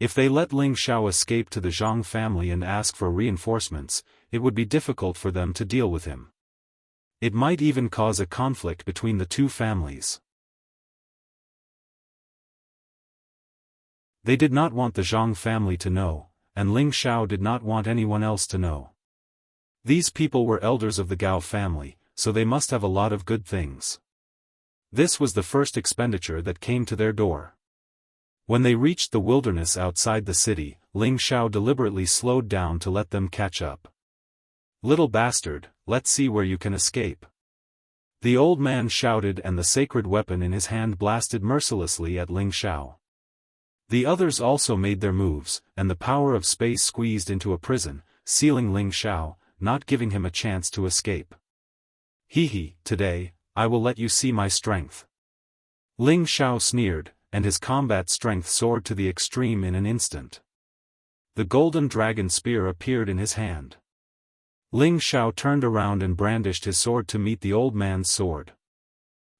If they let Ling Xiao escape to the Zhang family and ask for reinforcements, it would be difficult for them to deal with him. It might even cause a conflict between the 2 families. They did not want the Zhang family to know, and Ling Xiao did not want anyone else to know. These people were elders of the Gao family, so they must have a lot of good things. This was the first expenditure that came to their door. When they reached the wilderness outside the city, Ling Xiao deliberately slowed down to let them catch up. Little bastard, let's see where you can escape. The old man shouted and the sacred weapon in his hand blasted mercilessly at Ling Xiao. The others also made their moves, and the power of space squeezed into a prison, sealing Ling Xiao, not giving him a chance to escape. Hee, today, I will let you see my strength. Ling Xiao sneered, and his combat strength soared to the extreme in an instant. The golden dragon spear appeared in his hand. Ling Xiao turned around and brandished his sword to meet the old man's sword.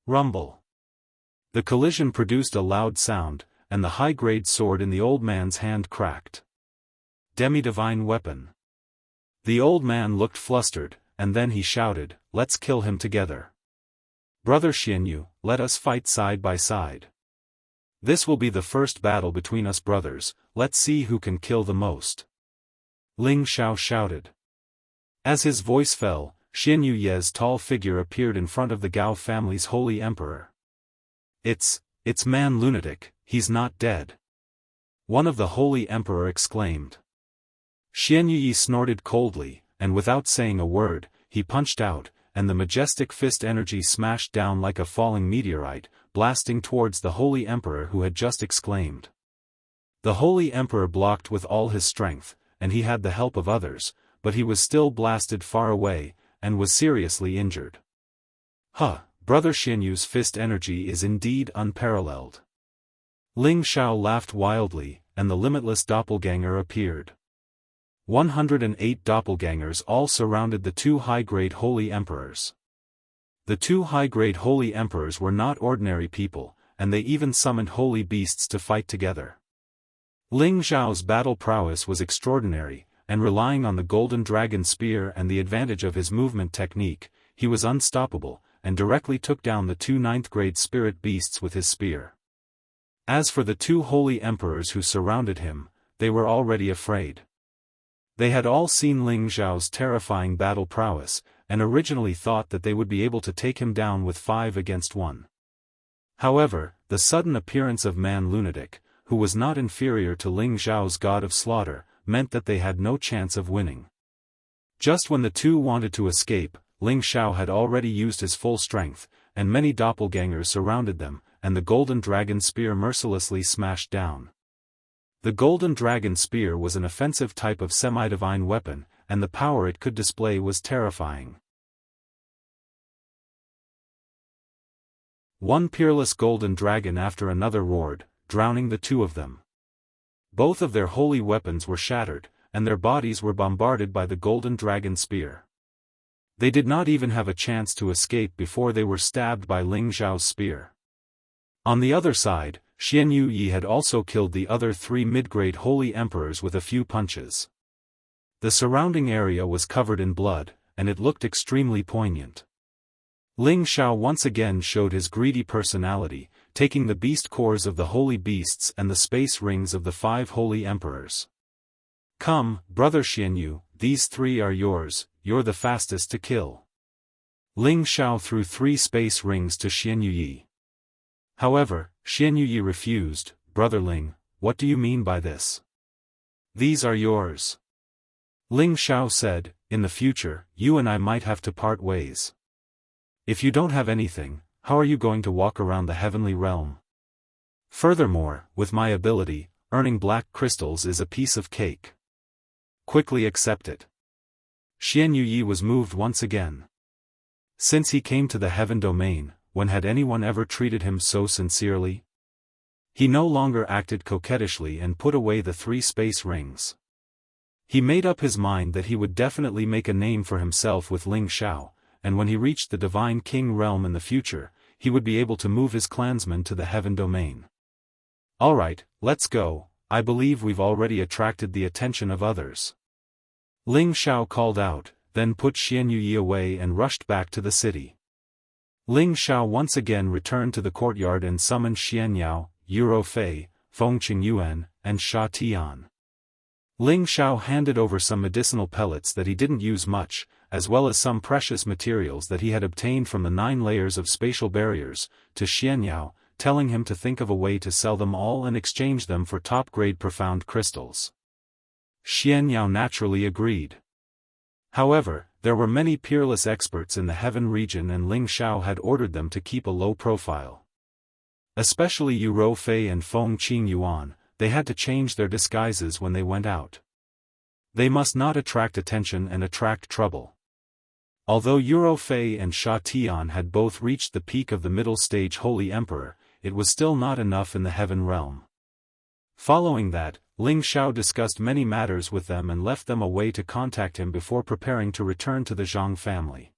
Rumble. The collision produced a loud sound, and the high-grade sword in the old man's hand cracked. Demi-divine weapon. The old man looked flustered, and then he shouted, "Let's kill him together. Brother Xianyu, let us fight side by side. This will be the first battle between us brothers, let's see who can kill the most." Ling Xiao shouted. As his voice fell, Xianyu Ye's tall figure appeared in front of the Gao family's holy emperor. It's man lunatic, he's not dead. One of the holy emperor exclaimed. Xianyu Yi snorted coldly, and without saying a word, he punched out, and the majestic fist energy smashed down like a falling meteorite, blasting towards the holy emperor who had just exclaimed. The holy emperor blocked with all his strength, and he had the help of others, but he was still blasted far away, and was seriously injured. Brother Xianyu's fist energy is indeed unparalleled. Ling Xiao laughed wildly, and the limitless doppelganger appeared. 108 doppelgangers all surrounded the 2 high-grade holy emperors. The 2 high-grade holy emperors were not ordinary people, and they even summoned holy beasts to fight together. Ling Xiao's battle prowess was extraordinary, and relying on the golden dragon spear and the advantage of his movement technique, he was unstoppable, and directly took down the 2 ninth-grade spirit beasts with his spear. As for the 2 holy emperors who surrounded him, they were already afraid. They had all seen Ling Xiao's terrifying battle prowess, and originally thought that they would be able to take him down with 5 against 1. However, the sudden appearance of Man Lunatic, who was not inferior to Ling Xiao's god of slaughter, meant that they had no chance of winning. Just when the 2 wanted to escape, Ling Xiao had already used his full strength, and many doppelgangers surrounded them, and the golden dragon spear mercilessly smashed down. The golden dragon spear was an offensive type of semi-divine weapon, and the power it could display was terrifying. One peerless golden dragon after another roared, drowning the 2 of them. both of their holy weapons were shattered, and their bodies were bombarded by the golden dragon spear. They did not even have a chance to escape before they were stabbed by Ling Xiao's spear. On the other side, Xian Yi had also killed the other 3 mid-grade holy emperors with a few punches. The surrounding area was covered in blood, and it looked extremely poignant. Ling Xiao once again showed his greedy personality, taking the beast cores of the holy beasts and the space rings of the 5 holy emperors. "Come, brother Xianyu, these 3 are yours, you're the fastest to kill." Ling Xiao threw 3 space rings to Xianyu Yi. However, Xianyu Yi refused. "Brother Ling, what do you mean by this? These are yours." Ling Xiao said, "In the future, you and I might have to part ways. If you don't have anything, how are you going to walk around the heavenly realm? Furthermore, with my ability, earning black crystals is a piece of cake. Quickly accept it." Xianyu Yi was moved once again. Since he came to the heaven domain, when had anyone ever treated him so sincerely? He no longer acted coquettishly and put away the 3 space rings. He made up his mind that he would definitely make a name for himself with Ling Xiao, and when he reached the Divine King realm in the future, he would be able to move his clansmen to the heaven domain. "Alright, let's go, I believe we've already attracted the attention of others." Ling Xiao called out, then put Xianyu Yi away and rushed back to the city. Ling Xiao once again returned to the courtyard and summoned Xianyao, Yuro Fei, Feng Qingyuan, and Sha Tian. Ling Xiao handed over some medicinal pellets that he didn't use much, as well as some precious materials that he had obtained from the 9 layers of spatial barriers, to Xianyao, telling him to think of a way to sell them all and exchange them for top-grade profound crystals. Xianyao naturally agreed. However, there were many peerless experts in the heaven region and Ling Xiao had ordered them to keep a low profile. Especially Yuro Fei and Feng Qingyuan, they had to change their disguises when they went out. They must not attract attention and attract trouble. Although Yuro Fei and Sha Tian had both reached the peak of the middle stage Holy Emperor, it was still not enough in the heaven realm. Following that, Ling Xiao discussed many matters with them and left them a way to contact him before preparing to return to the Zhang family.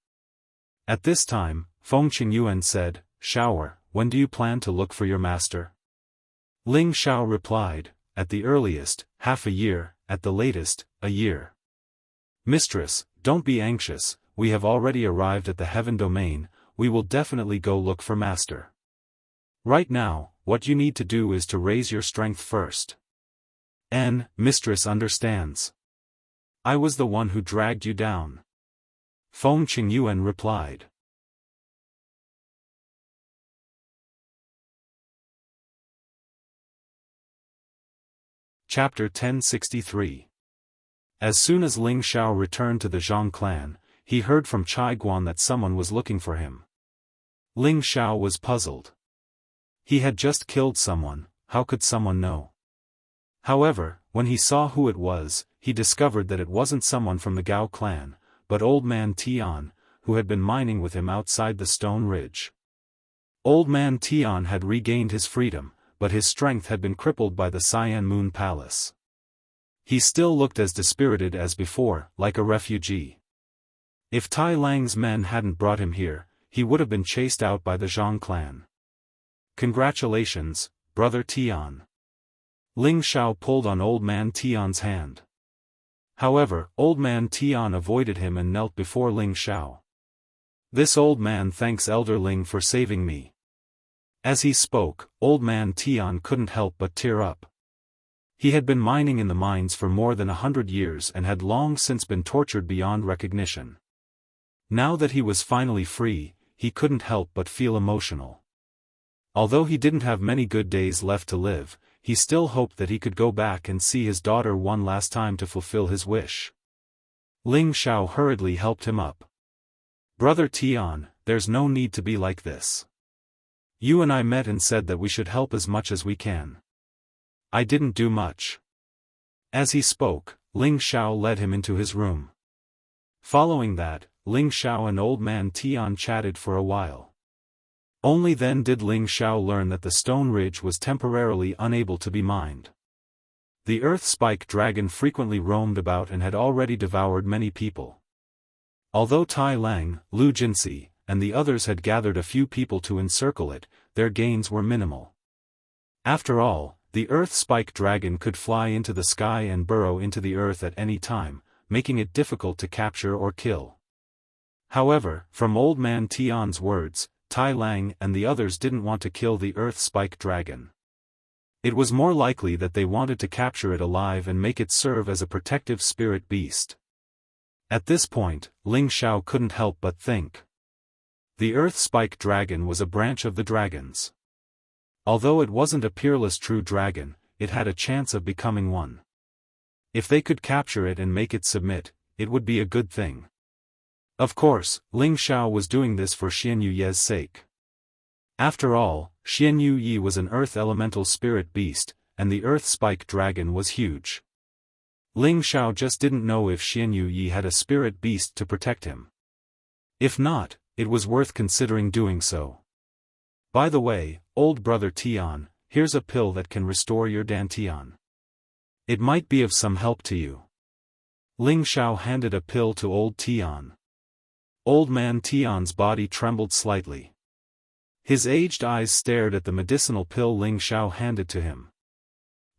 At this time, Feng Qingyuan said, "Xiaoer, when do you plan to look for your master?" Ling Xiao replied, "At the earliest, half a year, at the latest, a year." "Mistress, don't be anxious, we have already arrived at the heaven domain, we will definitely go look for master. Right now, what you need to do is to raise your strength first." Mistress understands. I was the one who dragged you down." Feng Qingyuan replied. Chapter 1063. As soon as Ling Xiao returned to the Zhang clan, he heard from Chai Guan that someone was looking for him. Ling Xiao was puzzled. He had just killed someone, how could someone know? However, when he saw who it was, he discovered that it wasn't someone from the Gao clan, but Old Man Tian, who had been mining with him outside the Stone Ridge. Old Man Tian had regained his freedom, but his strength had been crippled by the Cyan Moon Palace. He still looked as dispirited as before, like a refugee. If Tai Lang's men hadn't brought him here, he would have been chased out by the Zhang clan. "Congratulations, brother Tian." Ling Xiao pulled on Old Man Tian's hand. However, Old Man Tian avoided him and knelt before Ling Xiao. "This old man thanks Elder Ling for saving me." As he spoke, Old Man Tian couldn't help but tear up. He had been mining in the mines for more than 100 years and had long since been tortured beyond recognition. Now that he was finally free, he couldn't help but feel emotional. Although he didn't have many good days left to live, he still hoped that he could go back and see his daughter one last time to fulfill his wish. Ling Xiao hurriedly helped him up. "Brother Tian, there's no need to be like this. You and I met and said that we should help as much as we can. I didn't do much." As he spoke, Ling Xiao led him into his room. Following that, Ling Xiao and Old Man Tian chatted for a while. Only then did Ling Xiao learn that the Stone Ridge was temporarily unable to be mined. The earth spike dragon frequently roamed about and had already devoured many people. Although Tai Lang, Lu Jinsi, and the others had gathered a few people to encircle it, their gains were minimal. After all, the earth spike dragon could fly into the sky and burrow into the earth at any time, making it difficult to capture or kill. However, from Old Man Tian's words, Tai Lang and the others didn't want to kill the earth spike dragon. It was more likely that they wanted to capture it alive and make it serve as a protective spirit beast. At this point, Ling Xiao couldn't help but think. The earth spike dragon was a branch of the dragons. Although it wasn't a peerless true dragon, it had a chance of becoming one. If they could capture it and make it submit, it would be a good thing. Of course, Ling Xiao was doing this for Xianyu Ye's sake. After all, Xianyu Yi was an earth elemental spirit beast, and the earth spike dragon was huge. Ling Xiao just didn't know if Xianyu Yi had a spirit beast to protect him. If not, it was worth considering doing so. By the way, old brother Tian, here's a pill that can restore your dantian. It might be of some help to you. Ling Xiao handed a pill to old Tian. Old man Tian's body trembled slightly. His aged eyes stared at the medicinal pill Ling Xiao handed to him.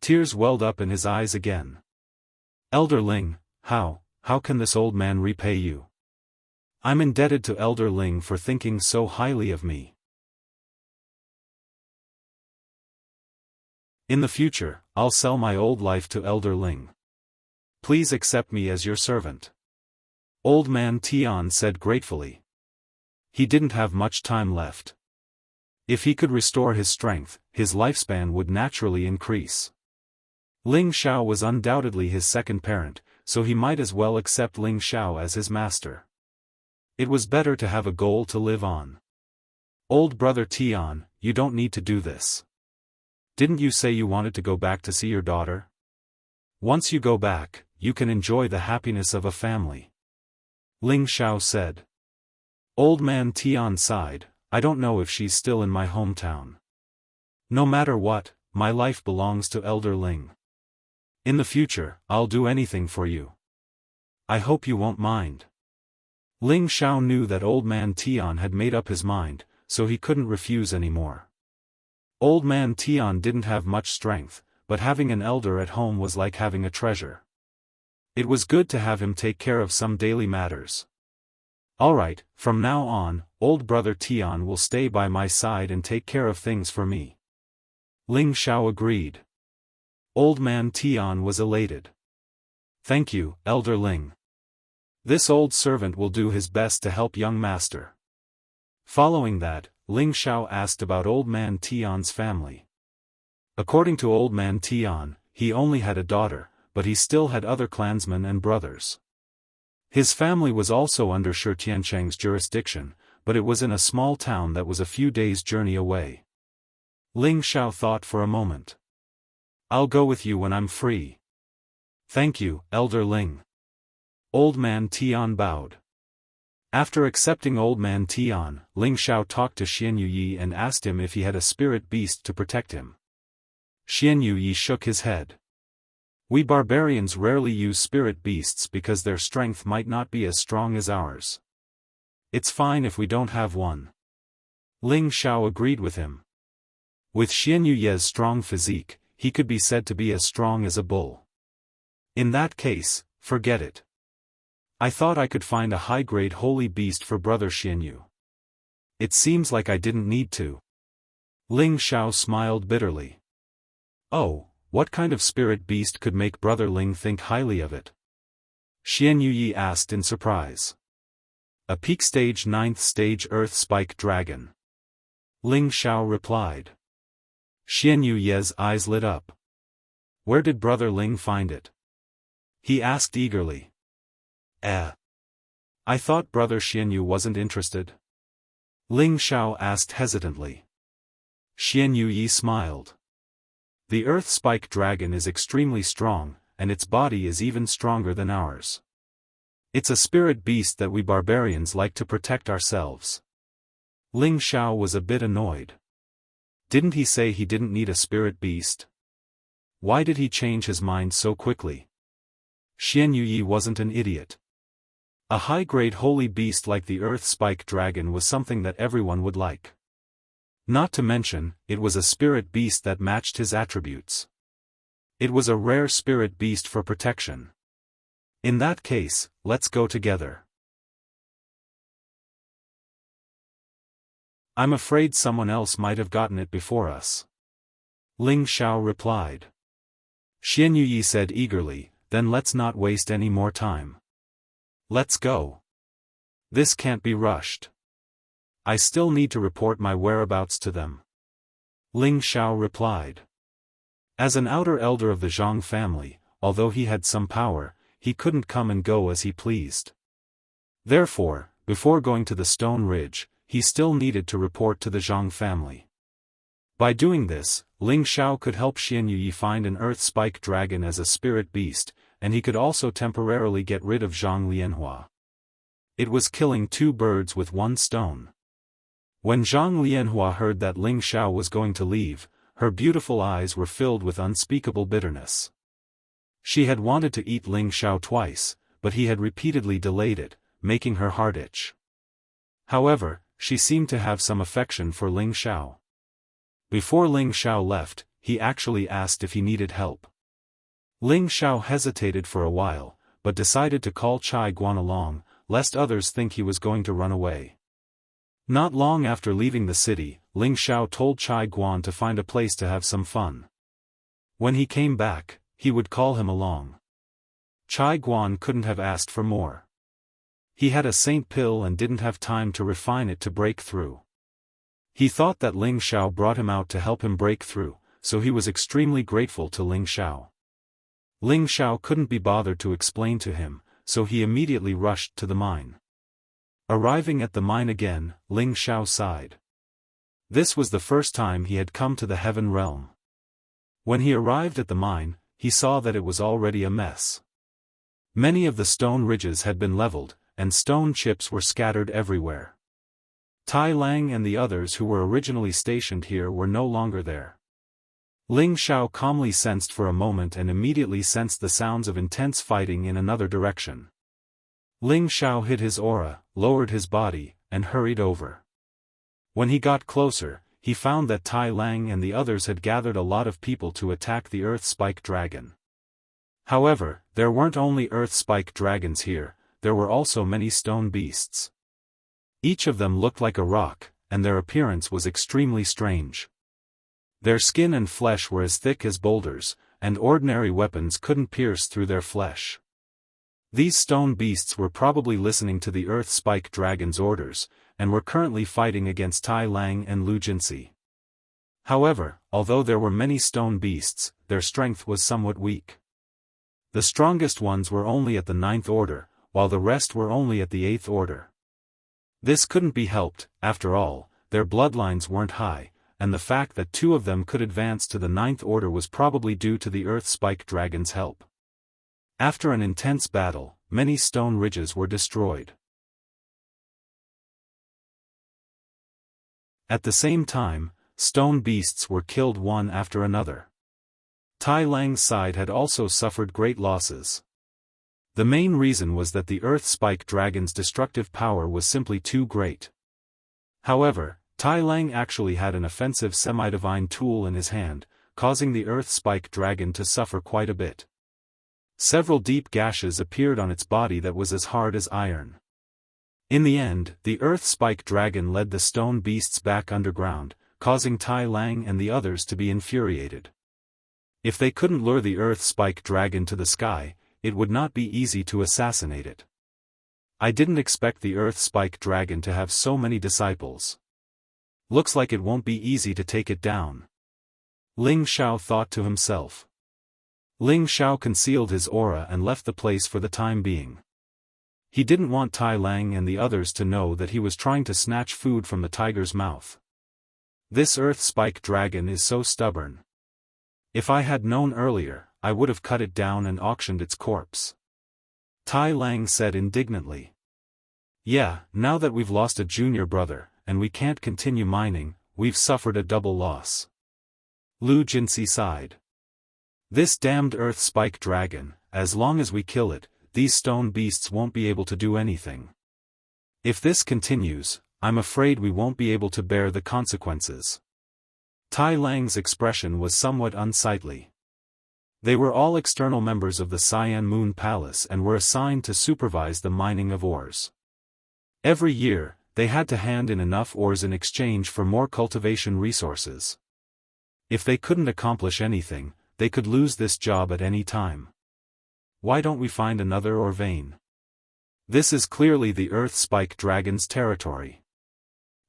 Tears welled up in his eyes again. Elder Ling, how can this old man repay you? I'm indebted to Elder Ling for thinking so highly of me. In the future, I'll sell my old life to Elder Ling. Please accept me as your servant. Old man Tian said gratefully. He didn't have much time left. If he could restore his strength, his lifespan would naturally increase. Ling Xiao was undoubtedly his second parent, so he might as well accept Ling Xiao as his master. It was better to have a goal to live on. Old brother Tian, you don't need to do this. Didn't you say you wanted to go back to see your daughter? Once you go back, you can enjoy the happiness of a family. Ling Xiao said. Old man Tian sighed, I don't know if she's still in my hometown. No matter what, my life belongs to Elder Ling. In the future, I'll do anything for you. I hope you won't mind. Ling Xiao knew that old man Tian had made up his mind, so he couldn't refuse anymore. Old man Tian didn't have much strength, but having an elder at home was like having a treasure. It was good to have him take care of some daily matters. Alright, from now on, old brother Tian will stay by my side and take care of things for me. Ling Xiao agreed. Old man Tian was elated. Thank you, Elder Ling. This old servant will do his best to help young master. Following that, Ling Xiao asked about old man Tian's family. According to old man Tian, he only had a daughter, but he still had other clansmen and brothers. His family was also under Shi Tiancheng's jurisdiction, but it was in a small town that was a few days' journey away. Ling Xiao thought for a moment. I'll go with you when I'm free. Thank you, Elder Ling. Old man Tian bowed. After accepting old man Tian, Ling Xiao talked to Xianyu Yi and asked him if he had a spirit beast to protect him. Xianyu Yi shook his head. We barbarians rarely use spirit beasts because their strength might not be as strong as ours. It's fine if we don't have one. Ling Xiao agreed with him. With Xianyu Yi's strong physique, he could be said to be as strong as a bull. In that case, forget it. I thought I could find a high-grade holy beast for brother Xianyu. It seems like I didn't need to. Ling Xiao smiled bitterly. Oh, what kind of spirit beast could make brother Ling think highly of it? Xianyu Yi asked in surprise. A peak stage 9th stage earth spike dragon. Ling Xiao replied. Xianyu Yi's eyes lit up. Where did brother Ling find it? He asked eagerly. I thought brother Xianyu wasn't interested. Ling Xiao asked hesitantly. Xianyu Yi smiled. The earth spike dragon is extremely strong, and its body is even stronger than ours. It's a spirit beast that we barbarians like to protect ourselves. Ling Xiao was a bit annoyed. Didn't he say he didn't need a spirit beast? Why did he change his mind so quickly? Xianxia wasn't an idiot. A high-grade holy beast like the Earth Spike Dragon was something that everyone would like. Not to mention, it was a spirit beast that matched his attributes. It was a rare spirit beast for protection. In that case, let's go together. I'm afraid someone else might have gotten it before us. Ling Xiao replied. Xianxia said eagerly, then let's not waste any more time. Let's go. This can't be rushed. I still need to report my whereabouts to them. Ling Xiao replied. As an outer elder of the Zhang family, although he had some power, he couldn't come and go as he pleased. Therefore, before going to the Stone Ridge, he still needed to report to the Zhang family. By doing this, Ling Xiao could help Xianxia find an Earth Spike Dragon as a spirit beast, and he could also temporarily get rid of Zhang Lianhua. It was killing two birds with one stone. When Zhang Lianhua heard that Ling Xiao was going to leave, her beautiful eyes were filled with unspeakable bitterness. She had wanted to eat Ling Xiao twice, but he had repeatedly delayed it, making her heart itch. However, she seemed to have some affection for Ling Xiao. Before Ling Xiao left, he actually asked if he needed help. Ling Xiao hesitated for a while, but decided to call Chai Guan along, lest others think he was going to run away. Not long after leaving the city, Ling Xiao told Chai Guan to find a place to have some fun. When he came back, he would call him along. Chai Guan couldn't have asked for more. He had a saint pill and didn't have time to refine it to break through. He thought that Ling Xiao brought him out to help him break through, so he was extremely grateful to Ling Xiao. Ling Xiao couldn't be bothered to explain to him, so he immediately rushed to the mine. Arriving at the mine again, Ling Xiao sighed. This was the first time he had come to the Heaven Realm. When he arrived at the mine, he saw that it was already a mess. Many of the stone ridges had been leveled, and stone chips were scattered everywhere. Tai Lang and the others who were originally stationed here were no longer there. Ling Xiao calmly sensed for a moment and immediately sensed the sounds of intense fighting in another direction. Ling Xiao hid his aura, lowered his body, and hurried over. When he got closer, he found that Tai Lang and the others had gathered a lot of people to attack the Earth Spike Dragon. However, there weren't only Earth Spike Dragons here, there were also many stone beasts. Each of them looked like a rock, and their appearance was extremely strange. Their skin and flesh were as thick as boulders, and ordinary weapons couldn't pierce through their flesh. These stone beasts were probably listening to the Earth Spike Dragon's orders, and were currently fighting against Tai Lang and Lu Jinsi. However, although there were many stone beasts, their strength was somewhat weak. The strongest ones were only at the 9th order, while the rest were only at the 8th order. This couldn't be helped, after all, their bloodlines weren't high, and the fact that 2 of them could advance to the 9th order was probably due to the Earth Spike Dragon's help. After an intense battle, many stone ridges were destroyed. At the same time, stone beasts were killed one after another. Tai Lang's side had also suffered great losses. The main reason was that the Earth Spike Dragon's destructive power was simply too great. However, Tai Lang actually had an offensive semi-divine tool in his hand, causing the Earth Spike Dragon to suffer quite a bit. Several deep gashes appeared on its body that was as hard as iron. In the end, the Earth Spike Dragon led the stone beasts back underground, causing Tai Lang and the others to be infuriated. If they couldn't lure the Earth Spike Dragon to the sky, it would not be easy to assassinate it. I didn't expect the Earth Spike Dragon to have so many disciples. Looks like it won't be easy to take it down. Ling Xiao thought to himself. Ling Xiao concealed his aura and left the place for the time being. He didn't want Tai Lang and the others to know that he was trying to snatch food from the tiger's mouth. This Earth Spike Dragon is so stubborn. If I had known earlier, I would have cut it down and auctioned its corpse. Tai Lang said indignantly. Yeah, now that we've lost a junior brother, and we can't continue mining, we've suffered a double loss. Lu Jinsi sighed. This damned earth spike dragon, as long as we kill it, these stone beasts won't be able to do anything. If this continues, I'm afraid we won't be able to bear the consequences. Tai Lang's expression was somewhat unsightly. They were all external members of the Cyan Moon Palace and were assigned to supervise the mining of ores. Every year, they had to hand in enough ores in exchange for more cultivation resources. If they couldn't accomplish anything, they could lose this job at any time. Why don't we find another ore vein? This is clearly the Earth Spike Dragon's territory.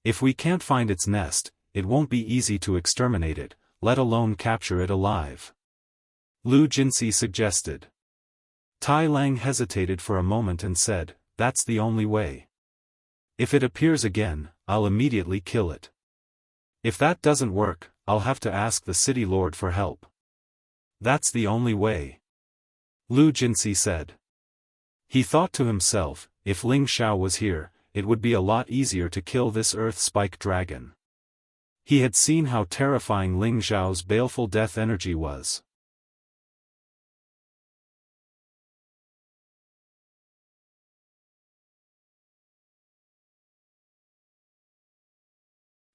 If we can't find its nest, it won't be easy to exterminate it, let alone capture it alive. Lu Jinsi suggested. Tai Lang hesitated for a moment and said, "That's the only way. If it appears again, I'll immediately kill it. If that doesn't work, I'll have to ask the city lord for help." "That's the only way," Lu Jinsi said. He thought to himself, if Ling Xiao was here, it would be a lot easier to kill this earth spike dragon. He had seen how terrifying Ling Xiao's baleful death energy was.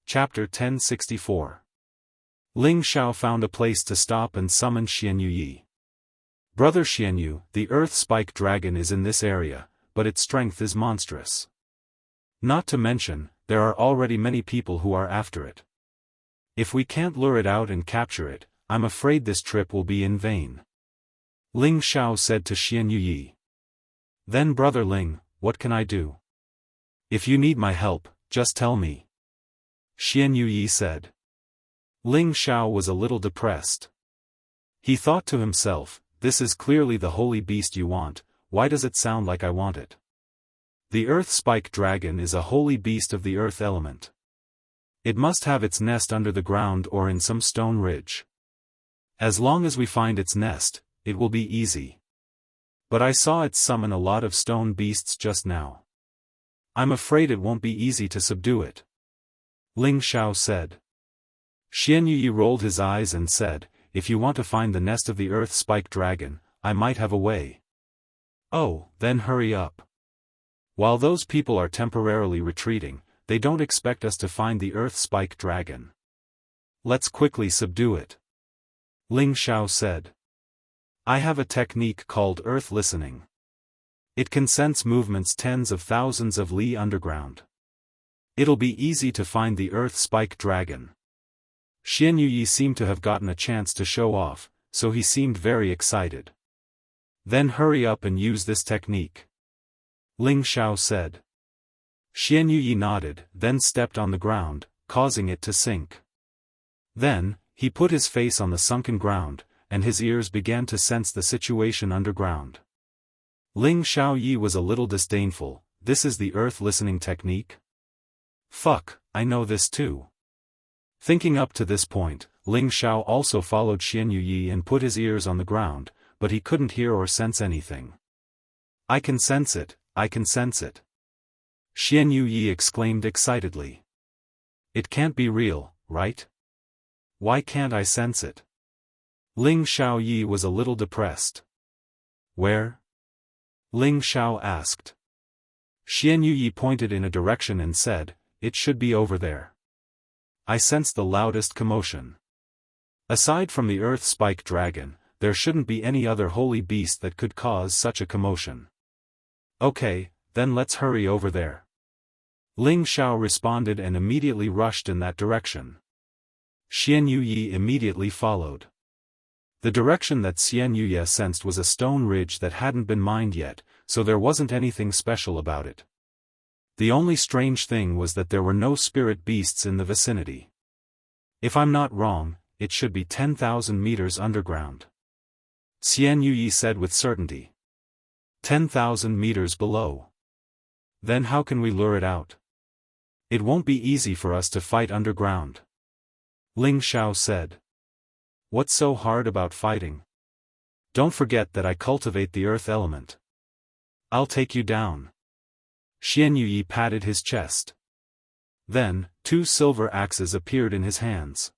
Chapter 1064. Ling Xiao found a place to stop and summoned Xianyu Yi. "Brother Xianyu, the earth spike dragon is in this area, but its strength is monstrous. Not to mention, there are already many people who are after it. If we can't lure it out and capture it, I'm afraid this trip will be in vain," Ling Xiao said to Xianyu Yi. "Then Brother Ling, what can I do? If you need my help, just tell me," Xianyu Yi said. Ling Xiao was a little depressed. He thought to himself, "This is clearly the holy beast you want, why does it sound like I want it? The earth spike dragon is a holy beast of the earth element. It must have its nest under the ground or in some stone ridge. As long as we find its nest, it will be easy. But I saw it summon a lot of stone beasts just now. I'm afraid it won't be easy to subdue it," Ling Xiao said. Xianyu Yi rolled his eyes and said, "If you want to find the nest of the earth spike dragon, I might have a way." "Oh, then hurry up. While those people are temporarily retreating, they don't expect us to find the earth spike dragon. Let's quickly subdue it," Ling Xiao said. "I have a technique called earth listening. It can sense movements tens of thousands of li underground. It'll be easy to find the earth spike dragon." Xianyu Yi seemed to have gotten a chance to show off, so he seemed very excited. "Then hurry up and use this technique," Ling Xiao said. Xianyu Yi nodded, then stepped on the ground, causing it to sink. Then, he put his face on the sunken ground, and his ears began to sense the situation underground. Ling Xiao Yi was a little disdainful. "This is the earth listening technique? Fuck, I know this too." Thinking up to this point, Ling Xiao also followed Xianyu Yi and put his ears on the ground, but he couldn't hear or sense anything. "I can sense it, I can sense it," Xianyu Yi exclaimed excitedly. "It can't be real, right? Why can't I sense it?" Ling Xiao Yi was a little depressed. "Where?" Ling Xiao asked. Xianyu Yi pointed in a direction and said, "It should be over there. I sense the loudest commotion. Aside from the earth spike dragon, there shouldn't be any other holy beast that could cause such a commotion." "Okay, then let's hurry over there," Ling Xiao responded and immediately rushed in that direction. Xianyu Yi immediately followed. The direction that Xianyu Yi sensed was a stone ridge that hadn't been mined yet, so there wasn't anything special about it. The only strange thing was that there were no spirit beasts in the vicinity. "If I'm not wrong, it should be 10,000 meters underground," Xianyu Yi said with certainty. 10,000 meters below. Then how can we lure it out? It won't be easy for us to fight underground, Ling Xiao said. What's so hard about fighting? Don't forget that I cultivate the earth element. I'll take you down. Xianyu Yi patted his chest. Then, 2 silver axes appeared in his hands.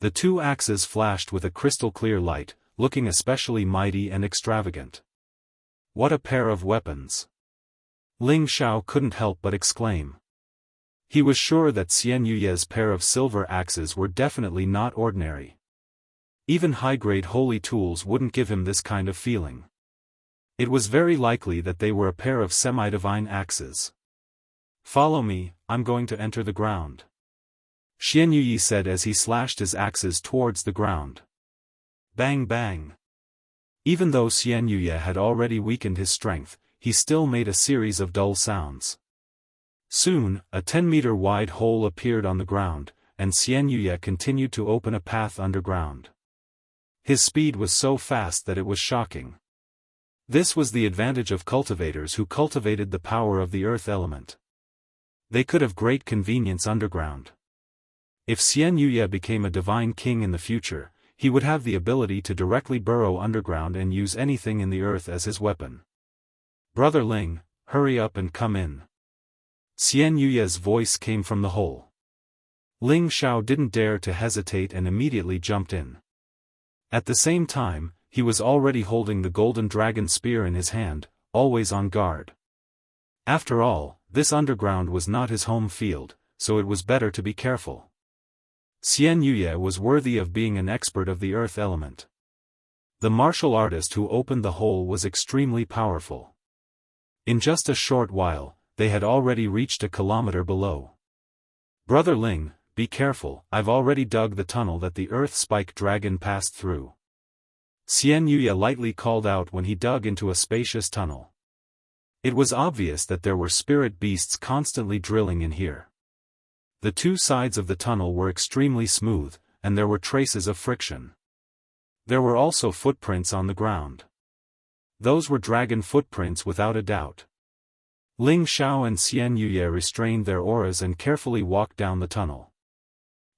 The two axes flashed with a crystal-clear light, looking especially mighty and extravagant. What a pair of weapons! Ling Xiao couldn't help but exclaim. He was sure that Xian Yuye's pair of silver axes were definitely not ordinary. Even high-grade holy tools wouldn't give him this kind of feeling. It was very likely that they were a pair of semi-divine axes. Follow me, I'm going to enter the ground. Xian Yuyi said as he slashed his axes towards the ground. Bang bang. Even though Xian Yuye had already weakened his strength, he still made a series of dull sounds. Soon, a 10-meter wide hole appeared on the ground, and Xian Yuye continued to open a path underground. His speed was so fast that it was shocking. This was the advantage of cultivators who cultivated the power of the earth element. They could have great convenience underground. If Xian Yuye became a divine king in the future, he would have the ability to directly burrow underground and use anything in the earth as his weapon. Brother Ling, hurry up and come in. Xian Yuye's voice came from the hole. Ling Xiao didn't dare to hesitate and immediately jumped in. At the same time, he was already holding the golden dragon spear in his hand, always on guard. After all, this underground was not his home field, so it was better to be careful. Xian Yuye was worthy of being an expert of the earth element. The martial artist who opened the hole was extremely powerful. In just a short while, they had already reached a kilometer below. Brother Ling, be careful, I've already dug the tunnel that the earth spike dragon passed through. Xian Yuye lightly called out when he dug into a spacious tunnel. It was obvious that there were spirit beasts constantly drilling in here. The two sides of the tunnel were extremely smooth, and there were traces of friction. There were also footprints on the ground. Those were dragon footprints without a doubt. Ling Xiao and Xian Yuye restrained their auras and carefully walked down the tunnel.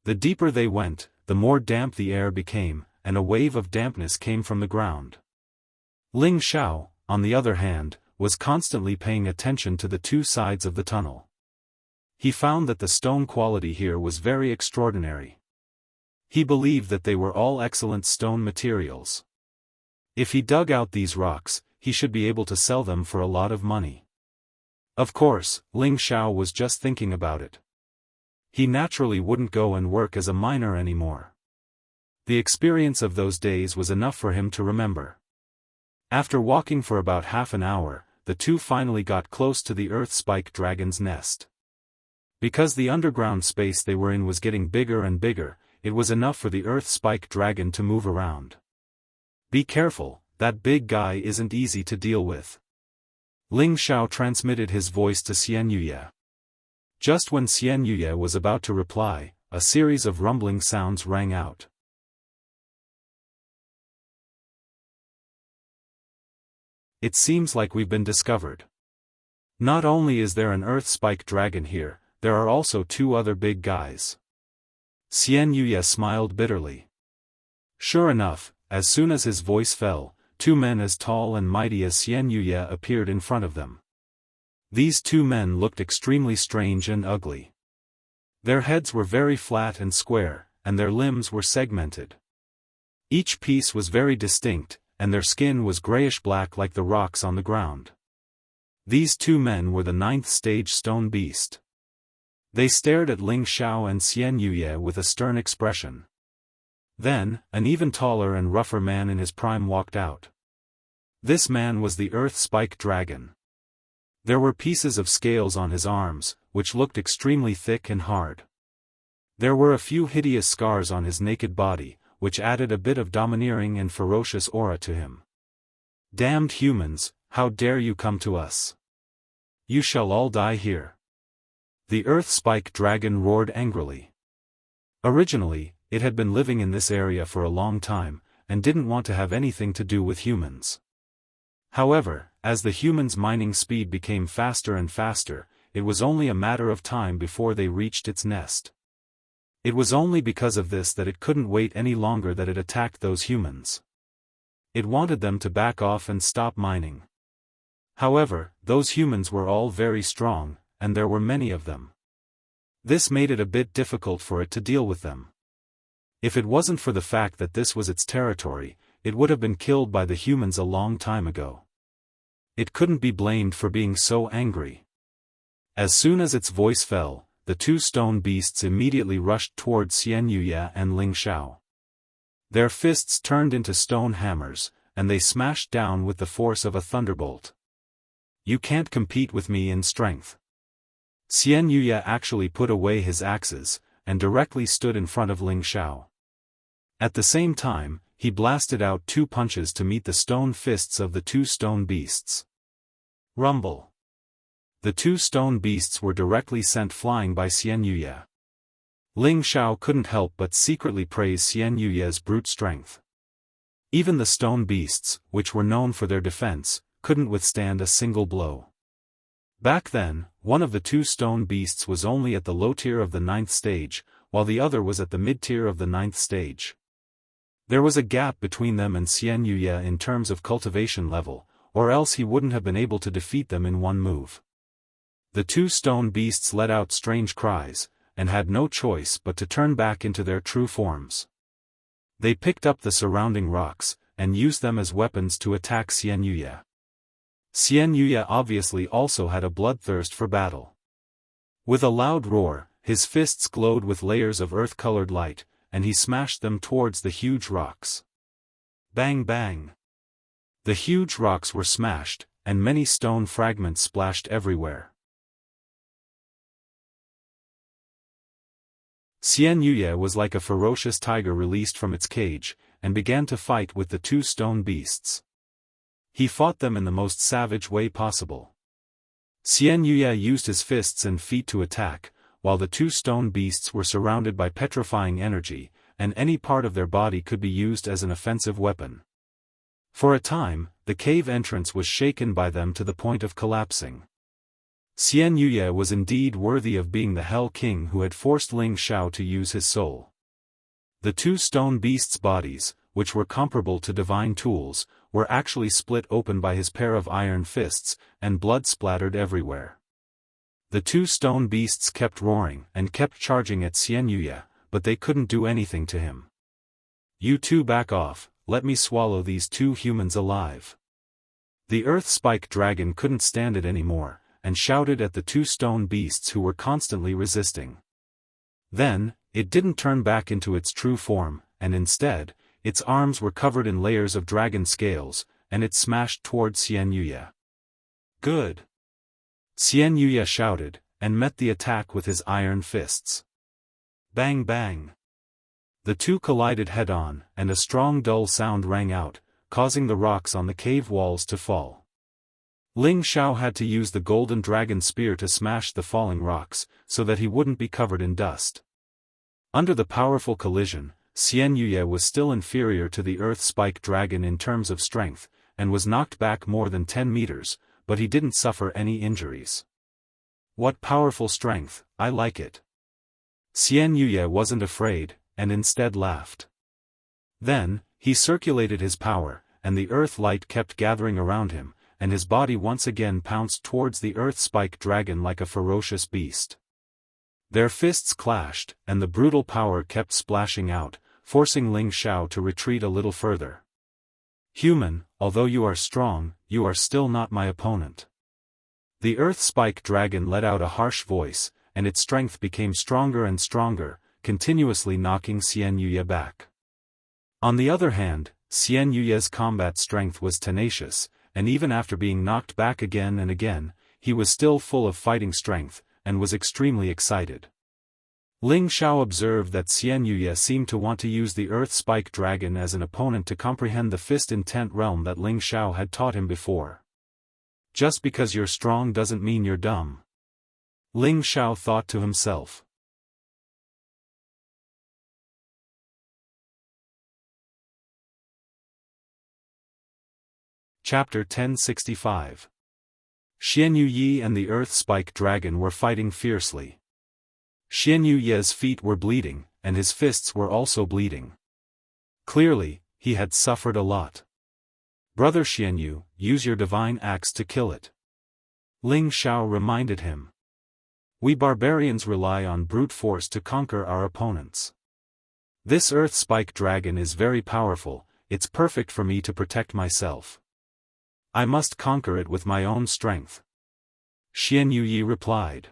The deeper they went, the more damp the air became, and a wave of dampness came from the ground. Ling Xiao, on the other hand, was constantly paying attention to the two sides of the tunnel. He found that the stone quality here was very extraordinary. He believed that they were all excellent stone materials. If he dug out these rocks, he should be able to sell them for a lot of money. Of course, Ling Xiao was just thinking about it. He naturally wouldn't go and work as a miner anymore. The experience of those days was enough for him to remember. After walking for about half an hour, the two finally got close to the earth spike dragon's nest. Because the underground space they were in was getting bigger and bigger, it was enough for the earth spike dragon to move around. Be careful, that big guy isn't easy to deal with. Ling Xiao transmitted his voice to Xian Yuye. Just when Xian Yuye was about to reply, a series of rumbling sounds rang out. It seems like we've been discovered. Not only is there an earth spike dragon here, there are also two other big guys. Xian Yuye smiled bitterly. Sure enough, as soon as his voice fell, two men as tall and mighty as Xian Yuye appeared in front of them. These two men looked extremely strange and ugly. Their heads were very flat and square, and their limbs were segmented. Each piece was very distinct, and their skin was grayish-black like the rocks on the ground. These two men were the 9th stage stone beast. They stared at Ling Xiao and Xian Yuye with a stern expression. Then, an even taller and rougher man in his prime walked out. This man was the earth spike dragon. There were pieces of scales on his arms, which looked extremely thick and hard. There were a few hideous scars on his naked body, which added a bit of domineering and ferocious aura to him. Damned humans, how dare you come to us? You shall all die here. The earth spike dragon roared angrily. Originally, it had been living in this area for a long time, and didn't want to have anything to do with humans. However, as the humans' mining speed became faster and faster, it was only a matter of time before they reached its nest. It was only because of this that it couldn't wait any longer that it attacked those humans. It wanted them to back off and stop mining. However, those humans were all very strong, and there were many of them. This made it a bit difficult for it to deal with them. If it wasn't for the fact that this was its territory, it would have been killed by the humans a long time ago. It couldn't be blamed for being so angry. As soon as its voice fell, the two stone beasts immediately rushed towards Xianxia and Ling Xiao. Their fists turned into stone hammers, and they smashed down with the force of a thunderbolt. You can't compete with me in strength. Xianxia actually put away his axes, and directly stood in front of Ling Xiao. At the same time, he blasted out 2 punches to meet the stone fists of the 2 stone beasts. Rumble. The 2 stone beasts were directly sent flying by Xianxia. Ling Xiao couldn't help but secretly praise Xianxuya's brute strength. Even the stone beasts, which were known for their defense, couldn't withstand a single blow. Back then, one of the 2 stone beasts was only at the low tier of the 9th stage, while the other was at the mid-tier of the 9th stage. There was a gap between them and Xianxia in terms of cultivation level, or else he wouldn't have been able to defeat them in one move. The 2 stone beasts let out strange cries, and had no choice but to turn back into their true forms. They picked up the surrounding rocks, and used them as weapons to attack Xianxia. Xianxia obviously also had a bloodthirst for battle. With a loud roar, his fists glowed with layers of earth-colored light, and he smashed them towards the huge rocks. Bang bang! The huge rocks were smashed, and many stone fragments splashed everywhere. Xianxia was like a ferocious tiger released from its cage, and began to fight with the 2 stone beasts. He fought them in the most savage way possible. Xianxia used his fists and feet to attack, while the 2 stone beasts were surrounded by petrifying energy, and any part of their body could be used as an offensive weapon. For a time, the cave entrance was shaken by them to the point of collapsing. Xianxia was indeed worthy of being the Hell King who had forced Ling Xiao to use his soul. The 2 stone beasts' bodies, which were comparable to divine tools, were actually split open by his pair of iron fists, and blood splattered everywhere. The 2 stone beasts kept roaring and kept charging at Xianxia, but they couldn't do anything to him. You 2 back off, let me swallow these 2 humans alive. The earth spike dragon couldn't stand it anymore, and shouted at the 2 stone beasts who were constantly resisting. Then, it didn't turn back into its true form, and instead, its arms were covered in layers of dragon scales, and it smashed towards Xianxia. Good! Xianxia shouted, and met the attack with his iron fists. Bang bang! The 2 collided head-on, and a strong dull sound rang out, causing the rocks on the cave walls to fall. Ling Xiao had to use the golden dragon spear to smash the falling rocks, so that he wouldn't be covered in dust. Under the powerful collision, Xianxia was still inferior to the earth spike dragon in terms of strength, and was knocked back more than 10 meters, but he didn't suffer any injuries. What powerful strength, I like it. Xianxia wasn't afraid, and instead laughed. Then, he circulated his power, and the earth light kept gathering around him, and his body once again pounced towards the earth spike dragon like a ferocious beast. Their fists clashed, and the brutal power kept splashing out, forcing Ling Xiao to retreat a little further. Human, although you are strong, you are still not my opponent. The earth spike dragon let out a harsh voice, and its strength became stronger and stronger, continuously knocking Xianxia back. On the other hand, Xianxuya's combat strength was tenacious, and even after being knocked back again and again, he was still full of fighting strength, and was extremely excited. Ling Xiao observed that Xianxia seemed to want to use the earth spike dragon as an opponent to comprehend the fist intent realm that Ling Xiao had taught him before. Just because you're strong doesn't mean you're dumb. Ling Xiao thought to himself. Chapter 1065. Xianxuyi and the earth spike dragon were fighting fiercely. Xianxuyi's feet were bleeding, and his fists were also bleeding. Clearly, he had suffered a lot. Brother Xianxu, use your divine axe to kill it. Ling Xiao reminded him. We barbarians rely on brute force to conquer our opponents. This earth spike dragon is very powerful, it's perfect for me to protect myself. I must conquer it with my own strength. Xianyu replied.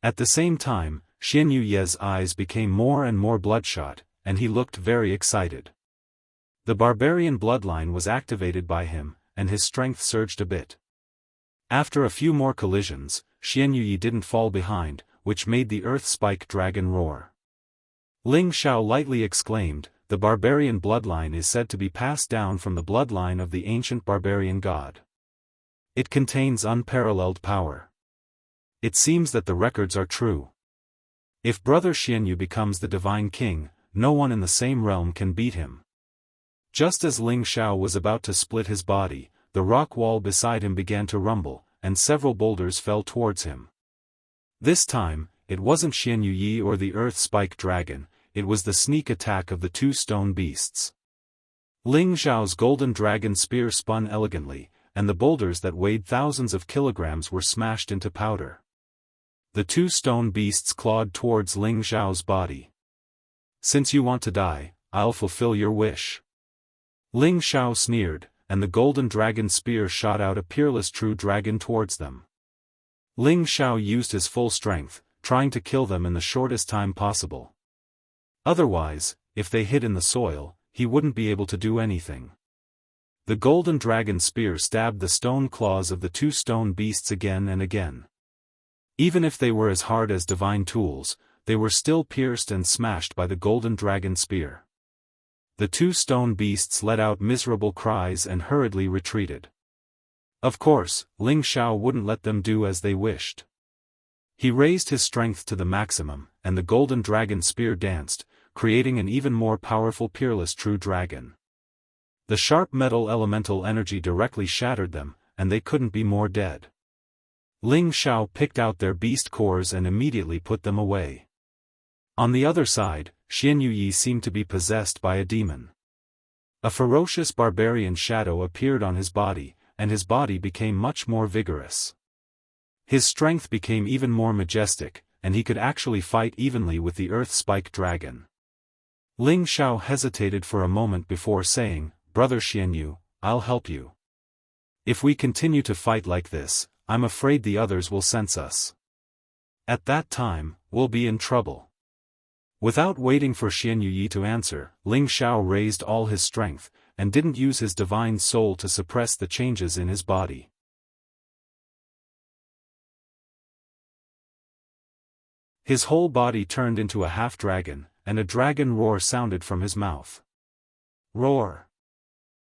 At the same time, Xianyu's eyes became more and more bloodshot, and he looked very excited. The barbarian bloodline was activated by him, and his strength surged a bit. After a few more collisions, Xianyu didn't fall behind, which made the earth spike dragon roar. Ling Xiao lightly exclaimed, "The barbarian bloodline is said to be passed down from the bloodline of the ancient barbarian god. It contains unparalleled power. It seems that the records are true. If Brother Xianyu becomes the divine king, no one in the same realm can beat him." Just as Ling Xiao was about to split his body, the rock wall beside him began to rumble, and several boulders fell towards him. This time, it wasn't Xianyu or the earth spike dragon, it was the sneak attack of the two stone beasts. Ling Xiao's golden dragon spear spun elegantly, and the boulders that weighed thousands of kilograms were smashed into powder. The two stone beasts clawed towards Ling Xiao's body. "Since you want to die, I'll fulfill your wish." Ling Xiao sneered, and the golden dragon spear shot out a peerless true dragon towards them. Ling Xiao used his full strength, trying to kill them in the shortest time possible. Otherwise, if they hid in the soil, he wouldn't be able to do anything. The golden dragon spear stabbed the stone claws of the two stone beasts again and again. Even if they were as hard as divine tools, they were still pierced and smashed by the golden dragon spear. The two stone beasts let out miserable cries and hurriedly retreated. Of course, Ling Xiao wouldn't let them do as they wished. He raised his strength to the maximum, and the golden dragon spear danced, creating an even more powerful peerless true dragon. The sharp metal elemental energy directly shattered them, and they couldn't be more dead. Ling Xiao picked out their beast cores and immediately put them away. On the other side, Xianyu seemed to be possessed by a demon. A ferocious barbarian shadow appeared on his body, and his body became much more vigorous. His strength became even more majestic, and he could actually fight evenly with the earth spike dragon. Ling Xiao hesitated for a moment before saying, "Brother Xianyu, I'll help you. If we continue to fight like this, I'm afraid the others will sense us. At that time, we'll be in trouble." Without waiting for Xianyu to answer, Ling Xiao raised all his strength, and didn't use his divine soul to suppress the changes in his body. His whole body turned into a half-dragon, and a dragon roar sounded from his mouth. Roar!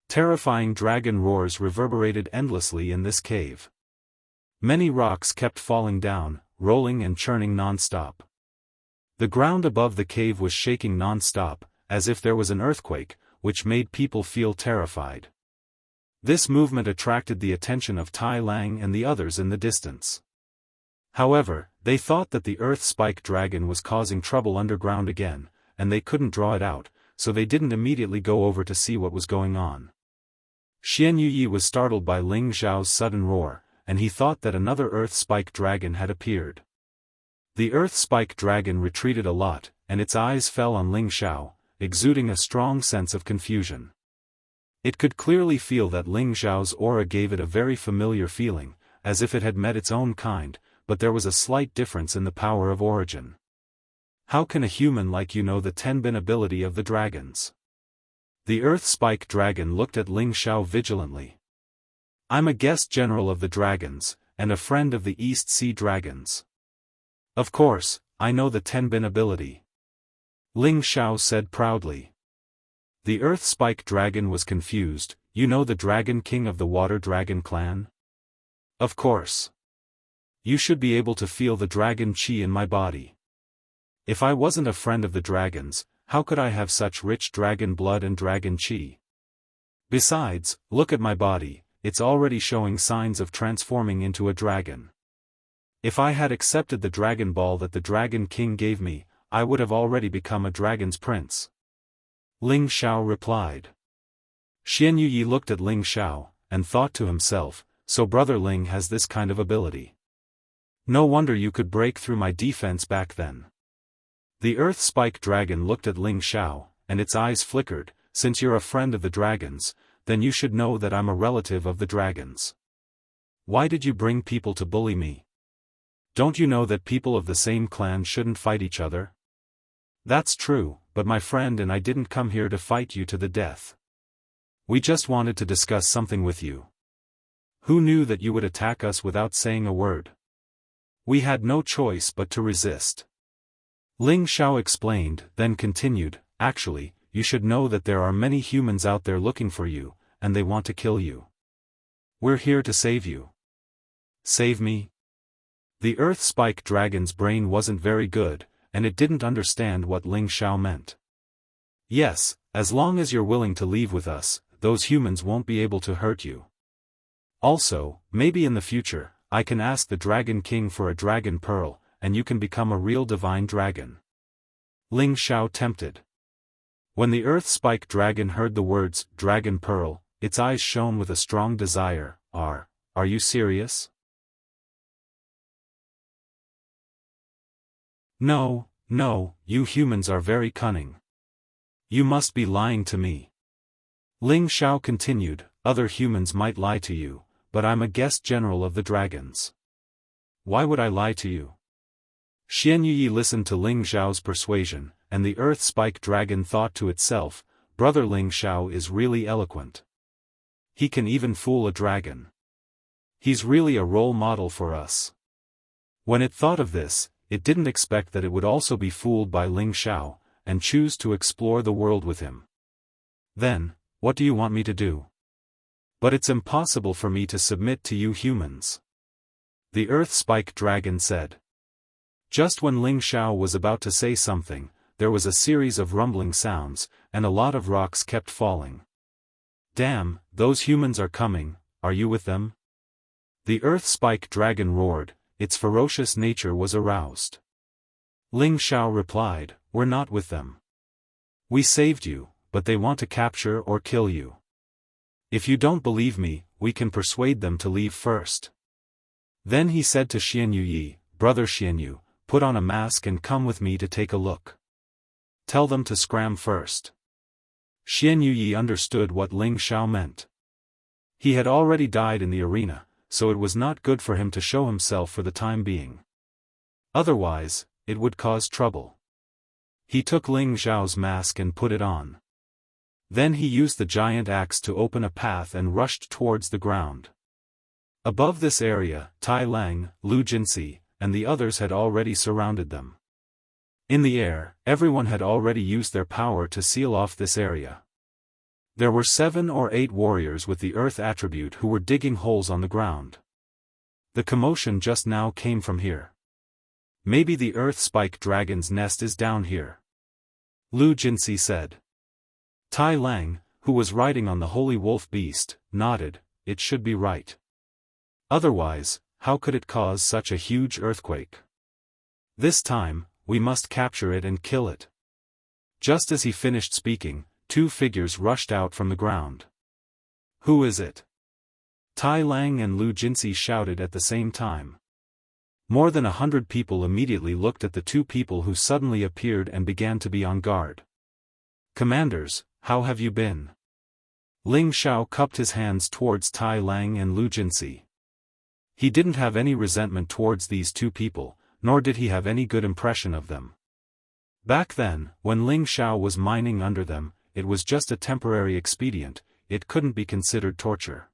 Terrifying dragon roars reverberated endlessly in this cave. Many rocks kept falling down, rolling and churning non-stop. The ground above the cave was shaking non-stop, as if there was an earthquake, which made people feel terrified. This movement attracted the attention of Tai Lang and the others in the distance. However, they thought that the earth spike dragon was causing trouble underground again, and they couldn't draw it out, so they didn't immediately go over to see what was going on. Xianyu was startled by Ling Xiao's sudden roar, and he thought that another earth spike dragon had appeared. The earth spike dragon retreated a lot, and its eyes fell on Ling Xiao, exuding a strong sense of confusion. It could clearly feel that Ling Xiao's aura gave it a very familiar feeling, as if it had met its own kind, but there was a slight difference in the power of origin. How can a human like you know the Tenbin ability of the dragons? The earth spike dragon looked at Ling Xiao vigilantly. I'm a guest general of the dragons, and a friend of the East Sea dragons. Of course, I know the Tenbin ability. Ling Xiao said proudly. The earth spike dragon was confused. You know the dragon king of the water dragon clan? Of course. You should be able to feel the dragon chi in my body. If I wasn't a friend of the dragons, how could I have such rich dragon blood and dragon chi? Besides, look at my body, it's already showing signs of transforming into a dragon. If I had accepted the dragon ball that the dragon king gave me, I would have already become a dragon's prince. Ling Xiao replied. Xianyu looked at Ling Xiao, and thought to himself, so Brother Ling has this kind of ability. No wonder you could break through my defense back then. The earth spike dragon looked at Ling Xiao, and its eyes flickered. Since you're a friend of the dragons, then you should know that I'm a relative of the dragons. Why did you bring people to bully me? Don't you know that people of the same clan shouldn't fight each other? That's true, but my friend and I didn't come here to fight you to the death. We just wanted to discuss something with you. Who knew that you would attack us without saying a word? We had no choice but to resist. Ling Xiao explained, then continued, actually, you should know that there are many humans out there looking for you, and they want to kill you. We're here to save you. Save me? The earth spike dragon's brain wasn't very good, and it didn't understand what Ling Xiao meant. Yes, as long as you're willing to leave with us, those humans won't be able to hurt you. Also, maybe in the future, I can ask the Dragon King for a dragon pearl, and you can become a real divine dragon. Ling Xiao tempted. When the earth spike dragon heard the words, dragon pearl, its eyes shone with a strong desire. Are you serious? No, you humans are very cunning. You must be lying to me. Ling Xiao continued, other humans might lie to you, but I'm a guest general of the dragons. Why would I lie to you? Xianxia listened to Ling Xiao's persuasion, and the earth spike dragon thought to itself, brother Ling Xiao is really eloquent. He can even fool a dragon. He's really a role model for us. When it thought of this, it didn't expect that it would also be fooled by Ling Xiao, and choose to explore the world with him. Then, what do you want me to do? But it's impossible for me to submit to you humans. The earth spike dragon said. Just when Ling Xiao was about to say something, there was a series of rumbling sounds, and a lot of rocks kept falling. Damn, those humans are coming, are you with them? The earth spike dragon roared, its ferocious nature was aroused. Ling Xiao replied, we're not with them. We saved you, but they want to capture or kill you. If you don't believe me, we can persuade them to leave first. Then he said to Xianyu, brother Xianyu, put on a mask and come with me to take a look. Tell them to scram first. Xianyu understood what Ling Xiao meant. He had already died in the arena, so it was not good for him to show himself for the time being. Otherwise, it would cause trouble. He took Ling Xiao's mask and put it on. Then he used the giant axe to open a path and rushed towards the ground. Above this area, Tai Lang, Lu Jinsi, and the others had already surrounded them. In the air, everyone had already used their power to seal off this area. There were 7 or 8 warriors with the earth attribute who were digging holes on the ground. The commotion just now came from here. Maybe the earth spike dragon's nest is down here. Lu Jinsi said. Tai Lang, who was riding on the holy wolf beast, nodded, it should be right. Otherwise, how could it cause such a huge earthquake? This time, we must capture it and kill it. Just as he finished speaking, 2 figures rushed out from the ground. Who is it? Tai Lang and Lu Jinsi shouted at the same time. More than 100 people immediately looked at the 2 people who suddenly appeared and began to be on guard. Commanders, how have you been? Ling Xiao cupped his hands towards Tai Lang and Lu Jinsi. He didn't have any resentment towards these 2 people, nor did he have any good impression of them. Back then, when Ling Xiao was mining under them, it was just a temporary expedient, it couldn't be considered torture.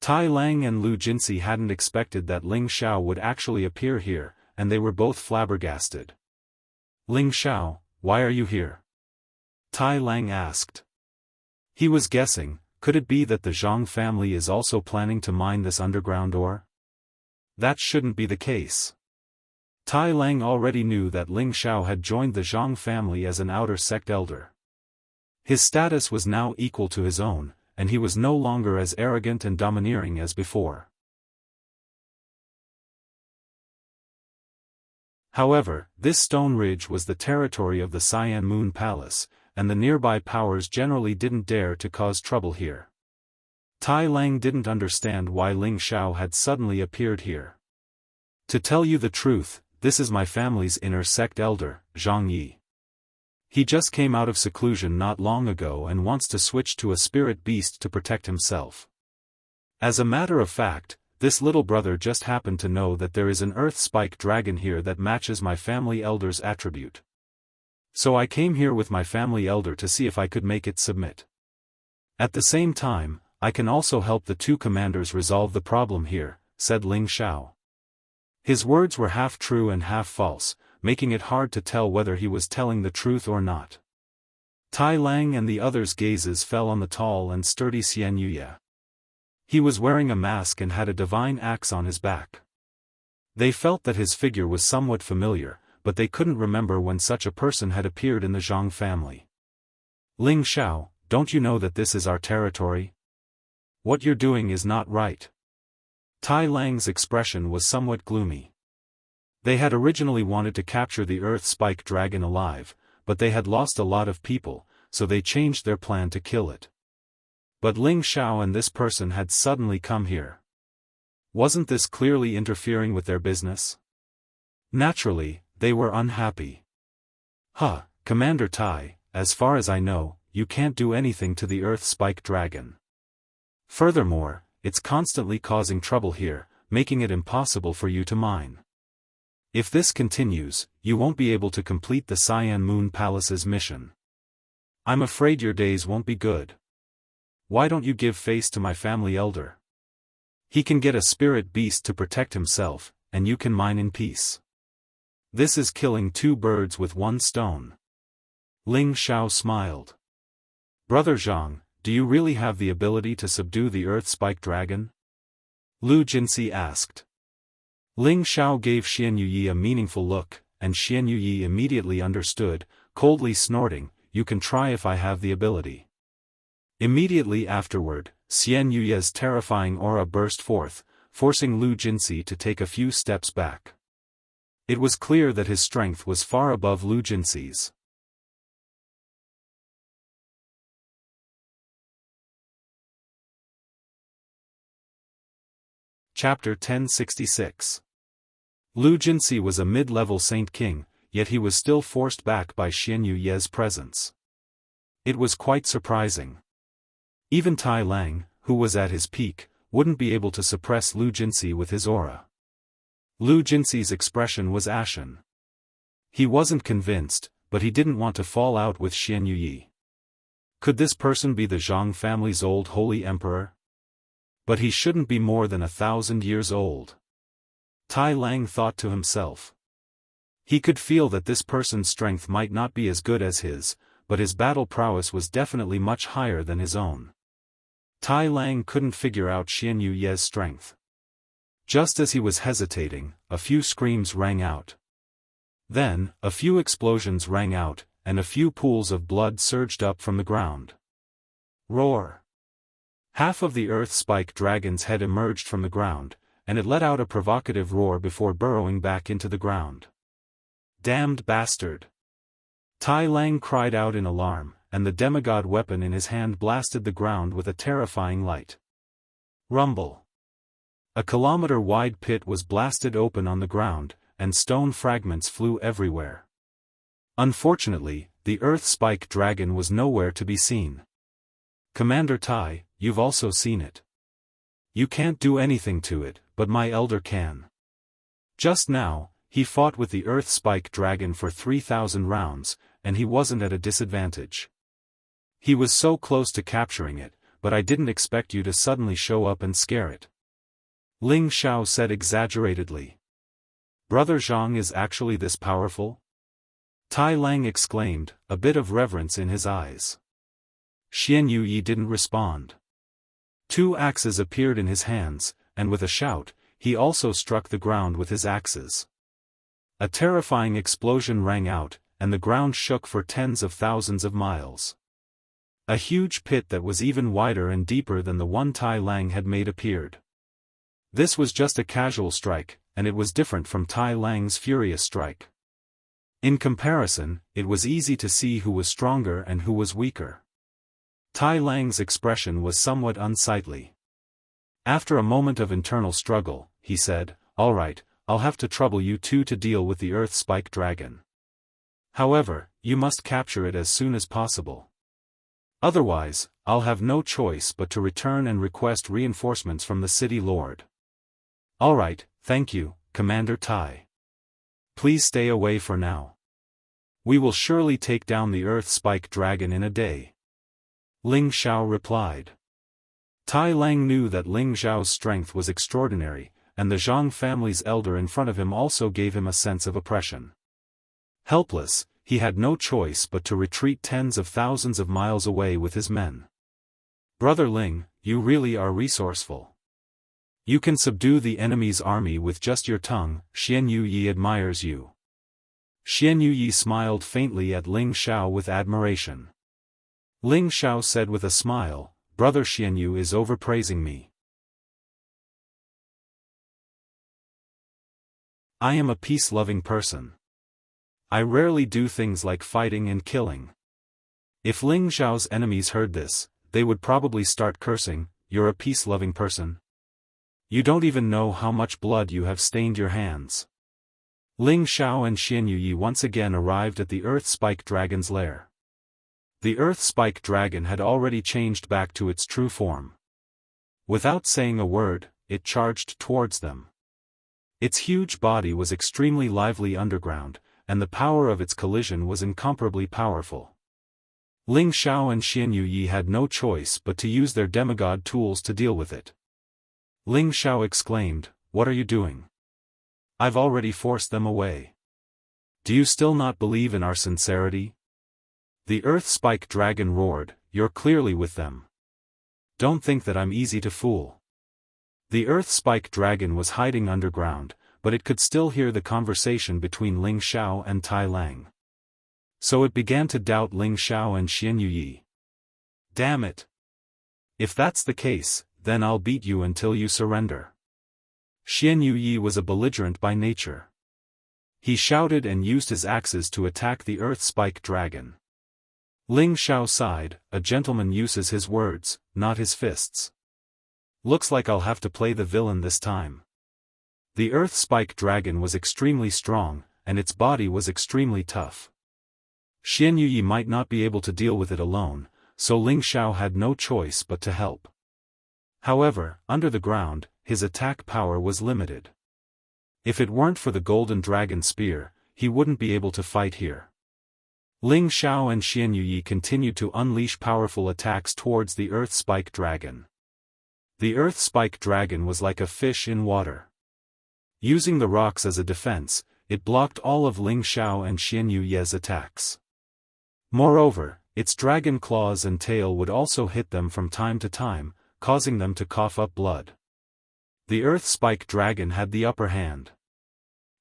Tai Lang and Lu Jinsi hadn't expected that Ling Xiao would actually appear here, and they were both flabbergasted. Ling Xiao, why are you here? Tai Lang asked. He was guessing, could it be that the Zhang family is also planning to mine this underground ore? That shouldn't be the case. Tai Lang already knew that Ling Xiao had joined the Zhang family as an outer sect elder. His status was now equal to his own, and he was no longer as arrogant and domineering as before. However, this stone ridge was the territory of the Cyan Moon Palace, and the nearby powers generally didn't dare to cause trouble here. Tai Lang didn't understand why Ling Xiao had suddenly appeared here. To tell you the truth, this is my family's inner sect elder, Jianghu. He just came out of seclusion not long ago and wants to switch to a spirit beast to protect himself. As a matter of fact, this little brother just happened to know that there is an earth spike dragon here that matches my family elder's attribute. So I came here with my family elder to see if I could make it submit. At the same time, I can also help the two commanders resolve the problem here, said Ling Xiao. His words were half true and half false, making it hard to tell whether he was telling the truth or not. Tai Lang and the others' gazes fell on the tall and sturdy Xianxia. He was wearing a mask and had a divine axe on his back. They felt that his figure was somewhat familiar, but they couldn't remember when such a person had appeared in the Zhang family. Ling Xiao, don't you know that this is our territory? What you're doing is not right. Tai Lang's expression was somewhat gloomy. They had originally wanted to capture the Earth Spike Dragon alive, but they had lost a lot of people, so they changed their plan to kill it. But Ling Xiao and this person had suddenly come here. Wasn't this clearly interfering with their business? Naturally, they were unhappy. Commander Tai, as far as I know, you can't do anything to the Earth Spike Dragon. Furthermore, it's constantly causing trouble here, making it impossible for you to mine. If this continues, you won't be able to complete the Cyan Moon Palace's mission. I'm afraid your days won't be good. Why don't you give face to my family elder? He can get a spirit beast to protect himself, and you can mine in peace. This is killing two birds with one stone. Ling Xiao smiled. Brother Zhang, do you really have the ability to subdue the Earth Spike Dragon? Lu Jinsi asked. Ling Xiao gave Xianxia a meaningful look, and Xianxia immediately understood, coldly snorting, you can try if I have the ability. Immediately afterward, Xianxuya's terrifying aura burst forth, forcing Lu Jinsi to take a few steps back. It was clear that his strength was far above Lu Jinsi's. Chapter 1066. Lu Jinsi was a mid-level Saint King, yet he was still forced back by Xianxuya's presence. It was quite surprising. Even Tai Lang, who was at his peak, wouldn't be able to suppress Lu Jinsi with his aura. Lu Jinsi's expression was ashen. He wasn't convinced, but he didn't want to fall out with Xianxuya. Could this person be the Zhang family's old holy emperor? But he shouldn't be more than 1,000 years old. Tai Lang thought to himself. He could feel that this person's strength might not be as good as his, but his battle prowess was definitely much higher than his own. Tai Lang couldn't figure out Xianxuya's strength. Just as he was hesitating, a few screams rang out. Then, a few explosions rang out, and a few pools of blood surged up from the ground. Roar! Half of the Earth Spike Dragon's head emerged from the ground, and it let out a provocative roar before burrowing back into the ground. Damned bastard! Tai Lang cried out in alarm, and the demigod weapon in his hand blasted the ground with a terrifying light. Rumble! A kilometer-wide pit was blasted open on the ground, and stone fragments flew everywhere. Unfortunately, the Earth Spike Dragon was nowhere to be seen. Commander Tai, you've also seen it. You can't do anything to it, but my elder can. Just now, he fought with the Earth Spike Dragon for 3,000 rounds, and he wasn't at a disadvantage. He was so close to capturing it, but I didn't expect you to suddenly show up and scare it. Ling Xiao said exaggeratedly. Brother Zhang is actually this powerful? Tai Lang exclaimed, a bit of reverence in his eyes. Xianxuya didn't respond. Two axes appeared in his hands, and with a shout, he also struck the ground with his axes. A terrifying explosion rang out, and the ground shook for tens of thousands of miles. A huge pit that was even wider and deeper than the one Tai Lang had made appeared. This was just a casual strike, and it was different from Tai Lang's furious strike. In comparison, it was easy to see who was stronger and who was weaker. Tai Lang's expression was somewhat unsightly. After a moment of internal struggle, he said, "All right, I'll have to trouble you two to deal with the Earth Spike Dragon. However, you must capture it as soon as possible. Otherwise, I'll have no choice but to return and request reinforcements from the city lord. Alright, thank you, Commander Tai. Please stay away for now. We will surely take down the Earth Spike Dragon in a day. Ling Xiao replied. Tai Lang knew that Ling Xiao's strength was extraordinary, and the Zhang family's elder in front of him also gave him a sense of oppression. Helpless, he had no choice but to retreat tens of thousands of miles away with his men. Brother Ling, you really are resourceful. You can subdue the enemy's army with just your tongue. Xian Yuyi admires you. Xian Yuyi smiled faintly at Ling Xiao with admiration. Ling Xiao said with a smile, Brother Xian Yu is overpraising me. I am a peace-loving person. I rarely do things like fighting and killing. If Ling Xiao's enemies heard this, they would probably start cursing, you're a peace-loving person. You don't even know how much blood you have stained your hands. Ling Xiao and Xian Yuyi once again arrived at the Earth Spike Dragon's lair. The Earth Spike Dragon had already changed back to its true form. Without saying a word, it charged towards them. Its huge body was extremely lively underground, and the power of its collision was incomparably powerful. Ling Xiao and Xian Yuyi had no choice but to use their demigod tools to deal with it. Ling Xiao exclaimed, What are you doing? I've already forced them away. Do you still not believe in our sincerity? The Earth Spike Dragon roared, You're clearly with them. Don't think that I'm easy to fool. The Earth Spike Dragon was hiding underground, but it could still hear the conversation between Ling Xiao and Tai Lang. So it began to doubt Ling Xiao and Xian Yuyi. Damn it! If that's the case, then I'll beat you until you surrender. Xian Yuyi was a belligerent by nature. He shouted and used his axes to attack the Earth Spike Dragon. Ling Xiao sighed, a gentleman uses his words, not his fists. Looks like I'll have to play the villain this time. The Earth Spike Dragon was extremely strong, and its body was extremely tough. Xian Yuyi might not be able to deal with it alone, so Ling Xiao had no choice but to help. However, under the ground, his attack power was limited. If it weren't for the Golden Dragon Spear, he wouldn't be able to fight here. Ling Xiao and Xian Yuyi continued to unleash powerful attacks towards the Earth Spike Dragon. The Earth Spike Dragon was like a fish in water. Using the rocks as a defense, it blocked all of Ling Xiao and Xian Yuyi's attacks. Moreover, its dragon claws and tail would also hit them from time to time, causing them to cough up blood. The Earth Spike Dragon had the upper hand.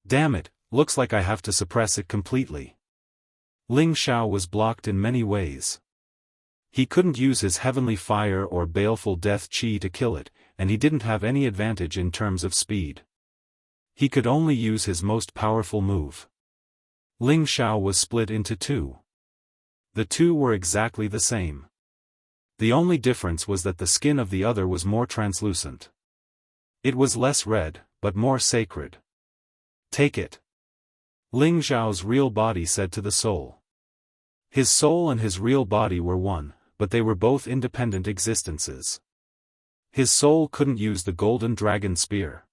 Damn it, looks like I have to suppress it completely. Ling Xiao was blocked in many ways. He couldn't use his heavenly fire or baleful death chi to kill it, and he didn't have any advantage in terms of speed. He could only use his most powerful move. Ling Xiao was split into two. The two were exactly the same. The only difference was that the skin of the other was more translucent. It was less red, but more sacred. Take it. Ling Xiao's real body said to the soul. His soul and his real body were one, but they were both independent existences. His soul couldn't use the Golden Dragon Spear.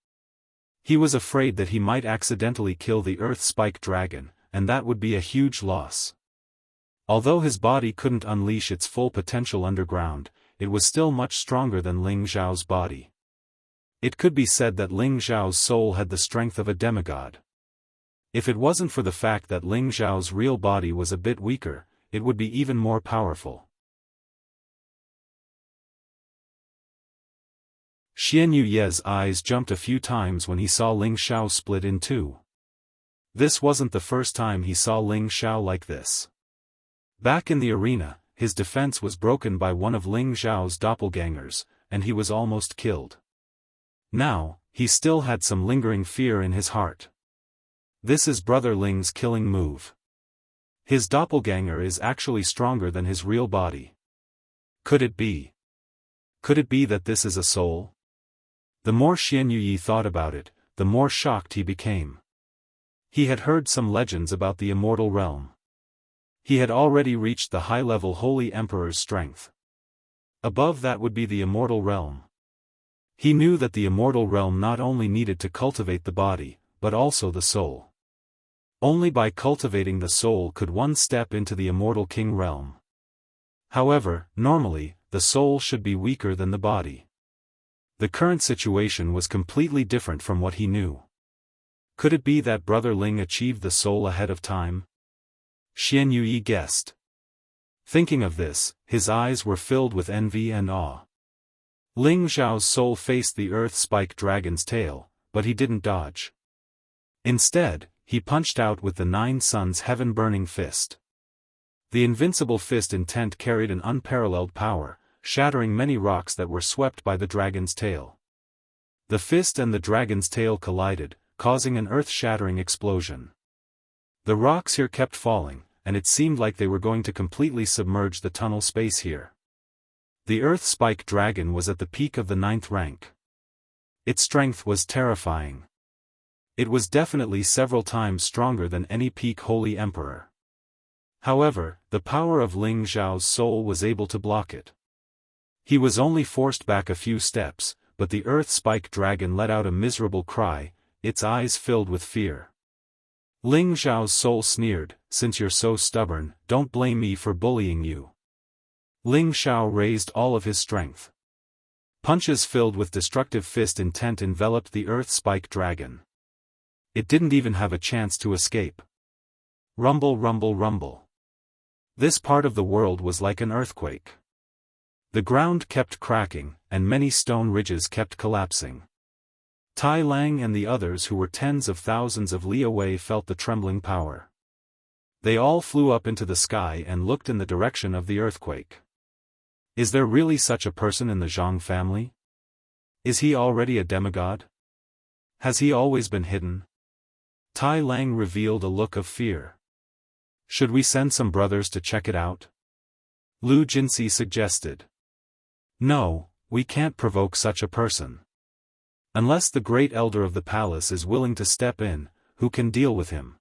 He was afraid that he might accidentally kill the Earth Spike Dragon, and that would be a huge loss. Although his body couldn't unleash its full potential underground, it was still much stronger than Ling Xiao's body. It could be said that Ling Xiao's soul had the strength of a demigod. If it wasn't for the fact that Ling Xiao's real body was a bit weaker, it would be even more powerful. Xian Yuyi's eyes jumped a few times when he saw Ling Xiao split in two. This wasn't the first time he saw Ling Xiao like this. Back in the arena, his defense was broken by one of Ling Xiao's doppelgangers, and he was almost killed. Now, he still had some lingering fear in his heart. This is Brother Ling's killing move. His doppelganger is actually stronger than his real body. Could it be? Could it be that this is a soul? The more Xian Yuyi thought about it, the more shocked he became. He had heard some legends about the immortal realm. He had already reached the high-level Holy Emperor's strength. Above that would be the immortal realm. He knew that the immortal realm not only needed to cultivate the body, but also the soul. Only by cultivating the soul could one step into the immortal king realm. However, normally, the soul should be weaker than the body. The current situation was completely different from what he knew. Could it be that Brother Ling achieved the soul ahead of time? Xianxia guessed. Thinking of this, his eyes were filled with envy and awe. Ling Xiao's soul faced the earth-spike dragon's tail, but he didn't dodge. Instead, he punched out with the 9 suns heaven-burning fist. The invincible fist intent carried an unparalleled power, shattering many rocks that were swept by the dragon's tail. The fist and the dragon's tail collided, causing an earth-shattering explosion. The rocks here kept falling, and it seemed like they were going to completely submerge the tunnel space here. The earth-spike dragon was at the peak of the 9th rank. Its strength was terrifying. It was definitely several times stronger than any peak Holy Emperor. However, the power of Ling Xiao's soul was able to block it. He was only forced back a few steps, but the earth-spike dragon let out a miserable cry, its eyes filled with fear. Ling Xiao's soul sneered, "Since you're so stubborn, don't blame me for bullying you." Ling Xiao raised all of his strength. Punches filled with destructive fist intent enveloped the earth-spike dragon. It didn't even have a chance to escape. Rumble, rumble, rumble. This part of the world was like an earthquake. The ground kept cracking, and many stone ridges kept collapsing. Tai Lang and the others who were tens of thousands of li away felt the trembling power. They all flew up into the sky and looked in the direction of the earthquake. Is there really such a person in the Zhang family? Is he already a demigod? Has he always been hidden? Tai Lang revealed a look of fear. Should we send some brothers to check it out? Lu Jinsi suggested. No, we can't provoke such a person. Unless the great elder of the palace is willing to step in, who can deal with him?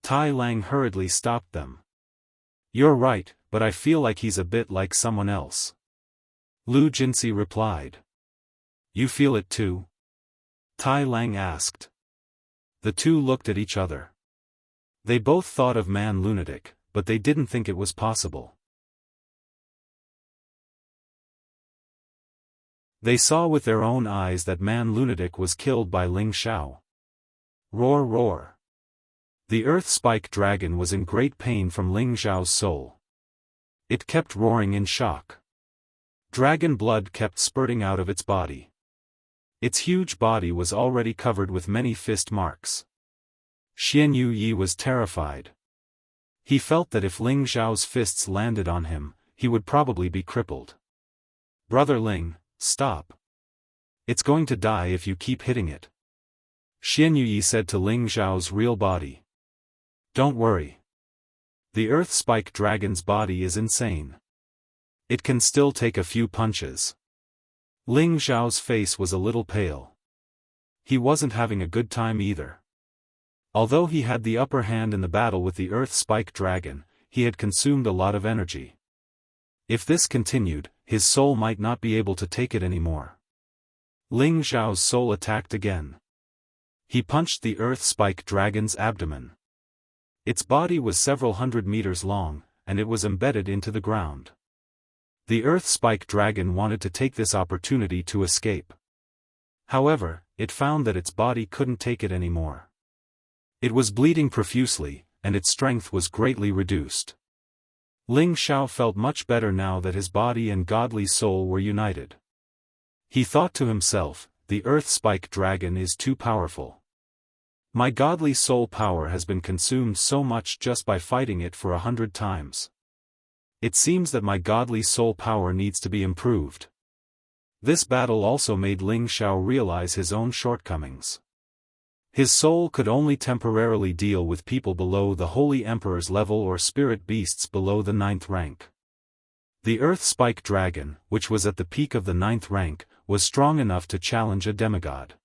Tai Lang hurriedly stopped them. You're right, but I feel like he's a bit like someone else. Lu Jinsi replied. You feel it too? Tai Lang asked. The two looked at each other. They both thought of man lunatic, but they didn't think it was possible. They saw with their own eyes that man lunatic was killed by Ling Xiao. Roar, roar. The earth-spike dragon was in great pain from Ling Xiao's soul. It kept roaring in shock. Dragon blood kept spurting out of its body. Its huge body was already covered with many fist marks. Xianxia was terrified. He felt that if Ling Xiao's fists landed on him, he would probably be crippled. Brother Ling, stop. It's going to die if you keep hitting it. Xianxia said to Ling Xiao's real body. Don't worry. The earth-spike dragon's body is insane. It can still take a few punches. Ling Xiao's face was a little pale. He wasn't having a good time either. Although he had the upper hand in the battle with the earth-spike dragon, he had consumed a lot of energy. If this continued, his soul might not be able to take it anymore. Ling Xiao's soul attacked again. He punched the earth-spike dragon's abdomen. Its body was several hundred meters long, and it was embedded into the ground. The earth-spike dragon wanted to take this opportunity to escape. However, it found that its body couldn't take it anymore. It was bleeding profusely, and its strength was greatly reduced. Ling Xiao felt much better now that his body and godly soul were united. He thought to himself, the earth-spike dragon is too powerful. My godly soul power has been consumed so much just by fighting it for 100 times. It seems that my godly soul power needs to be improved. This battle also made Ling Xiao realize his own shortcomings. His soul could only temporarily deal with people below the Holy Emperor's level or spirit beasts below the 9th rank. The earth-spike dragon, which was at the peak of the 9th rank, was strong enough to challenge a demigod.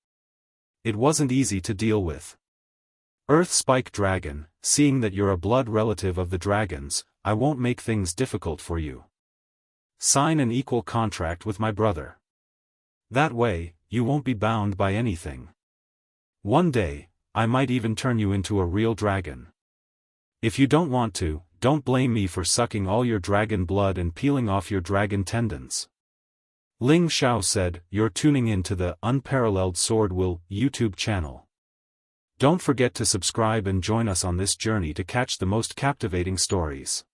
It wasn't easy to deal with. Earth Spike Dragon, seeing that you're a blood relative of the dragons, I won't make things difficult for you. Sign an equal contract with my brother. That way, you won't be bound by anything. One day, I might even turn you into a real dragon. If you don't want to, don't blame me for sucking all your dragon blood and peeling off your dragon tendons. Ling Xiao said, "You're tuning in to the Unparalleled SwordWill YouTube channel. Don't forget to subscribe and join us on this journey to catch the most captivating stories."